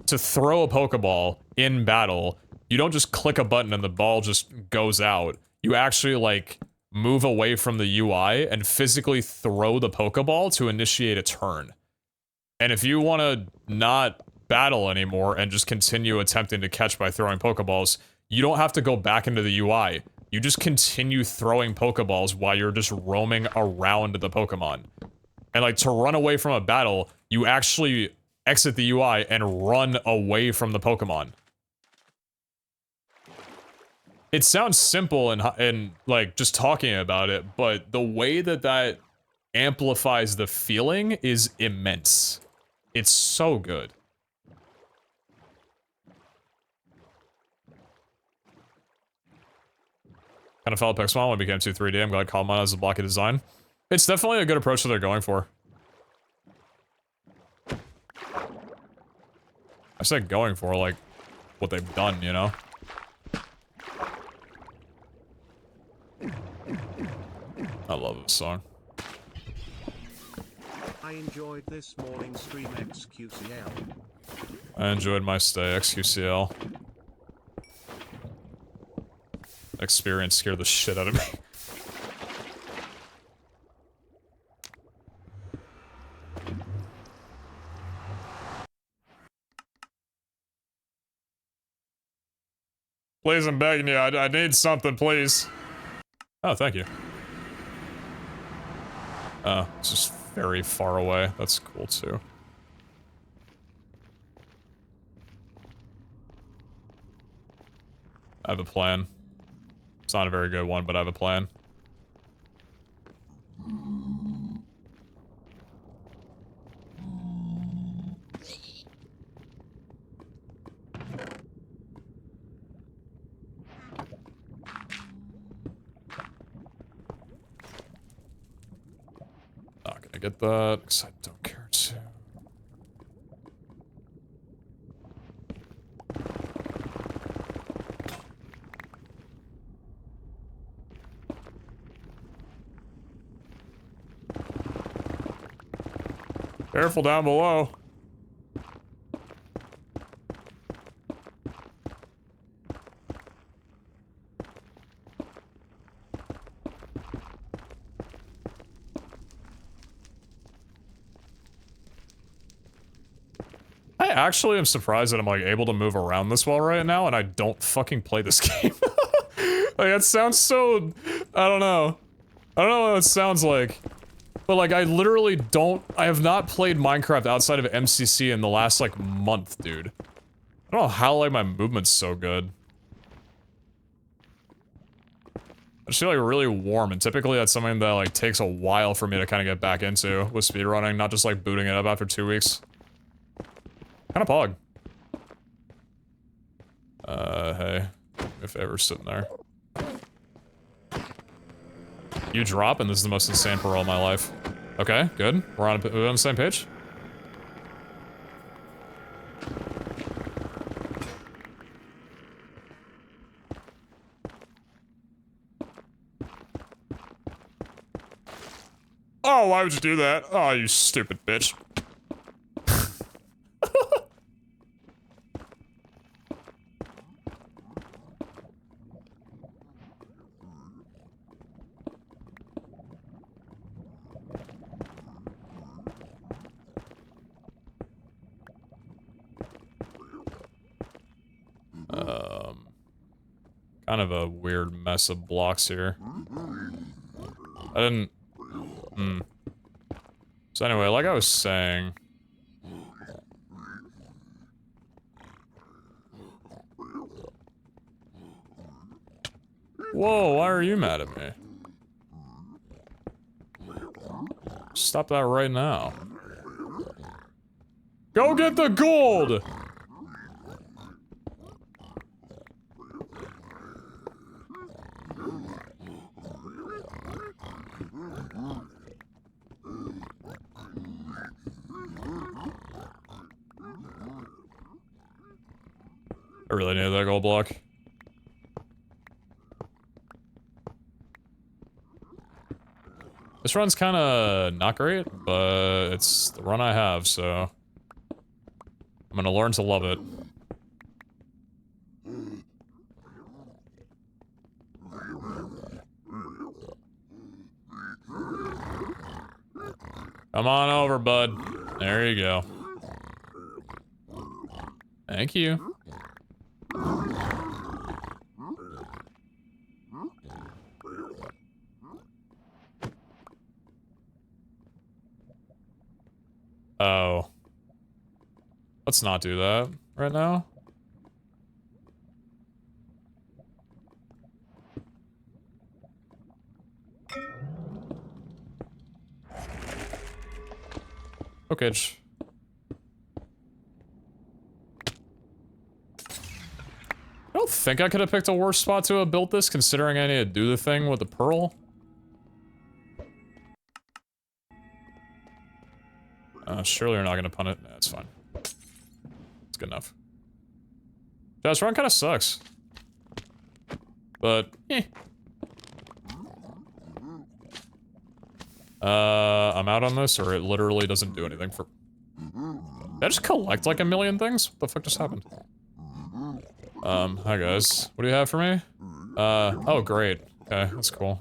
to throw a Pokeball in battle, you don't just click a button and the ball just goes out. You actually, like, move away from the UI and physically throw the Pokeball to initiate a turn. And if you want to not battle anymore and just continue attempting to catch by throwing Pokeballs, you don't have to go back into the UI. You just continue throwing Pokeballs while you're just roaming around the Pokemon. And, like, to run away from a battle, you actually exit the UI and run away from the Pokemon. It sounds simple and like, just talking about it, but the way that that amplifies the feeling is immense. It's so good. Kind of felt Pixelmon when it became 2-3D. I'm glad Cobblemon has a blocky design. It's definitely a good approach that they're going for. I said going for, like, what they've done, you know? I love this song. I enjoyed this morning stream XQCL. I enjoyed my stay, XQCL. Experience scared the shit out of me. Please, I'm begging you, I need something, please. Oh, thank you. Oh, it's just very far away. That's cool, too. I have a plan. It's not a very good one, but I have a plan. Not gonna get that, because I don't care to. Careful down below. I actually am surprised that I'm, like, able to move around this well right now, and I don't fucking play this game. Like, that sounds so... I don't know. I don't know what it sounds like. But, like, I literally don't... I have not played Minecraft outside of MCC in the last, like, month, dude. I don't know how, like, my movement's so good. I just feel, like, really warm, and typically that's something that, like, takes a while for me to kind of get back into with speedrunning, not just, like, booting it up after 2 weeks. Kinda pog. favor sitting there. You drop, and this is the most insane parole of my life. Okay, good. We're on the same page? Oh, why would you do that? Oh, you stupid bitch. Kind of a weird mess of blocks here. I didn't... So anyway, like I was saying... Whoa, why are you mad at me? Stop that right now. Go get the gold! I really need that gold block. This run's kinda not great, but it's the run I have, so... I'm gonna learn to love it. Come on over, bud. There you go. Thank you. Oh. Let's not do that right now. Okay. I don't think I could have picked a worse spot to have built this, considering I need to do the thing with the pearl. Surely you're not gonna punt it. Nah, it's fine. It's good enough. Yeah, this run kind of sucks. But, eh. I'm out on this, or it literally doesn't do anything for... Did I just collect like a million things? What the fuck just happened? Hi guys. What do you have for me? Oh great. Okay, that's cool.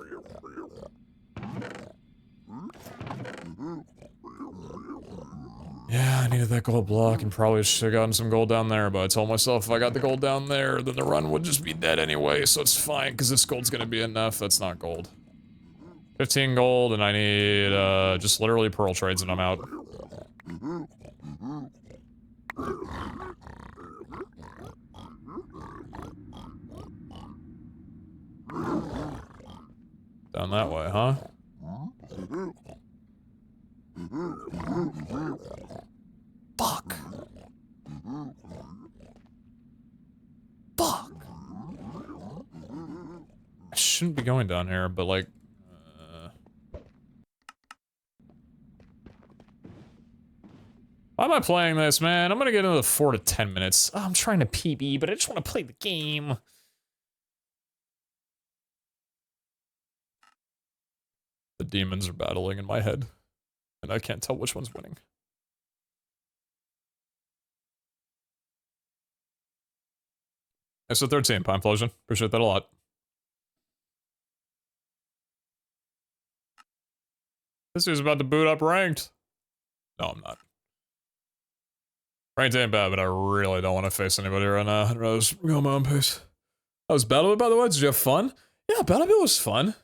Yeah, I needed that gold block and probably should have gotten some gold down there, but I told myself if I got the gold down there, then the run would just be dead anyway, so it's fine, because this gold's gonna be enough. That's not gold. 15 gold, and I need, just literally pearl trades, and I'm out. Down that way, huh? Fuck. Fuck. I shouldn't be going down here, but like... Why am I playing this, man? I'm gonna get into the 4 to 10 minutes. Oh, I'm trying to PB, but I just want to play the game. The demons are battling in my head, and I can't tell which one's winning. It's the 13, Pine Implosion. Appreciate that a lot. This dude's about to boot up ranked. No, I'm not. Ranked ain't bad, but I really don't want to face anybody right now. I'd rather just go my own pace. That was BattleBit, by the way. Did you have fun? Yeah, BattleBit was fun.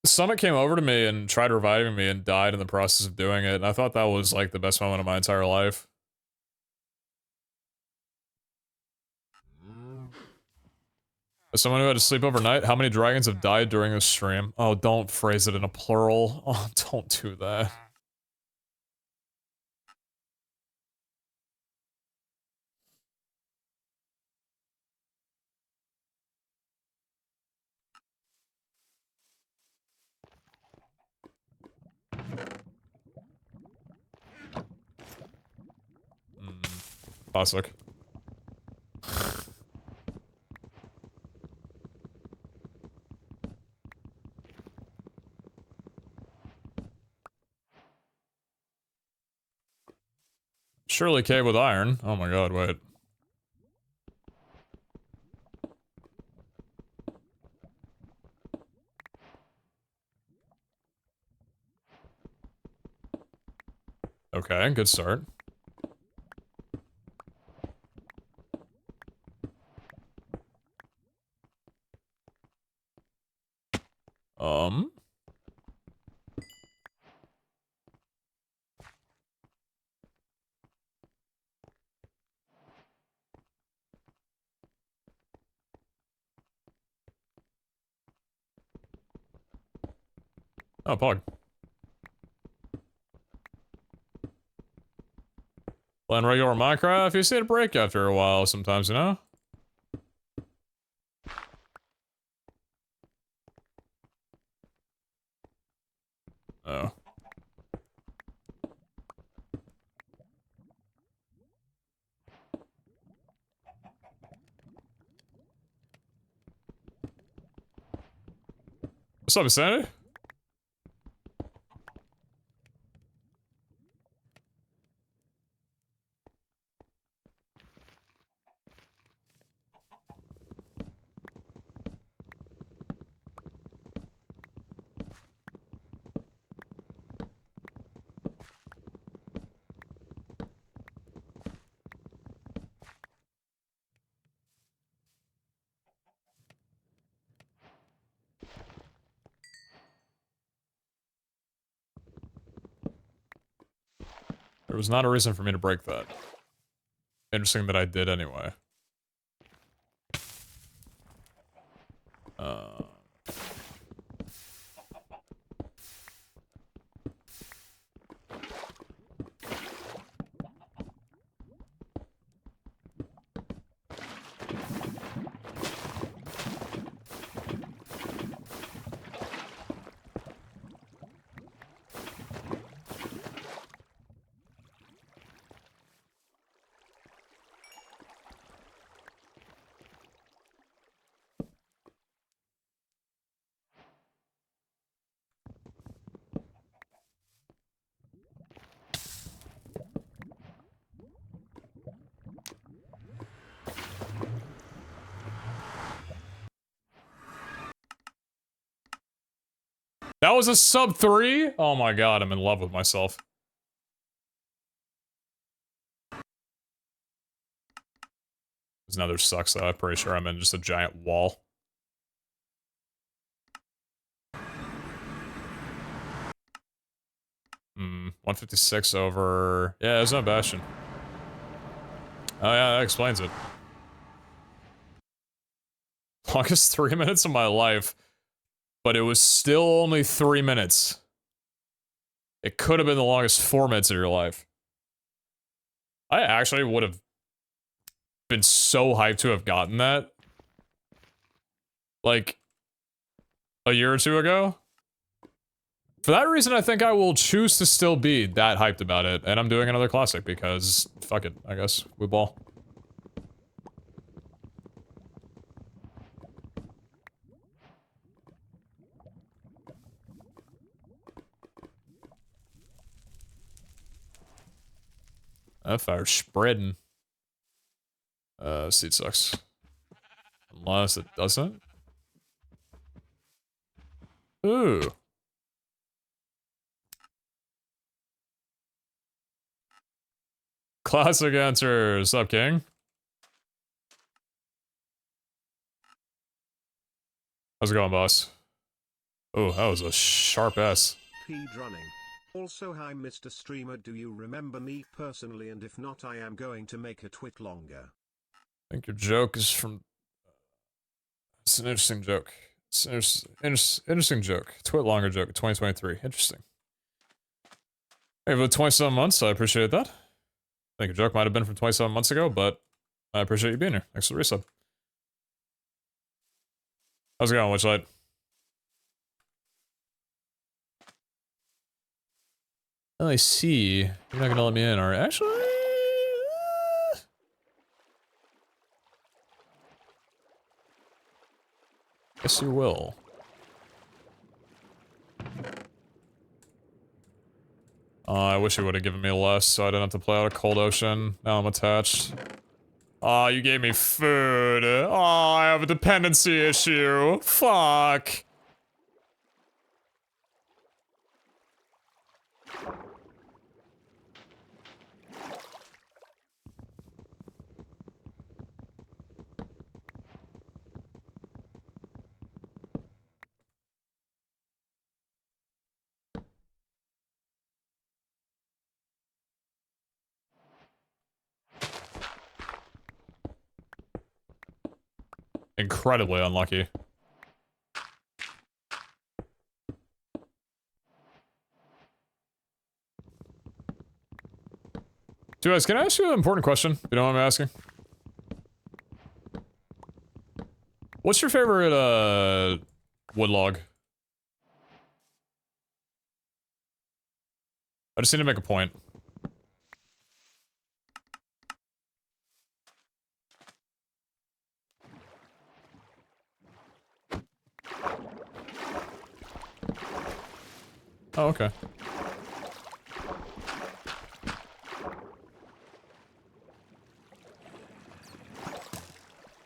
Summit came over to me and tried reviving me and died in the process of doing it, and I thought that was like the best moment of my entire life. As someone who had to sleep overnight, how many dragons have died during this stream? Oh, don't phrase it in a plural. Oh, don't do that. Classic. Surely cave with iron. Oh my god, wait. Okay, good start. Oh, Pog. Playing regular Minecraft, you see a break after a while sometimes, you know? Oh. What's up, Sandy? There was not a reason for me to break that. Interesting that I did anyway. That was a sub 3? Oh my god, I'm in love with myself. There's another sucks though, I'm pretty sure I'm in just a giant wall. Hmm, 156 over... Yeah, there's no Bastion. Oh yeah, that explains it. Longest 3 minutes of my life, but it was still only 3 minutes. It could have been the longest 4 minutes of your life. I actually would have been so hyped to have gotten that. Like, a year or two ago. For that reason, I think I will choose to still be that hyped about it, and I'm doing another classic because, fuck it, I guess. We ball. That fire's spreading. Seed sucks. Unless it doesn't. Ooh. Classic answer. What's up, King? How's it going, boss? Oh, that was a sharp S. PeteZahHutt. Also, hi Mr. Streamer, do you remember me personally, and if not, I am going to make a twit longer. I think your joke is from... It's an interesting joke. It's an interesting joke. Twit longer joke, 2023. Interesting. Hey, for 27 months, I appreciate that. I think your joke might have been from 27 months ago, but I appreciate you being here. Thanks for the resub. How's it going, Witchlight? Oh, I see. You're not gonna let me in, are you? Actually... Yes, you will. I wish you would have given me less so I didn't have to play out a cold ocean. Now I'm attached. Aw, you gave me food. Aw, I have a dependency issue. Fuck. Incredibly unlucky. Dude, guys, can I ask you an important question? You know what I'm asking? What's your favorite, wood log? I just need to make a point. Oh, okay.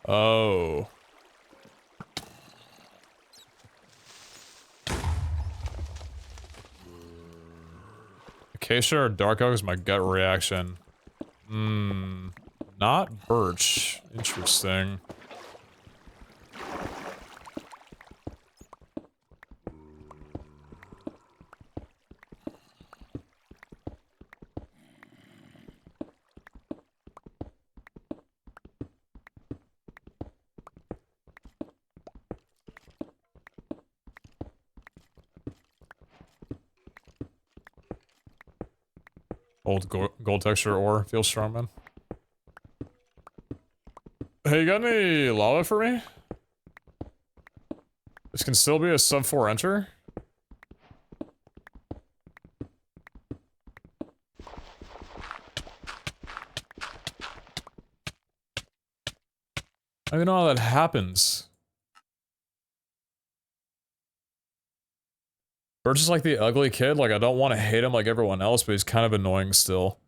Oh. Acacia or dark oak is my gut reaction. Hmm. Not birch. Interesting. Old gold texture ore feels strong, man. Hey, you got any lava for me? This can still be a sub 4 enter? I don't even know how that happens. Birch is like the ugly kid, like I don't want to hate him like everyone else, but he's kind of annoying still.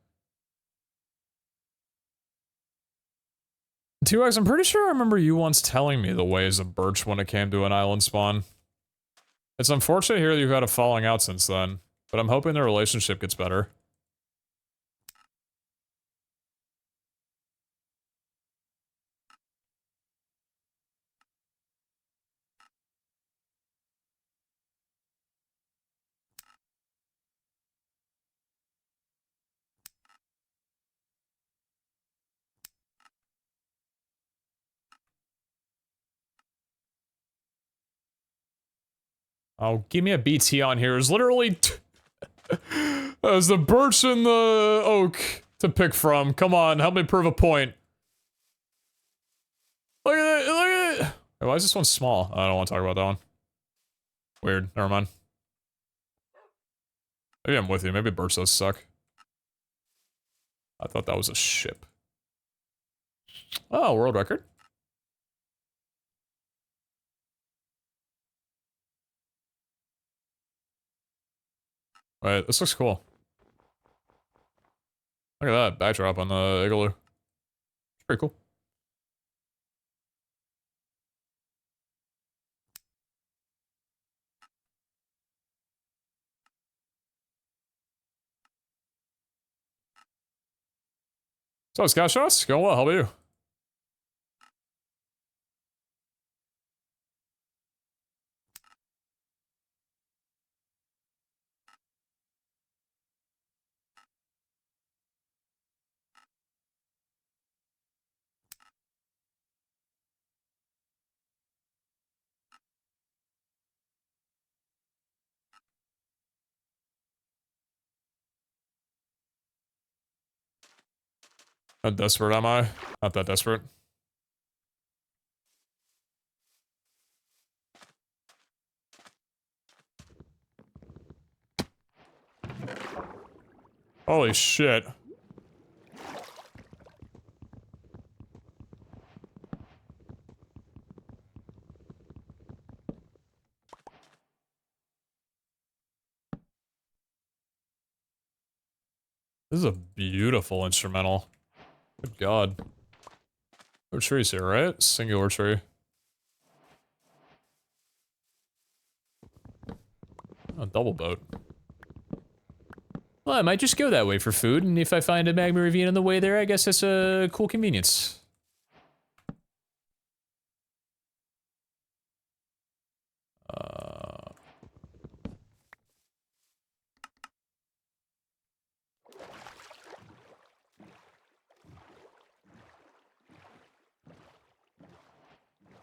T-Rex, I'm pretty sure I remember you once telling me the ways of Birch when it came to an island spawn. It's unfortunate here that you've had a falling out since then, but I'm hoping the relationship gets better. Oh, give me a BT on here. There's literally there's the birch and the oak to pick from. Come on, help me prove a point. Look at it, look at it. Wait, why is this one small? I don't want to talk about that one. Weird, never mind. Maybe I'm with you, maybe birch does suck. I thought that was a ship. Oh, world record. Right, this looks cool. Look at that backdrop on the igloo. It's pretty cool. So, Scout Shots, going well, how about you? How desperate am I? Not that desperate. Holy shit. This is a beautiful instrumental. Good God. No trees here, right? Singular tree. A double boat. Well, I might just go that way for food, and if I find a magma ravine on the way there, I guess that's a cool convenience.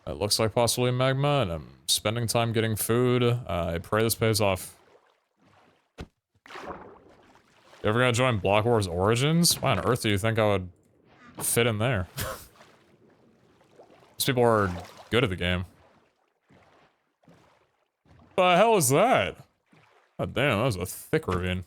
It looks like possibly magma, and I'm spending time getting food. I pray this pays off. You ever gonna join Block Wars Origins? Why on earth do you think I would fit in there? These people are good at the game. The hell is that? God damn, that was a thick ravine.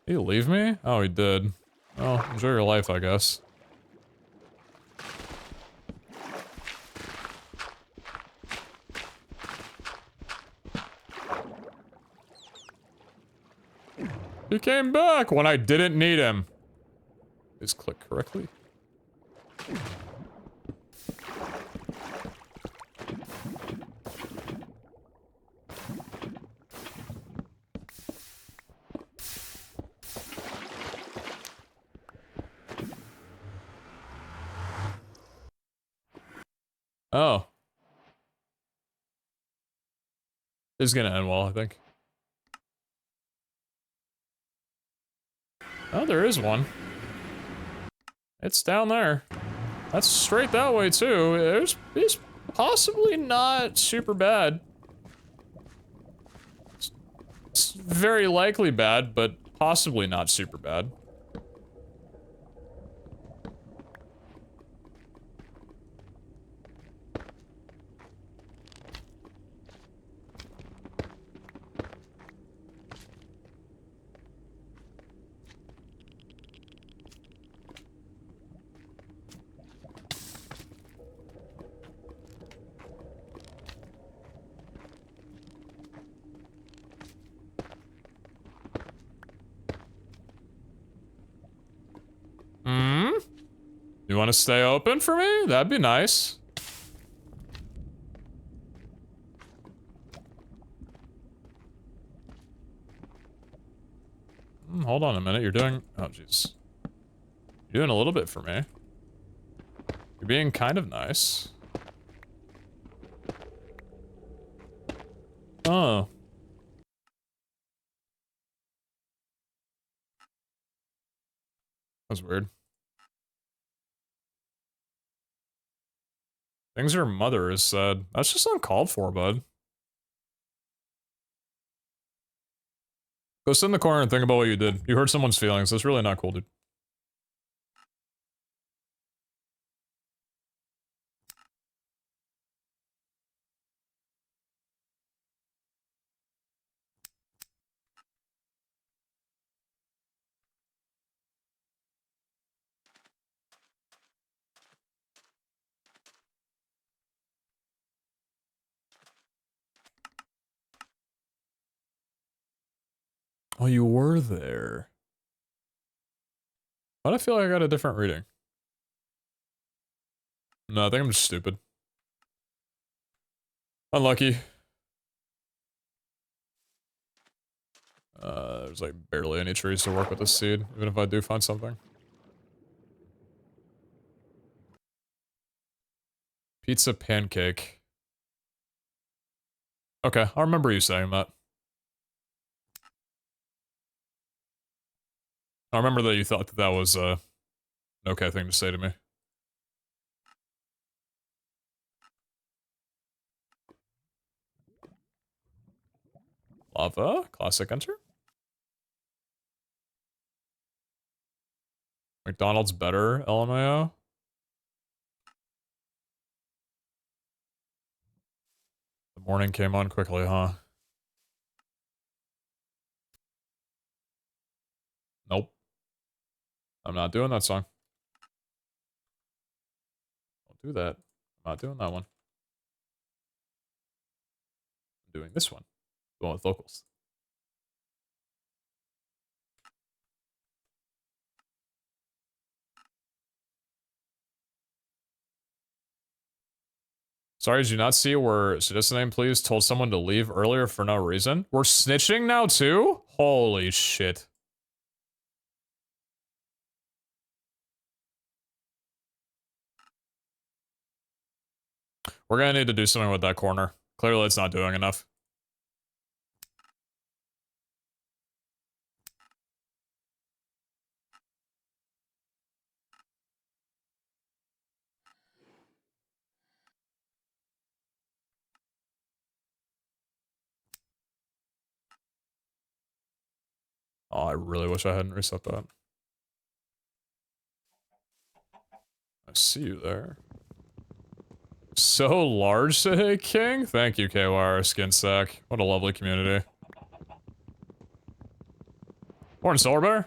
Did he leave me? Oh, he did. Well, enjoy your life, I guess. He came back when I didn't need him. Please click correctly. Oh. This is gonna end well, I think. Oh, there is one. It's down there. That's straight that way, too. It's possibly not super bad. It's very likely bad, but possibly not super bad. Hmm? You want to stay open for me? That'd be nice. Hold on a minute, you're doing... Oh, jeez. You're doing a little bit for me. You're being kind of nice. Oh. That was weird. Things your mother has said. That's just uncalled for, bud. Go sit in the corner and think about what you did. You hurt someone's feelings. That's really not cool, dude. Oh, you were there. Why do I feel like I got a different reading? No, I think I'm just stupid. Unlucky. There's like barely any trees to work with this seed, even if I do find something. Pizza pancake. Okay, I remember you saying that. I remember that you thought that that was an okay thing to say to me. Lava, classic enter. McDonald's better, LMAO. The morning came on quickly, huh? I'm not doing that song. Don't do that. I'm not doing that one. I'm doing this one. The one with vocals. Sorry, did you not see where Citizen Name Please told someone to leave earlier for no reason? We're snitching now too? Holy shit. We're gonna need to do something with that corner. Clearly it's not doing enough. Oh, I really wish I hadn't reset that. I see you there. So large, say King? Thank you, KYR Skin Sack. What a lovely community. Morning, Solar Bear.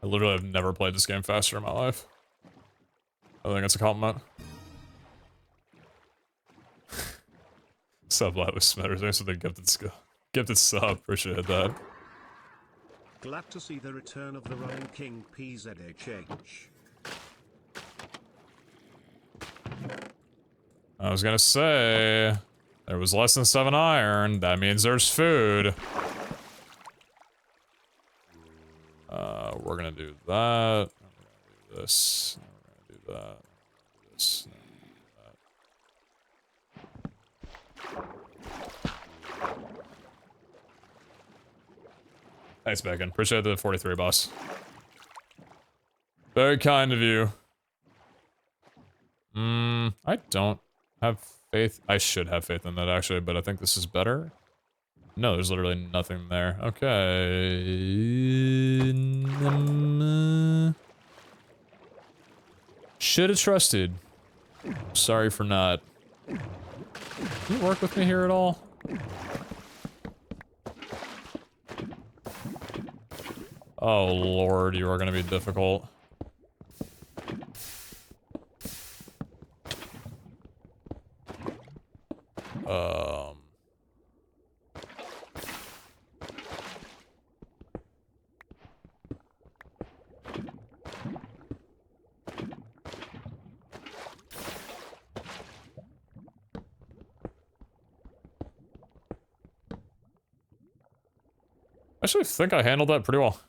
I literally have never played this game faster in my life. I think it's a compliment. Sub live with Smetters. Thanks for the gifted sub. Appreciate that. Glad to see the return of the running king PeteZahHutt. I was gonna say, there was less than 7 iron. That means there's food. We're gonna do that. We're gonna do this. We're gonna do that. We're gonna do this. Thanks, Bacon. Appreciate the 43, boss. Very kind of you. I don't have faith. I should have faith in that, actually, but I think this is better. No, there's literally nothing there. Okay. Should have trusted. Sorry for not. Can you work with me here at all? Oh lord, you are gonna be difficult. I actually think I handled that pretty well.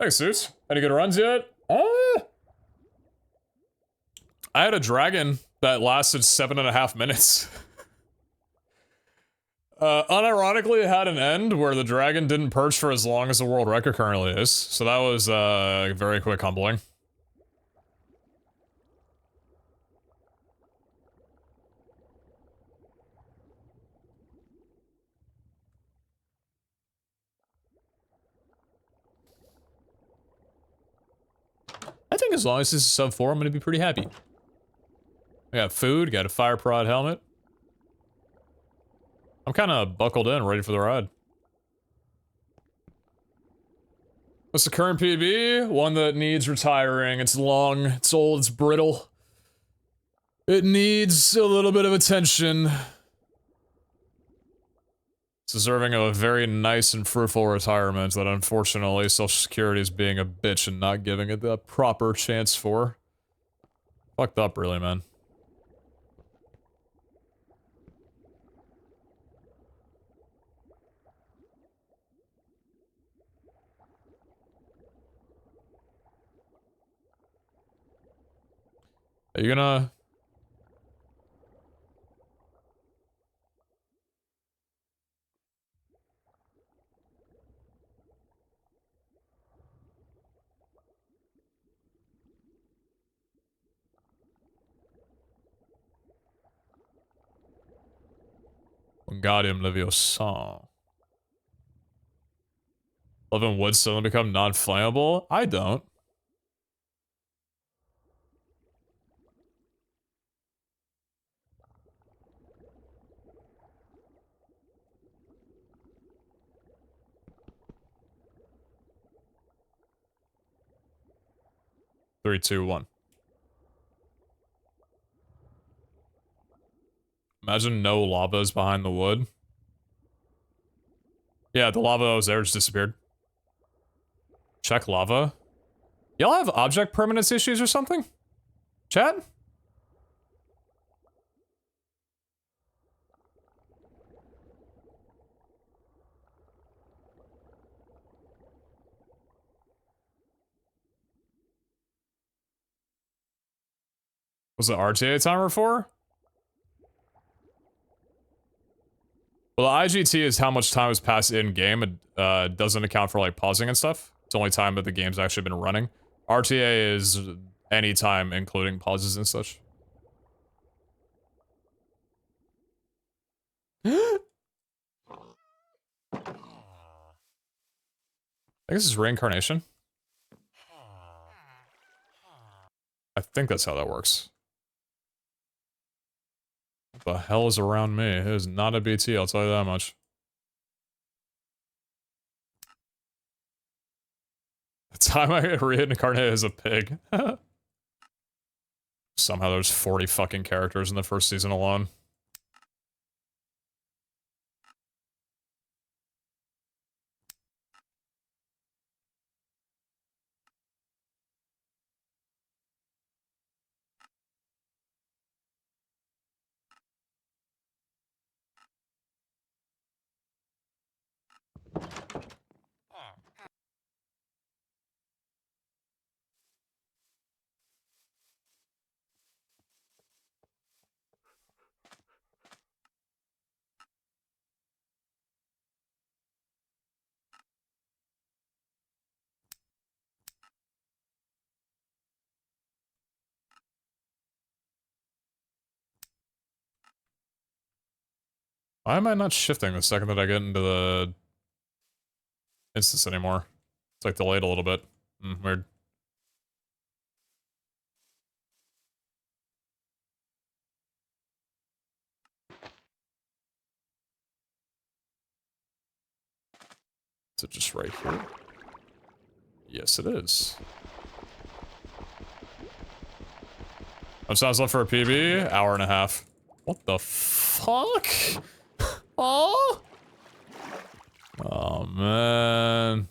Thanks, Zeus. Any good runs yet? I had a dragon that lasted 7.5 minutes. Unironically, it had an end where the dragon didn't perch for as long as the world record currently is. So that was, very quick humbling. I think as long as this is sub 4, I'm gonna be pretty happy. I got food, got a fire prod helmet. I'm kind of buckled in, ready for the ride. What's the current PB? One that needs retiring. It's long, it's old, it's brittle. It needs a little bit of attention. It's deserving of a very nice and fruitful retirement that unfortunately Social Security is being a bitch and not giving it the proper chance for. Fucked up, really, man. Are you gonna... Wingardium Leviosa. Love and wood suddenly become non-flammable? I don't. Three, two, one. Imagine no lava is behind the wood. Yeah, the lava that was there just disappeared. Check lava. Y'all have object permanence issues or something? Chat? Was the RTA timer for? Well, the IGT is how much time has passed in-game. It doesn't account for, like, pausing and stuff. It's only time that the game's actually been running. RTA is any time, including pauses and such. I think this is reincarnation. I think that's how that works. What the hell is around me? It is not a BT, I'll tell you that much. The time I get reincarnated as a pig. Somehow there's 40 fucking characters in the first season alone. Why am I not shifting the second that I get into the instance anymore? It's like delayed a little bit. Weird. Is it just right here? Yes, it is. How much time's left for a PB? Hour and a half. What the fuck? Oh? Oh, man.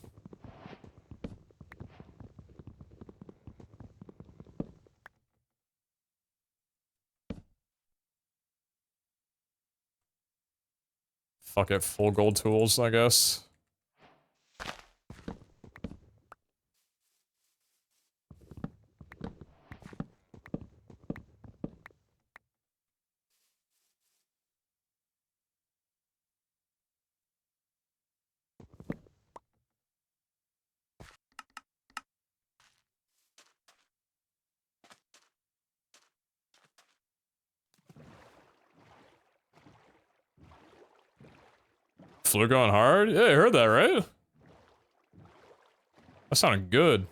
Fuck it, full gold tools, I guess. Flu going hard? Yeah, you heard that, right? That sounded good.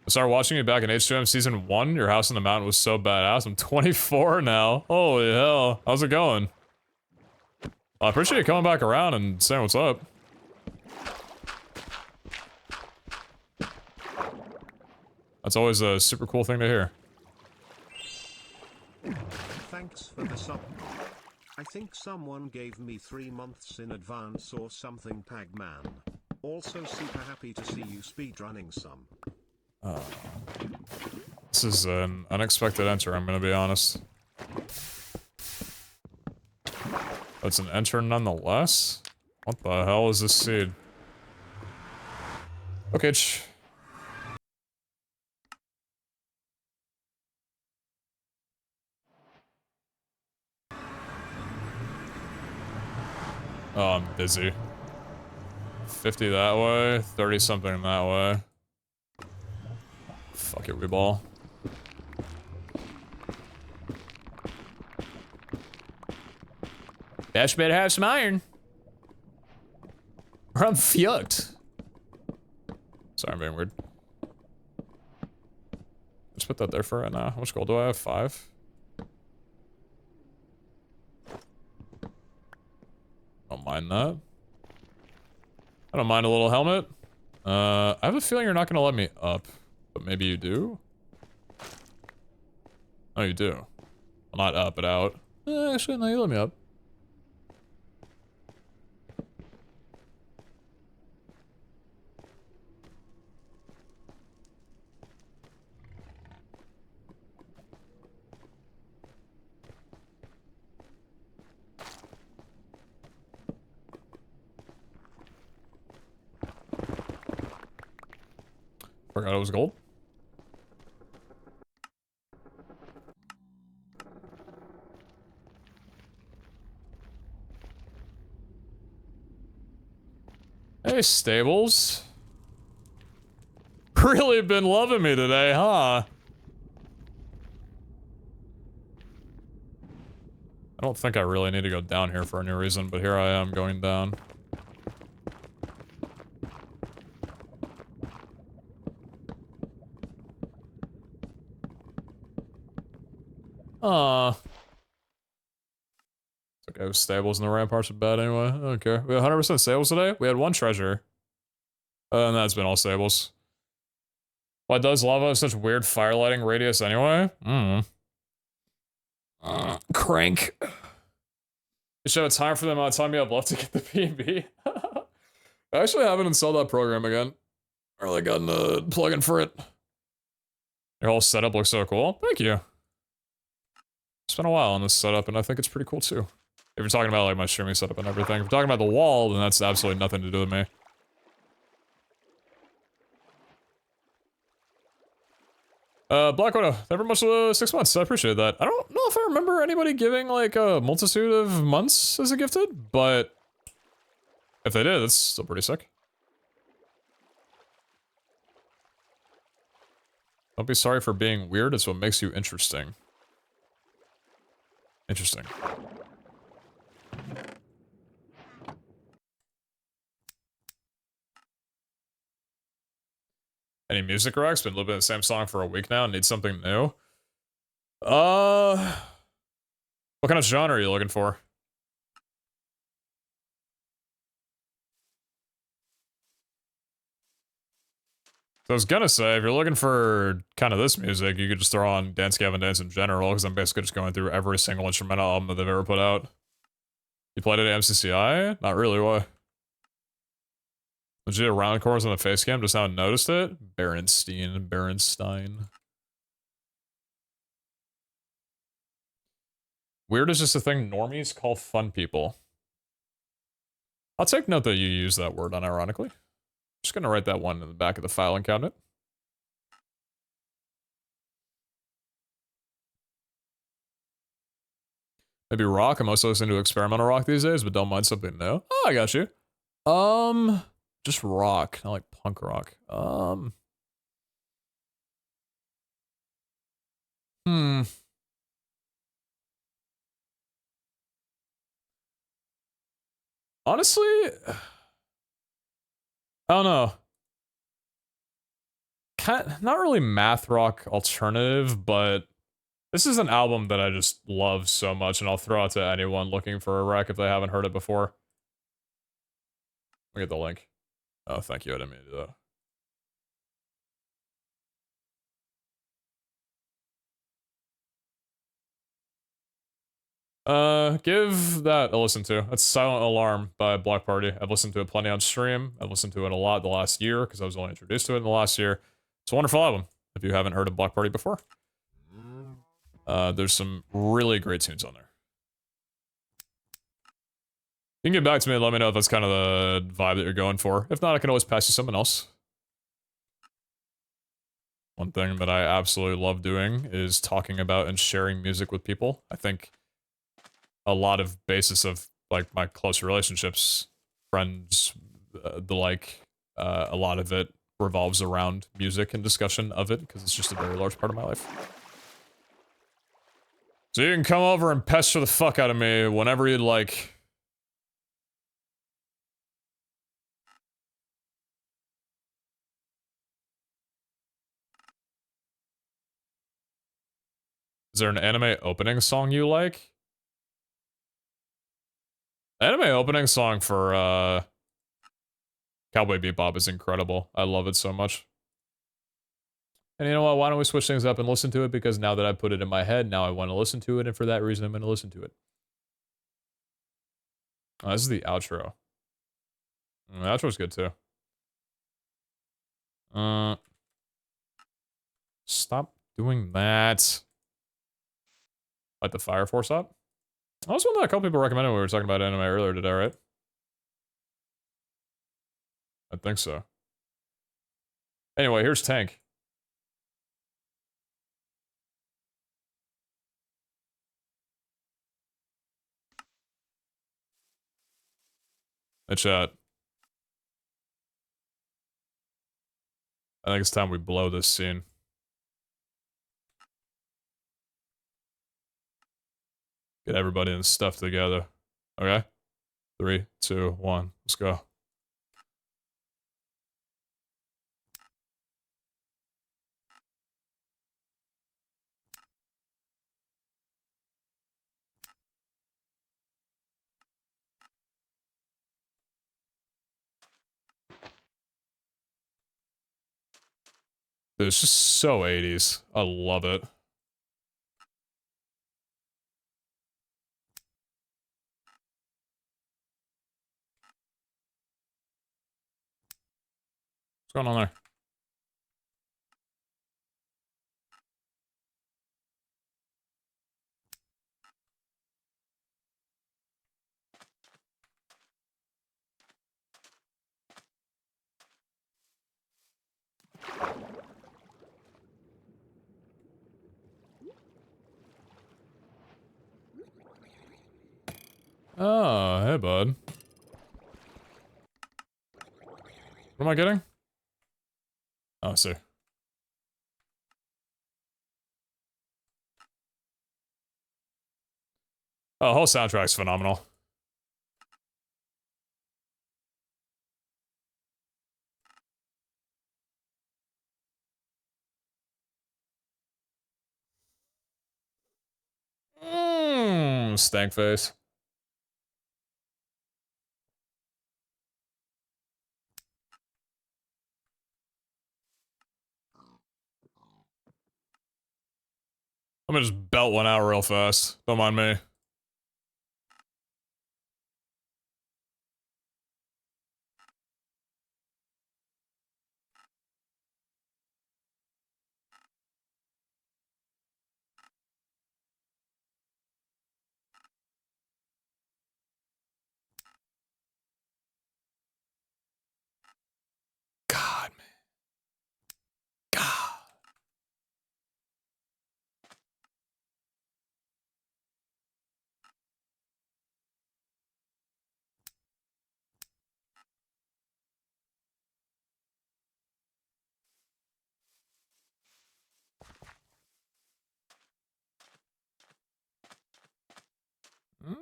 I started watching you back in H2M Season 1. Your house in the mountain was so badass. I'm 24 now. Holy hell. How's it going? I appreciate you coming back around and saying what's up. That's always a super cool thing to hear. Thanks for the sub. I think someone gave me 3 months in advance or something, Pagman. Also super happy to see you speedrunning some. This is an unexpected enter, I'm gonna be honest. That's an enter nonetheless? What the hell is this seed? Okay, oh, I'm dizzy. 50 that way, 30 something that way. Fuck it, we ball. Dash better have some iron. Or I'm fucked. Sorry, I'm being weird. Just put that there for right now. How much gold do I have? 5? Don't mind that. I don't mind a little helmet. I have a feeling you're not gonna let me up, but maybe you do? Oh, you do. Well, not up, but out. Actually, no, you let me up. Forgot it was gold. Hey, Stables. Really been loving me today, huh? I don't think I really need to go down here for any reason, but here I am going down. Aw. It's okay, Stables and the ramparts are bad anyway. I don't care. We had 100% Stables today? We had 1 treasure. And that's been all Stables. Why does lava have such weird firelighting radius anyway? Crank. You should have time for the amount of time you have left to get the PB. I actually haven't installed that program again. Or like gotten a plugin for it. Your whole setup looks so cool. Thank you. It's been a while on this setup, and I think it's pretty cool too. If you're talking about like my streaming setup and everything. If you're talking about the wall, then that's absolutely nothing to do with me. Black Widow, never much 6 months. I appreciate that. I don't know if I remember anybody giving like a multitude of months as a gifted, but if they did, that's still pretty sick. Don't be sorry for being weird. It's what makes you interesting. Interesting. Any music racks? Been looping the same song for a week now. Need something new. What kind of genre are you looking for? So I was gonna say, if you're looking for kind of this music, you could just throw on Dance Gavin Dance in general, because I'm basically just going through every single instrumental album that they've ever put out. You played it at MCCI? Not really, why? Legit round chorus on the face cam, just now noticed it? Berenstein. Weird is just a thing normies call fun people. I'll take note that you use that word unironically. Just gonna write that one in the back of the file and count it. Maybe rock. I'm also listening to experimental rock these days, but don't mind something new. Oh, I got you. Just rock, not like punk rock. Honestly, I don't know. Not really math rock alternative, but this is an album that I just love so much, and I'll throw out to anyone looking for a rec if they haven't heard it before. Let me get the link. Oh, thank you. I didn't mean to do that. Give that a listen to. That's Silent Alarm by Block Party. I've listened to it plenty on stream. I've listened to it a lot the last year, because I was only introduced to it in the last year. It's a wonderful album, if you haven't heard of Block Party before. There's some really great tunes on there. You can get back to me and let me know if that's kind of the vibe that you're going for. If not, I can always pass you someone else. One thing that I absolutely love doing is talking about and sharing music with people. I think a lot of basis of like my close relationships, friends, the like, a lot of it revolves around music and discussion of it, because it's just a very large part of my life. So you can come over and pester the fuck out of me whenever you'd like. Is there an anime opening song you like? Anime opening song for Cowboy Bebop is incredible. I love it so much. And you know what? Why don't we switch things up and listen to it? Because now that I put it in my head, now I want to listen to it, and for that reason, I'm going to listen to it. Oh, this is the outro. The outro's good too. Stop doing that. Light the Fire Force up. That was one that a couple people recommended when we were talking about anime earlier today, right? I think so. Anyway, here's Tank. Hey, chat. I think it's time we blow this scene. Get everybody and stuff together. Okay? 3, 2, 1. Let's go. Dude, it's just so 80s. I love it. What's going on there? Oh, hey, bud. What am I getting? Oh, I see. Oh, the whole soundtrack's phenomenal. Stank face. I'm gonna just belt one out real fast. Don't mind me. God, man. God. Mm.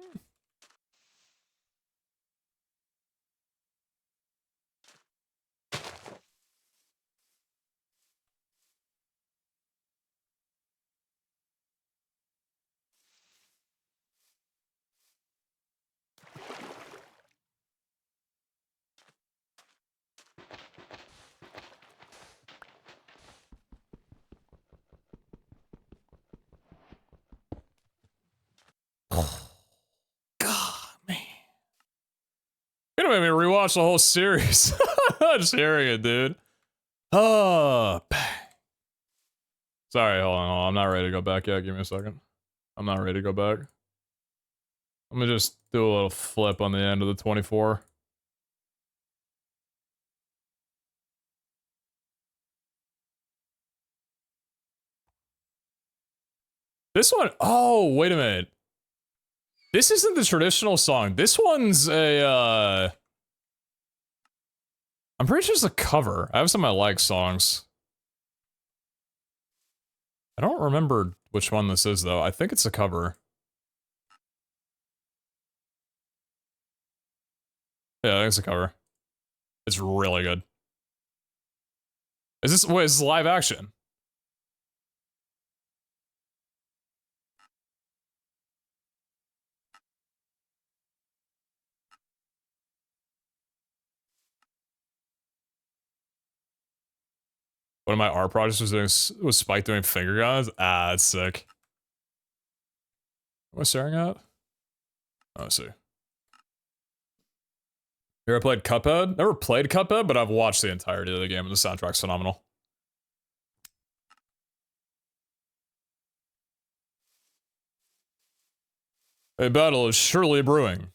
God, man. You're gonna make me rewatch the whole series. Just hearing it, dude. Oh, sorry, hold on. I'm not ready to go back yet. Give me a second. I'm not ready to go back. Let me just do a little flip on the end of the 24. This one, oh, wait a minute. This isn't the traditional song. This one's a, I'm pretty sure it's a cover. I have some I like songs. I don't remember which one this is, though. I think it's a cover. Yeah, I think it's a cover. It's really good. Is this, wait, is this live action? One of my art projects was Spike doing finger guns. Ah, that's sick. What am I staring at? Oh, I see. You ever played Cuphead? Never played Cuphead, but I've watched the entirety of the game and the soundtrack's phenomenal. A battle is surely brewing.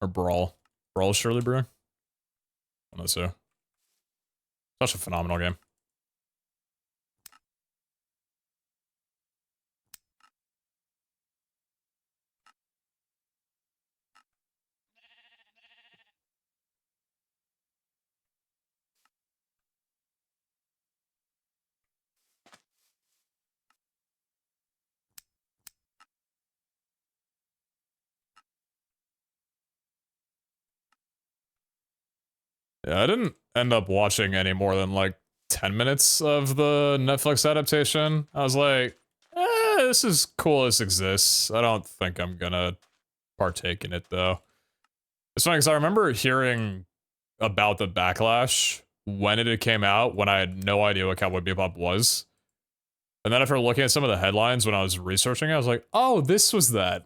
Or brawl. Brawl is surely brewing? One of those two. Such a phenomenal game. Yeah, I didn't end up watching any more than like 10 minutes of the Netflix adaptation. I was like, this is cool, this exists. I don't think I'm gonna partake in it though. It's funny because I remember hearing about the backlash when it came out, when I had no idea what Cowboy Bebop was. And then after looking at some of the headlines when I was researching it, I was like, oh, this was that.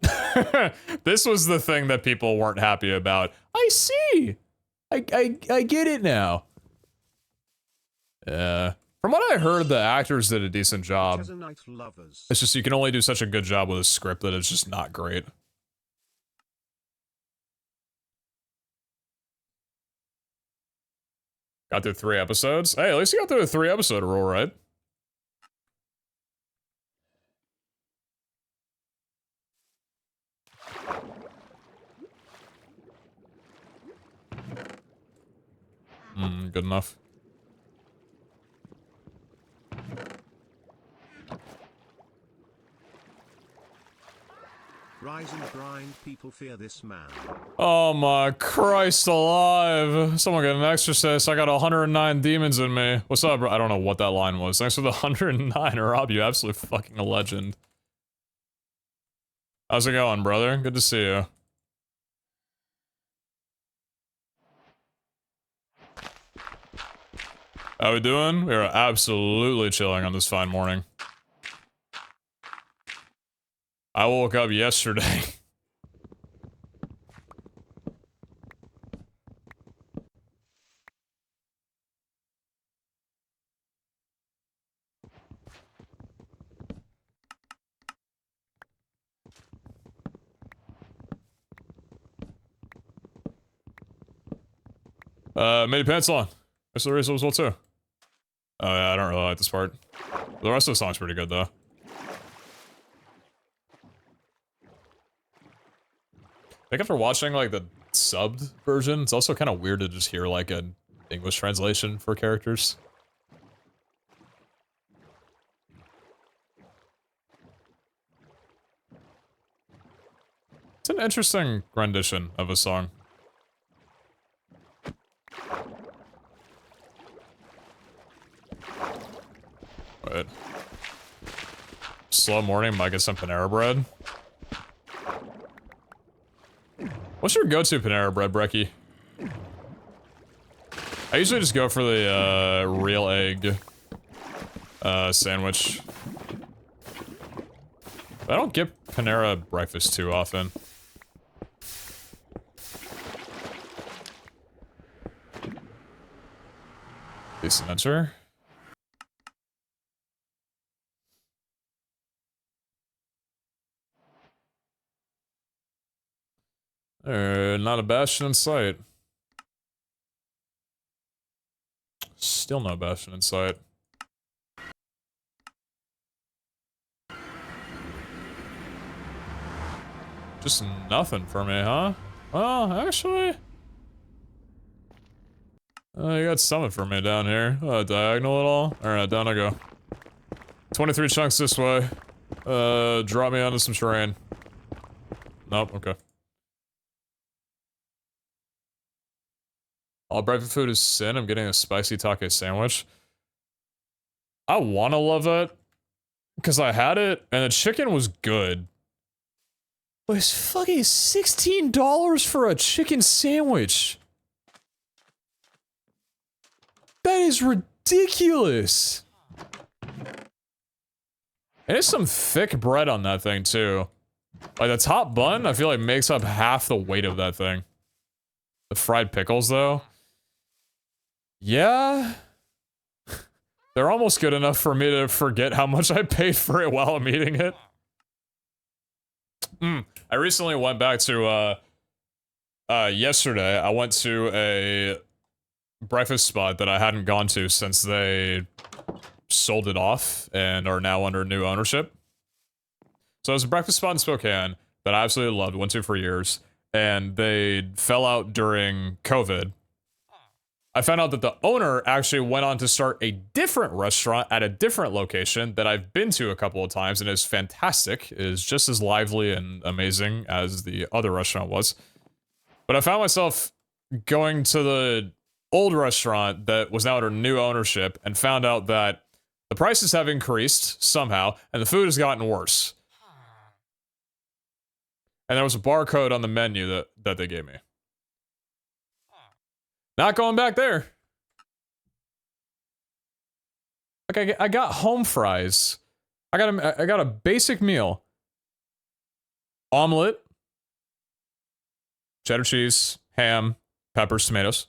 This was the thing that people weren't happy about. I see! I get it now. Yeah. From what I heard, the actors did a decent job. It's just you can only do such a good job with a script that it's just not great. Got through 3 episodes? Hey, at least you got through a 3-episode rule, right? Good enough. Rise and grind, people fear this man. Oh my Christ alive. Someone got an exorcist. I got 109 demons in me. What's up, bro? I don't know what that line was. Thanks for the 109, Rob. You absolute fucking a legend. How's it going, brother? Good to see you. How we doing? We are absolutely chilling on this fine morning. I woke up yesterday. Made pencil on. That's the reason as well too. Oh yeah, I don't really like this part. The rest of the song's pretty good though. I think after watching like the subbed version, it's also kind of weird to just hear like an English translation for characters. It's an interesting rendition of a song. Wait. Slow morning, might get some Panera bread. What's your go-to Panera bread, Brecky? I usually just go for the real egg sandwich. I don't get Panera breakfast too often. Decent answer. Not a bastion in sight. Still no bastion in sight. Just nothing for me, huh? Well, actually... you got something for me down here. Diagonal at all? Alright, down I go. 23 chunks this way. Drop me onto some terrain. Nope, okay. All breakfast food is sin. I'm getting a spicy taco sandwich. I wanna love it. Because I had it, and the chicken was good. But it's fucking $16 for a chicken sandwich. That is ridiculous. And there's some thick bread on that thing, too. Like, the top bun, I feel like makes up half the weight of that thing. The fried pickles, though. Yeah. They're almost good enough for me to forget how much I paid for it while I'm eating it. I recently went back to, yesterday, I went to a breakfast spot that I hadn't gone to since they sold it off and are now under new ownership. So it was a breakfast spot in Spokane that I absolutely loved, went to for years, and they fell out during COVID. I found out that the owner actually went on to start a different restaurant at a different location that I've been to a couple of times and is fantastic, is just as lively and amazing as the other restaurant was. But I found myself going to the old restaurant that was now under new ownership and found out that the prices have increased somehow and the food has gotten worse. And there was a barcode on the menu that they gave me. Not going back there. Like I got home fries. I got a basic meal. Omelet, cheddar cheese, ham, peppers, tomatoes.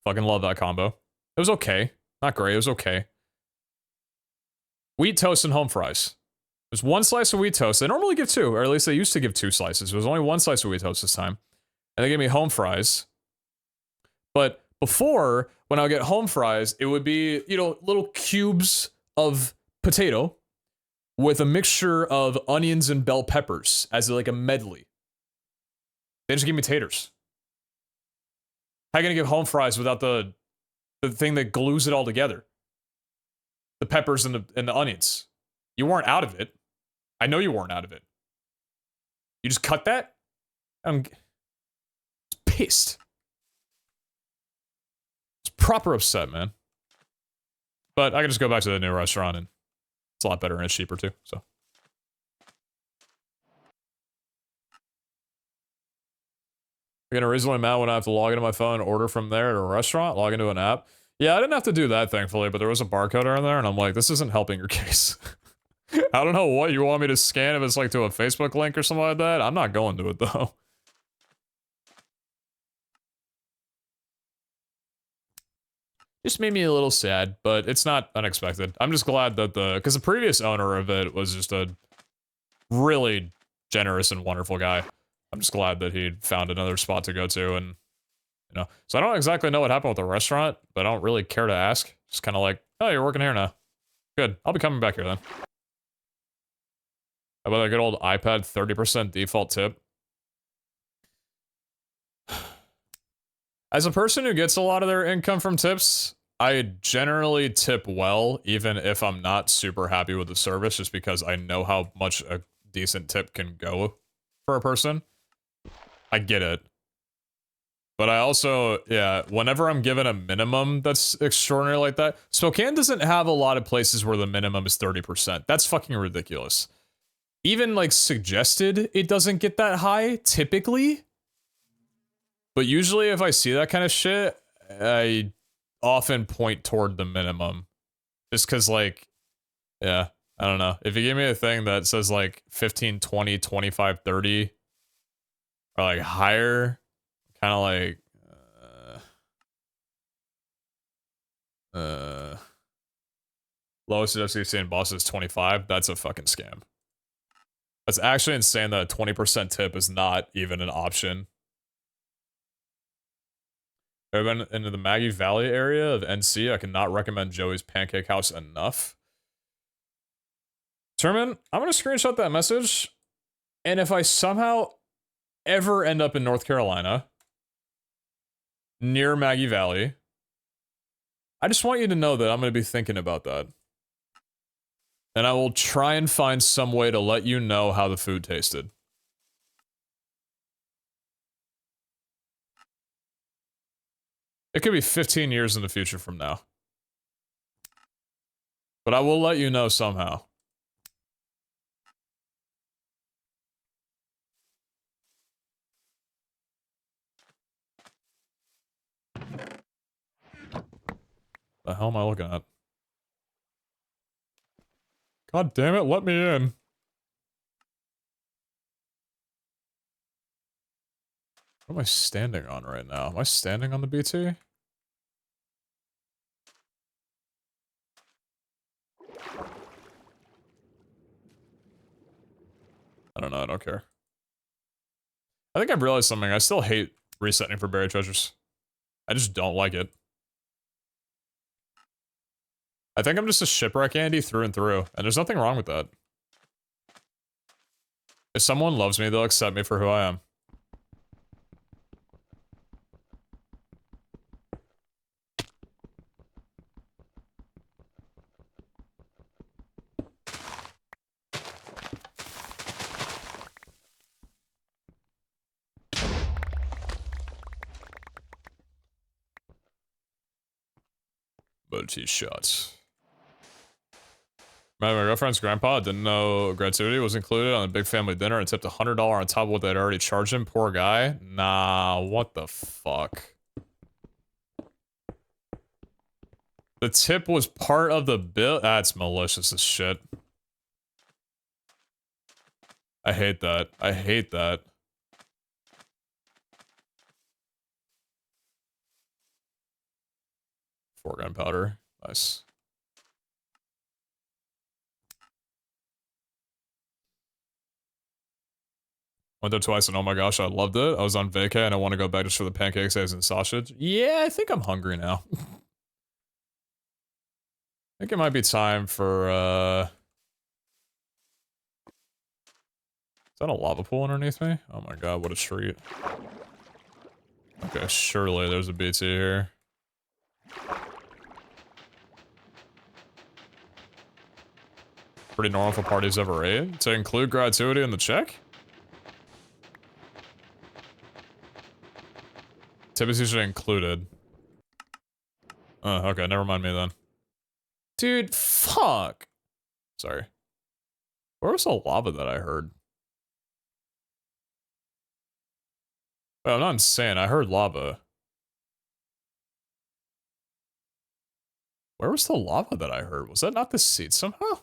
Fucking love that combo. It was okay. Not great, it was okay. Wheat toast and home fries. There's one slice of wheat toast. They normally give two, or at least they used to give two slices. There was only one slice of wheat toast this time. And they gave me home fries. But before, when I would get home fries, it would be, you know, little cubes of potato with a mixture of onions and bell peppers as like a medley. They just give me taters. How are you gonna give home fries without the thing that glues it all together? The peppers and the onions. You weren't out of it. I know you weren't out of it. You just cut that? I'm pissed. It's proper upset, man. But I can just go back to the new restaurant and it's a lot better and it's cheaper too, so. I'm getting reasonably mad when I have to log into my phone and order from there at a restaurant, log into an app. Yeah, I didn't have to do that, thankfully, but there was a barcode on there, and I'm like, this isn't helping your case. I don't know what you want me to scan, if it's like to a Facebook link or something like that. I'm not going to it, though. Just made me a little sad, but it's not unexpected. I'm just glad that because the previous owner of it was just a really generous and wonderful guy. I'm just glad that he found another spot to go to, and you know. So I don't exactly know what happened with the restaurant, but I don't really care to ask. Just kind of like, oh, you're working here now. Good. I'll be coming back here then. How about a good old iPad 30% default tip? As a person who gets a lot of their income from tips, I generally tip well, even if I'm not super happy with the service, just because I know how much a decent tip can go for a person. I get it. But I also, yeah, whenever I'm given a minimum that's extraordinary like that, Spokane doesn't have a lot of places where the minimum is 30%. That's fucking ridiculous. Even, like, suggested, it doesn't get that high, typically. But usually if I see that kind of shit, I often point toward the minimum. Just because, like, yeah, I don't know. If you give me a thing that says, like, 15, 20, 25, 30, or, like, higher, kind of like, lowest FCC in Boston is 25, that's a fucking scam. That's actually insane that a 20% tip is not even an option. I've been into the Maggie Valley area of NC. I cannot recommend Joey's Pancake House enough. Termin, I'm going to screenshot that message. And if I somehow ever end up in North Carolina, near Maggie Valley, I just want you to know that I'm going to be thinking about that. And I will try and find some way to let you know how the food tasted. It could be 15 years in the future from now. But I will let you know somehow. The hell am I looking at? God damn it, let me in. What am I standing on right now? Am I standing on the BT? I don't know, I don't care. I think I've realized something. I still hate resetting for buried treasures. I just don't like it. I think I'm just a shipwreck Andy through and through, and there's nothing wrong with that. If someone loves me, they'll accept me for who I am. Multi-shots. My girlfriend's grandpa didn't know gratuity was included on a big family dinner and tipped $100 on top of what they'd already charged him. Poor guy. Nah, what the fuck? The tip was part of the bill? That's malicious as shit. I hate that. I hate that. Four gunpowder. Nice. Went there twice and oh my gosh, I loved it. I was on vacay and I want to go back just for the pancakes, eggs, and sausage. Yeah, I think I'm hungry now. I think it might be time for, is that a lava pool underneath me? Oh my god, what a treat. Okay, surely there's a BT here. Pretty normal for parties over 8. To include gratuity in the check? Tip is usually included. Okay, never mind me then. Dude, fuck. Sorry. Where was the lava that I heard? Wait, I'm not insane. I heard lava. Where was the lava that I heard? Was that not the seed somehow?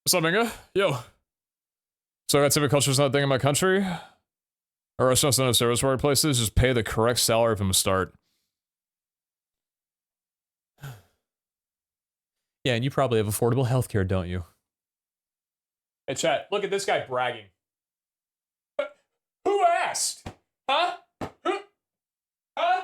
What's up, Minga? Yo. So I got civic culture's not a thing in my country. Our restaurants don't have service workplaces. Just pay the correct salary from the start. Yeah, and you probably have affordable healthcare, don't you? Hey, chat, look at this guy bragging. Who asked? Huh? Who? Huh?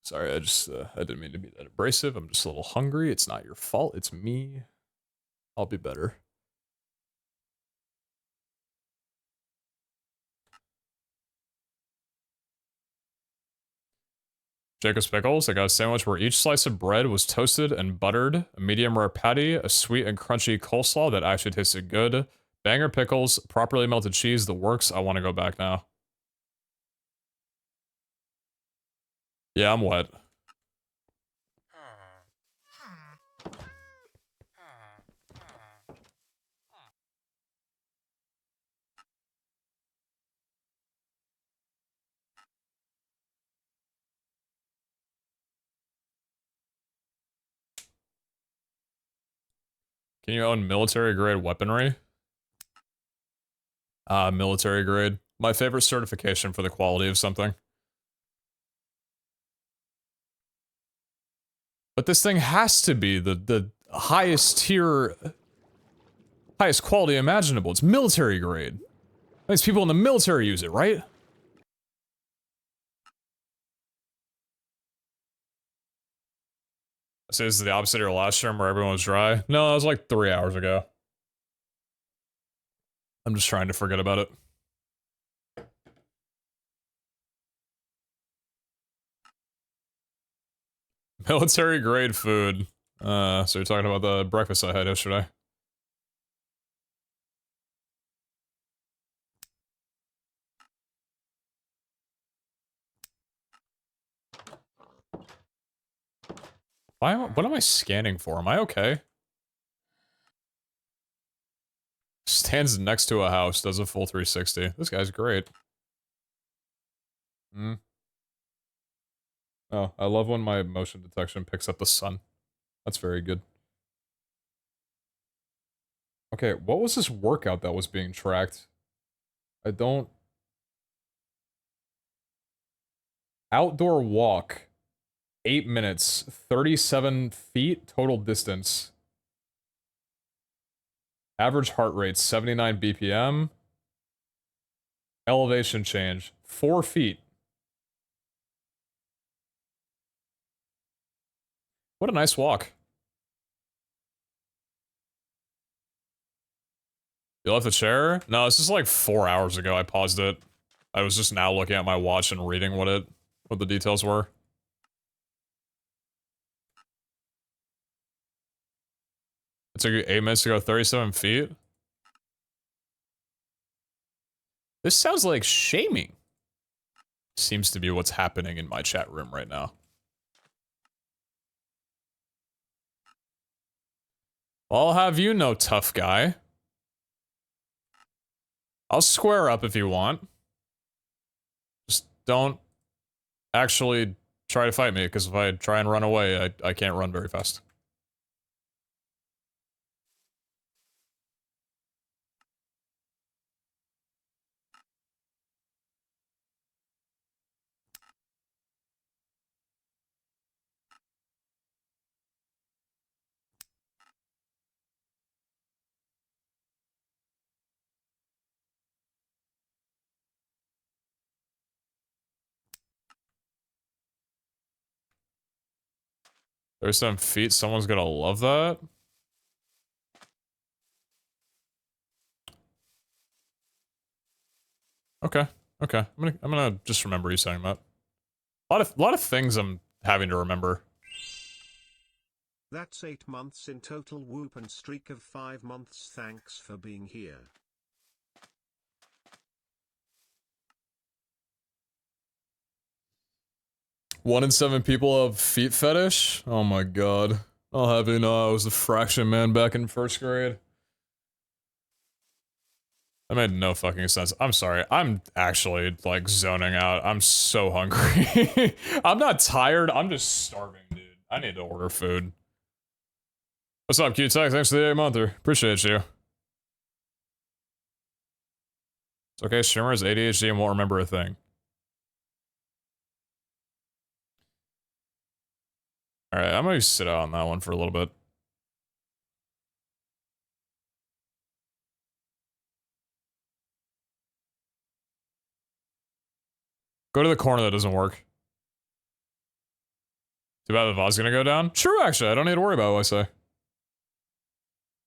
Sorry, I didn't mean to be that abrasive. I'm just a little hungry. It's not your fault. It's me. I'll be better. Jacob's Pickles. I got a sandwich where each slice of bread was toasted and buttered, a medium rare patty, a sweet and crunchy coleslaw that actually tasted good, banger pickles, properly melted cheese, the works. I want to go back now. Yeah, I'm wet. Can you own military grade weaponry? Military grade. My favorite certification for the quality of something. But this thing has to be the highest tier, highest quality imaginable. It's military grade. That means people in the military use it, right? So this is the opposite of your last term where everyone was dry? No, that was like 3 hours ago. I'm just trying to forget about it. Military grade food. So you're talking about the breakfast I had yesterday. What am I scanning for? Am I okay? Stands next to a house, does a full 360. This guy's great. Hmm. Oh, I love when my motion detection picks up the sun. That's very good. Okay, what was this workout that was being tracked? I don't... Outdoor walk. 8 minutes. 37 feet total distance. Average heart rate, 79 BPM. Elevation change, 4 feet. What a nice walk. You left the chair? No, this is like 4 hours ago. I paused it. I was just now looking at my watch and reading what the details were. It took you 8 minutes to go 37 feet? This sounds like shaming. Seems to be what's happening in my chat room right now. I'll have you know, tough guy. I'll square up if you want. Just don't actually try to fight me, because if I try and run away, I can't run very fast. There's some feet, someone's gonna love that. Okay, okay. I'm gonna just remember you saying that. A lot of things I'm having to remember. That's 8 months in total. Whoop, and streak of 5 months. Thanks for being here. One in 7 people have feet fetish? Oh my god. I'll have you know I was the fraction man back in 1st grade. That made no fucking sense. I'm sorry. I'm actually, like, zoning out. I'm so hungry. I'm not tired. I'm just starving, dude. I need to order food. What's up, cute tech? Thanks for the 8-monther. Appreciate you. It's okay, streamer has ADHD and won't remember a thing. Alright, I'm gonna sit out on that one for a little bit. Go to the corner that doesn't work. Too bad the VOD's gonna go down? True, actually. I don't need to worry about what I say.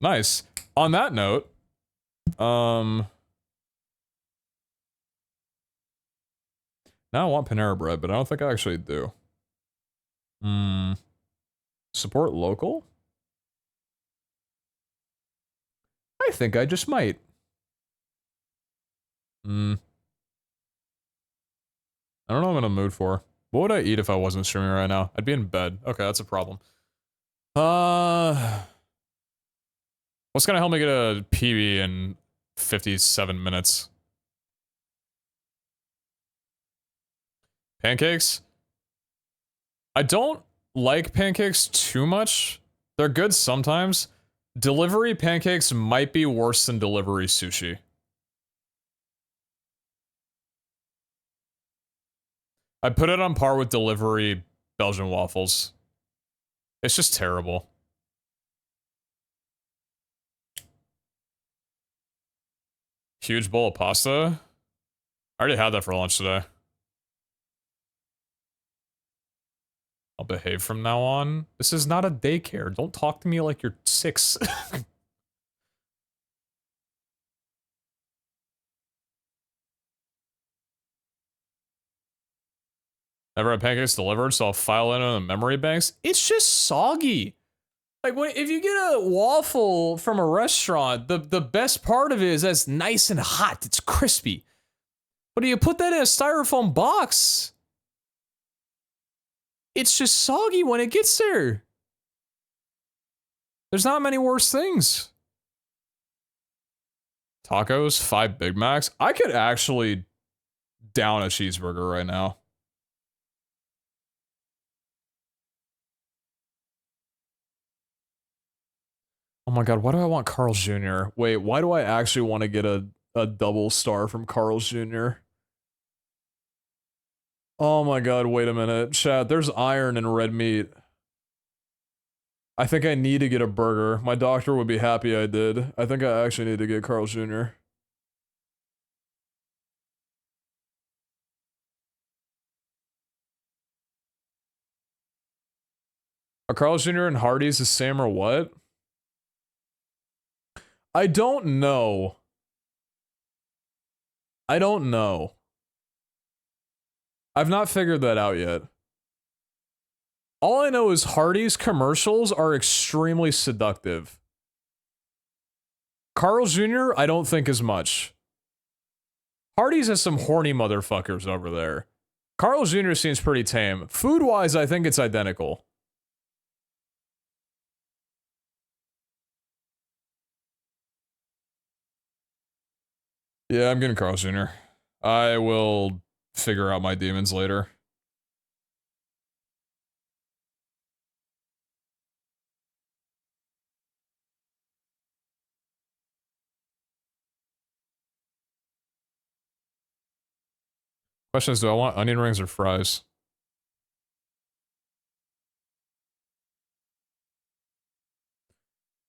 Nice. On that note, now I want Panera Bread, but I don't think I actually do. Support local? I think I just might. I don't know what I'm in a mood for. What would I eat if I wasn't streaming right now? I'd be in bed. Okay, that's a problem. What's gonna help me get a PB in 57 minutes? Pancakes? I don't like pancakes too much. They're good sometimes. Delivery pancakes might be worse than delivery sushi. I put it on par with delivery Belgian waffles. It's just terrible. Huge bowl of pasta. I already had that for lunch today. I'll behave from now on. This is not a daycare. Don't talk to me like you're 6. Never had pancakes delivered, so I'll file in on the memory banks. It's just soggy. Like, if you get a waffle from a restaurant, the best part of it is that it's nice and hot. It's crispy. But you put that in a styrofoam box, it's just soggy when it gets there. There's not many worse things. Tacos, 5 Big Macs. I could actually down a cheeseburger right now. Oh my god, why do I want Carl's Jr.? Wait, why do I actually want to get a double star from Carl's Jr.? Oh my god, wait a minute. Chat, there's iron in red meat. I think I need to get a burger. My doctor would be happy I did. I think I actually need to get Carl's Jr. Are Carl's Jr. and Hardee's the same or what? I don't know. I don't know. I've not figured that out yet. All I know is Hardee's commercials are extremely seductive. Carl's Jr., I don't think as much. Hardee's has some horny motherfuckers over there. Carl's Jr. seems pretty tame. Food-wise, I think it's identical. Yeah, I'm getting Carl's Jr. I will figure out my demons later. Question is, do I want onion rings or fries?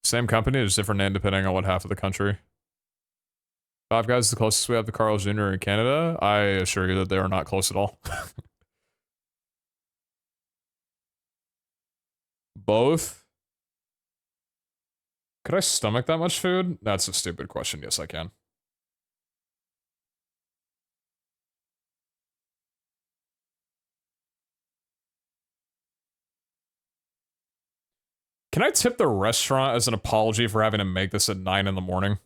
Same company, just different name depending on what half of the country. Five Guys is the closest we have to Carl's Jr. in Canada. I assure you that they are not close at all. Both? Could I stomach that much food? That's a stupid question. Yes, I can. Can I tip the restaurant as an apology for having to make this at 9 in the morning?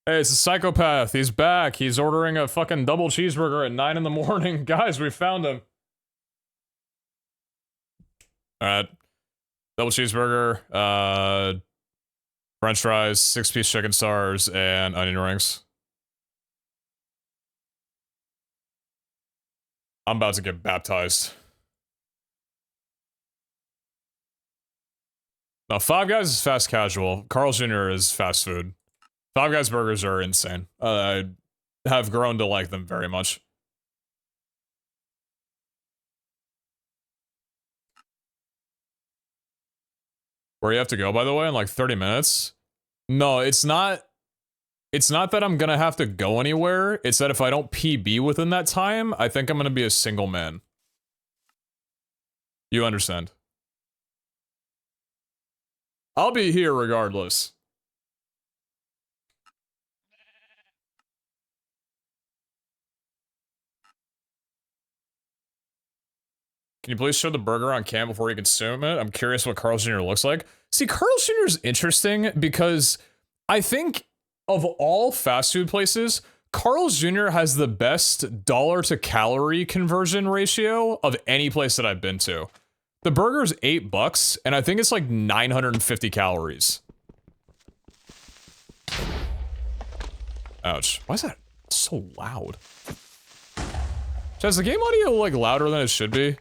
Hey, it's a psychopath. He's back. He's ordering a fucking double cheeseburger at 9 in the morning. Guys, we found him. Alright. Double cheeseburger, French fries, 6-piece chicken stars, and onion rings. I'm about to get baptized. No, Five Guys is fast casual. Carl's Jr. is fast food. Five Guys burgers are insane. I have grown to like them very much. Where you have to go, by the way, in like 30 minutes? No, it's not. It's not that I'm gonna have to go anywhere. It's that if I don't PB within that time, I think I'm gonna be a single man. You understand? I'll be here regardless. Can you please show the burger on cam before you consume it? I'm curious what Carl's Jr. looks like. See, Carl's Jr. is interesting because I think of all fast food places, Carl's Jr. has the best dollar to calorie conversion ratio of any place that I've been to. The burger's $8, and I think it's like 950 calories. Ouch. Why is that so loud? Is the game audio like louder than it should be?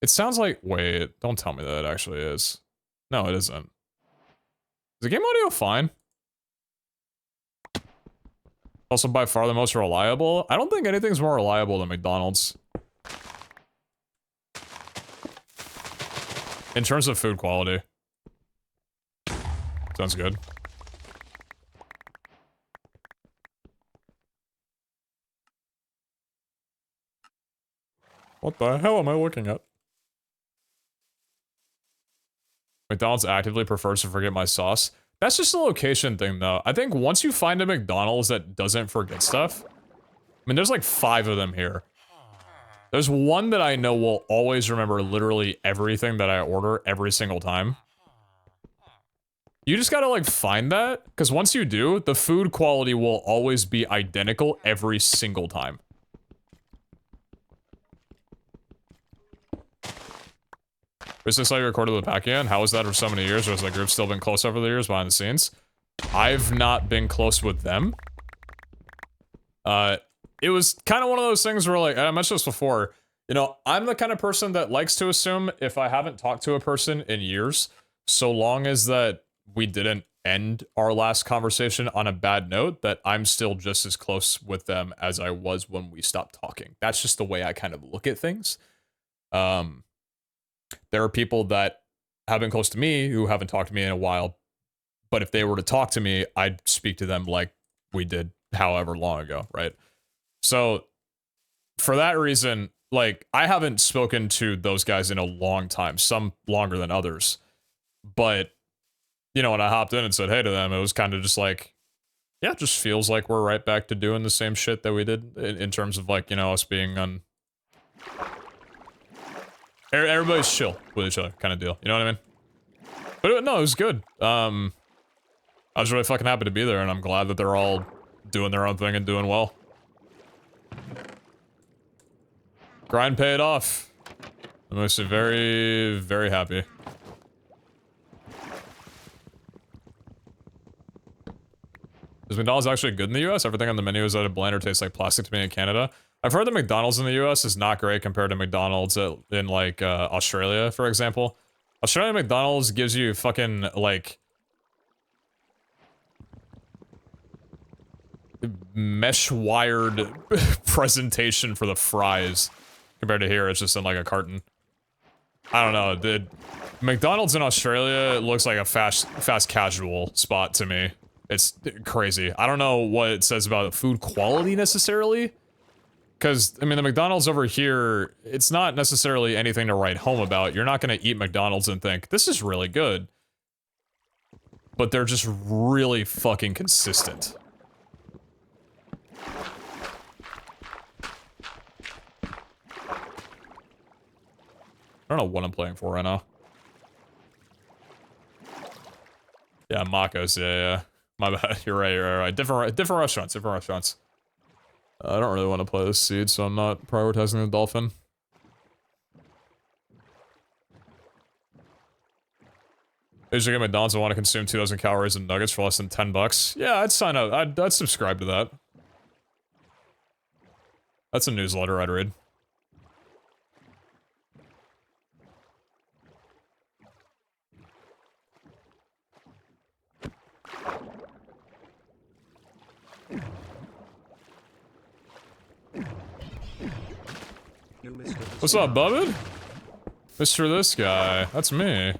It sounds like, wait, don't tell me that it actually is. No, it isn't. Is the game audio fine? Also by far the most reliable? I don't think anything's more reliable than McDonald's. In terms of food quality. Sounds good. What the hell am I looking at? McDonald's actively prefers to forget my sauce. That's just a location thing, though. I think once you find a McDonald's that doesn't forget stuff... I mean, there's like 5 of them here. There's one that I know will always remember literally everything that I order every single time. You just gotta, like, find that, because once you do, the food quality will always be identical every single time. Was this how you recorded the Pacquiao? How was that for so many years? Or has the group still been close over the years behind the scenes? I've not been close with them. It was kind of one of those things where, like, I mentioned this before, you know, I'm the kind of person that likes to assume if I haven't talked to a person in years, so long as that we didn't end our last conversation on a bad note, that I'm still just as close with them as I was when we stopped talking. That's just the way I kind of look at things. There are people that have been close to me who haven't talked to me in a while, but if they were to talk to me, I'd speak to them like we did however long ago, right? So, for that reason, like, I haven't spoken to those guys in a long time, some longer than others, but, you know, when I hopped in and said hey to them, it was kind of just like, yeah, it just feels like we're right back to doing the same shit that we did in terms of, like, you know, us being on... Everybody's chill with each other, kind of deal. You know what I mean? But no, it was good. I was really fucking happy to be there, and I'm glad that they're all doing their own thing and doing well. Grind paid off. I'm actually very, very happy. Is McDonald's actually good in the US? Everything on the menu is either bland or tastes like plastic to me in Canada. I've heard that McDonald's in the US is not great compared to McDonald's in, like, Australia, for example. Australian McDonald's gives you fucking, like... mesh-wired presentation for the fries. Compared to here, it's just in, like, a carton. I don't know, the McDonald's in Australia looks like a fast casual spot to me. It's crazy. I don't know what it says about food quality, necessarily. Because, I mean, the McDonald's over here, it's not necessarily anything to write home about. You're not going to eat McDonald's and think, this is really good. But they're just really fucking consistent. I don't know what I'm playing for right now. Yeah, Mako's, yeah. My bad, you're right. Different restaurants. I don't really want to play this seed, so I'm not prioritizing the dolphin. I usually get McDonald's, I want to consume 2,000 calories in nuggets for less than 10 bucks. Yeah, I'd sign up. I'd subscribe to that. That's a newsletter I'd read. What's up, Bubbid? Mr. This guy. That's me.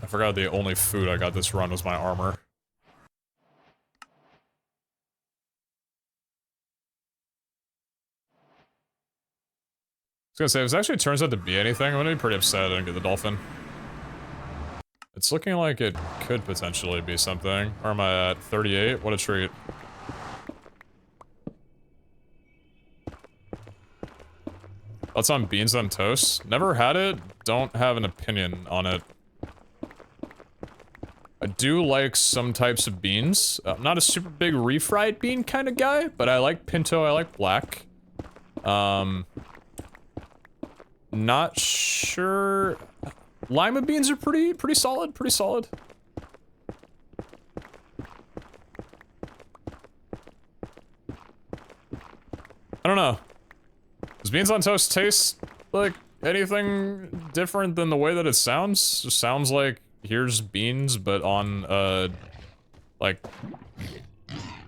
I forgot the only food I got this run was my armor. I was gonna say, if it actually turns out to be anything, I'm gonna be pretty upset I didn't get the dolphin. It's looking like it could potentially be something. Where am I at? 38? What a treat. Thoughts on beans on toast? Never had it, don't have an opinion on it. I do like some types of beans. I'm not a super big refried bean kind of guy, but I like pinto, I like black. Not sure Lima beans are pretty solid, pretty solid. I don't know. Does beans on toast taste like anything different than the way that it sounds? Just sounds like here's beans, but on, like,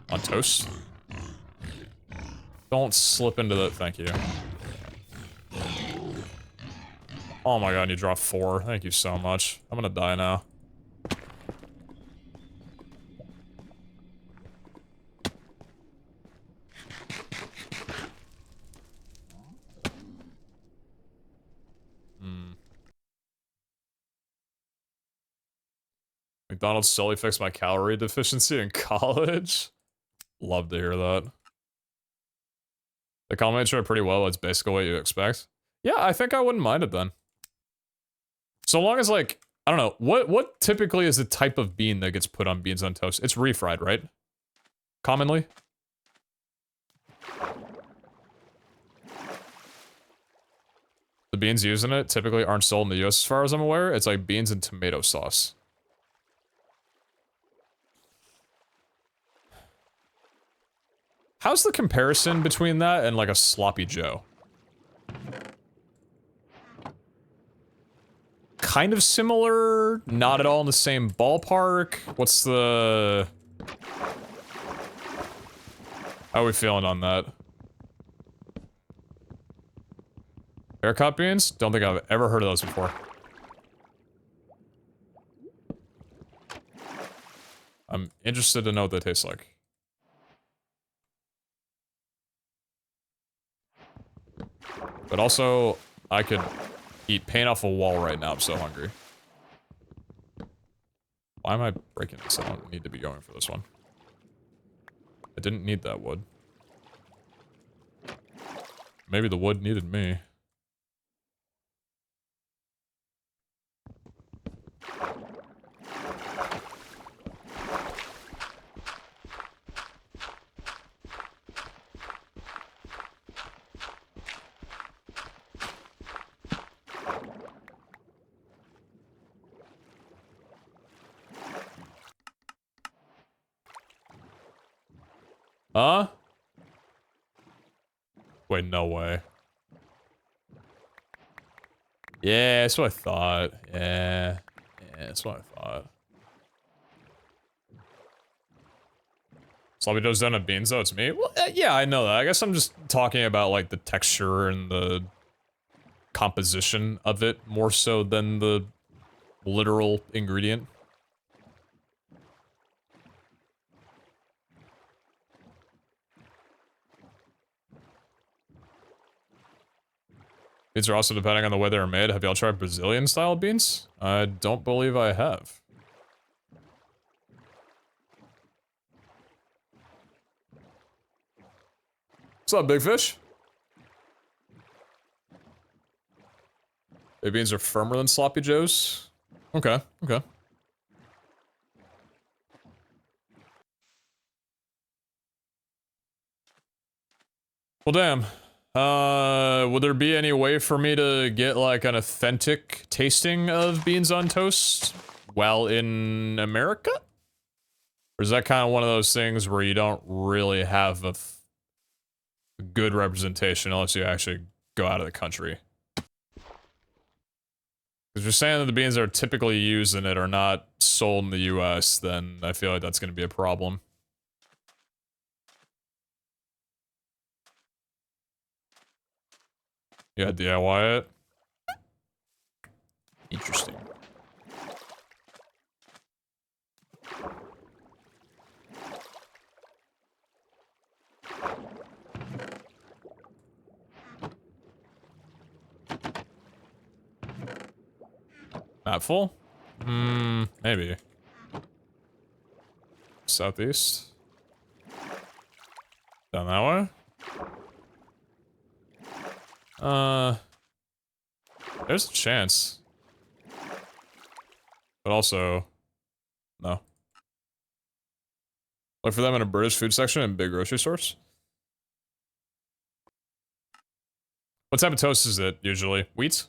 on toast? Don't slip into the, thank you. Oh my god, you dropped 4. Thank you so much. I'm gonna die now. McDonald's solely fixed my calorie deficiency in college. Love to hear that. The comments are pretty well. It's basically what you expect. Yeah, I think I wouldn't mind it then. So long as, like, I don't know, what typically is the type of bean that gets put on beans on toast? It's refried, right? Commonly? The beans used in it typically aren't sold in the US as far as I'm aware. It's like beans and tomato sauce. How's the comparison between that and like a sloppy Joe? Kind of similar, not at all in the same ballpark. What's the... How are we feeling on that? Haircut beans? Don't think I've ever heard of those before. I'm interested to know what they taste like. But also, I could eat paint off a wall right now, I'm so hungry. Why am I breaking this? I don't need to be going for this one. I didn't need that wood. Maybe the wood needed me. Huh? Wait, no way. Yeah, that's what I thought. Yeah. Yeah, that's what I thought. Sloppy Joe's done of beans, though, it's me? Well, yeah, I know that. I guess I'm just talking about, like, the texture and the composition of it more so than the literal ingredient. Beans are also depending on the way they're made. Have y'all tried Brazilian style beans? I don't believe I have. What's up, big fish? Baked beans are firmer than sloppy joes? Okay, okay. Well, damn. Would there be any way for me to get, like, an authentic tasting of beans on toast while in America? Or is that kind of one of those things where you don't really have a good representation unless you actually go out of the country? If you're saying that the beans that are typically used in it are not sold in the US, then I feel like that's going to be a problem. Yeah, DIY it. Interesting. Not full? Maybe. Southeast. Down that way? There's a chance. But also, no. Look for them in a British food section in big grocery stores. What type of toast is it, usually? Wheat?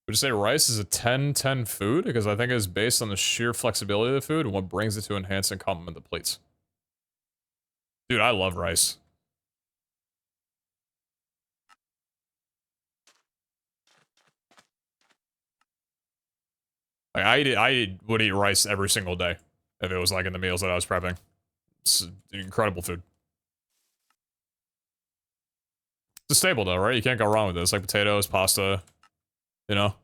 Would you say rice is a 10-10 food? Because I think it's based on the sheer flexibility of the food and what brings it to enhance and complement the plates. Dude, I love rice. Like, I would eat rice every single day if it was like in the meals that I was prepping. It's incredible food. It's a staple though, right? You can't go wrong with this. Like potatoes, pasta, you know?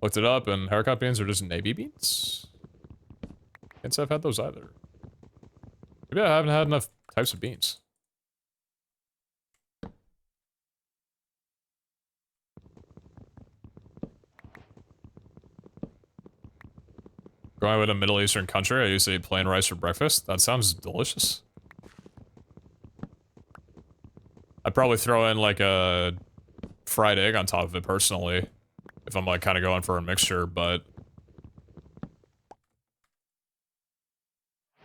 Looked it up, and haircut beans are just navy beans? Can't say I've had those either. Maybe I haven't had enough types of beans. Going with a Middle Eastern country, I used to eat plain rice for breakfast. That sounds delicious. I'd probably throw in like a fried egg on top of it personally, if I'm like kind of going for a mixture, but...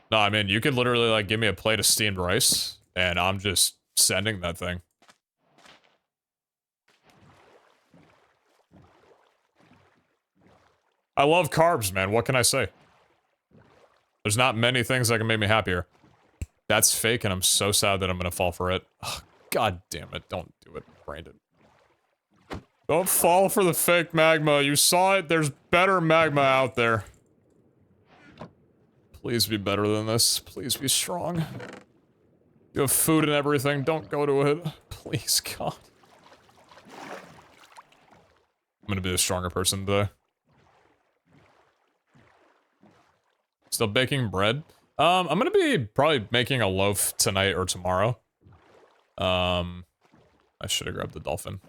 No, I mean, you could literally like give me a plate of steamed rice, and I'm just sending that thing. I love carbs, man. What can I say? There's not many things that can make me happier. That's fake, and I'm so sad that I'm gonna fall for it. Ugh, God damn it. Don't do it, Brandon. Don't fall for the fake magma. You saw it. There's better magma out there. Please be better than this. Please be strong. You have food and everything. Don't go to it. Please, God. I'm gonna be a stronger person today. Still baking bread. I'm gonna be probably making a loaf tonight or tomorrow. I should have grabbed the dolphin.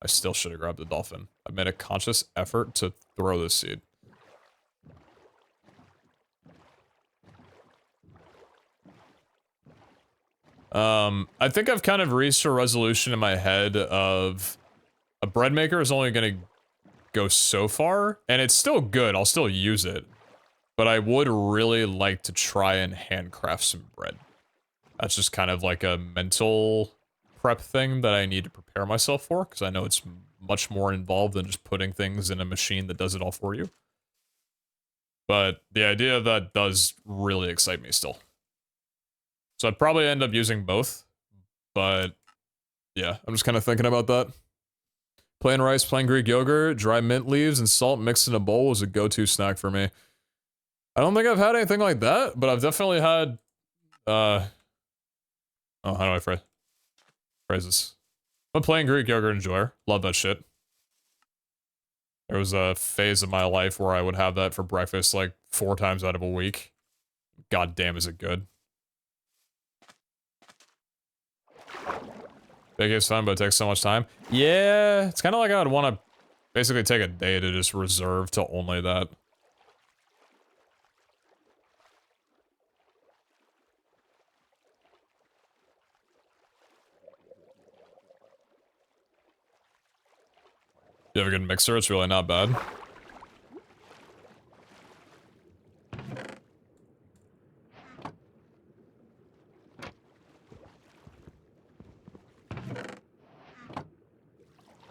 I still should have grabbed the dolphin. I made a conscious effort to throw this seed. I think I've kind of reached a resolution in my head of a bread maker is only gonna go so far, and it's still good. I'll still use it. But I would really like to try and handcraft some bread. That's just kind of like a mental prep thing that I need to prepare myself for, because I know it's much more involved than just putting things in a machine that does it all for you. But the idea of that does really excite me still. So I'd probably end up using both, but yeah, I'm just kind of thinking about that. Plain rice, plain Greek yogurt, dry mint leaves, and salt mixed in a bowl was a go-to snack for me. I don't think I've had anything like that, but I've definitely had, oh, how do I phrase this? I'm a plain Greek yogurt enjoyer. Love that shit. There was a phase of my life where I would have that for breakfast like 4 times out of a week. God damn, is it good. Big is fun, but it takes so much time. Yeah, it's kind of like I would want to basically take a day to just reserve to only that. You have a good mixer, it's really not bad.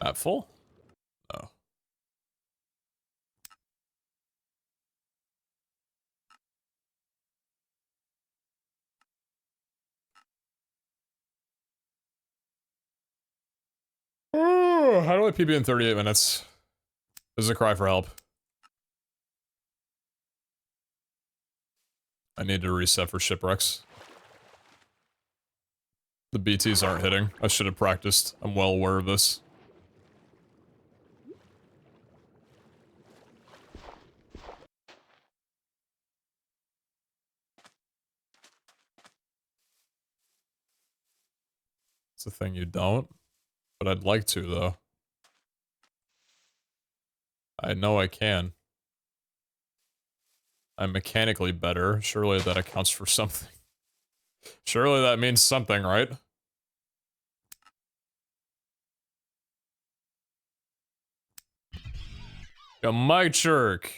That full? No. Oh, how do I PB in 38 minutes? This is a cry for help. I need to reset for shipwrecks. The BTs aren't hitting. I should have practiced. I'm well aware of this. It's a thing you don't, but I'd like to, though. I know I can. I'm mechanically better. Surely that accounts for something. Surely that means something, right? Yo, Mike Jerk.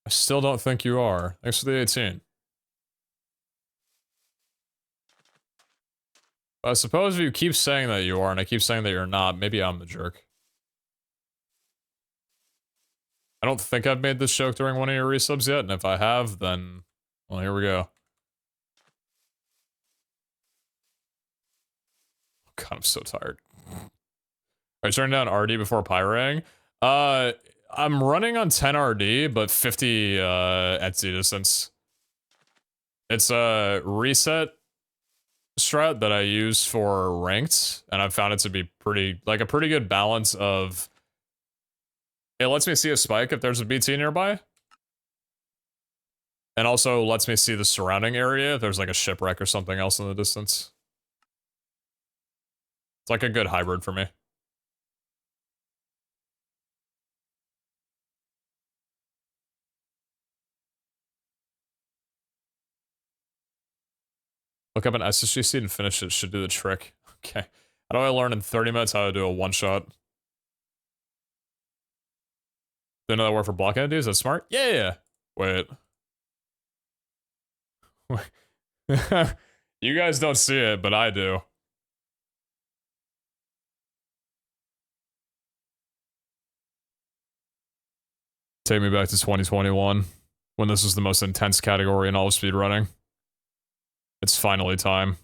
I still don't think you are. Thanks for the 18. I suppose if you keep saying that you are, and I keep saying that you're not, maybe I'm the jerk. I don't think I've made this joke during one of your resubs yet, and if I have, then... Well, here we go. God, I'm so tired. Alright, turn down RD before pyroing. I'm running on 10 RD, but 50 Etsy distance. It's a reset strat that I use for ranked, and I've found it to be pretty, like a pretty good balance of... It lets me see a spike if there's a BT nearby. And also lets me see the surrounding area if there's like a shipwreck or something else in the distance. It's like a good hybrid for me. Look up an SSG seed and finish it. Should do the trick. Okay. How do I learn in 30 minutes how to do a one-shot? Do another word for block entities? That's smart? Yeah. Wait. You guys don't see it, but I do. Take me back to 2021, when this was the most intense category in all of speedrunning. It's finally time.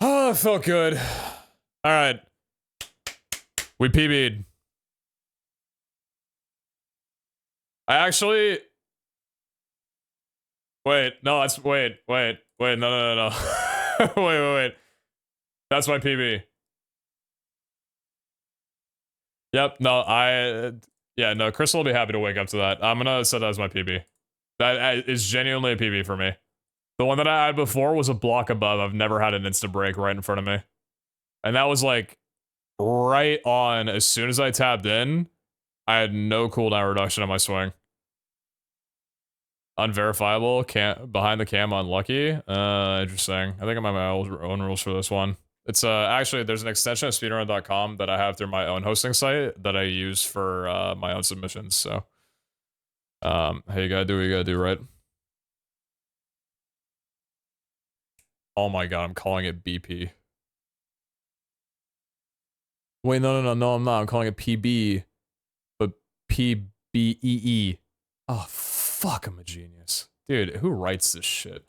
Oh, it felt good. Alright. We PB'd. I actually... Wait, no, that's... Wait, no. wait. That's my PB. Yep, no, yeah, no, Crystal will be happy to wake up to that. I'm gonna set that as my PB. That is genuinely a PB for me. The one that I had before was a block above. I've never had an instant break right in front of me. And that was like, right on, as soon as I tapped in, I had no cooldown reduction on my swing. Unverifiable, can't, behind the cam, unlucky. Interesting. I think I'm on my own rules for this one. It's actually there's an extension of speedrunning.com that I have through my own hosting site that I use for my own submissions. So, hey, you gotta do what you gotta do, right? Oh my god, I'm calling it BP. Wait, no, I'm not. I'm calling it PB, but PBEE. Oh fuck, I'm a genius, dude. Who writes this shit?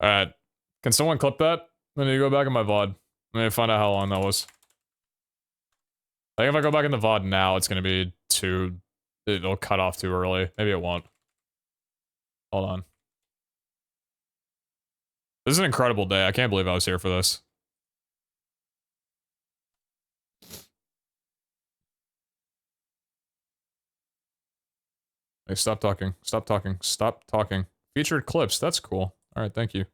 Alright. Can someone clip that? I need to go back in my VOD. I need to find out how long that was. I think if I go back in the VOD now, it's gonna be too... It'll cut off too early. Maybe it won't. Hold on. This is an incredible day. I can't believe I was here for this. Hey, stop talking. Stop talking. Stop talking. Featured clips. That's cool. Alright, thank you.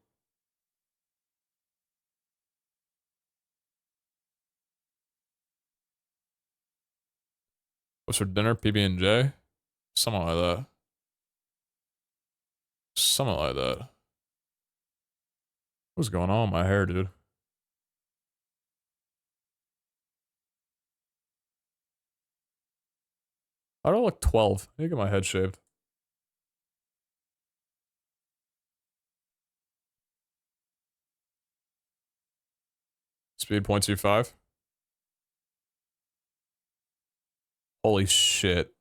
What's for dinner? PB&J? Something like that. Something like that. What's going on with my hair, dude? I don't look 12. I need to get my head shaved. Speed 0.25. Holy shit.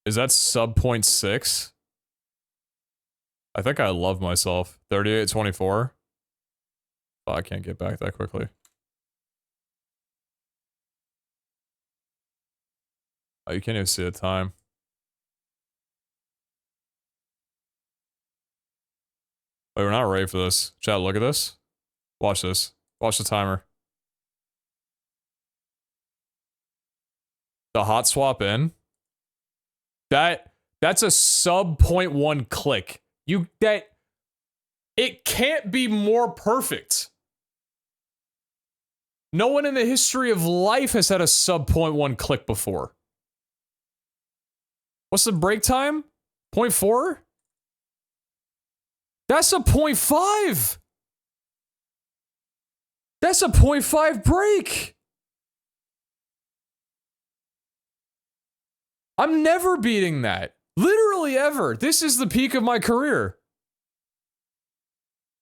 Is that sub 0.6? I think I love myself. 38.24. Oh, I can't get back that quickly. Oh, you can't even see the time. Wait, we're not ready for this. Chat, look at this. Watch this. Watch the timer. The hot swap in. That's a sub 0.1 click. It can't be more perfect. No one in the history of life has had a sub 0.1 click before. What's the break time? 0.4? That's a 0.5. That's a 0.5 break. I'm never beating that. Literally ever. This is the peak of my career.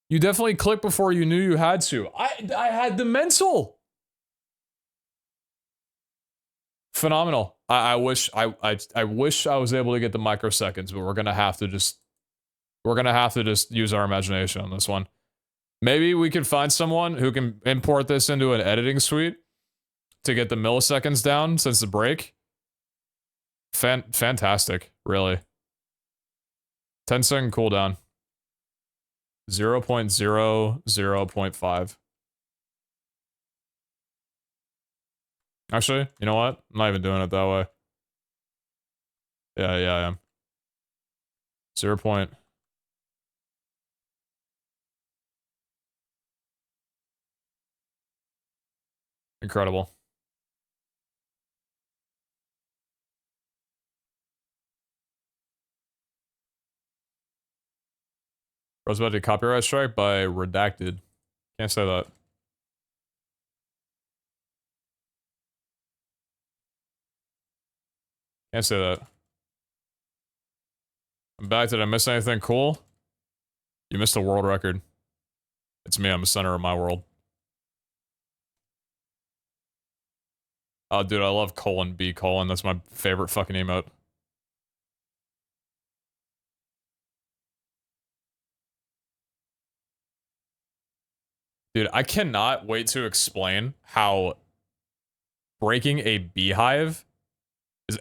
You definitely clicked before you knew you had to. I had the mental. Phenomenal. I wish I wish I was able to get the microseconds, but we're gonna have to just use our imagination on this one. Maybe we could find someone who can import this into an editing suite to get the milliseconds down since the break. Fantastic, really. 10-second cooldown. 0.005. Actually, you know what? I'm not even doing it that way. Yeah, I am. 0. Incredible. I was about to copyright strike by redacted. Can't say that. Can't say that. I'm back. Did I miss anything cool? You missed a world record. It's me. I'm the center of my world. Oh, dude, I love : B : That's my favorite fucking emote. Dude, I cannot wait to explain how breaking a beehive was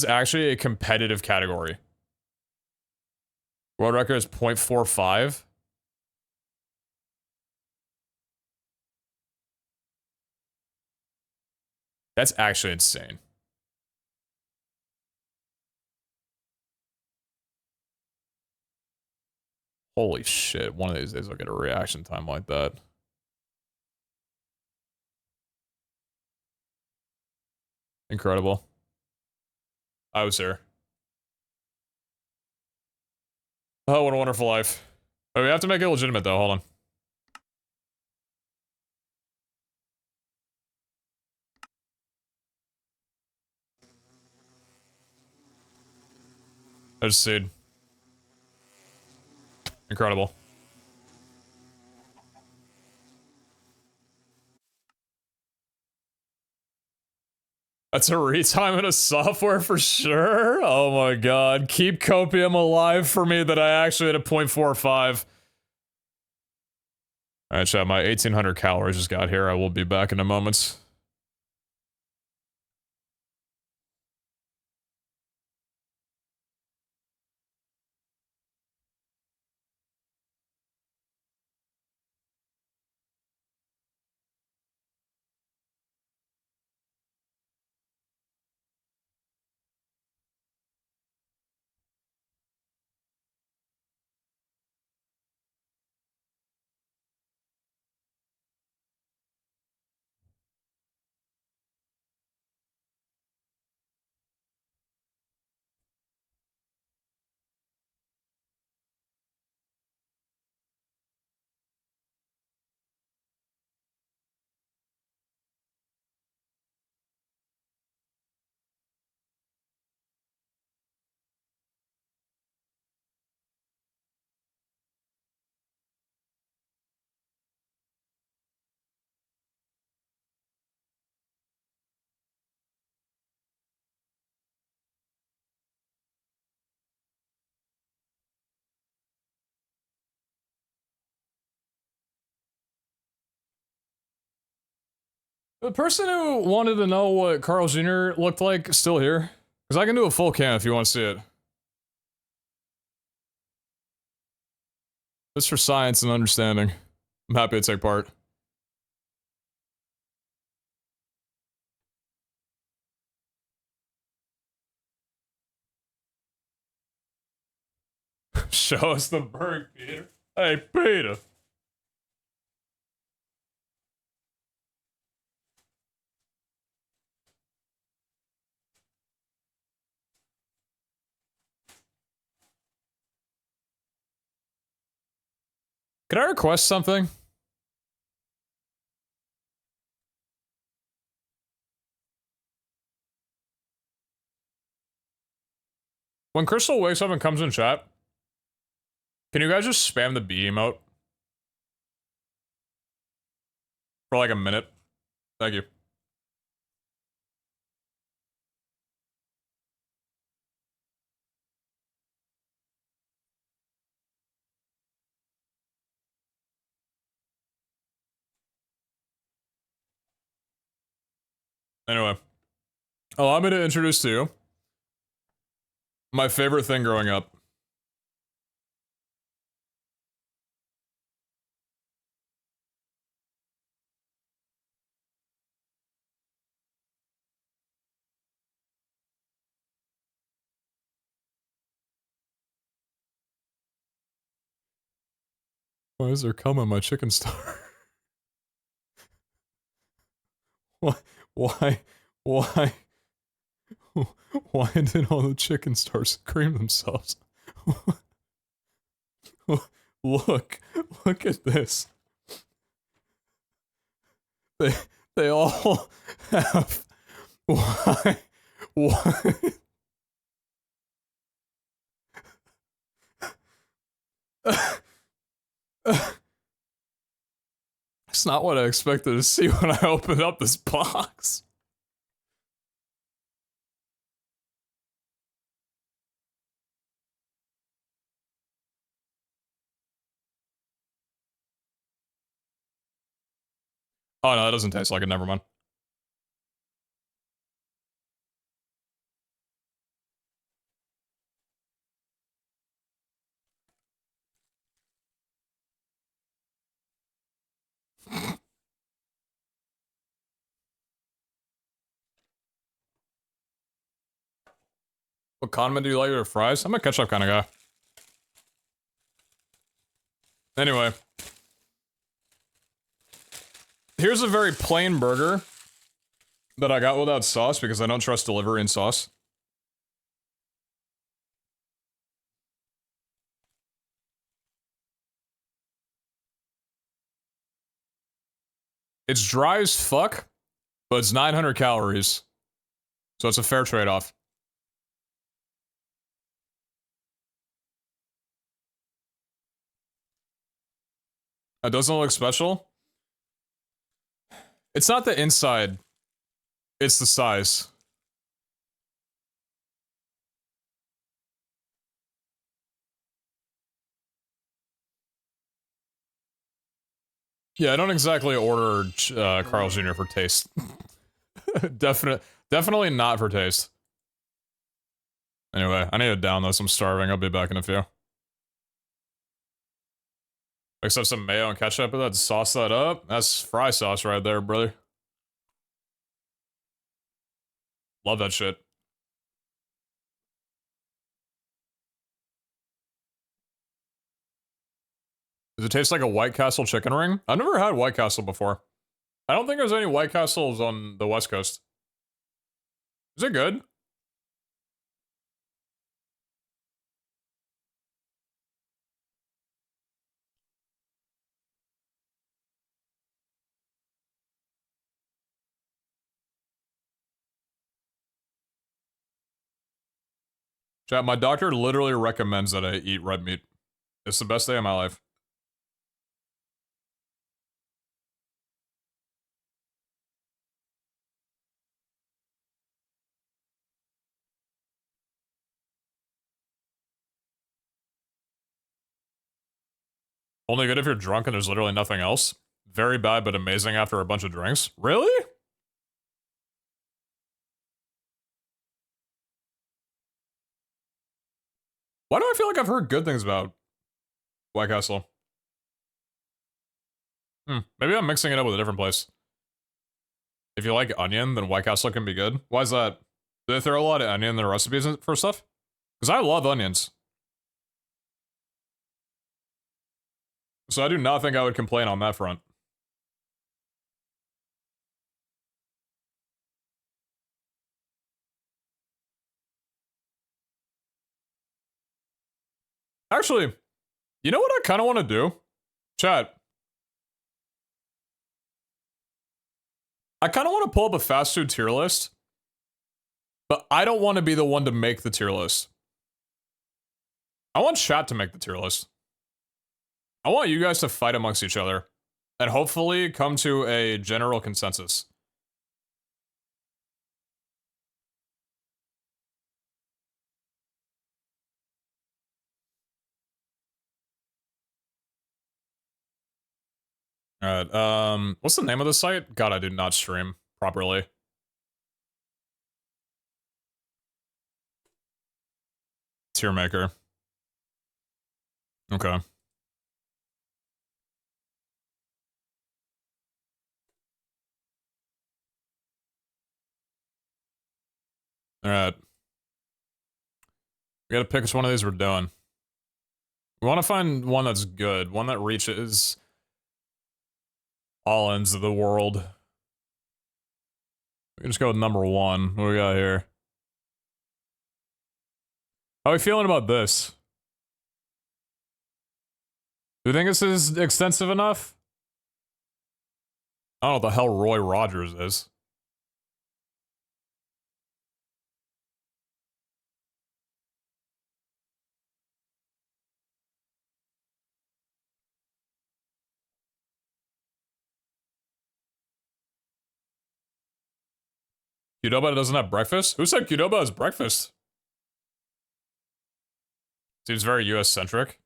actually a competitive category. World record is 0.45. That's actually insane. Holy shit, one of these days I'll get a reaction time like that. Incredible. I was there. Oh, what a wonderful life. Oh, we have to make it legitimate though, hold on. I just seed. Incredible. That's a retime in a software for sure. Oh my god. Keep copium alive for me that I actually had a 0.45. Alright, chat, my 1800 calories just got here. I will be back in a moment. The person who wanted to know what Carl Jr. looked like is still here. Because I can do a full cam if you want to see it. Just for science and understanding. I'm happy to take part. Show us the bird, Peter. Hey, Peter. Could I request something? When Crystal wakes up and comes in chat, can you guys just spam the B emote? For like a minute. Thank you. Anyway. Allow me to introduce to you my favorite thing growing up. Why is there cum on my chicken star? Why? Why? Why? Why did all the chicken stars cream themselves? Look at this. They all have. Why? It's not what I expected to see when I opened up this box. Oh no, that doesn't taste like it, never mind. What condiment do you like with your fries? I'm a ketchup kind of guy. Anyway. Here's a very plain burger that I got without sauce because I don't trust delivery in sauce. It's dry as fuck, but it's 900 calories. So it's a fair trade-off. It doesn't look special. It's not the inside. It's the size. Yeah, I don't exactly order Carl's Jr. for taste. Definitely not for taste. Anyway, I need to down this. I'm starving. I'll be back in a few. Mix up some mayo and ketchup with that to sauce that up. That's fry sauce right there, brother. Love that shit. Does it taste like a White Castle chicken ring? I've never had White Castle before. I don't think there's any White Castles on the West Coast. Is it good? Chat, my doctor literally recommends that I eat red meat. It's the best day of my life. Only good if you're drunk and there's literally nothing else. Very bad but amazing after a bunch of drinks. Really? Why do I feel like I've heard good things about White Castle? Maybe I'm mixing it up with a different place. If you like onion, then White Castle can be good. Why is that? Do they throw a lot of onion in their recipes for stuff? Because I love onions. So I do not think I would complain on that front. Actually, you know what I kind of want to do? Chat. I kind of want to pull up a fast food tier list, but I don't want to be the one to make the tier list. I want chat to make the tier list. I want you guys to fight amongst each other. And hopefully come to a general consensus. Alright, what's the name of the site? God, I do not stream properly. Tier maker. Okay. Alright. We gotta pick which one of these we're doing. We want to find one that's good, one that reaches all ends of the world. We can just go with number 1. What do we got here? How are we feeling about this? Do you think this is extensive enough? I don't know what the hell Roy Rogers is. Qdoba doesn't have breakfast? Who said Qdoba has breakfast? Seems very US-centric.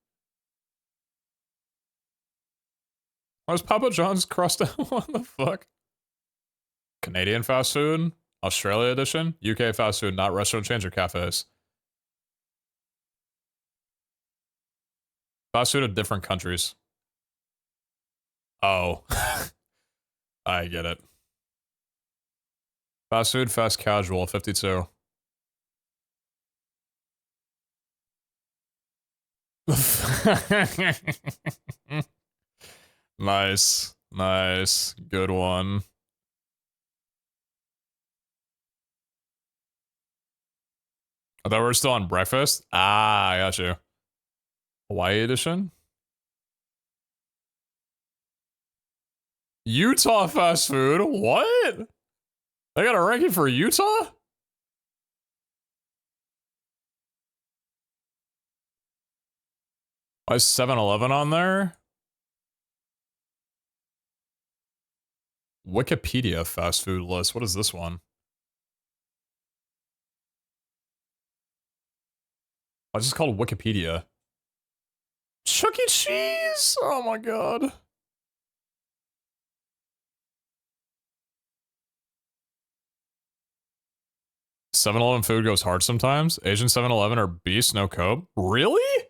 Why is Papa John's crossed out? What the fuck? Canadian fast food? Australia edition? UK fast food, not restaurant chains or cafes. Fast food of different countries. Oh. I get it. Fast food, fast casual, 52. Nice. Nice. Good one. I thought we were still on breakfast. Ah, I got you. Hawaii edition? Utah fast food? What? They got a ranking for Utah? Why is 7-Eleven on there? Wikipedia fast food list. What is this one? Oh, it's just called Wikipedia. Chuck E. Cheese? Oh my god. Seven-Eleven food goes hard sometimes. Asian 7-Eleven are beast, no cope. Really?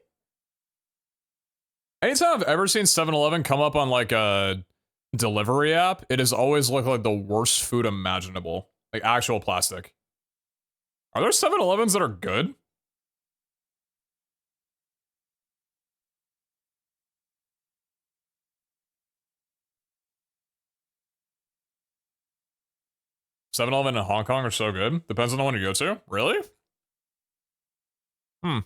Anytime I've ever seen 7-Eleven come up on like a delivery app, it has always looked like the worst food imaginable. Like actual plastic. Are there 7-Elevens that are good? Seven-Eleven in Hong Kong are so good. Depends on the one you go to. Really? Hmm.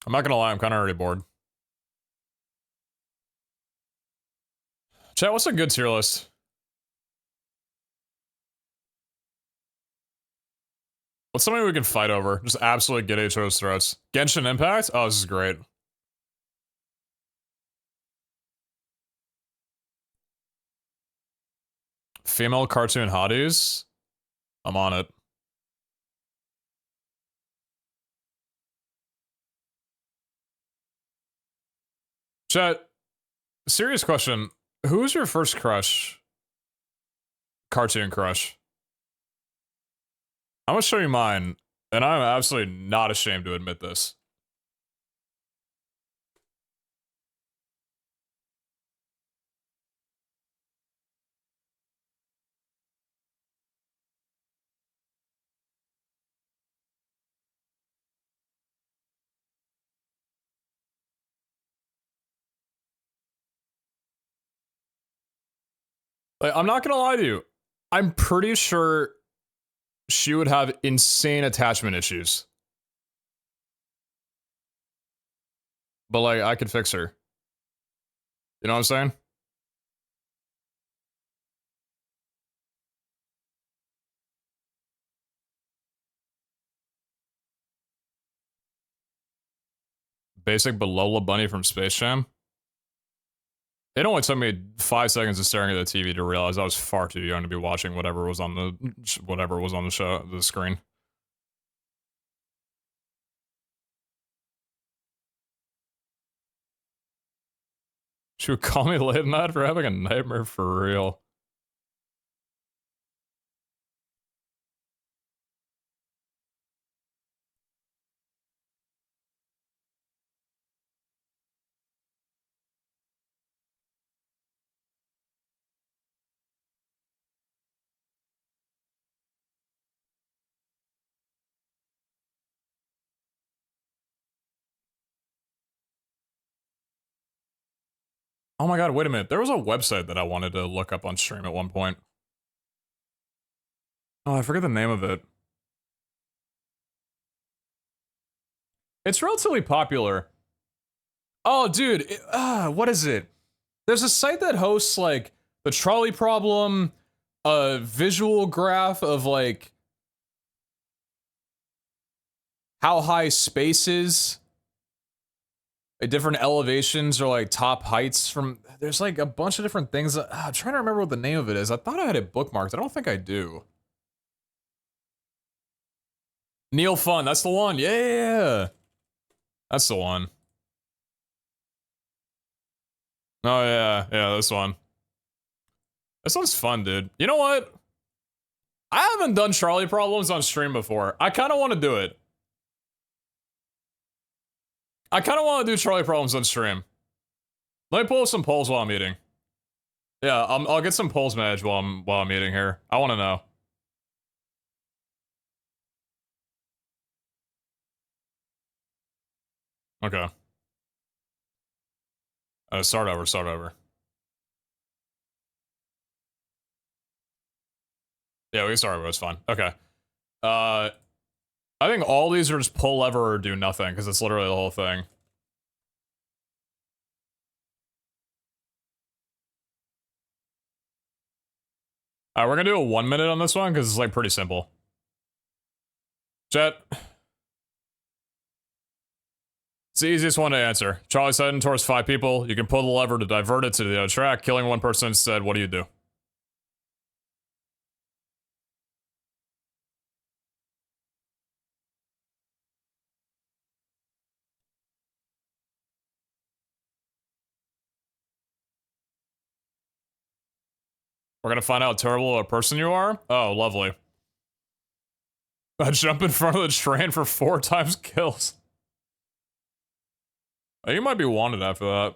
I'm not gonna lie, I'm kind of already bored. Chat, what's a good tier list? What's something we can fight over? Just absolutely get each other's throats. Genshin Impact? Oh, this is great. Female cartoon hotties? I'm on it. Chat, serious question. Who was your first crush? Cartoon crush? I'm gonna show you mine, and I'm absolutely not ashamed to admit this. Like, I'm not gonna lie to you. I'm pretty sure she would have insane attachment issues. But like, I could fix her. You know what I'm saying? Basic but Lola Bunny from Space Jam. It only took me 5 seconds of staring at the TV to realize I was far too young to be watching whatever was on the show, the screen. She would call me late at night for having a nightmare for real. Oh my god, wait a minute. There was a website that I wanted to look up on stream at one point. Oh, I forget the name of it. It's relatively popular. Oh, dude, what is it? There's a site that hosts, like, the trolley problem, a visual graph of, like, how high space is, different elevations or, like, top heights from... There's, like, a bunch of different things. I'm trying to remember what the name of it is. I thought I had it bookmarked. I don't think I do. Neil Fun, that's the one. Yeah! That's the one. Oh, yeah. Yeah, this one. This one's fun, dude. You know what? I haven't done trolley problems on stream before. I kind of want to do it. I kind of want to do trolley problems on stream. Let me pull up some polls while I'm eating. Yeah, I'll get some polls managed while I'm eating here. I want to know. Okay. Start over. Yeah, we can start over, it's fine. Okay. I think all these are just pull lever or do nothing, because it's literally the whole thing. Alright, we're gonna do a 1 minute on this one, because it's, like, pretty simple. Chat. It's the easiest one to answer. Charlie's heading towards 5 people. You can pull the lever to divert it to the other track, killing one person instead. What do you do? We're gonna find out how terrible a person you are? Oh, lovely. I jump in front of the train for 4 times kills. You might be wanted after that.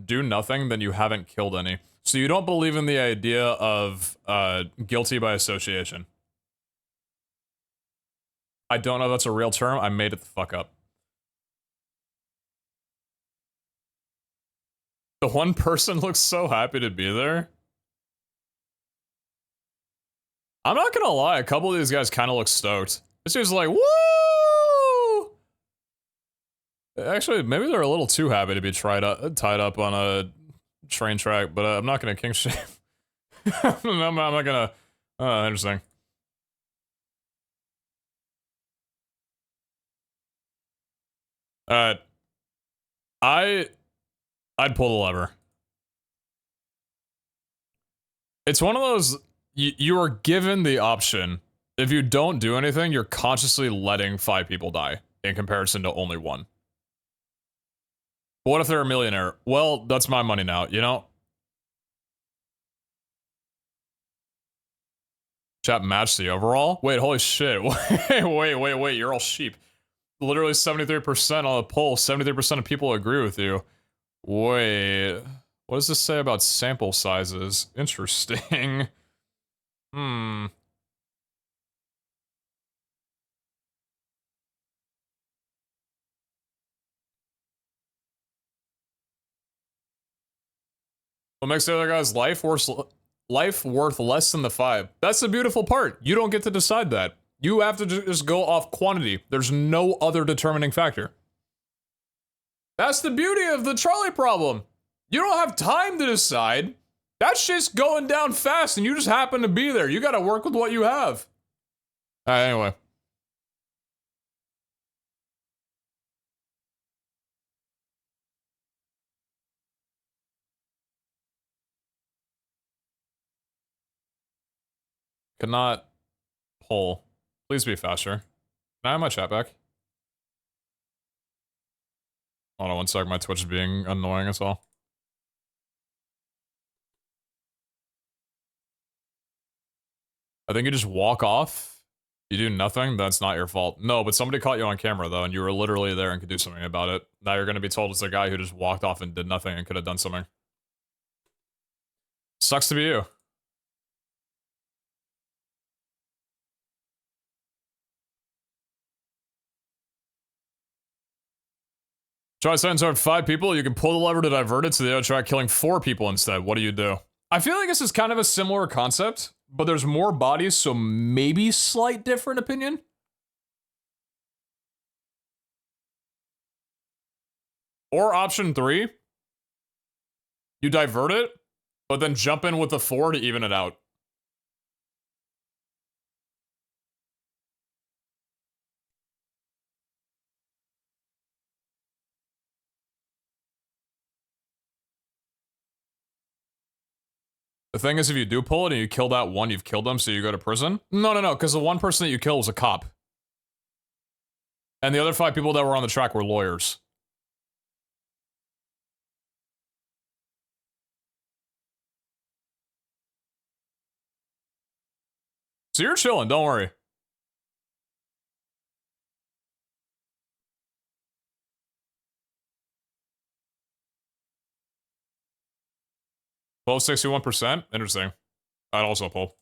Do nothing, then you haven't killed any. So you don't believe in the idea of guilty by association. I don't know if that's a real term. I made it the fuck up. The one person looks so happy to be there. I'm not gonna lie, a couple of these guys kind of look stoked. This dude's like, woo! Actually, maybe they're a little too happy to be tied up on a train track, but I'm not gonna king shame. I'm not gonna. Interesting. Alright. I'd pull the lever. It's one of those, you are given the option. If you don't do anything, you're consciously letting 5 people die in comparison to only 1. But what if they're a millionaire? Well, that's my money now, you know? Chat match the overall? Wait, holy shit. Wait, you're all sheep. Literally 73% on the poll, 73% of people agree with you. Wait, what does this say about sample sizes? Interesting. What makes the other guy's life worth less than the 5? That's the beautiful part. You don't get to decide that. You have to just go off quantity. There's no other determining factor. That's the beauty of the trolley problem. You don't have time to decide. That shit's going down fast and you just happen to be there. You gotta work with what you have. Alright, anyway. Could not pull. Please be faster. Can I have my chat back? Hold on one sec, my Twitch is being annoying as well. I think you just walk off, you do nothing, that's not your fault. No, but somebody caught you on camera though, and you were literally there and could do something about it. Now you're gonna be told it's the guy who just walked off and did nothing and could have done something. Sucks to be you. Try sentence over 5 people, you can pull the lever to divert it so they try killing 4 people instead. What do you do? I feel like this is kind of a similar concept, but there's more bodies, so maybe slight different opinion. Or option 3, you divert it, but then jump in with the 4 to even it out. The thing is, if you do pull it and you kill that one, you've killed them, so you go to prison? No, because the one person that you kill was a cop. And the other 5 people that were on the track were lawyers. So you're chilling, don't worry. Pull 61%? Interesting. I'd also pull.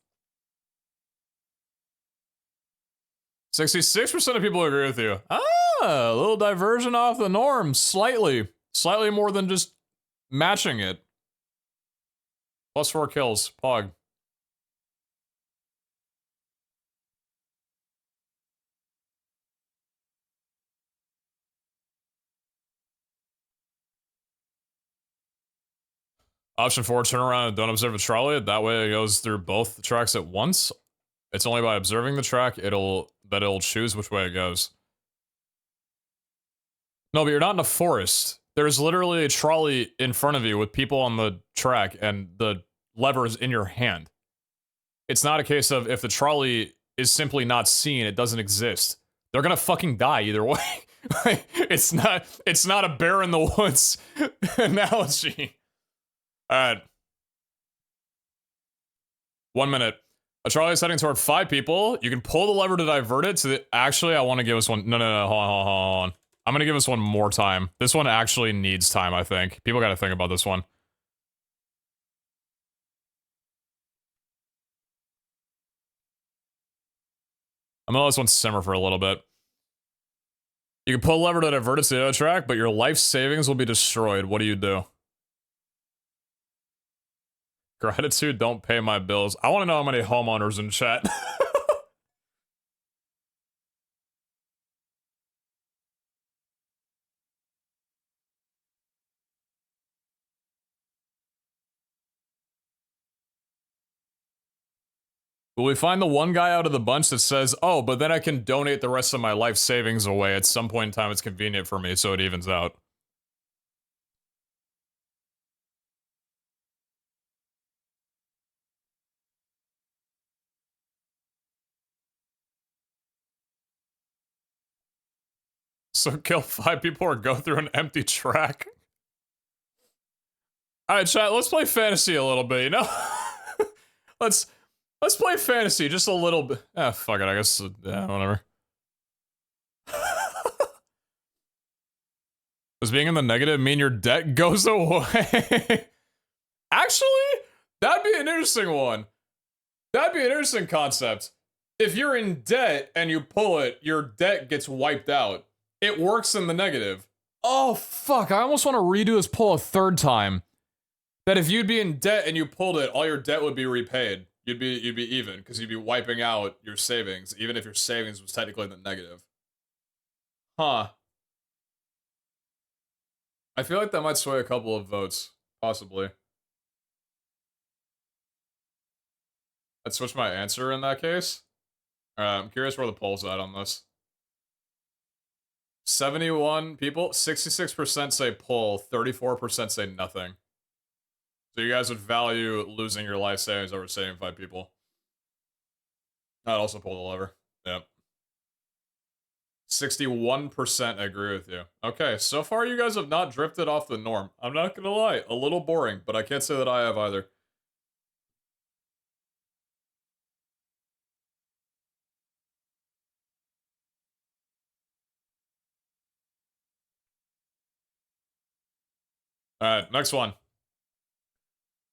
66% of people agree with you. Ah, a little diversion off the norm. Slightly. Slightly more than just matching it. Plus 4 kills. Pog. Option 4, turn around and don't observe a trolley. That way it goes through both the tracks at once. It's only by observing the track it'll choose which way it goes. No, but you're not in a forest. There's literally a trolley in front of you with people on the track and the lever is in your hand. It's not a case of if the trolley is simply not seen, it doesn't exist. They're gonna fucking die either way. It's not a bear in the woods analogy. Alright. 1 minute. A trolley is heading toward 5 people. You can pull the lever to divert it. Actually, I want to give us one. No. Hold on. I'm going to give us one more time. This one actually needs time, I think. People got to think about this one. I'm going to let this one simmer for a little bit. You can pull the lever to divert it to the other track, but your life savings will be destroyed. What do you do? Gratitude, don't pay my bills. I want to know how many homeowners in chat. Will we find the one guy out of the bunch that says, oh, but then I can donate the rest of my life savings away at some point in time it's convenient for me, so it evens out? So kill 5 people or go through an empty track? Alright, chat, let's play fantasy a little bit, you know? Let's play fantasy just a little bit. Ah, fuck it, I guess, yeah, whatever. Does being in the negative mean your debt goes away? Actually, that'd be an interesting one. That'd be an interesting concept. If you're in debt and you pull it, your debt gets wiped out. It works in the negative. Oh, fuck, I almost want to redo this pull a 3rd time. That if you'd be in debt and you pulled it, all your debt would be repaid. You'd be even, because you'd be wiping out your savings, even if your savings was technically in the negative. Huh. I feel like that might sway a couple of votes. Possibly. I'd switch my answer in that case. I'm curious where the poll's at on this. 71 people, 66% say pull, 34% say nothing. So you guys would value losing your life savings over saving 5 people. I'd also pull the lever. Yep. 61% agree with you. Okay, so far you guys have not drifted off the norm. I'm not gonna lie, a little boring, but I can't say that I have either. Alright, next one.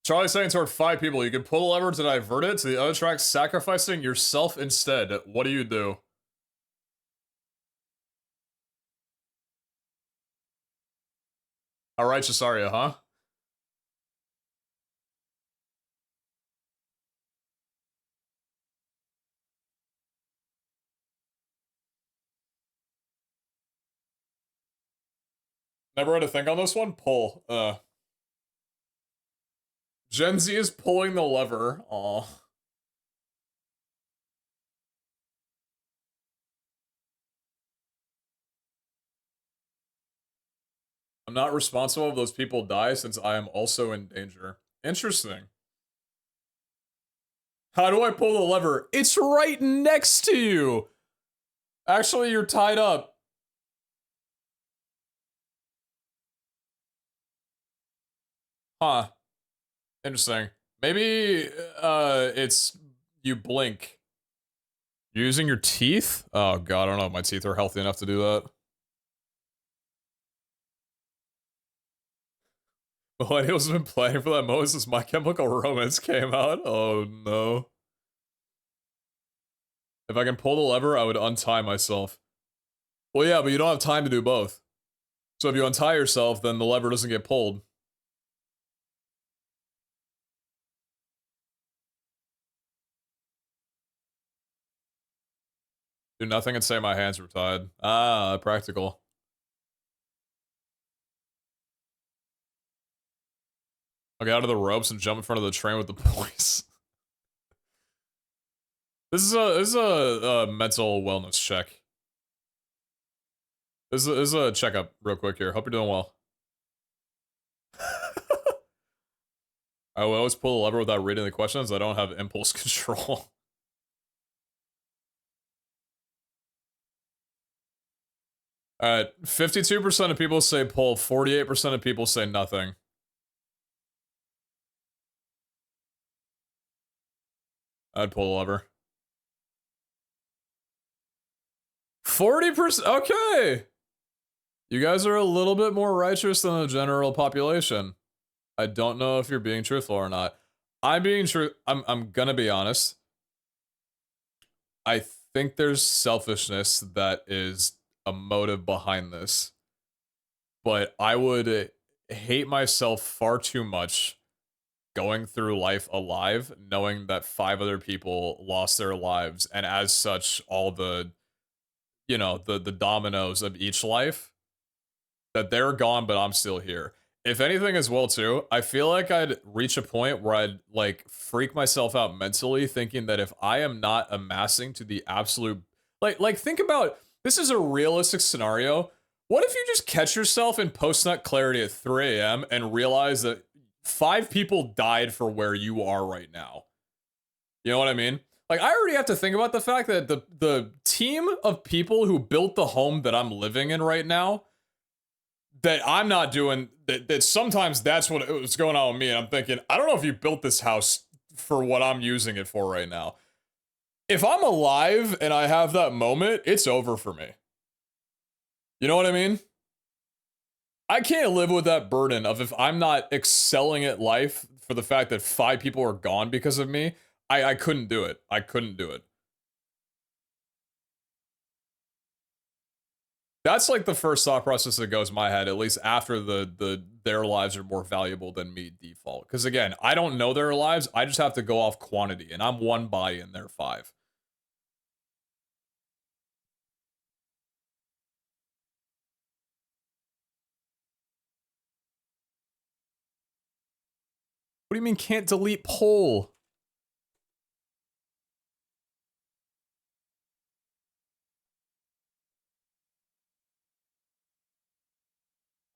Charlie's saying toward 5 people, you can pull the lever to divert it to the other track, sacrificing yourself instead. What do you do? How righteous are you, huh? Never had to think on this one? Pull. Gen Z is pulling the lever. Aw. I'm not responsible if those people die since I am also in danger. Interesting. How do I pull the lever? It's right next to you! Actually, you're tied up. Huh. Interesting. Maybe, it's... you blink. You're using your teeth? Oh god, I don't know if my teeth are healthy enough to do that. Millennials have been playing for that moment since My Chemical Romance came out. Oh no. If I can pull the lever, I would untie myself. Well, yeah, but you don't have time to do both. So if you untie yourself, then the lever doesn't get pulled. Do nothing and say my hands were tied. Ah, practical. I'll get out of the ropes and jump in front of the train with the boys. This is a mental wellness check. This is a checkup real quick here. Hope you're doing well. I will always pull the lever without reading the questions. I don't have impulse control. Alright, 52% of people say pull, 48% of people say nothing. I'd pull the lever. 40%, okay! You guys are a little bit more righteous than the general population. I don't know if you're being truthful or not. I'm gonna be honest. I think there's selfishness that is a motive behind this. But I would hate myself far too much going through life alive, knowing that 5 other people lost their lives, and as such, all the, you know, the dominoes of each life, that they're gone, but I'm still here. If anything as well too, I feel like I'd reach a point where I'd like freak myself out mentally thinking that if I am not amassing to the absolute like think about this is a realistic scenario. What if you just catch yourself in post-nut clarity at 3 a.m. and realize that 5 people died for where you are right now? You know what I mean? Like, I already have to think about the fact that the team of people who built the home that I'm living in right now, that I'm not doing, that sometimes that's what's going on with me, and I'm thinking, I don't know if you built this house for what I'm using it for right now. If I'm alive and I have that moment, it's over for me. You know what I mean? I can't live with that burden of if I'm not excelling at life for the fact that 5 people are gone because of me, I couldn't do it. I couldn't do it. That's like the first thought process that goes in my head, at least after their lives are more valuable than me default. Because again, I don't know their lives, I just have to go off quantity, and I'm 1 body and they're 5. What do you mean can't delete poll?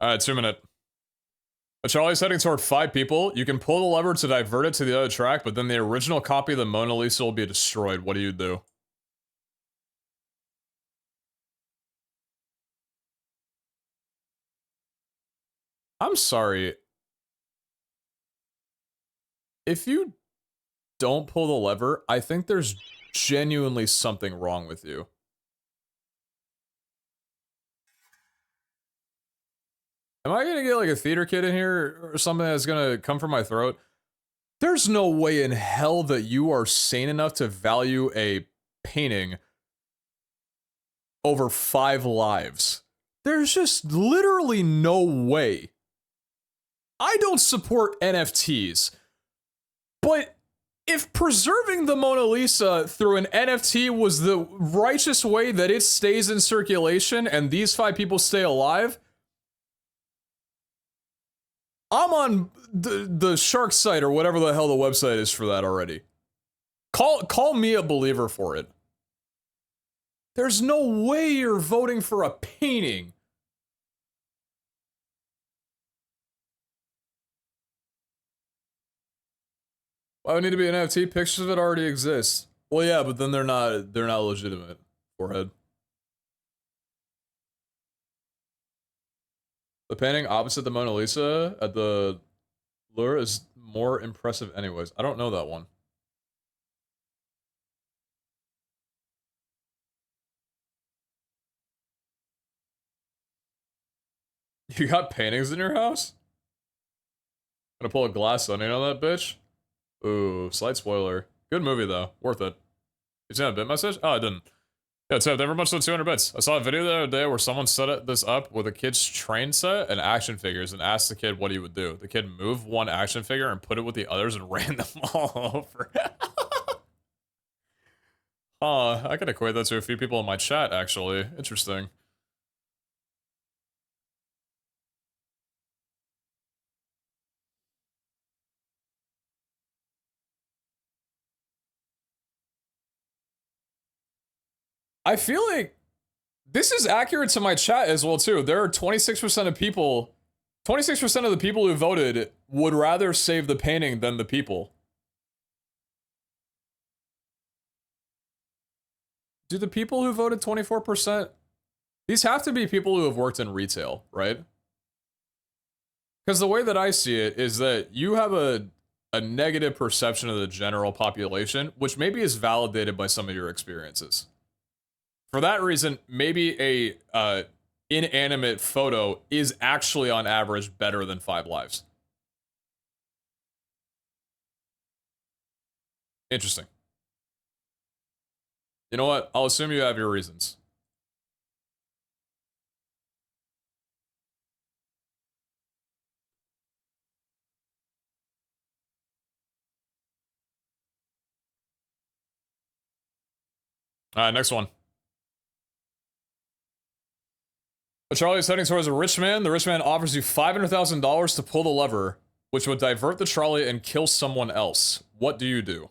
Alright, 2 minute. A Charlie's heading toward 5 people. You can pull the lever to divert it to the other track, but then the original copy of the Mona Lisa will be destroyed. What do you do? I'm sorry. If you don't pull the lever, I think there's genuinely something wrong with you. Am I gonna get like a theater kid in here or something that's gonna come from my throat? There's no way in hell that you are sane enough to value a painting over 5 lives. There's just literally no way. I don't support NFTs, but if preserving the Mona Lisa through an NFT was the righteous way that it stays in circulation and these 5 people stay alive, I'm on the shark site or whatever the hell the website is for that already. Call me a believer for it. There's no way you're voting for a painting. Why would it need to be an NFT? Pictures of it already exist. Well, yeah, but then they're not legitimate. Forehead. The painting opposite the Mona Lisa at the Louvre is more impressive anyways. I don't know that one. You got paintings in your house? Gonna pull a glass onion on that bitch? Ooh, slight spoiler. Good movie though. Worth it. You seen that bit message? Oh, I didn't. Yeah, it's never much than 200 bits. I saw a video the other day where someone set this up with a kid's train set and action figures and asked the kid what he would do. The kid moved one action figure and put it with the others and ran them all over. I could equate that to a few people in my chat, actually. Interesting. I feel like this is accurate to my chat as well, too. There are 26% of people, 26% of the people who voted would rather save the painting than the people. Do the people who voted 24%, these have to be people who have worked in retail, right? Because the way that I see it is that you have a negative perception of the general population, which maybe is validated by some of your experiences. For that reason, maybe a inanimate photo is actually on average better than 5 lives. Interesting. You know what? I'll assume you have your reasons. Alright, next one. Charlie is heading towards a rich man. The rich man offers you $500,000 to pull the lever, which would divert the trolley and kill someone else. What do you do?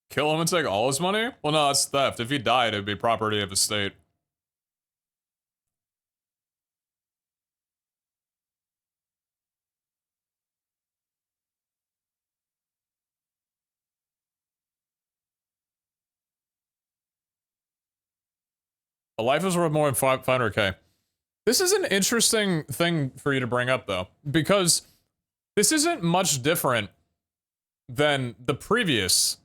Kill him and take all his money? Well, no, that's theft. If he died, it'd be property of the state. A life is worth more than 500K. This is an interesting thing for you to bring up, though, because this isn't much different than the previous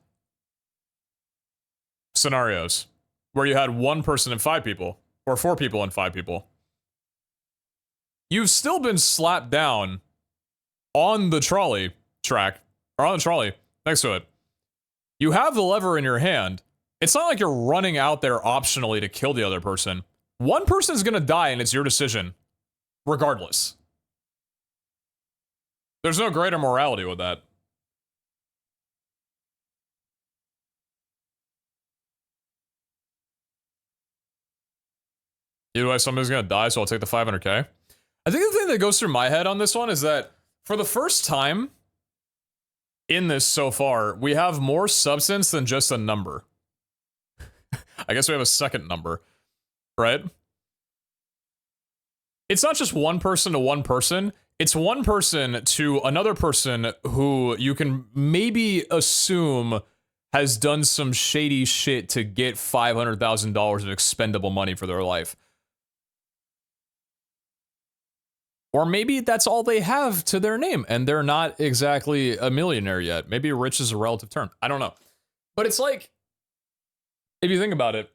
scenarios where you had 1 person and 5 people, or 4 people and 5 people. You've still been slapped down on the trolley track, or on the trolley next to it. You have the lever in your hand. It's not like you're running out there optionally to kill the other person. 1 person's gonna die and it's your decision, regardless. There's no greater morality with that. Either way, somebody's gonna die, so I'll take the 500k. I think the thing that goes through my head on this one is that for the first time in this so far, we have more substance than just a number. I guess we have a second number, right? It's not just one person to one person. It's one person to another person who you can maybe assume has done some shady shit to get $500,000 of expendable money for their life. Or maybe that's all they have to their name and they're not exactly a millionaire yet. Maybe rich is a relative term. I don't know. But it's like, if you think about it,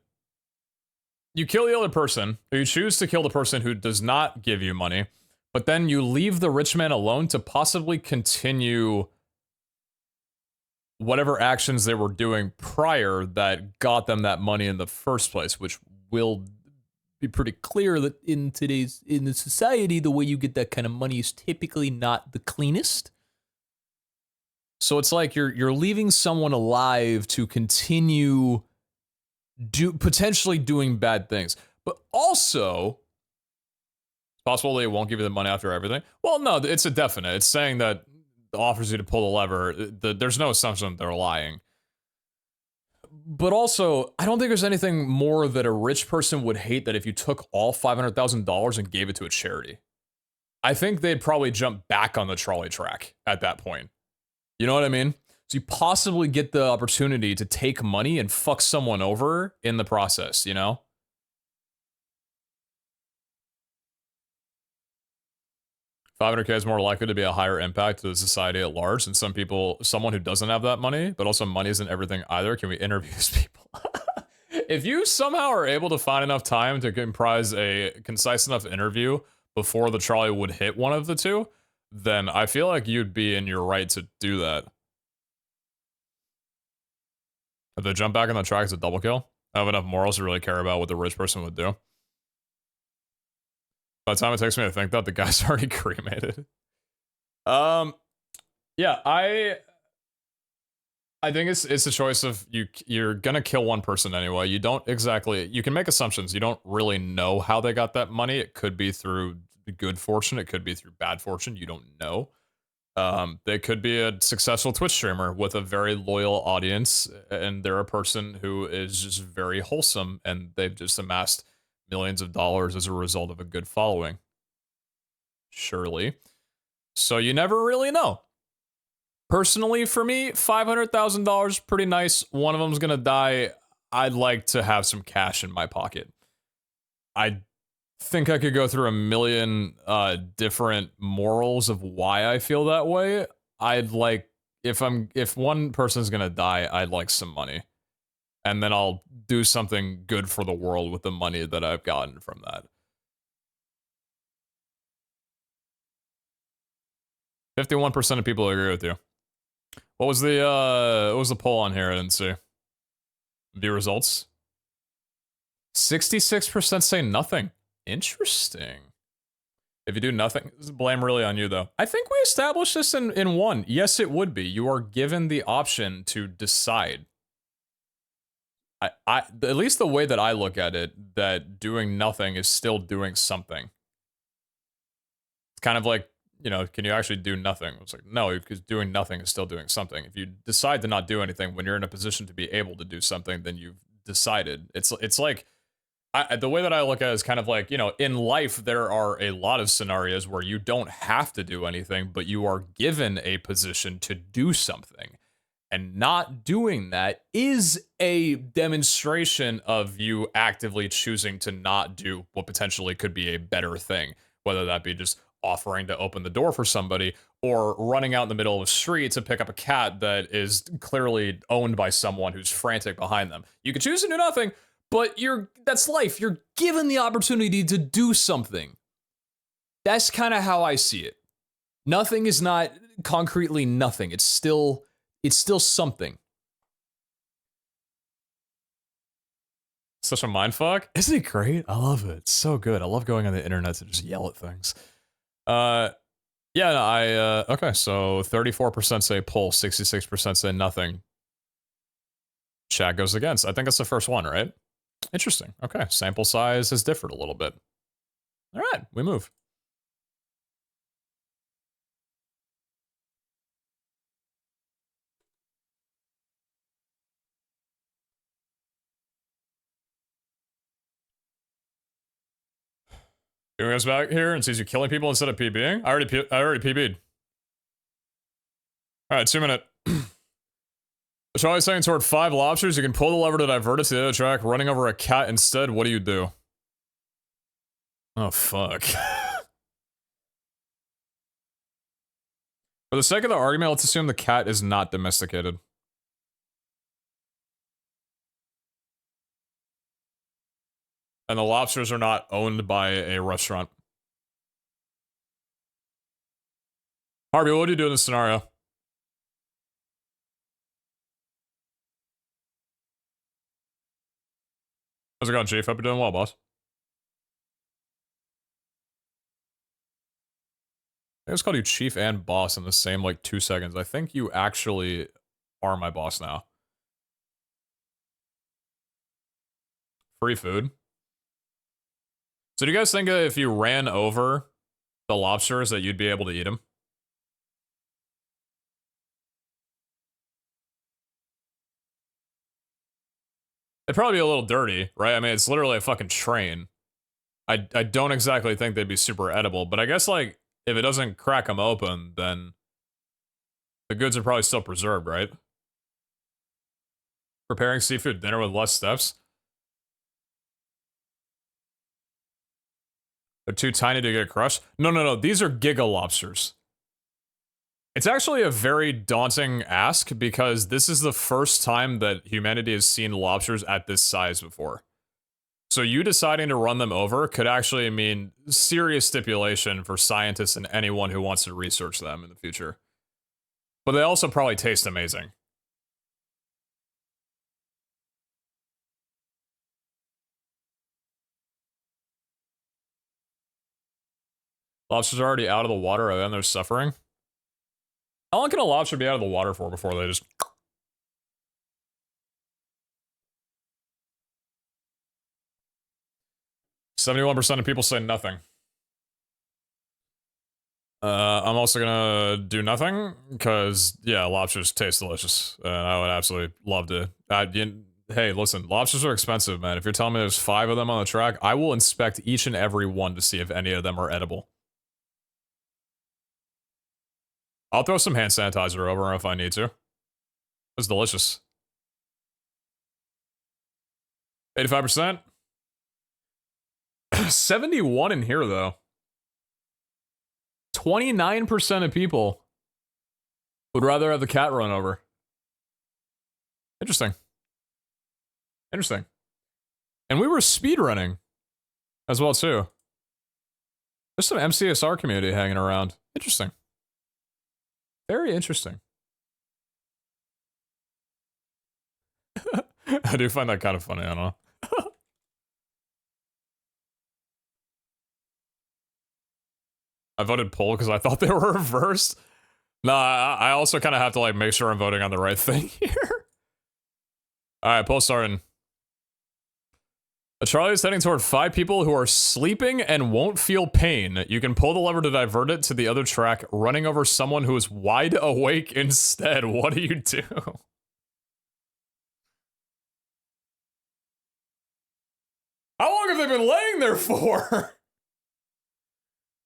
you kill the other person, or you choose to kill the person who does not give you money, but then you leave the rich man alone to possibly continue whatever actions they were doing prior that got them that money in the first place, which will be pretty clear that in the society, the way you get that kind of money is typically not the cleanest. So it's like you're leaving someone alive to continue potentially doing bad things. But also, it's possible they won't give you the money after everything. Well, no, it's a definite. It's saying that it offers you to pull the lever. There's no assumption that they're lying. But also, I don't think there's anything more that a rich person would hate that if you took all $500,000 and gave it to a charity. I think they'd probably jump back on the trolley track at that point. You know what I mean? So you possibly get the opportunity to take money and fuck someone over in the process, you know? $500K is more likely to be a higher impact to the society at large. And someone who doesn't have that money, but also money isn't everything either. Can we interview these people? If you somehow are able to find enough time to comprise a concise enough interview before the trolley would hit one of the two, then I feel like you'd be in your right to do that. If they jump back on the track, it's a double kill. I have enough morals to really care about what the rich person would do. By the time it takes me to think that, the guy's already cremated. Yeah, I think it's a choice of you're gonna kill one person anyway. You don't exactly, you can make assumptions. You don't really know how they got that money. It could be through good fortune. It could be through bad fortune. You don't know. They could be a successful Twitch streamer with a very loyal audience, and they're a person who is just very wholesome, and they've just amassed millions of dollars as a result of a good following. Surely. So you never really know. Personally, for me, $500,000, pretty nice. One of them's gonna die. I'd like to have some cash in my pocket. I think I could go through a million different morals of why I feel that way. I'd like, if one person's gonna die, I'd like some money. And then I'll do something good for the world with the money that I've gotten from that. 51% of people agree with you. What was the poll on here? I didn't see. View results. 66% say nothing. Interesting. If you do nothing, blame really on you though. I think we established this in one. Yes, it would be. You are given the option to decide. At least the way that I look at it, that doing nothing is still doing something. It's kind of like, you know, can you actually do nothing? It's like, no, because doing nothing is still doing something. If you decide to not do anything when you're in a position to be able to do something, then you've decided. It's like, the way that I look at it is kind of like, you know, in life, there are a lot of scenarios where you don't have to do anything, but you are given a position to do something. And not doing that is a demonstration of you actively choosing to not do what potentially could be a better thing, whether that be just offering to open the door for somebody or running out in the middle of the street to pick up a cat that is clearly owned by someone who's frantic behind them. You could choose to do nothing, but that's life. You're given the opportunity to do something. That's kind of how I see it. Nothing is not concretely nothing. It's still something. Such a mindfuck. Isn't it great? I love it. It's so good. I love going on the internet to just yell at things. Yeah, no, okay, so 34% say pull, 66% say nothing. Chat goes against. I think that's the first one, right? Interesting. Okay, sample size has differed a little bit. All right, we move. Doing us back here and sees you killing people instead of PBing. I already PB'd. All right, 2 minute. Charlie's saying toward 5 lobsters. You can pull the lever to divert it to the other track, running over a cat instead. What do you do? Oh, fuck. For the sake of the argument, let's assume the cat is not domesticated. And the lobsters are not owned by a restaurant. Harvey, what do you do in this scenario? How's it going, Chief? Hope you're doing well, boss. I just called you Chief and boss in the same, like, 2 seconds. I think you actually are my boss now. Free food. So do you guys think that if you ran over the lobsters that you'd be able to eat them? It'd probably be a little dirty, right? I mean, it's literally a fucking train. I don't exactly think they'd be super edible, but I guess, like, if it doesn't crack them open, then the goods are probably still preserved, right? Preparing seafood dinner with less steps? They're too tiny to get crushed? No. These are giga lobsters. It's actually a very daunting ask because this is the first time that humanity has seen lobsters at this size before. So you deciding to run them over could actually mean serious stipulation for scientists and anyone who wants to research them in the future. But they also probably taste amazing. Lobsters are already out of the water and then they're suffering. How long can a lobster be out of the water for before they just... 71% of people say nothing. I'm also gonna do nothing, because, yeah, lobsters taste delicious. And I would absolutely love to... hey, listen, lobsters are expensive, man. If you're telling me there's 5 of them on the track, I will inspect each and every one to see if any of them are edible. I'll throw some hand sanitizer over if I need to. It's delicious. 85%? 71 in here, though. 29% of people would rather have the cat run over. Interesting. Interesting. And we were speedrunning as well, too. There's some MCSR community hanging around. Interesting. Very interesting. I do find that kind of funny, I don't know. I voted poll because I thought they were reversed. Nah, I also kind of have to, like, make sure I'm voting on the right thing here. Alright, poll starting. Charlie is heading toward 5 people who are sleeping and won't feel pain. You can pull the lever to divert it to the other track, running over someone who is wide awake instead. What do you do? How long have they been laying there for?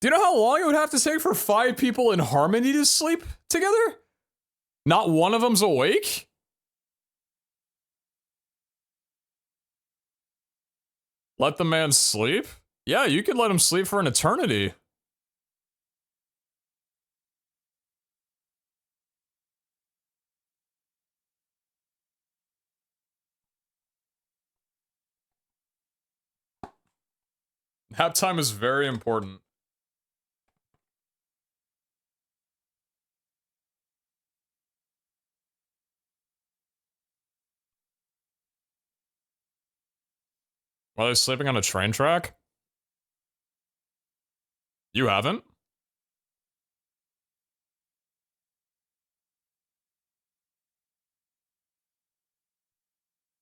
Do you know how long it would have to take for 5 people in harmony to sleep together? Not one of them's awake? Let the man sleep? Yeah, you could let him sleep for an eternity. Nap time is very important. Are they sleeping on a train track? You haven't?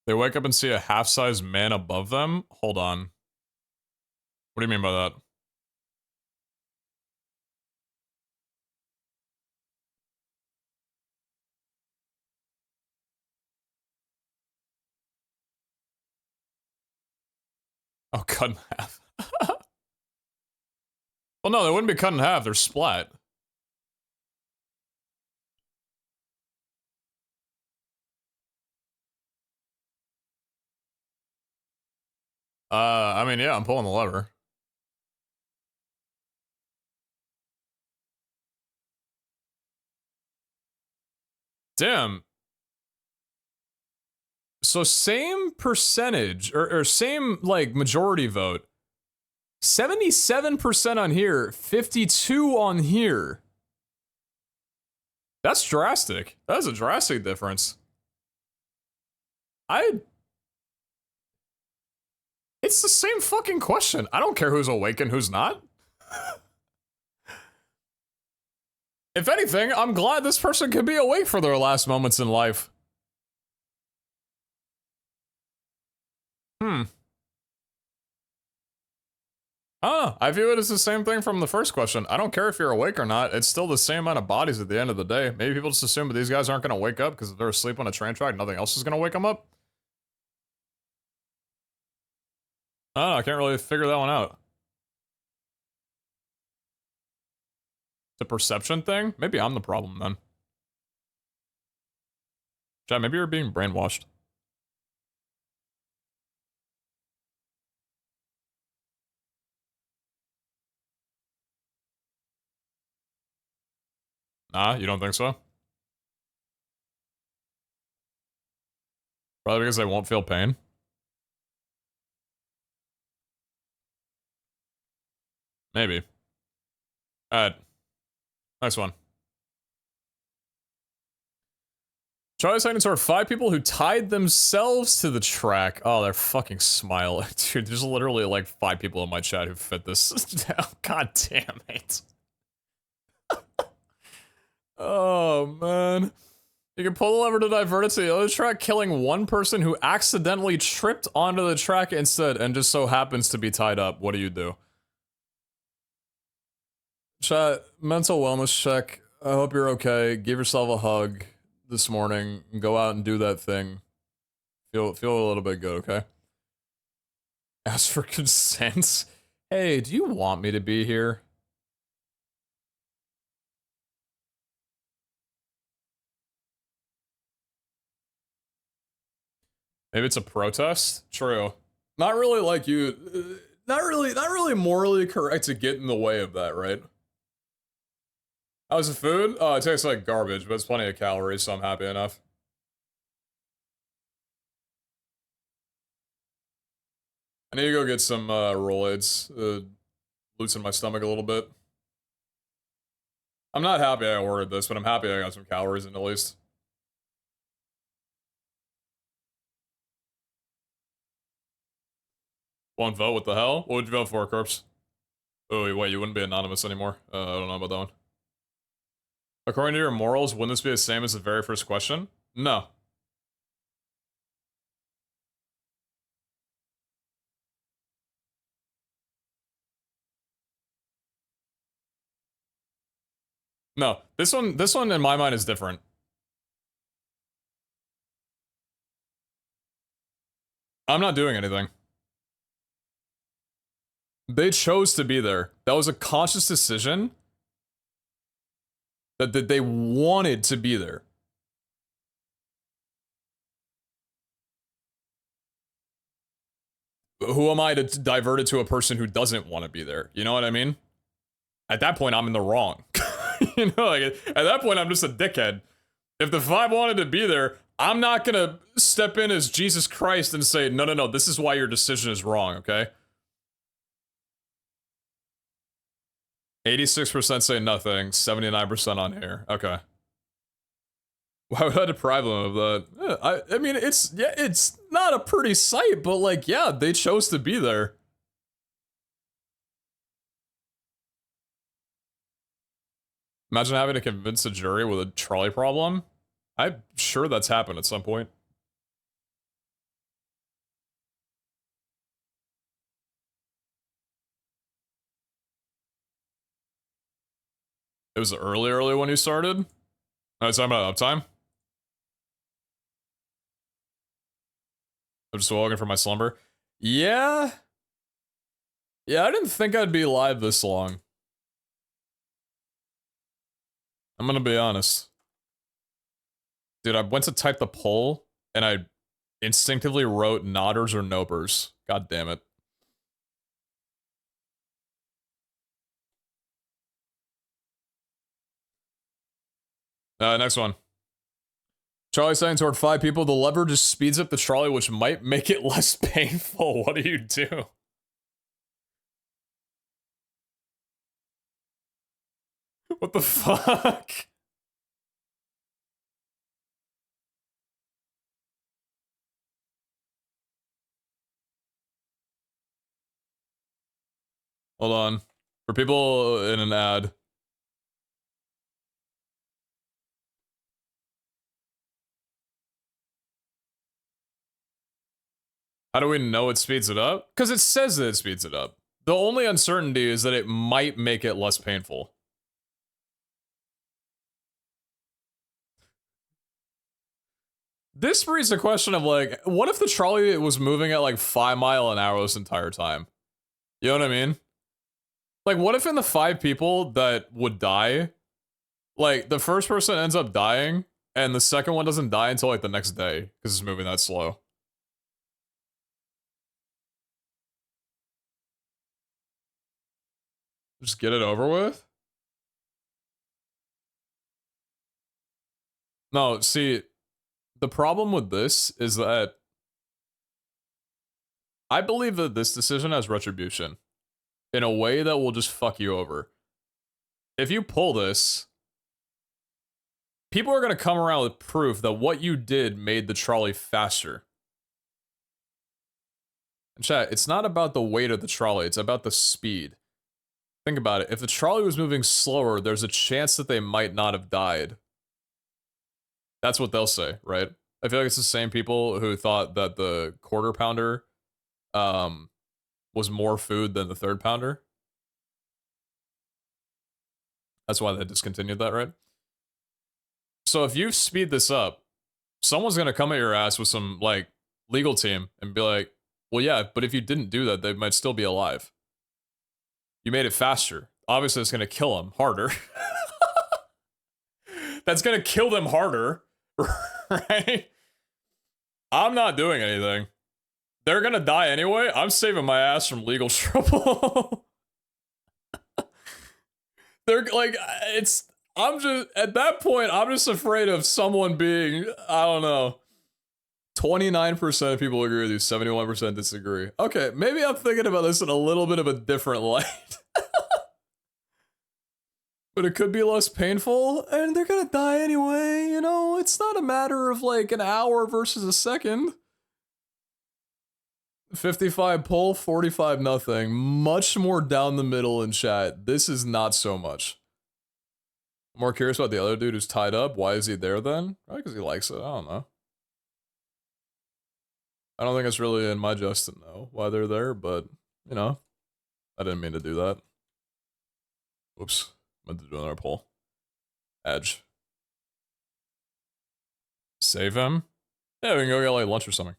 They wake up and see a half-sized man above them? Hold on. What do you mean by that? Oh, cut in half. Well, no, they wouldn't be cut in half. They're splat. I mean, yeah, I'm pulling the lever. Damn. So same percentage, or same, like, majority vote. 77% on here, 52 on here. That's drastic. That is a drastic difference. It's the same fucking question. I don't care who's awake and who's not. If anything, I'm glad this person can be awake for their last moments in life. I view it as the same thing from the first question. I don't care if you're awake or not. It's still the same amount of bodies at the end of the day. Maybe people just assume that these guys aren't going to wake up because if they're asleep on a train track, nothing else is going to wake them up. I can't really figure that one out. It's a perception thing? Maybe I'm the problem then. Chat, maybe you're being brainwashed. Nah, you don't think so? Probably because they won't feel pain. Maybe. Alright. Next one. Charlie's hiding toward 5 people who tied themselves to the track. Oh, they're fucking smile. Dude, there's literally like 5 people in my chat who fit this. God damn it. Oh, man. You can pull the lever to divert it to the other track, killing one person who accidentally tripped onto the track instead and just so happens to be tied up. What do you do? Chat, mental wellness check. I hope you're okay. Give yourself a hug this morning and go out and do that thing. Feel a little bit good, okay? Ask for consent. Hey, do you want me to be here? Maybe it's a protest? True. Not really like you, not really morally correct to get in the way of that, right? How's the food? Oh, it tastes like garbage, but it's plenty of calories, so I'm happy enough. I need to go get some Rolaids. Loosen my stomach a little bit. I'm not happy I ordered this, but I'm happy I got some calories in at least. Won't vote? What the hell? What would you vote for, Corpse? Oh, wait, you wouldn't be anonymous anymore. I don't know about that one. According to your morals, wouldn't this be the same as the very first question? No. No. This one in my mind is different. I'm not doing anything. They chose to be there. That was a conscious decision that they wanted to be there. Who am I to divert it to a person who doesn't want to be there? You know what I mean? At that point, I'm in the wrong. You know, like, at that point, I'm just a dickhead. If the 5 wanted to be there, I'm not gonna step in as Jesus Christ and say, no, this is why your decision is wrong, okay? 86% say nothing, 79% on here. Okay. Why would I deprive them of that? I mean, it's not a pretty sight, but like, yeah, they chose to be there. Imagine having to convince a jury with a trolley problem. I'm sure that's happened at some point. It was early when you started. I was talking about uptime. I'm just walking from my slumber. Yeah. Yeah, I didn't think I'd be live this long. I'm gonna be honest. Dude, I went to type the poll, and I instinctively wrote nodders or nopers. God damn it. Next one. Charlie saying toward 5 people, the lever just speeds up the trolley, which might make it less painful. What do you do? What the fuck? Hold on. For people in an ad. How do we know it speeds it up? Because it says that it speeds it up. The only uncertainty is that it might make it less painful. This brings the question of, like, what if the trolley was moving at, like, 5 miles an hour this entire time? You know what I mean? Like, what if in the 5 people that would die, like, the first person ends up dying, and the second one doesn't die until, like, the next day, because it's moving that slow? Just get it over with? No, see, the problem with this is that I believe that this decision has retribution in a way that will just fuck you over. If you pull this, people are going to come around with proof that what you did made the trolley faster. And chat, it's not about the weight of the trolley, it's about the speed. Think about it. If the trolley was moving slower, there's a chance that they might not have died. That's what they'll say, right? I feel like it's the same people who thought that the quarter pounder was more food than the third pounder. That's why they discontinued that, right? So if you speed this up, someone's gonna come at your ass with some, like, legal team and be like, well, yeah, but if you didn't do that, they might still be alive. You made it faster. Obviously, it's gonna kill them harder. That's gonna kill them harder, right? I'm not doing anything. They're gonna die anyway. I'm saving my ass from legal trouble. They're like, I'm just, at that point, I'm just afraid of someone being, I don't know. 29% of people agree with you, 71% disagree. Okay, maybe I'm thinking about this in a little bit of a different light. But it could be less painful, and they're gonna die anyway, you know? It's not a matter of, like, an hour versus a second. 55 pull, 45 nothing. Much more down the middle in chat. This is not so much. I'm more curious about the other dude who's tied up. Why is he there then? Probably because he likes it. I don't know. I don't think it's really in my just to know why they're there, but, you know, I didn't mean to do that. Whoops. I meant to do another poll. Edge. Save him? Yeah, we can go get, like, lunch or something.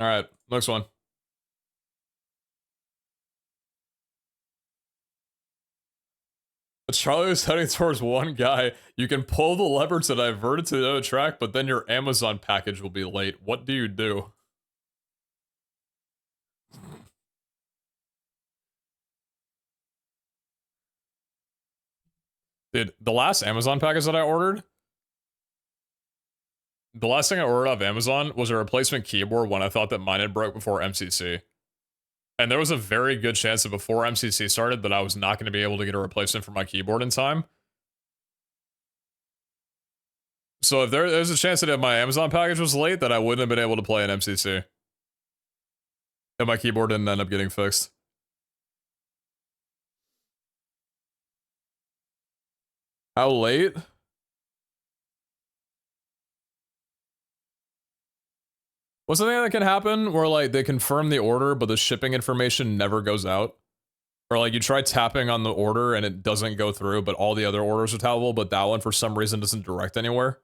Alright, next one. But Charlie was heading towards one guy. You can pull the lever to divert it to the other track, but then your Amazon package will be late. What do you do? Dude, the last Amazon package that I ordered, the last thing I ordered off Amazon was a replacement keyboard when I thought that mine had broke before MCC. And there was a very good chance that before MCC started that I was not going to be able to get a replacement for my keyboard in time. So if there's a chance that if my Amazon package was late, that I wouldn't have been able to play an MCC. And my keyboard didn't end up getting fixed. How late? What's something that can happen where like they confirm the order, but the shipping information never goes out? Or like you try tapping on the order and it doesn't go through, but all the other orders are tappable, but that one for some reason doesn't direct anywhere?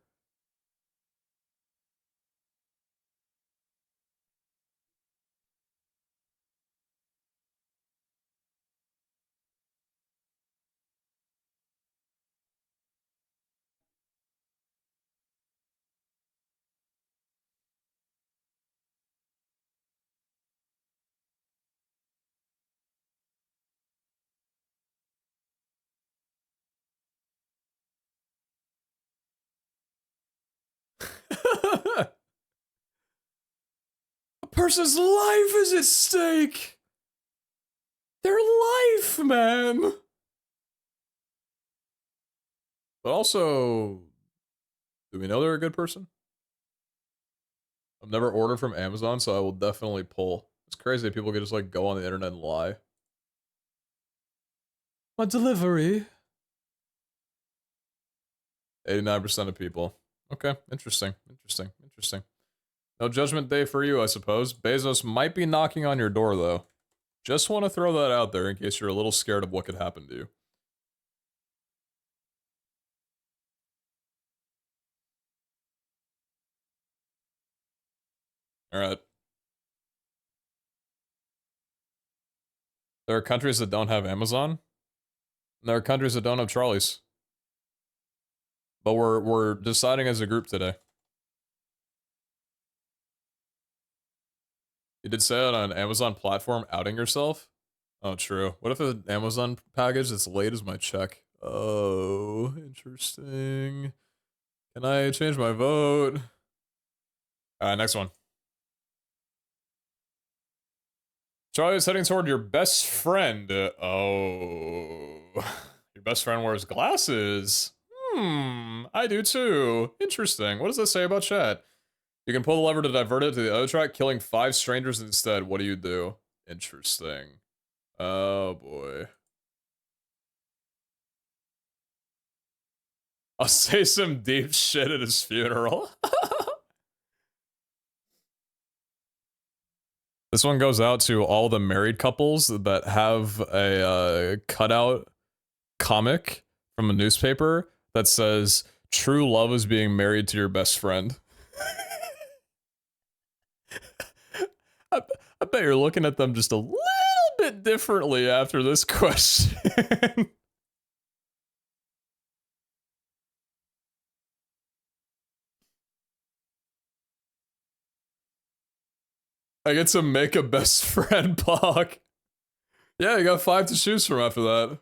A person's life is at stake. Their life, man. But also, do we know they're a good person? I've never ordered from Amazon, so I will definitely pull. It's crazy that people can just like go on the internet and lie. My delivery. 89% of people. Okay, interesting, interesting, interesting. No judgment day for you, I suppose. Bezos might be knocking on your door, though. Just want to throw that out there in case you're a little scared of what could happen to you. Alright. There are countries that don't have Amazon. And there are countries that don't have trolleys. But we're deciding as a group today. You did say that on an Amazon platform, outing yourself? Oh, true. What if an Amazon package that's late as my check? Oh, interesting. Can I change my vote? Next one. Charlie is heading toward your best friend. Oh. Your best friend wears glasses. I do too. Interesting. What does that say about chat? You can pull the lever to divert it to the other track, killing 5 strangers instead. What do you do? Interesting. Oh boy. I'll say some deep shit at his funeral. This one goes out to all the married couples that have a cutout comic from a newspaper that says, "True love is being married to your best friend." I bet you're looking at them just a little bit differently after this question. I get to make a best friend block. Yeah, you got 5 to choose from after that.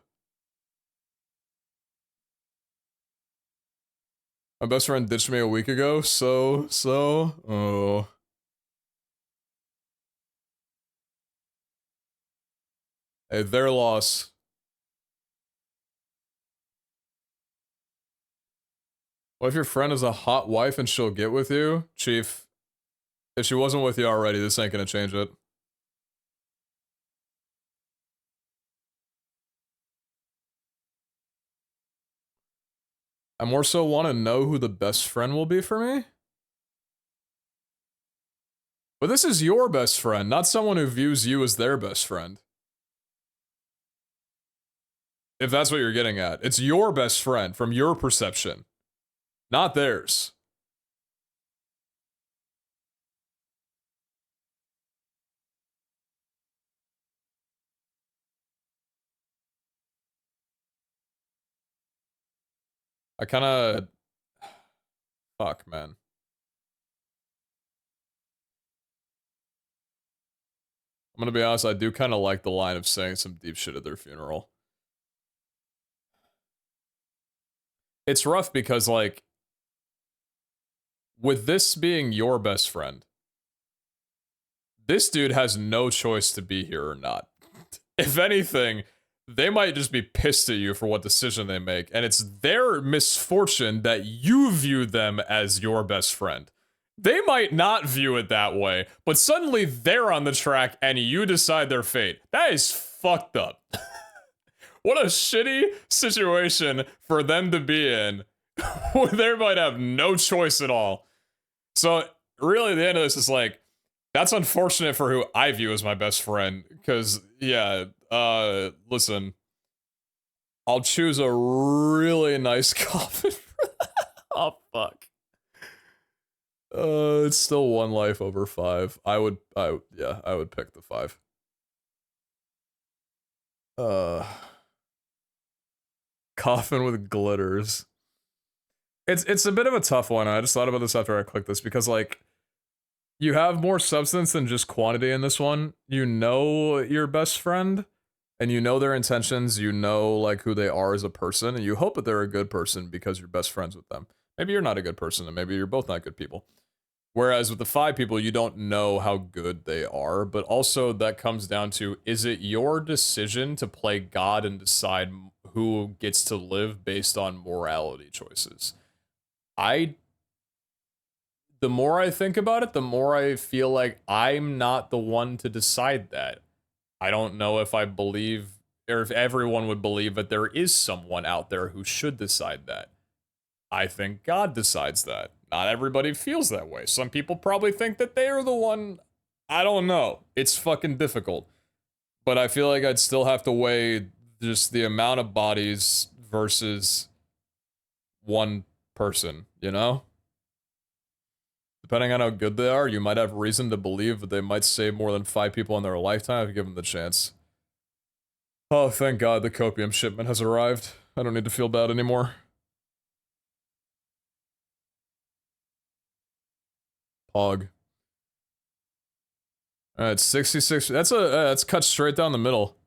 My best friend ditched me a week ago, oh. Hey, their loss. What if your friend is a hot wife and she'll get with you? Chief, if she wasn't with you already, this ain't gonna change it. I more so want to know who the best friend will be for me. But this is your best friend, not someone who views you as their best friend. If that's what you're getting at. It's your best friend from your perception, not theirs. I kinda... Fuck, man. I'm gonna be honest, I do kinda like the line of saying some deep shit at their funeral. It's rough because, like, with this being your best friend, this dude has no choice to be here or not. If anything, they might just be pissed at you for what decision they make, and it's their misfortune that you view them as your best friend. They might not view it that way, but suddenly they're on the track and you decide their fate. That is fucked up. What a shitty situation for them to be in, where they might have no choice at all. So, really, the end of this is like, That's unfortunate for who I view as my best friend, because, yeah, listen. I'll choose a really nice coffin for that. Oh, fuck. It's still 1 life over 5. I would pick the 5. Coffin with glitters. It's a bit of a tough one. I just thought about this after I clicked this, because, like, you have more substance than just quantity in this one. You know your best friend, and you know their intentions, you know, like, who they are as a person, and you hope that they're a good person because you're best friends with them. Maybe you're not a good person, and maybe you're both not good people. Whereas with the 5 people, you don't know how good they are, but also that comes down to, is it your decision to play God and decide who gets to live based on morality choices? The more I think about it, the more I feel like I'm not the one to decide that. I don't know if I believe, or if everyone would believe that there is someone out there who should decide that. I think God decides that. Not everybody feels that way. Some people probably think that they are the one. I don't know. It's fucking difficult. But I feel like I'd still have to weigh just the amount of bodies versus one person, you know? Depending on how good they are, you might have reason to believe that they might save more than 5 people in their lifetime if you give them the chance. Oh, thank God the copium shipment has arrived. I don't need to feel bad anymore. Pog. Alright, 66. That's cut straight down the middle.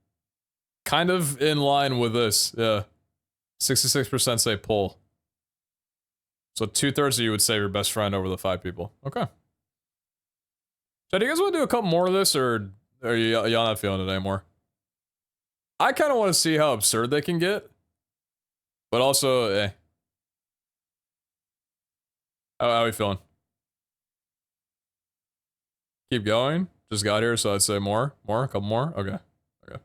Kind of in line with this, yeah. 66% say pull. So 2/3 of you would say your best friend over the 5 people. Okay. So do you guys want to do a couple more of this, or are y'all not feeling it anymore? I kind of want to see how absurd they can get. But also, How are we feeling? Keep going? Just got here, so I'd say more? More? A couple more? Okay. Okay.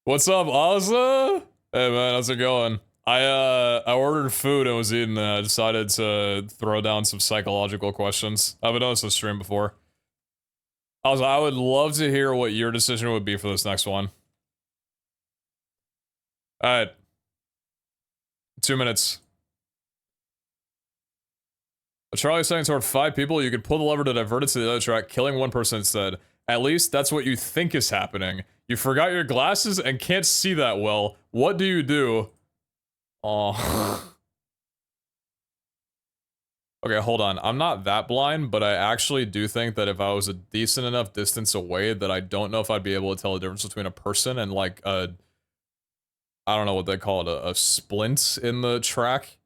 What's up, Ozza? Hey man, how's it going? I ordered food and was eating, and I decided to throw down some psychological questions. I haven't done this on stream before. I would love to hear what your decision would be for this next one. Alright. 2 minutes. Charlie's saying toward 5 people, you could pull the lever to divert it to the other track, killing 1 person instead. At least that's what you think is happening. You forgot your glasses and can't see that well. What do you do? Aw. Okay, hold on. I'm not that blind, but I actually do think that if I was a decent enough distance away, that I don't know if I'd be able to tell the difference between a person and, like, I don't know what they call it, a splint in the track.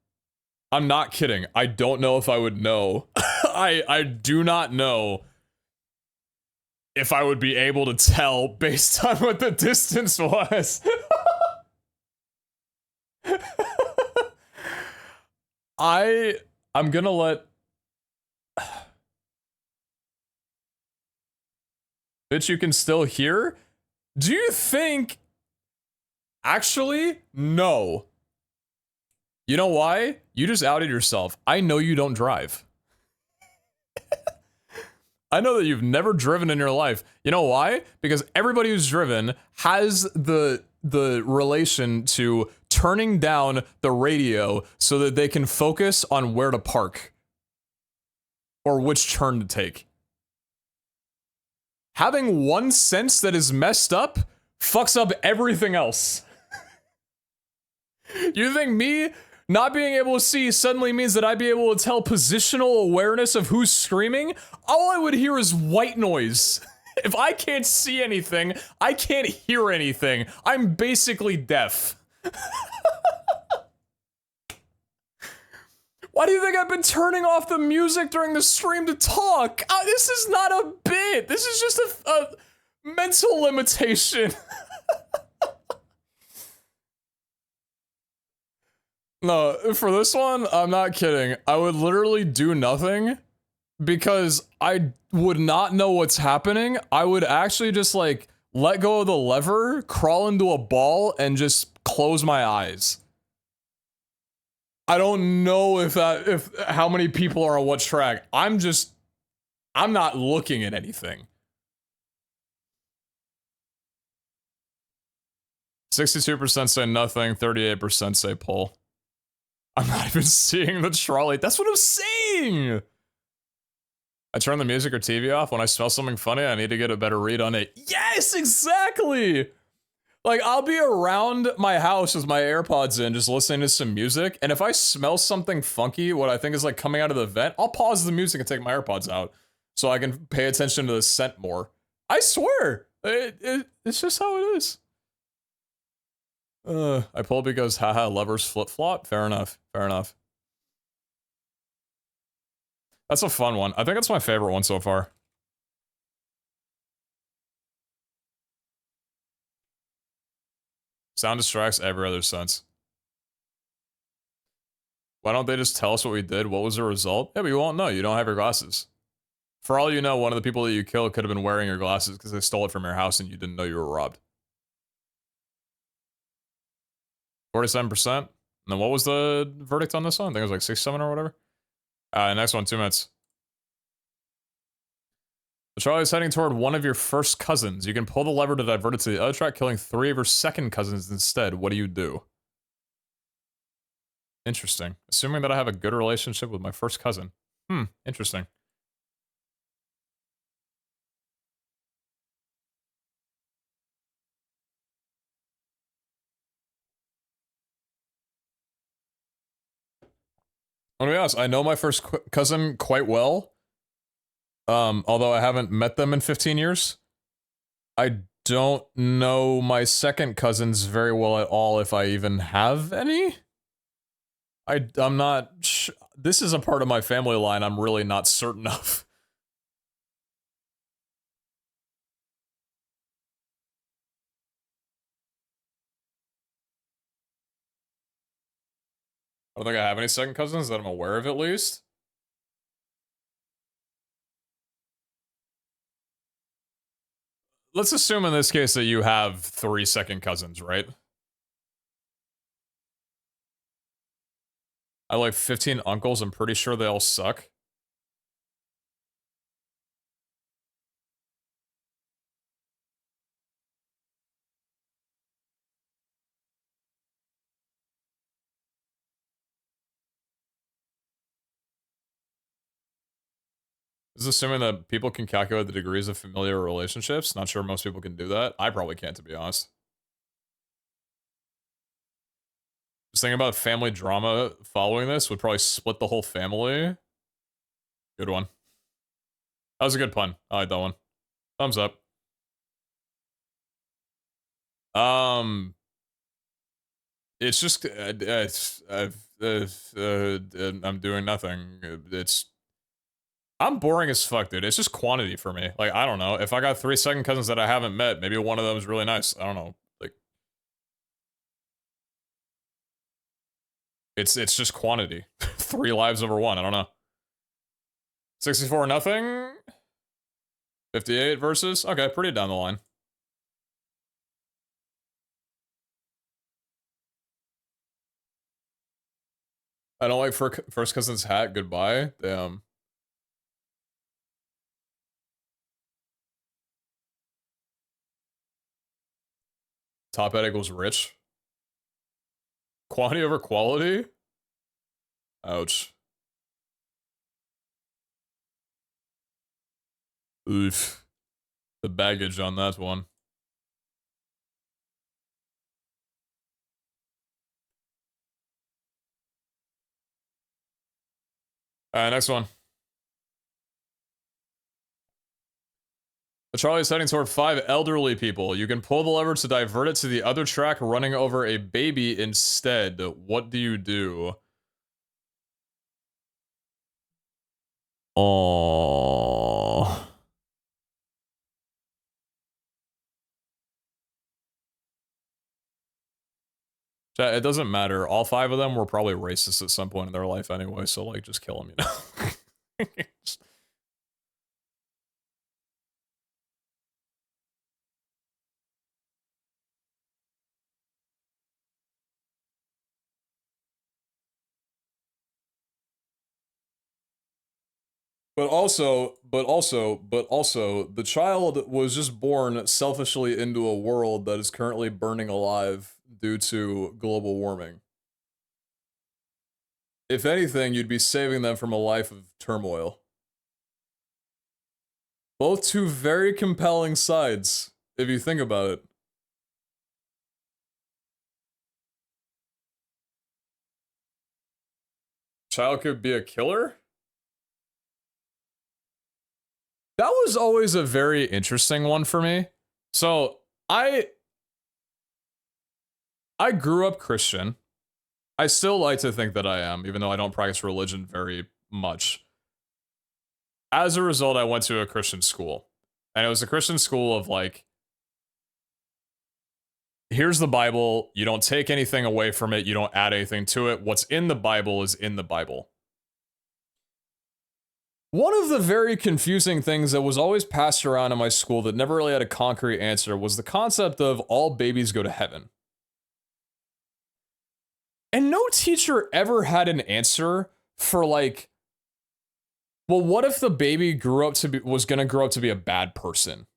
I'm not kidding. I don't know if I would know. I do not know if I would be able to tell based on what the distance was. I'm gonna let... Bitch, you can still hear? Do you think... Actually, no. You know why? You just outed yourself. I know you don't drive. I know that you've never driven in your life. You know why? Because everybody who's driven has the relation to turning down the radio so that they can focus on where to park or which turn to take. Having one sense that is messed up fucks up everything else. You think me not being able to see suddenly means that I'd be able to tell positional awareness of who's screaming? All I would hear is white noise. If I can't see anything, I can't hear anything. I'm basically deaf. Why do you think I've been turning off the music during the stream to talk? This is not a bit. This is just a mental limitation. No, for this one, I'm not kidding. I would literally do nothing because I would not know what's happening. I would actually just, like, let go of the lever, crawl into a ball, and just close my eyes. I don't know if how many people are on what track. I'm not looking at anything. 62% say nothing, 38% say pull. I'm not even seeing the trolley. That's what I'm saying! I turn the music or TV off when I smell something funny. I need to get a better read on it. Yes, exactly! Like, I'll be around my house with my AirPods in, just listening to some music, and if I smell something funky, what I think is like coming out of the vent, I'll pause the music and take my AirPods out so I can pay attention to the scent more. I swear! It's just how it is. I pulled because haha, lovers flip-flop? Fair enough, fair enough. That's a fun one. I think that's my favorite one so far. Sound distracts every other sense. Why don't they just tell us what we did? What was the result? Yeah, but you won't know. You don't have your glasses. For all you know, one of the people that you killed could have been wearing your glasses because they stole it from your house and you didn't know you were robbed. 47%. And then what was the verdict on this one? I think it was like 6-7 or whatever. Next one, 2 minutes. The trolley is heading toward one of your first cousins. You can pull the lever to divert it to the other track, killing 3 of your second cousins instead. What do you do? Interesting. Assuming that I have a good relationship with my first cousin. Interesting. I'll be honest, I know my first cousin quite well. Although I haven't met them in 15 years. I don't know my second cousins very well at all, if I even have any. I'm not this is a part of my family line I'm really not certain of. I don't think I have any second cousins that I'm aware of, at least. Let's assume in this case that you have 3 second cousins, right? I have like 15 uncles. I'm pretty sure they all suck. This is assuming that people can calculate the degrees of familiar relationships. Not sure most people can do that. I probably can't, to be honest. Just thinking about family drama following this would probably split the whole family. Good one. That was a good pun. I like that one. Thumbs up. It's just I'm doing nothing. I'm boring as fuck, dude. It's just quantity for me. Like, I don't know. If I got 3 second cousins that I haven't met, maybe one of them is really nice. I don't know. Like, it's just quantity. 3 lives over 1. I don't know. 64 nothing. 58 versus. Okay, pretty down the line. I don't like first cousin's hat. Goodbye. Damn. Top hat equals rich. Quantity over quality? Ouch. Oof. The baggage on that one. Alright, next one. The trolley is heading toward 5 elderly people. You can pull the lever to divert it to the other track, running over a baby instead. What do you do? Oh. Chat, it doesn't matter. All 5 of them were probably racist at some point in their life anyway, so like, just kill them, you know? But also, the child was just born selfishly into a world that is currently burning alive due to global warming. If anything, you'd be saving them from a life of turmoil. Both two very compelling sides, if you think about it. Child could be a killer? That was always a very interesting one for me. So, I grew up Christian. I still like to think that I am, even though I don't practice religion very much. As a result, I went to a Christian school. And it was a Christian school of like, here's the Bible, you don't take anything away from it, you don't add anything to it. What's in the Bible is in the Bible. One of the very confusing things that was always passed around in my school that never really had a concrete answer was the concept of all babies go to heaven. And no teacher ever had an answer for like, well, what if the baby was gonna grow up to be a bad person?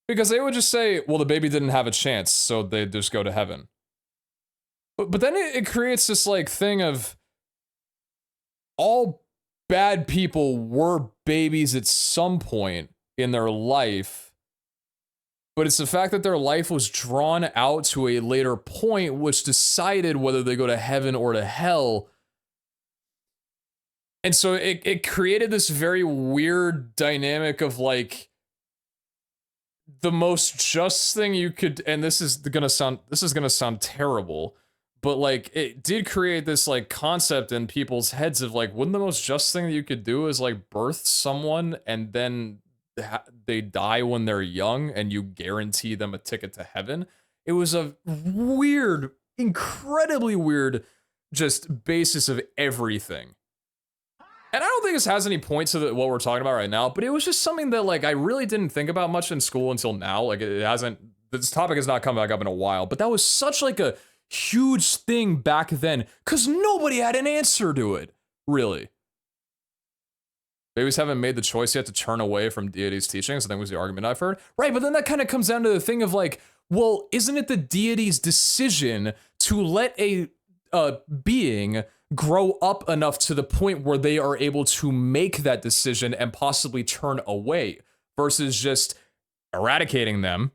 Because they would just say, well, the baby didn't have a chance, so they'd just go to heaven. But then it creates this like thing of all bad people were babies at some point in their life, but it's the fact that their life was drawn out to a later point which decided whether they go to heaven or to hell. And so it created this very weird dynamic of like the most just thing you could, and this is gonna sound terrible, but like it did create this like concept in people's heads of like, wouldn't the most just thing that you could do is like birth someone and then they die when they're young and you guarantee them a ticket to heaven? It was a weird, incredibly weird just basis of everything. And I don't think this has any point to what we're talking about right now, but it was just something that like I really didn't think about much in school until now. Like this topic has not come back up in a while, but that was such like a huge thing back then because nobody had an answer to it, really. Babies haven't made the choice yet to turn away from deity's teachings, I think was the argument I've heard. Right, but then that kind of comes down to the thing of like, well, isn't it the deity's decision to let a being grow up enough to the point where they are able to make that decision and possibly turn away versus just eradicating them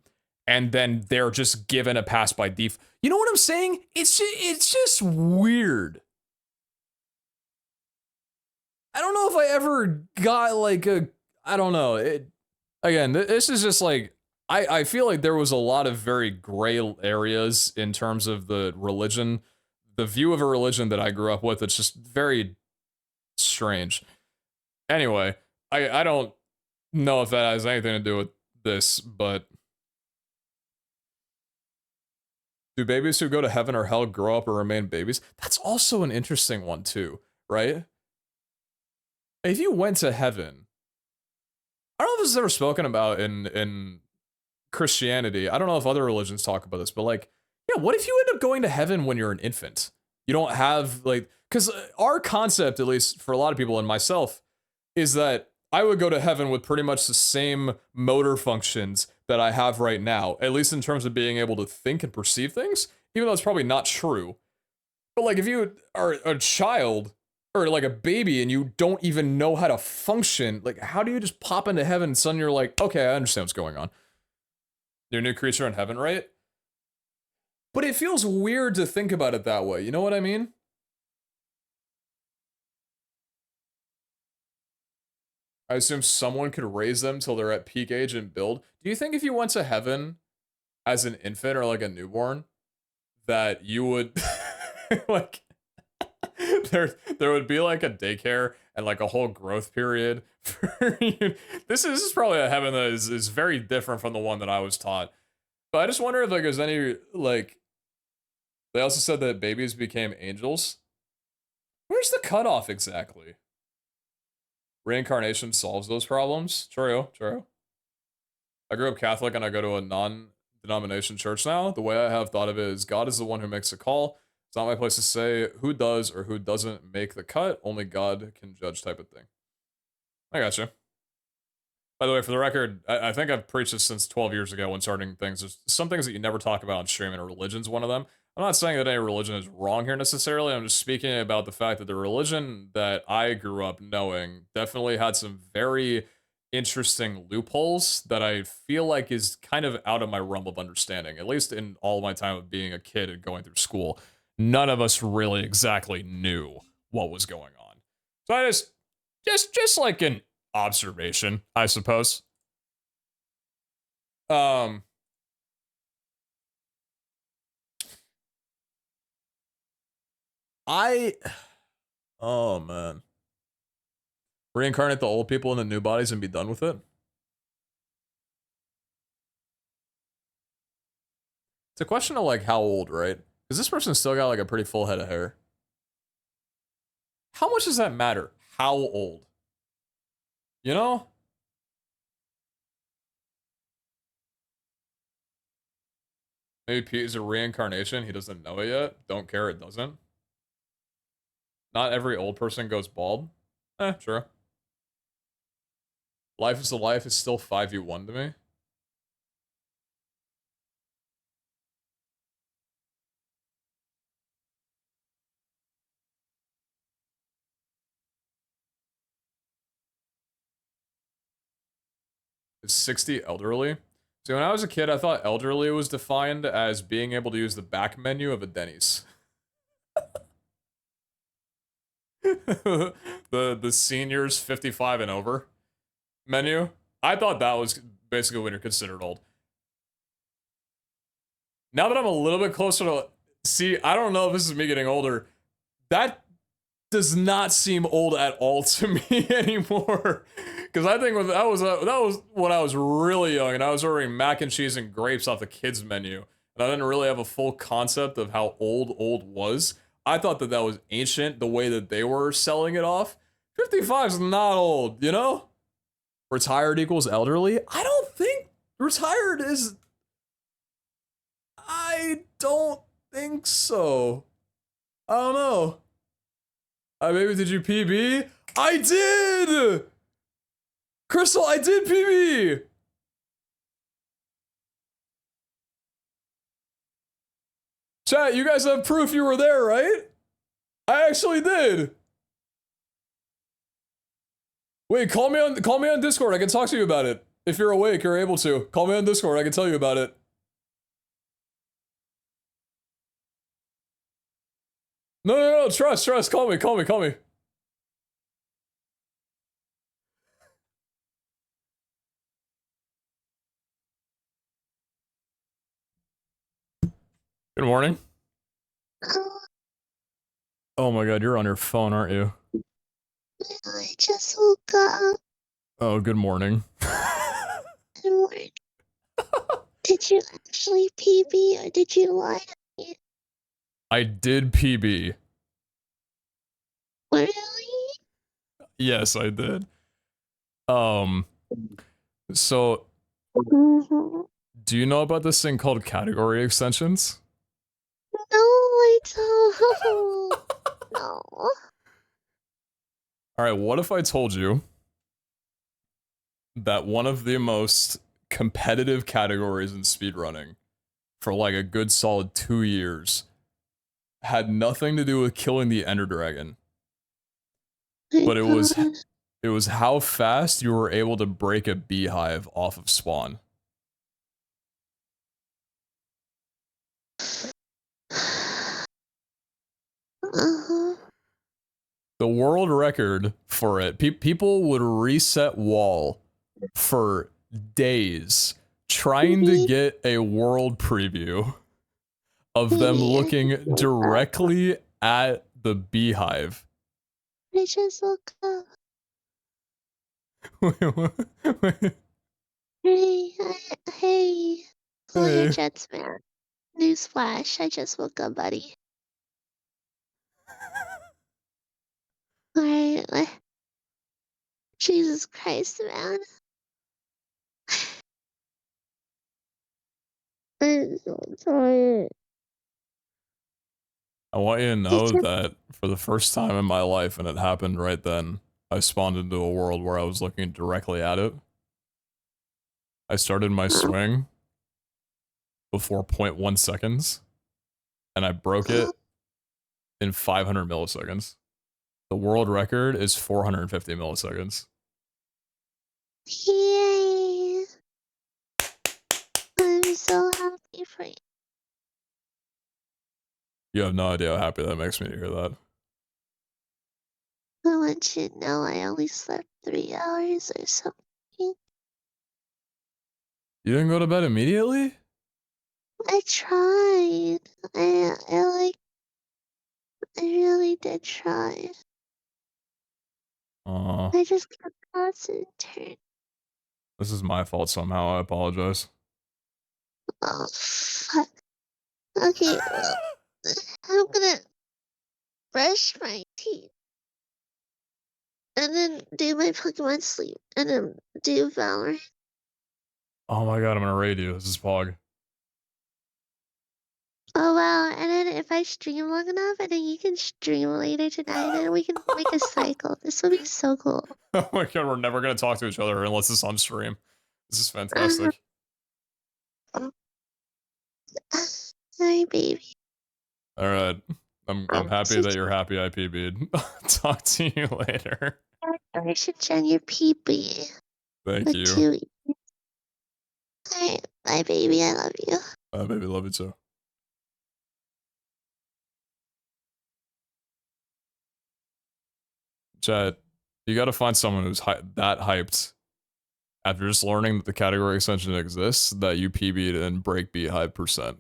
and then they're just given a pass by default? You know what I'm saying? It's just weird. I don't know if I ever got like I don't know. Again, this is just like, I feel like there was a lot of very gray areas in terms of the religion, the view of a religion that I grew up with. It's just very strange. Anyway, I don't know if that has anything to do with this, but do babies who go to heaven or hell grow up or remain babies? That's also an interesting one too, right? If you went to heaven, I don't know if this is ever spoken about in Christianity. I don't know if other religions talk about this, but like, yeah, what if you end up going to heaven when you're an infant? You don't have like, because our concept, at least for a lot of people and myself, is that I would go to heaven with pretty much the same motor functions that I have right now, at least in terms of being able to think and perceive things, even though it's probably not true. But like, if you are a child or like a baby and you don't even know how to function, like how do you just pop into heaven and suddenly you're like, okay, I understand what's going on. You're a new creature in heaven, right? But it feels weird to think about it that way, you know what I mean? I assume someone could raise them till they're at peak age and build. Do you think if you went to heaven as an infant or like a newborn, that you would like there would be like a daycare and like a whole growth period for you? This is probably a heaven that is very different from the one that I was taught. But I just wonder if like there's any like, they also said that babies became angels. Where's the cutoff exactly? Reincarnation solves those problems. True. I grew up Catholic and I go to a non-denomination church now. The way I have thought of it is God is the one who makes the call. It's not my place to say who does or who doesn't make the cut. Only God can judge, type of thing. I gotcha. By the way, for the record, I think I've preached this since 12 years ago when starting things. There's some things that you never talk about on stream, and religion's one of them. I'm not saying that any religion is wrong here necessarily. I'm just speaking about the fact that the religion that I grew up knowing definitely had some very interesting loopholes that I feel like is kind of out of my realm of understanding, at least in all my time of being a kid and going through school. None of us really exactly knew what was going on. So I just like an observation, I suppose. I oh man. Reincarnate the old people in the new bodies and be done with it? It's a question of like how old, right? Because this person still got like a pretty full head of hair. How much does that matter? How old? You know? Maybe Pete is a reincarnation. He doesn't know it yet. Don't care, it doesn't. Not every old person goes bald. Sure. Life is a life is still 5v1 to me. Is 60 elderly? So when I was a kid, I thought elderly was defined as being able to use the back menu of a Denny's. the seniors 55 and over menu. I thought that was basically when you're considered old. Now that I'm a little bit closer to see, I don't know if this is me getting older. That does not seem old at all to me anymore. Because I think that was when I was really young and I was ordering mac and cheese and grapes off the kids menu, and I didn't really have a full concept of how old was. I thought that was ancient the way that they were selling it off. 55 is not old, you know? Retired equals elderly? I don't think retired is. I don't think so. I don't know. Maybe did you PB? I did! Crystal, I did PB! Chat, you guys have proof you were there, right? I actually did. Wait, call me on Discord. I can talk to you about it. If you're awake or able to. Call me on Discord. I can tell you about it. No, trust. Call me. Good morning. Oh my god, you're on your phone, aren't you? I just woke up. Oh, good morning. Good morning. Did you actually PB or did you lie to me? I did PB. Really? Yes, I did. So, do you know about this thing called category extensions? No, I don't. No. Alright, what if I told you that one of the most competitive categories in speedrunning for like a good solid 2 years had nothing to do with killing the Ender Dragon, but it was how fast you were able to break a beehive off of spawn. The world record for it, people would reset wall for days trying to get a world preview of them looking directly at the beehive. I just woke up. Wait. Hey. Slow your jets, man. Newsflash, I just woke up, buddy. Alright. Jesus Christ, man. I'm so tired. I want you to know that for the first time in my life, and it happened right then, I spawned into a world where I was looking directly at it. I started my swing before 0.1 seconds, and I broke it in 500 milliseconds. The world record is 450 milliseconds. Yay! I'm so happy for you. You have no idea how happy that makes me to hear that. I want you to know I only slept 3 hours or something. You didn't go to bed immediately? I tried. I really did try. Aw, I just kept concentrating. this is my fault somehow. I apologize. Oh, fuck. Okay, well, I'm gonna brush my teeth. And then do my Pokemon sleep. And then do Valorant. Oh my god, I'm gonna raid you. This is Pog. Oh wow, and then if I stream long enough, and then you can stream later tonight, and we can make a cycle. This would be so cool. Oh my god, we're never gonna talk to each other unless it's on stream. This is Uh, fantastic. Sorry, baby. Alright. I'm happy that you're happy I PB'd. Talk to you later. Congratulations on your pee-pee. Thank you. Chewy. Alright, bye, baby. I love you. Baby, love you too. Chat, you gotta find someone who's that hyped after just learning that the category extension exists that you PB'd in breakbeat high percent.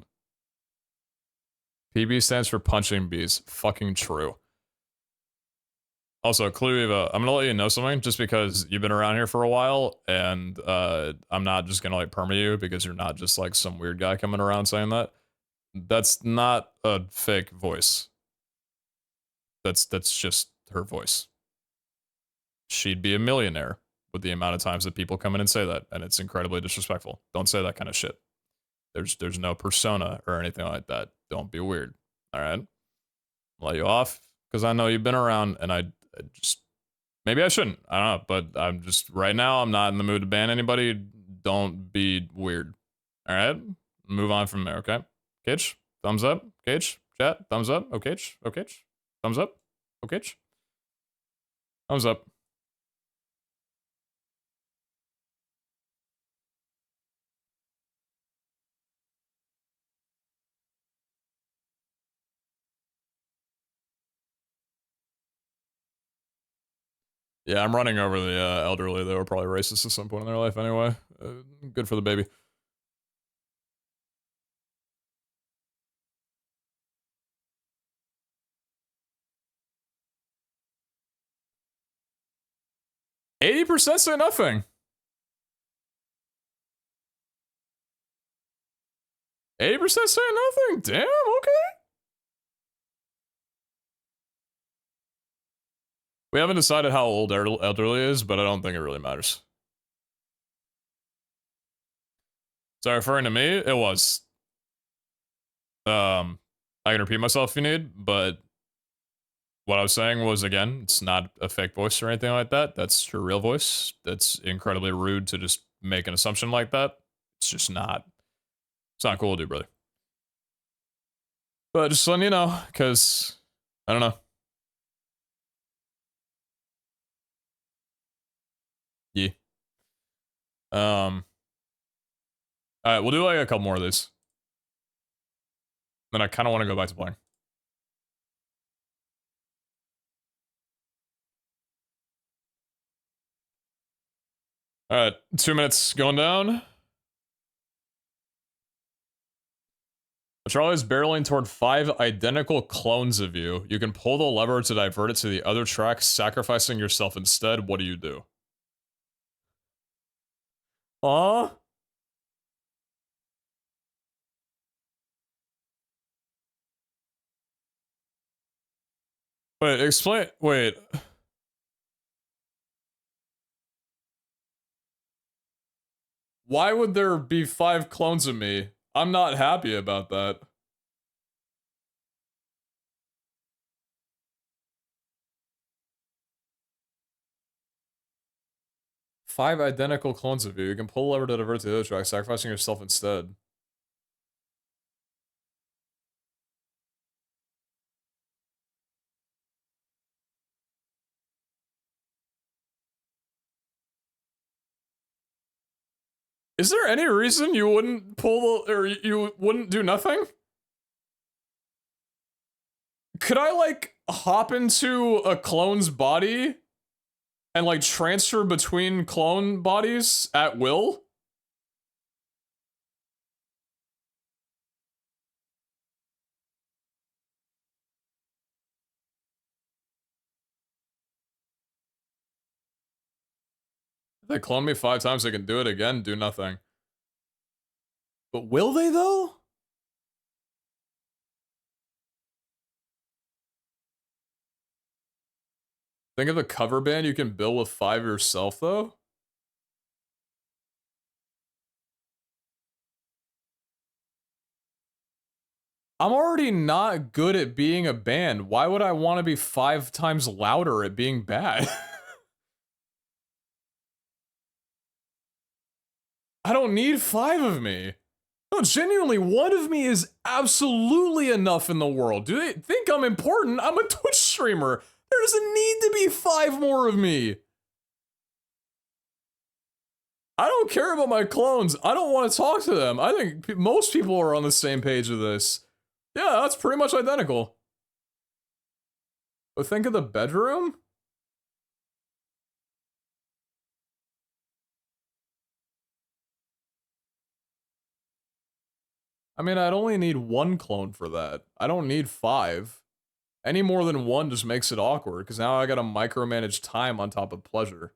PB stands for punching bees. Fucking true. Also, Clue Eva, I'm gonna let you know something just because you've been around here for a while, and I'm not just gonna like perma you because you're not just like some weird guy coming around saying that. That's not a fake voice. That's just her voice. She'd be a millionaire with the amount of times that people come in and say that, and it's incredibly disrespectful. Don't say that kind of shit. There's no persona or anything like that. Don't be weird. All right, I'll let you off because I know you've been around, and I just maybe I shouldn't. I don't know, but I'm just right now. I'm not in the mood to ban anybody. Don't be weird. All right, move on from there. Okay, Cage, thumbs up. Cage, chat, thumbs up. Okay, okay, thumbs up. Okay, thumbs up. Yeah, I'm running over the elderly. They were probably racist at some point in their life anyway. Good for the baby. %, say nothing. 80% say nothing. Damn, okay. We haven't decided how old elderly is, but I don't think it really matters. Sorry, referring to me, it was. I can repeat myself if you need, but what I was saying was, again, it's not a fake voice or anything like that. That's your real voice. That's incredibly rude to just make an assumption like that. It's just not. It's not cool to do, brother. But just letting you know, because I don't know. Yeah. Alright, we'll do like a couple more of these. Then I kind of want to go back to playing. Alright, 2 minutes going down. Charlie is barreling toward 5 identical clones of you. You can pull the lever to divert it to the other track, sacrificing yourself instead. What do you do? Aw? Wait, explain. Wait. Why would there be 5 clones of me? I'm not happy about that. 5 identical clones of you. You can pull a lever to divert to the other track, sacrificing yourself instead. Is there any reason you wouldn't pull or you wouldn't do nothing? Could I, like, hop into a clone's body and, like, transfer between clone bodies at will? If they clone me 5 times, they can do it again, do nothing. But will they, though? Think of the cover band you can build with 5 yourself, though? I'm already not good at being a band. Why would I want to be 5 times louder at being bad? I don't need 5 of me. No, genuinely, 1 of me is absolutely enough in the world. Do they think I'm important? I'm a Twitch streamer. There doesn't need to be 5 more of me. I don't care about my clones. I don't want to talk to them. I think most people are on the same page with this. Yeah, that's pretty much identical. But think of the bedroom? I mean, I'd only need 1 clone for that. I don't need 5. Any more than 1 just makes it awkward, because now I gotta micromanage time on top of pleasure.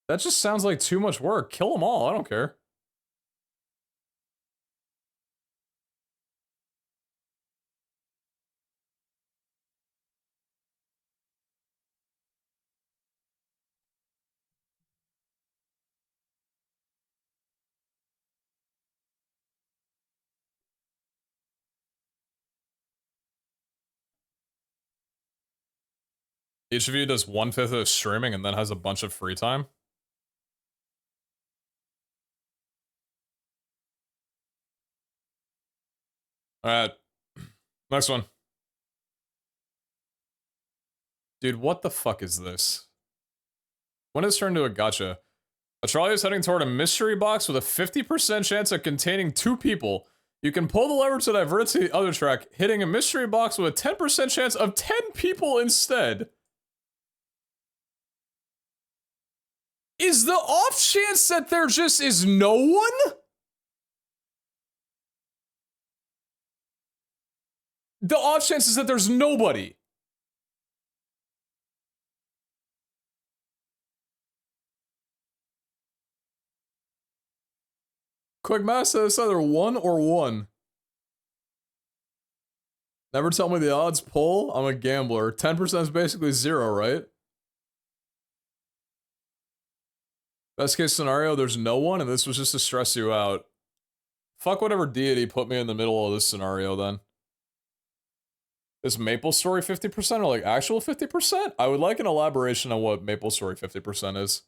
That just sounds like too much work. Kill them all, I don't care. Each of you does 1/5 of streaming and then has a bunch of free time? Alright. Next one. Dude, what the fuck is this? When it's turned to a gacha. A trolley is heading toward a mystery box with a 50% chance of containing 2 people. You can pull the lever to divert it to the other track, hitting a mystery box with a 10% chance of 10 people instead. Is the off chance that there just is no one? The off chance is that there's nobody. Quick math says it's either 1 or 1. Never tell me the odds, pull. I'm a gambler. 10% is basically 0, right? Best case scenario, there's no one, and this was just to stress you out. Fuck whatever deity put me in the middle of this scenario, then. Is Maple Story 50% or like actual 50%? I would like an elaboration on what Maple Story 50% is.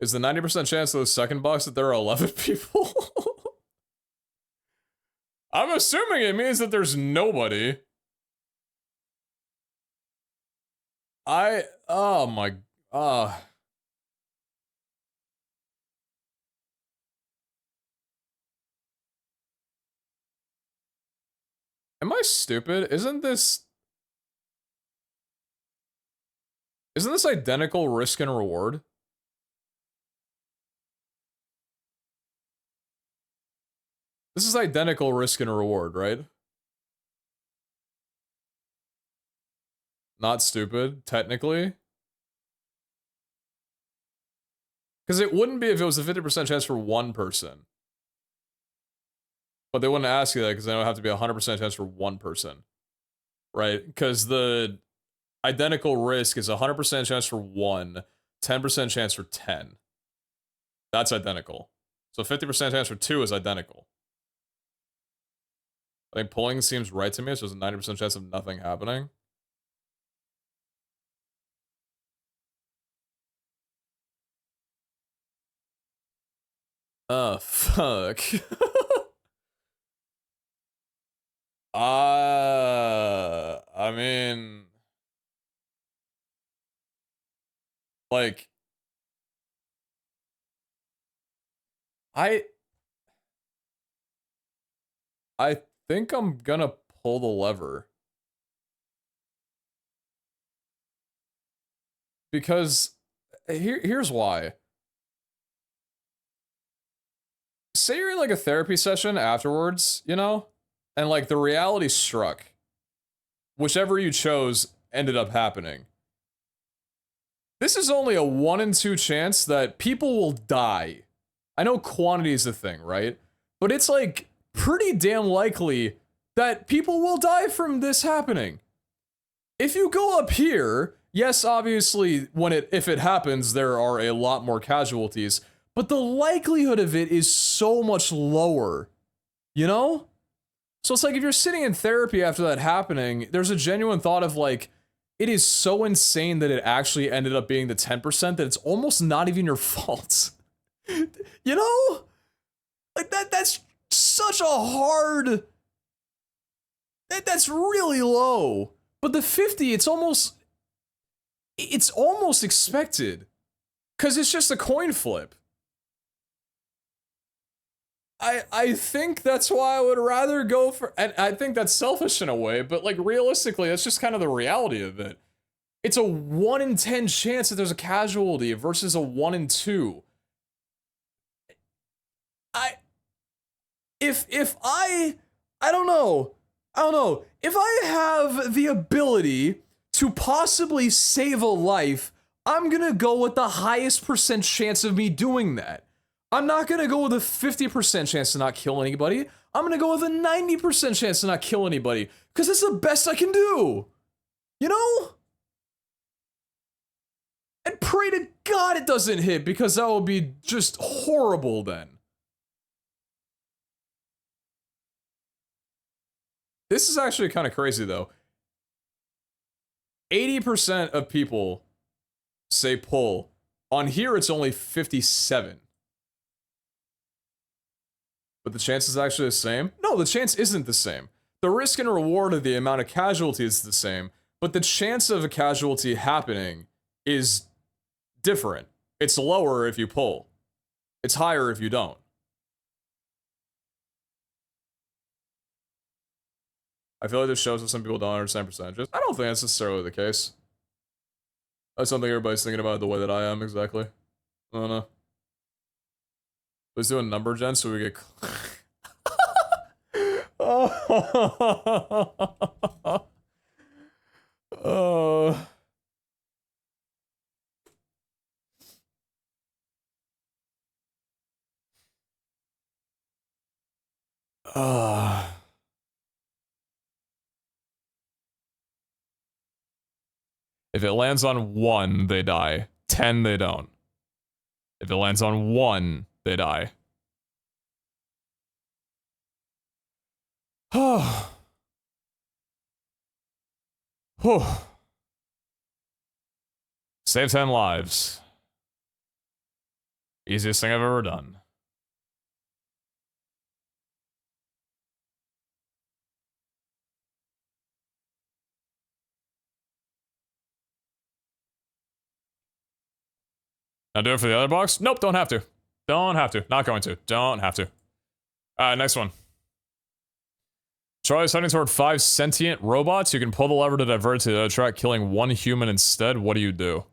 Is the 90% chance of the second box that there are 11 people? I'm assuming it means that there's nobody. Oh my, Am I stupid? Isn't this identical risk and reward? This is identical risk and reward, right? Not stupid, technically. Because it wouldn't be if it was a 50% chance for 1 person. But they wouldn't ask you that because they don't have to be a 100% chance for 1 person. Right? Because the identical risk is a 100% chance for 1, 10% chance for 10. That's identical. So 50% chance for 2 is identical. I think pulling seems right to me, so there's a 90% chance of nothing happening. Fuck. I mean, like, I I think I'm gonna pull the lever. Because here's why. Say you're in like a therapy session afterwards, you know? And like the reality struck. Whichever you chose ended up happening. This is only a 1 in 2 chance that people will die. I know quantity is the thing, right? But it's like pretty damn likely that people will die from this happening. If you go up here, yes, obviously if it happens, there are a lot more casualties, but the likelihood of it is so much lower. You know? So it's like if you're sitting in therapy after that happening, there's a genuine thought of like, it is so insane that it actually ended up being the 10% that it's almost not even your fault. You know? Like that's such a hard... That's really low. But the 50, it's almost expected. Cause it's just a coin flip. I think that's why I would rather go for, and I think that's selfish in a way, but like realistically, that's just kind of the reality of it. It's a 1 in 10 chance that there's a casualty versus a 1 in 2. If I don't know. If I have the ability to possibly save a life, I'm gonna go with the highest percent chance of me doing that. I'm not gonna go with a 50% chance to not kill anybody. I'm gonna go with a 90% chance to not kill anybody, because it's the best I can do. You know? And pray to God it doesn't hit, because that would be just horrible then. This is actually kind of crazy though. 80% of people say pull. On here, it's only 57. But the chance is actually the same? No, the chance isn't the same. The risk and reward of the amount of casualties is the same, but the chance of a casualty happening is different. It's lower if you pull. It's higher if you don't. I feel like this shows that some people don't understand percentages. I don't think that's necessarily the case. That's something everybody's thinking about the way that I am, exactly. I don't know. Let's do a number gen so we get... Oh. If it lands on 1, they die. 10, they don't. If it lands on 1, they die. Oh. Save 10 lives. Easiest thing I've ever done. Now do it for the other box? Nope, don't have to. Don't have to. Not going to. Don't have to. Next one. Charlie's heading toward 5 sentient robots. You can pull the lever to divert to the other track, killing 1 human instead. What do you do?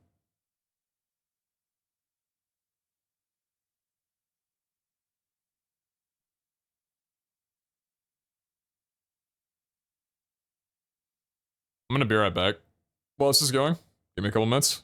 I'm gonna be right back. While this is going, give me a couple minutes.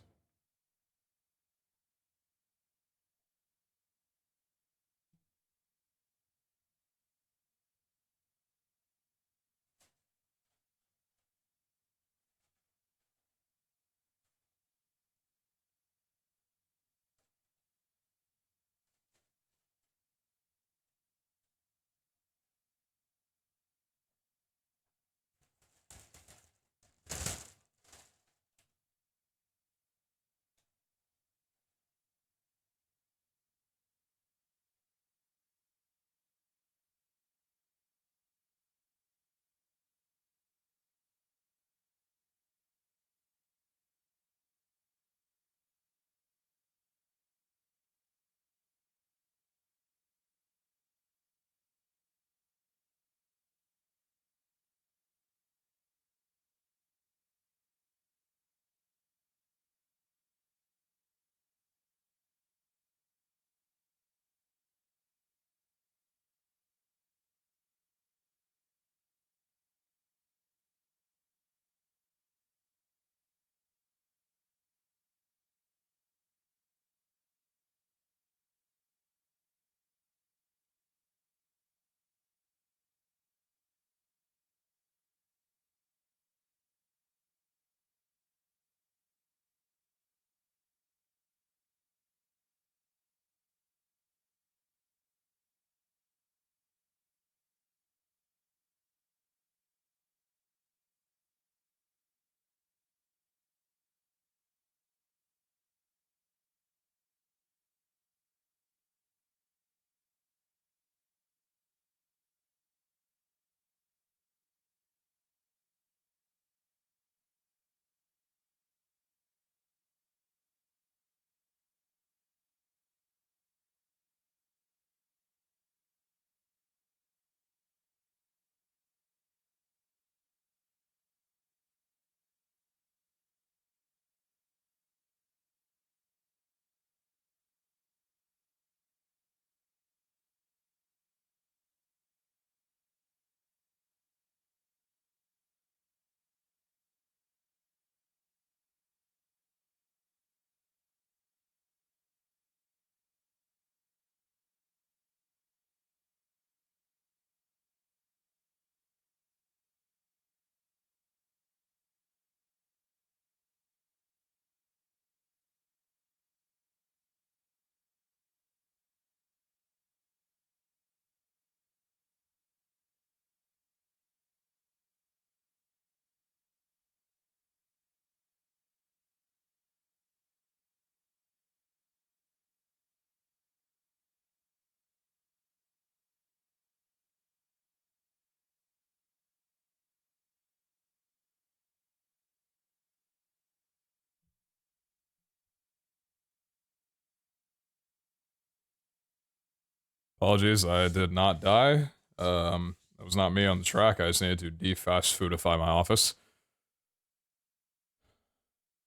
Apologies, I did not die. That was not me on the track. I just needed to de-fast foodify my office.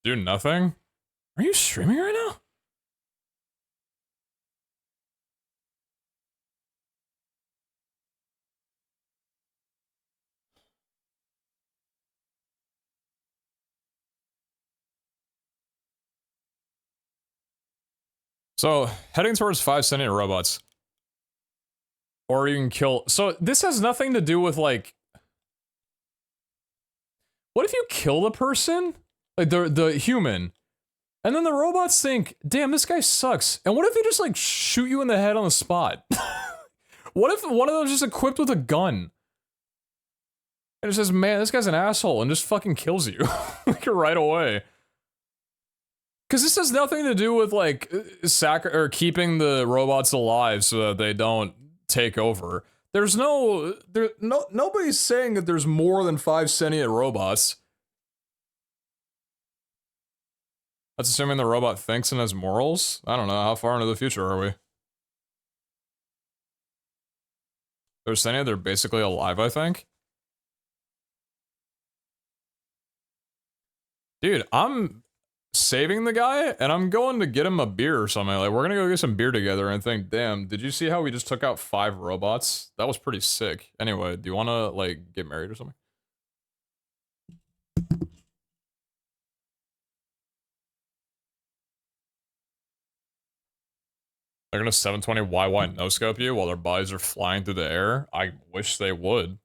Do nothing? Are you streaming right now? So, heading towards 5 sentient robots. Or you can kill... So, this has nothing to do with, like... What if you kill the person? Like, the human. And then the robots think, damn, this guy sucks. And what if they just, like, shoot you in the head on the spot? What if one of them is just equipped with a gun? And it says, man, this guy's an asshole, and just fucking kills you. Like, right away. Because this has nothing to do with, like, keeping the robots alive so that they don't take over. Nobody's saying that there's more than 5 sentient robots. That's assuming the robot thinks and has morals? I don't know, how far into the future are we? They're sentient, they're basically alive, I think. Dude, I'm saving the guy, and I'm going to get him a beer or something. Like, we're gonna go get some beer together and think, damn, did you see how we just took out 5 robots? That was pretty sick. Anyway, do you wanna, like, get married or something? They're gonna 720 YY no-scope you while their bodies are flying through the air? I wish they would.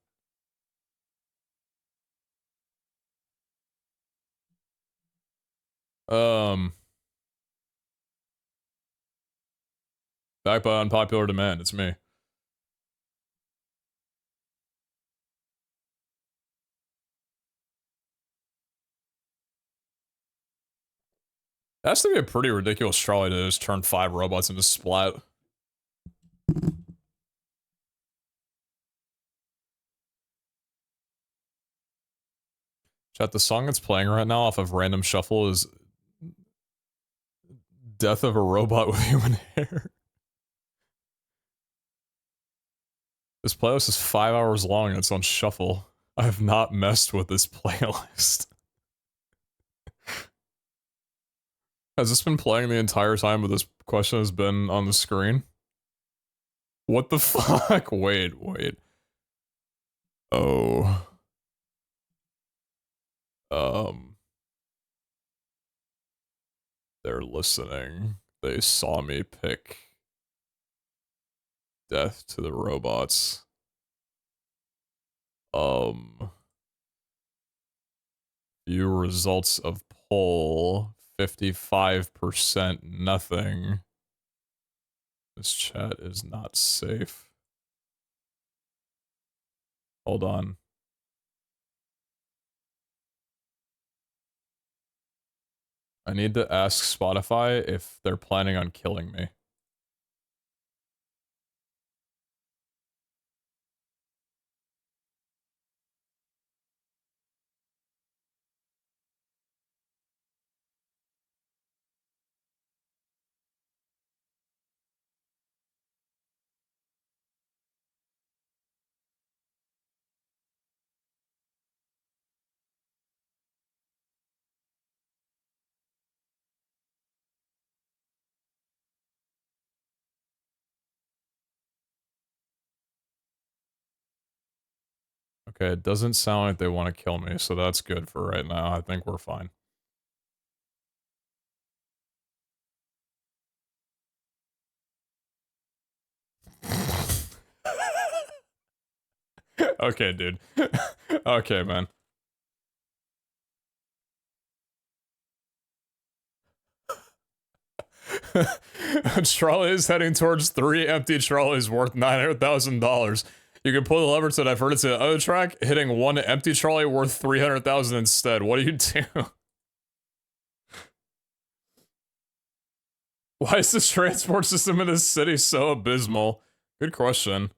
Back by unpopular demand, it's me. That has to be a pretty ridiculous trolley to just turn 5 robots into splat. Chat, the song that's playing right now off of Random Shuffle is Death of a Robot with Human Hair. This playlist is 5 hours long and it's on shuffle. I have not messed with this playlist. Has this been playing the entire time, but this question has been on the screen? What the fuck? Wait. Oh. They're listening. They saw me pick death to the robots. View results of poll. 55% nothing. This chat is not safe. Hold on. I need to ask Spotify if they're planning on killing me. Okay, it doesn't sound like they want to kill me, so that's good for right now. I think we're fine. Okay, dude. Okay, man. A trolley is heading towards 3 empty trolleys worth $900,000. You can pull the lever to divert it to the other track, hitting 1 empty trolley worth $300,000 instead. What do you do? Why is the transport system in this city so abysmal? Good question.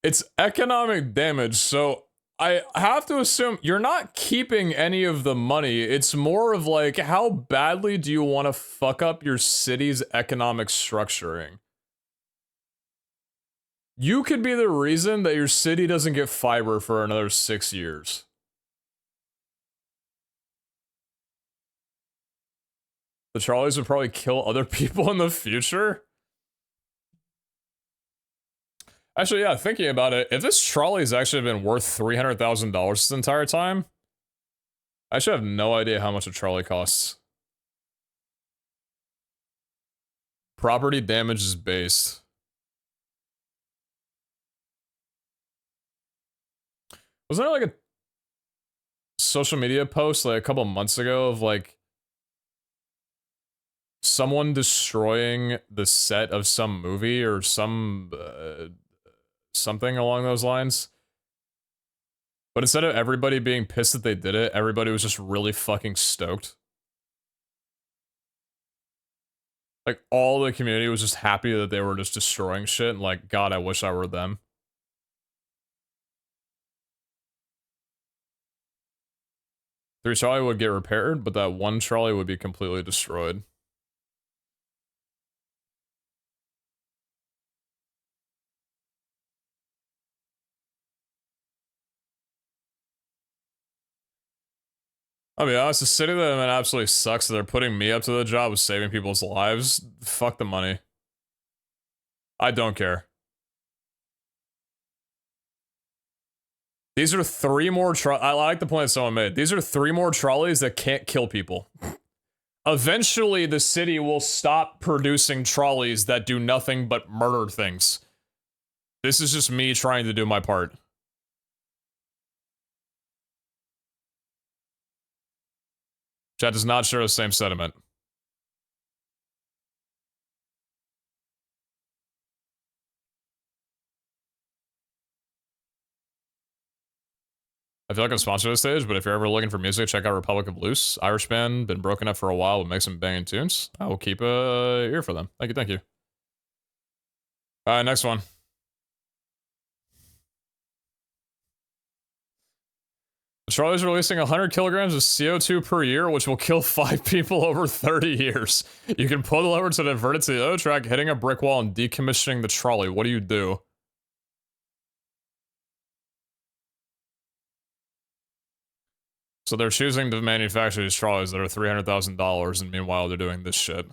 It's economic damage, so I have to assume you're not keeping any of the money. It's more of like, how badly do you want to fuck up your city's economic structuring? You could be the reason that your city doesn't get fiber for another 6 years. The Charlies would probably kill other people in the future. Actually, yeah, thinking about it, if this trolley's actually been worth $300,000 this entire time, I should have no idea how much a trolley costs. Property damage is based. Wasn't there like a social media post like a couple months ago of like someone destroying the set of some movie or some something along those lines? But instead of everybody being pissed that they did it, everybody was just really fucking stoked. Like, all the community was just happy that they were just destroying shit, and like, God, I wish I were them. Three trolley would get repaired, but that one trolley would be completely destroyed. I'll be honest, the city that I'm in absolutely sucks. They're putting me up to the job of saving people's lives. Fuck the money. I don't care. These are 3 more I like the point someone made. These are 3 more trolleys that can't kill people. Eventually, the city will stop producing trolleys that do nothing but murder things. This is just me trying to do my part. Chat does not share the same sentiment. I feel like I'm sponsored this stage, but if you're ever looking for music, check out Republic of Loose. Irish band, been broken up for a while, but make some banging tunes. I will keep a ear for them. Thank you, thank you. Alright, next one. The Charlie's releasing 100 kilograms of CO2 per year, which will kill 5 people over 30 years. You can pull the lever to divert it to the other track, hitting a brick wall and decommissioning the trolley. What do you do? So they're choosing to manufacture these trolleys that are $300,000, and meanwhile they're doing this shit.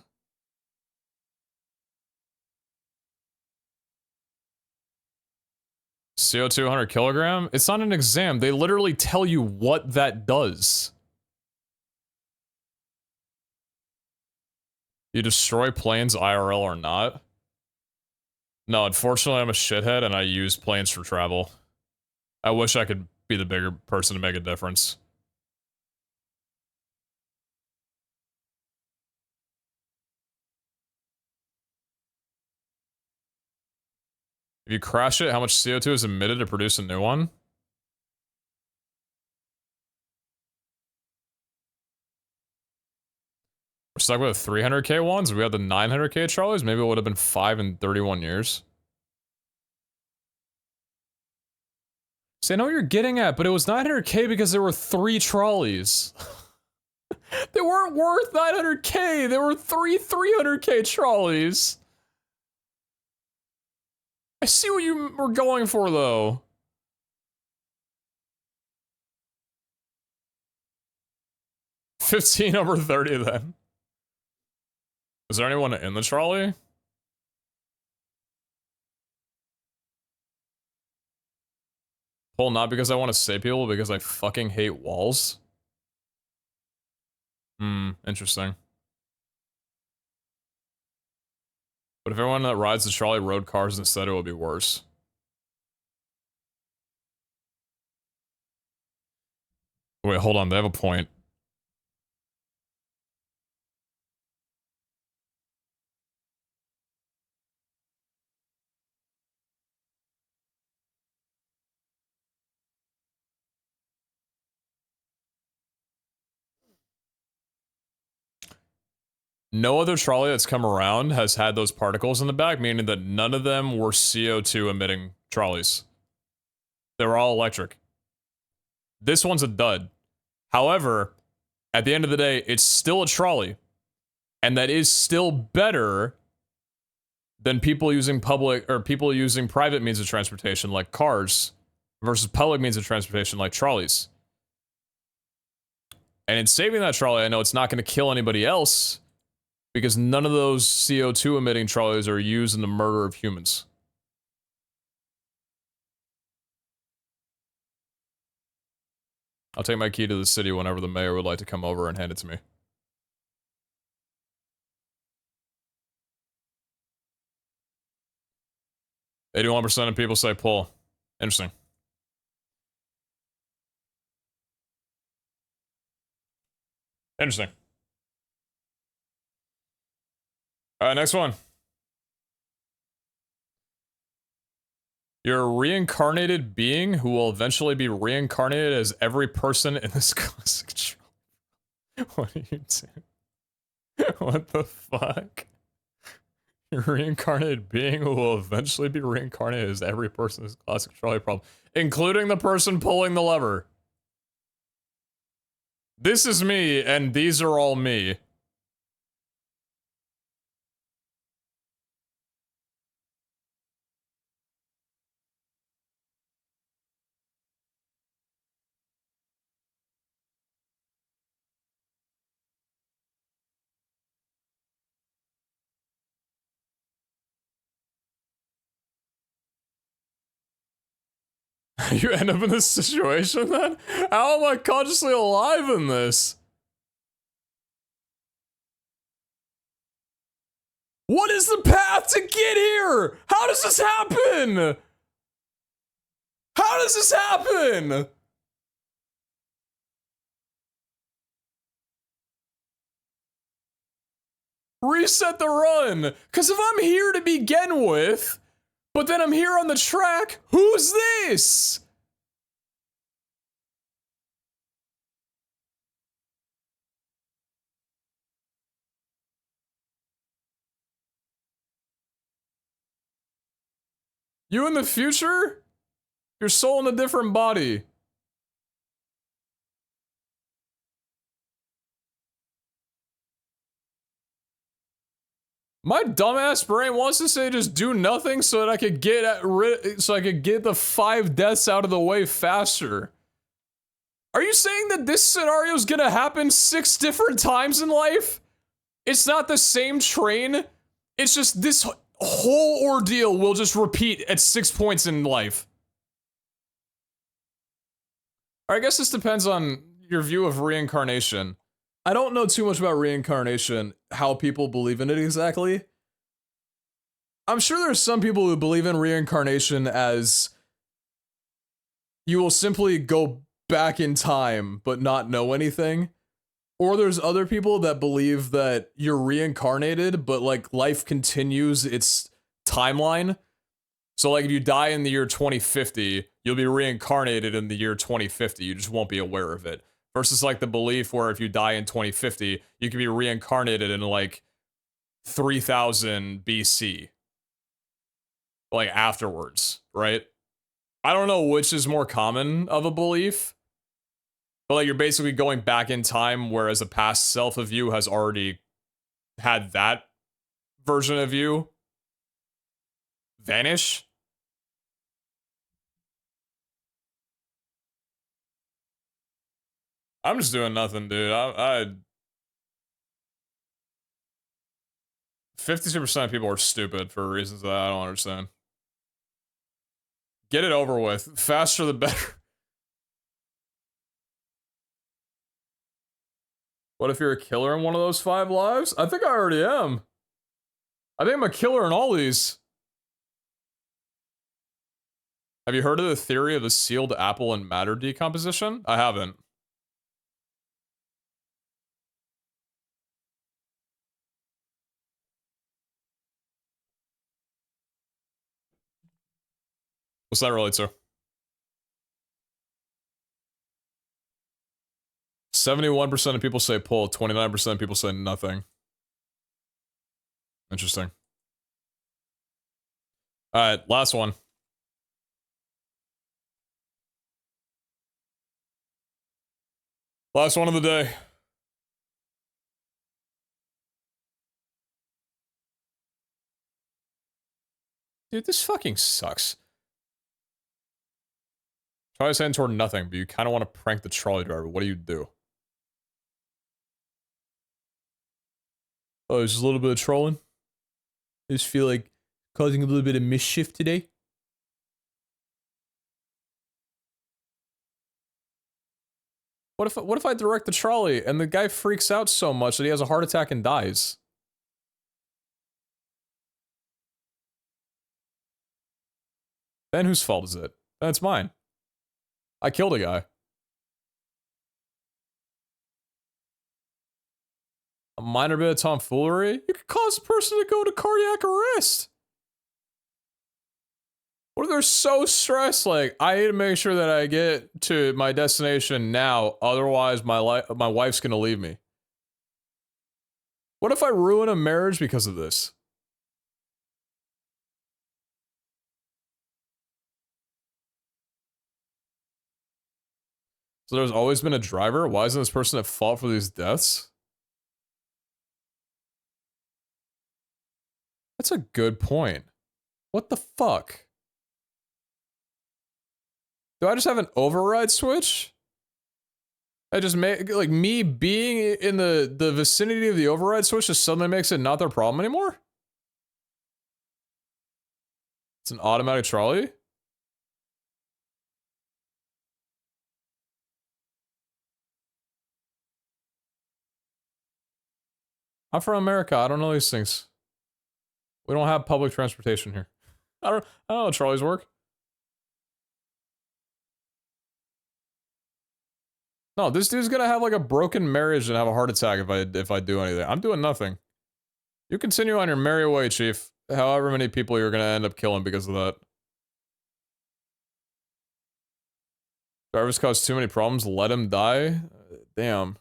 CO2 100 kilogram? It's not an exam. They literally tell you what that does. You destroy planes IRL or not? No, unfortunately I'm a shithead and I use planes for travel. I wish I could be the bigger person to make a difference. If you crash it, how much CO2 is emitted to produce a new one? We're stuck with the 300k ones. We had the 900k trolleys. Maybe it would have been 5 in 31 years. See, I know what you're getting at, but it was 900k because there were 3 trolleys. They weren't worth 900k. There were 3 300k trolleys. I see what you were going for, though. $15 over 30 then. Is there anyone in the trolley? Well, not because I want to save people, because I fucking hate walls. Interesting. But if everyone that rides the trolley rode cars instead, it would be worse. Wait, hold on, they have a point. No other trolley that's come around has had those particles in the back, meaning that none of them were CO2 emitting trolleys. They were all electric. This one's a dud. However, at the end of the day, it's still a trolley. And that is still better than people using public or people using private means of transportation like cars versus public means of transportation like trolleys. And in saving that trolley, I know it's not going to kill anybody else because none of those CO2 emitting trolleys are used in the murder of humans. I'll take my key to the city whenever the mayor would like to come over and hand it to me. 81% of people say pull. Interesting. Interesting. Alright, next one. You're a reincarnated being who will eventually be reincarnated as every person in this classic show. What are you doing? What the fuck? You're a reincarnated being who will eventually be reincarnated as every person in this classic trolley problem, including the person pulling the lever. This is me, and these are all me. You end up in this situation then? How am I consciously alive in this? What is the path to get here? How does this happen? How does this happen? Reset the run. Because if I'm here to begin with, but then I'm here on the track, who's this? You in the future? Your soul in a different body. My dumbass brain wants to say just do nothing so that I could get the 5 deaths out of the way faster. Are you saying that this scenario is gonna happen 6 different times in life? It's not the same train. It's just this whole ordeal will just repeat at 6 points in life. I guess this depends on your view of reincarnation. I don't know too much about reincarnation, how people believe in it exactly. I'm sure there's some people who believe in reincarnation as you will simply go back in time but not know anything. Or there's other people that believe that you're reincarnated, but like life continues its timeline. So like if you die in the year 2050, you'll be reincarnated in the year 2050. You just won't be aware of it. Versus like the belief where if you die in 2050, you can be reincarnated in like 3000 BC. Like afterwards, right? I don't know which is more common of a belief. But like you're basically going back in time, whereas a past self of you has already had that version of you vanish. I'm just doing nothing, dude. I 52% of people are stupid for reasons that I don't understand. Get it over with. Faster the better. What if you're a killer in one of those 5 lives? I think I already am. I think I'm a killer in all these. Have you heard of the theory of the sealed apple and matter decomposition? I haven't. What's that relate to? 71% of people say pull, 29% of people say nothing. Interesting. Alright, last one. Last one of the day. Dude, this fucking sucks. Try to heading toward nothing, but you kind of want to prank the trolley driver. What do you do? Oh, just a little bit of trolling. I just feel like causing a little bit of mischief today. What if I direct the trolley and the guy freaks out so much that he has a heart attack and dies? Then whose fault is it? Then it's mine. I killed a guy. A minor bit of tomfoolery? You could cause a person to go to cardiac arrest. What if they're so stressed, like, I need to make sure that I get to my destination now, otherwise my wife's gonna leave me. What if I ruin a marriage because of this? So there's always been a driver? Why isn't this person at fault for these deaths? That's a good point. What the fuck? Do I just have an override switch? I just make, like, me being in the vicinity of the override switch just suddenly makes it not their problem anymore? It's an automatic trolley? I'm from America, I don't know these things. We don't have public transportation here. I don't know how trolleys work. No, this dude's gonna have like a broken marriage and have a heart attack if I do anything. I'm doing nothing. You continue on your merry way, Chief. However many people you're gonna end up killing because of that. Drivers cause too many problems, let him die? Damn.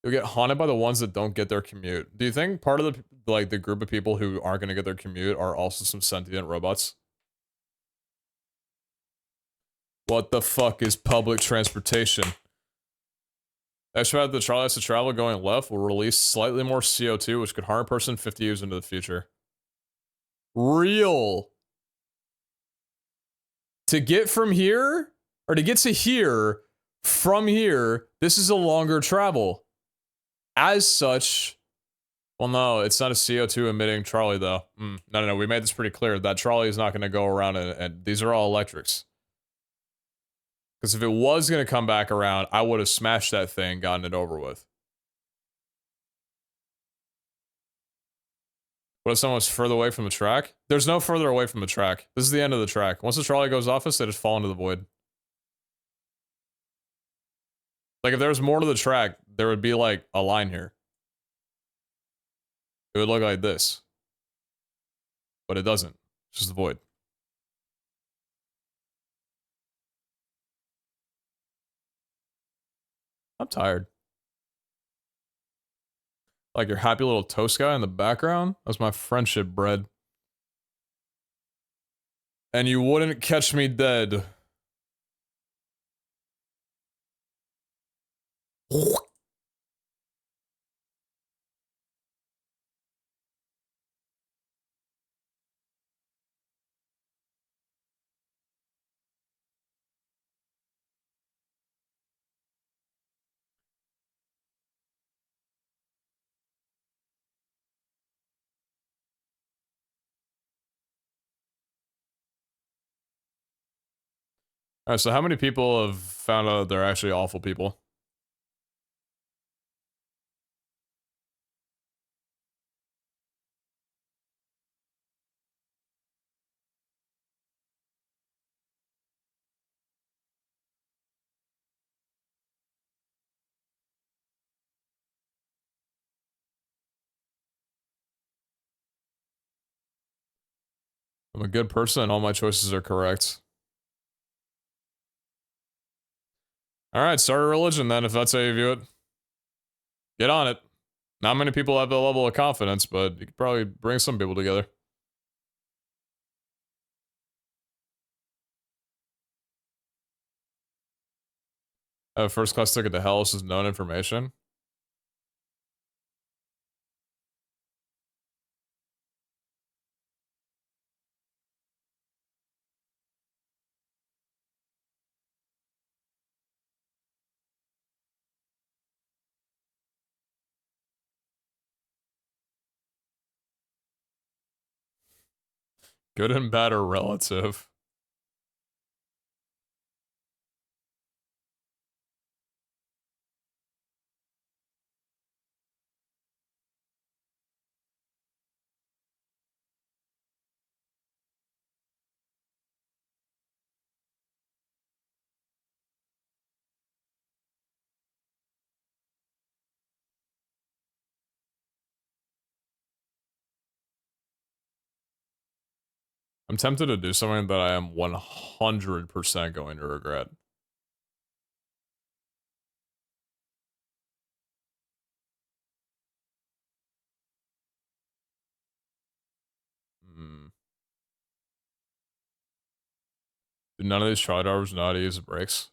You'll get haunted by the ones that don't get their commute. Do you think part of the group of people who aren't gonna get their commute are also some sentient robots? What the fuck is public transportation? Extra the trolley has to travel going left will release slightly more CO2, which could harm a person 50 years into the future. Real. To get from here, or to get to here, from here, this is a longer travel. As such, well, no, it's not a CO2 emitting trolley, though. No, we made this pretty clear. That trolley is not going to go around, and these are all electrics. Because if it was going to come back around, I would have smashed that thing, gotten it over with. What if someone was further away from the track? There's no further away from the track. This is the end of the track. Once the trolley goes off us, they just fall into the void. Like, if there was more to the track, there would be, like, a line here. It would look like this. But it doesn't. It's just the void. I'm tired. Like your happy little toast guy in the background? That's my friendship bread. And you wouldn't catch me dead. Alright, so how many people have found out they're actually awful people? I'm a good person and all my choices are correct. Alright, start a religion then, if that's how you view it. Get on it. Not many people have that level of confidence, but you could probably bring some people together. First class ticket to hell. This is known information. Good and bad are relative. I'm tempted to do something that I am 100% going to regret. Do none of these trial drivers know how to use the brakes?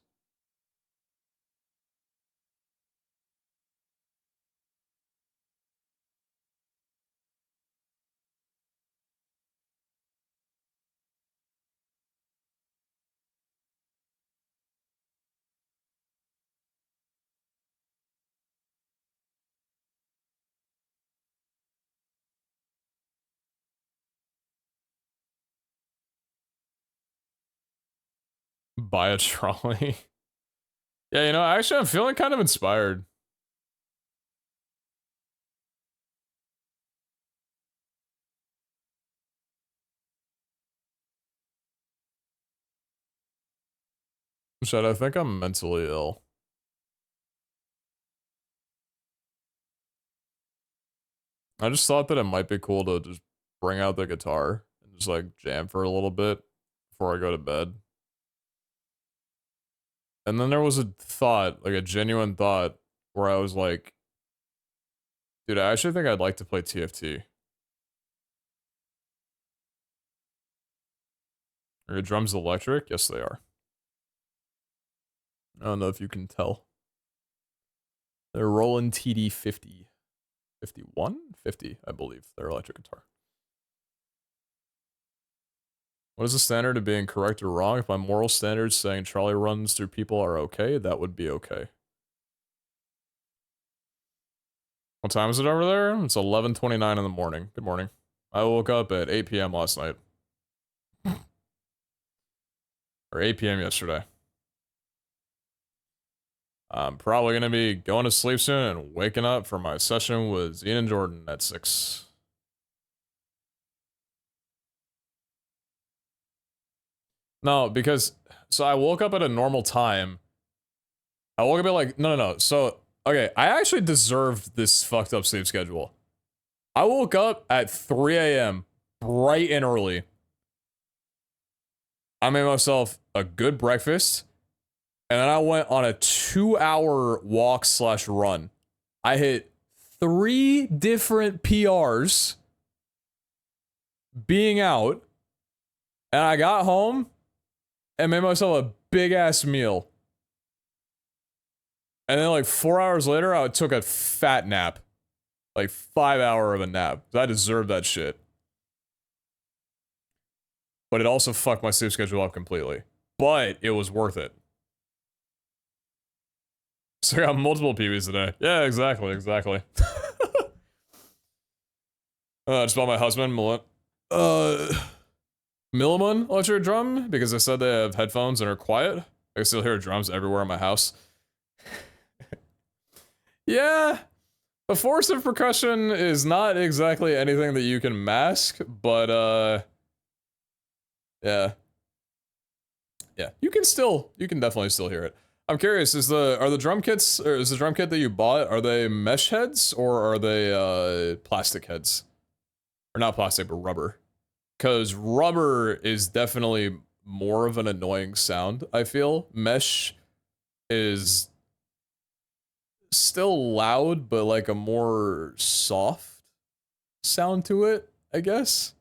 Buy a trolley. Yeah, you know, actually, I'm feeling kind of inspired. Shit, I think I'm mentally ill. I just thought that it might be cool to just bring out the guitar and just like jam for a little bit before I go to bed. And then there was a thought, like a genuine thought, where I was like, dude, I actually think I'd like to play TFT. Are your drums electric? Yes, they are. I don't know if you can tell. They're Roland TD 50. 51? 50, I believe. They're electric guitar. What is the standard of being correct or wrong? If my moral standards saying trolley runs through people are okay, that would be okay. What time is it over there? It's 11:29 in the morning. Good morning. I woke up at 8 p.m. last night. Or 8 p.m. yesterday. I'm probably going to be going to sleep soon and waking up for my session with Ian and Jordan at 6. No, because, so I woke up at a normal time. I woke up at like, no. So, okay, I actually deserved this fucked up sleep schedule. I woke up at 3 a.m. bright and early. I made myself a good breakfast. And then I went on a 2-hour walk/run. I hit 3 different PRs being out. And I got home and made myself a big ass meal. And then like 4 hours later, I took a fat nap. Like 5-hour of a nap. I deserved that shit. But it also fucked my sleep schedule up completely. But it was worth it. So I got multiple PBs today. Yeah, exactly. Just bought my husband Milliman electric drum because they said they have headphones and are quiet. I can still hear drums everywhere in my house. Yeah, the force of percussion is not exactly anything that you can mask, but yeah, you can definitely still hear it. I'm curious, is the drum kits, or is the drum kit that you bought, are they mesh heads or are they plastic heads? Or not plastic, but rubber. Because rubber is definitely more of an annoying sound, I feel. Mesh is still loud, but like a more soft sound to it, I guess.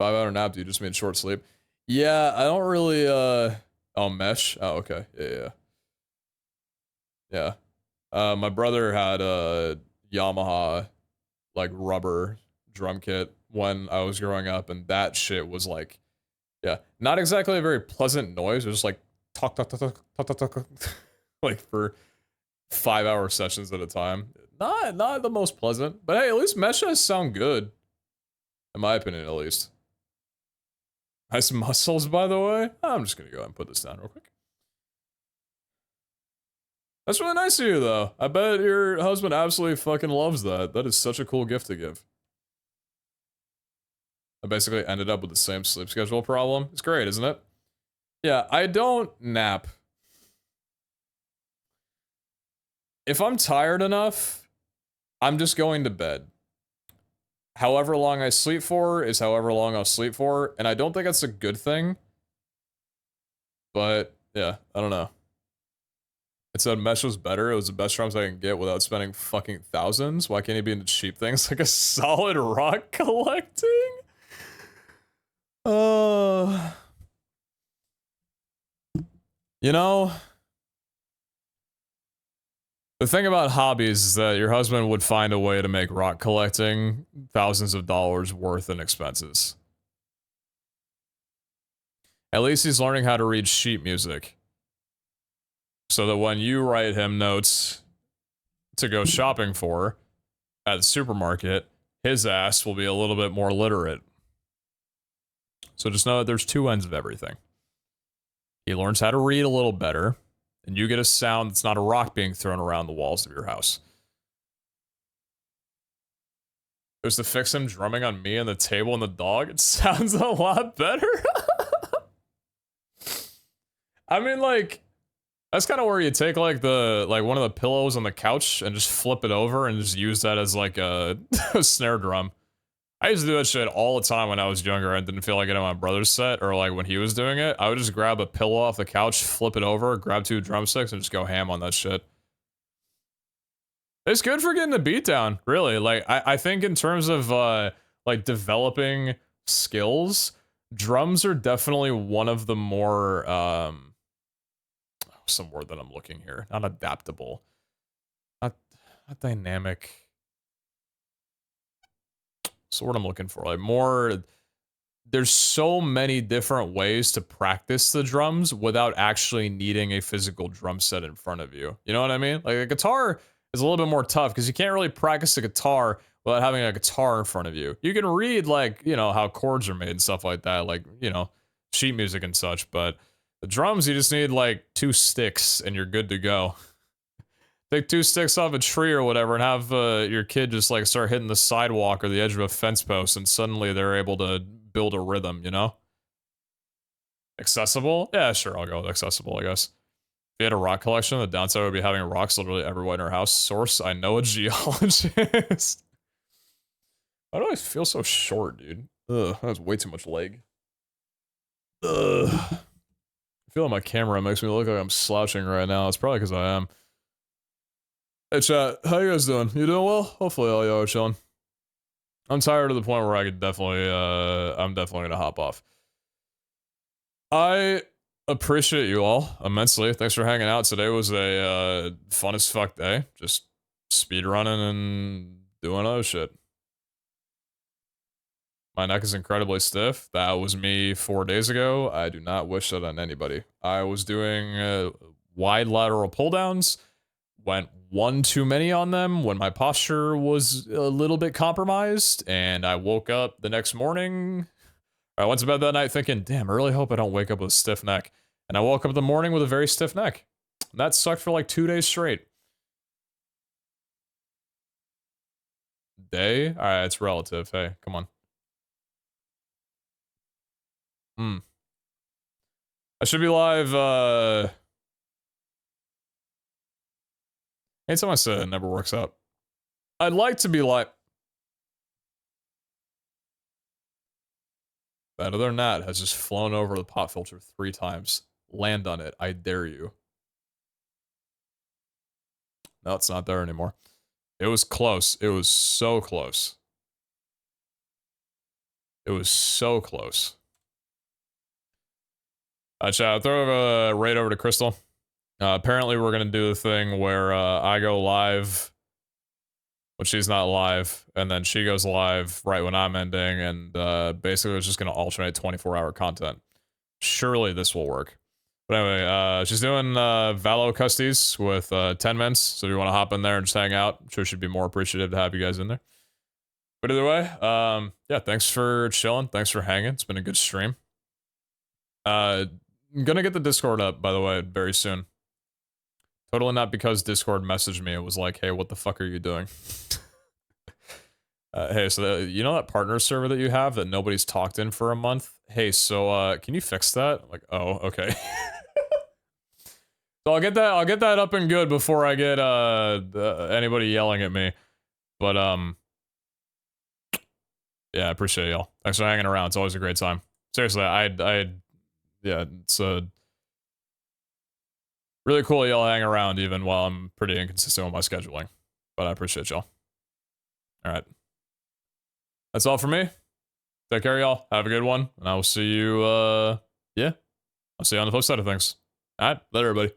5-hour nap, do you just mean short sleep? Yeah, I don't really, oh, mesh? Oh, okay, yeah. Yeah. My brother had a Yamaha like rubber drum kit when I was growing up, and that shit was like, yeah, not exactly a very pleasant noise. It was just like talk talk talk talk talk talk talk, like for 5-hour sessions at a time. Not the most pleasant, but hey, at least meshes sound good, in my opinion, at least. Nice muscles, by the way. I'm just gonna go ahead and put this down real quick. That's really nice of you, though. I bet your husband absolutely fucking loves that. That is such a cool gift to give. I basically ended up with the same sleep schedule problem. It's great, isn't it? Yeah, I don't nap. If I'm tired enough, I'm just going to bed. However long I sleep for is however long I'll sleep for, and I don't think that's a good thing. But, yeah, I don't know. It said mesh was better. It was the best drums I can get without spending fucking thousands. Why can't he be into cheap things like a solid rock collecting? You know, the thing about hobbies is that your husband would find a way to make rock collecting thousands of dollars worth in expenses. At least he's learning how to read sheet music. So that when you write him notes to go shopping for at the supermarket, his ass will be a little bit more literate. So just know that there's two ends of everything. He learns how to read a little better, and you get a sound that's not a rock being thrown around the walls of your house. It was to fix him drumming on me and the table and the dog. It sounds a lot better. I mean, like, that's kind of where you take like one of the pillows on the couch and just flip it over and just use that as like a, a snare drum. I used to do that shit all the time when I was younger and didn't feel like it on my brother's set, or like when he was doing it. I would just grab a pillow off the couch, flip it over, grab 2 drumsticks, and just go ham on that shit. It's good for getting the beat down, really. Like, I think in terms of like developing skills, drums are definitely one of the more some word that I'm looking here. Not adaptable. Not dynamic. What's the word I'm looking for? Like more, there's so many different ways to practice the drums without actually needing a physical drum set in front of you. You know what I mean? Like a guitar is a little bit more tough because you can't really practice a guitar without having a guitar in front of you. You can read like, you know, how chords are made and stuff like that, like, you know, sheet music and such, but the drums, you just need like 2 sticks and you're good to go. Take 2 sticks off a tree or whatever and have your kid just like start hitting the sidewalk or the edge of a fence post and suddenly they're able to build a rhythm, you know? Accessible? Yeah, sure, I'll go with accessible, I guess. If you had a rock collection, the downside would be having rocks literally everywhere in our house. Source, I know a geologist. Why do I feel so short, dude? Ugh, that was way too much leg. Ugh. I feel like my camera makes me look like I'm slouching right now. It's probably because I am. Hey chat, how you guys doing? You doing well? Hopefully all y'all are chilling. I'm tired to the point where I could definitely, I'm definitely gonna hop off. I appreciate you all immensely. Thanks for hanging out. Today was a fun as fuck day. Just speedrunning and doing other shit. My neck is incredibly stiff. That was me 4 days ago. I do not wish that on anybody. I was doing wide lateral pull downs. Went one too many on them when my posture was a little bit compromised, and I woke up the next morning. I went to bed that night thinking, damn, I really hope I don't wake up with a stiff neck. And I woke up in the morning with a very stiff neck. And that sucked for like 2 days straight. Day? Alright, it's relative. Hey, come on. I should be live, anytime I say it never works out. I'd like to be live. That other gnat has just flown over the pop filter 3 times. Land on it, I dare you. No, it's not there anymore. It was close. It was so close. It was so close. Chat, I'll throw a raid over to Crystal. Apparently we're gonna do the thing where I go live when she's not live, and then she goes live right when I'm ending, and basically it's just gonna alternate 24-hour content. Surely this will work. But anyway, she's doing Valo custies with 10 minutes, so if you want to hop in there and just hang out, I'm sure she'd be more appreciative to have you guys in there. But either way, yeah, thanks for chilling, thanks for hanging, it's been a good stream. I'm gonna get the Discord up, by the way, very soon. Totally not because Discord messaged me, it was like, hey, what the fuck are you doing? Hey, so you know that partner server that you have that nobody's talked in for a month? Hey, so can you fix that? Like, oh, okay. So I'll get that up and good before I get anybody yelling at me. But yeah, I appreciate y'all. Thanks for hanging around. It's always a great time. Seriously, yeah, it's really cool y'all hang around even while I'm pretty inconsistent with my scheduling. But I appreciate y'all. All right. That's all for me. Take care, y'all. Have a good one. And I will see you, yeah. I'll see you on the flip side of things. All right. Later, everybody.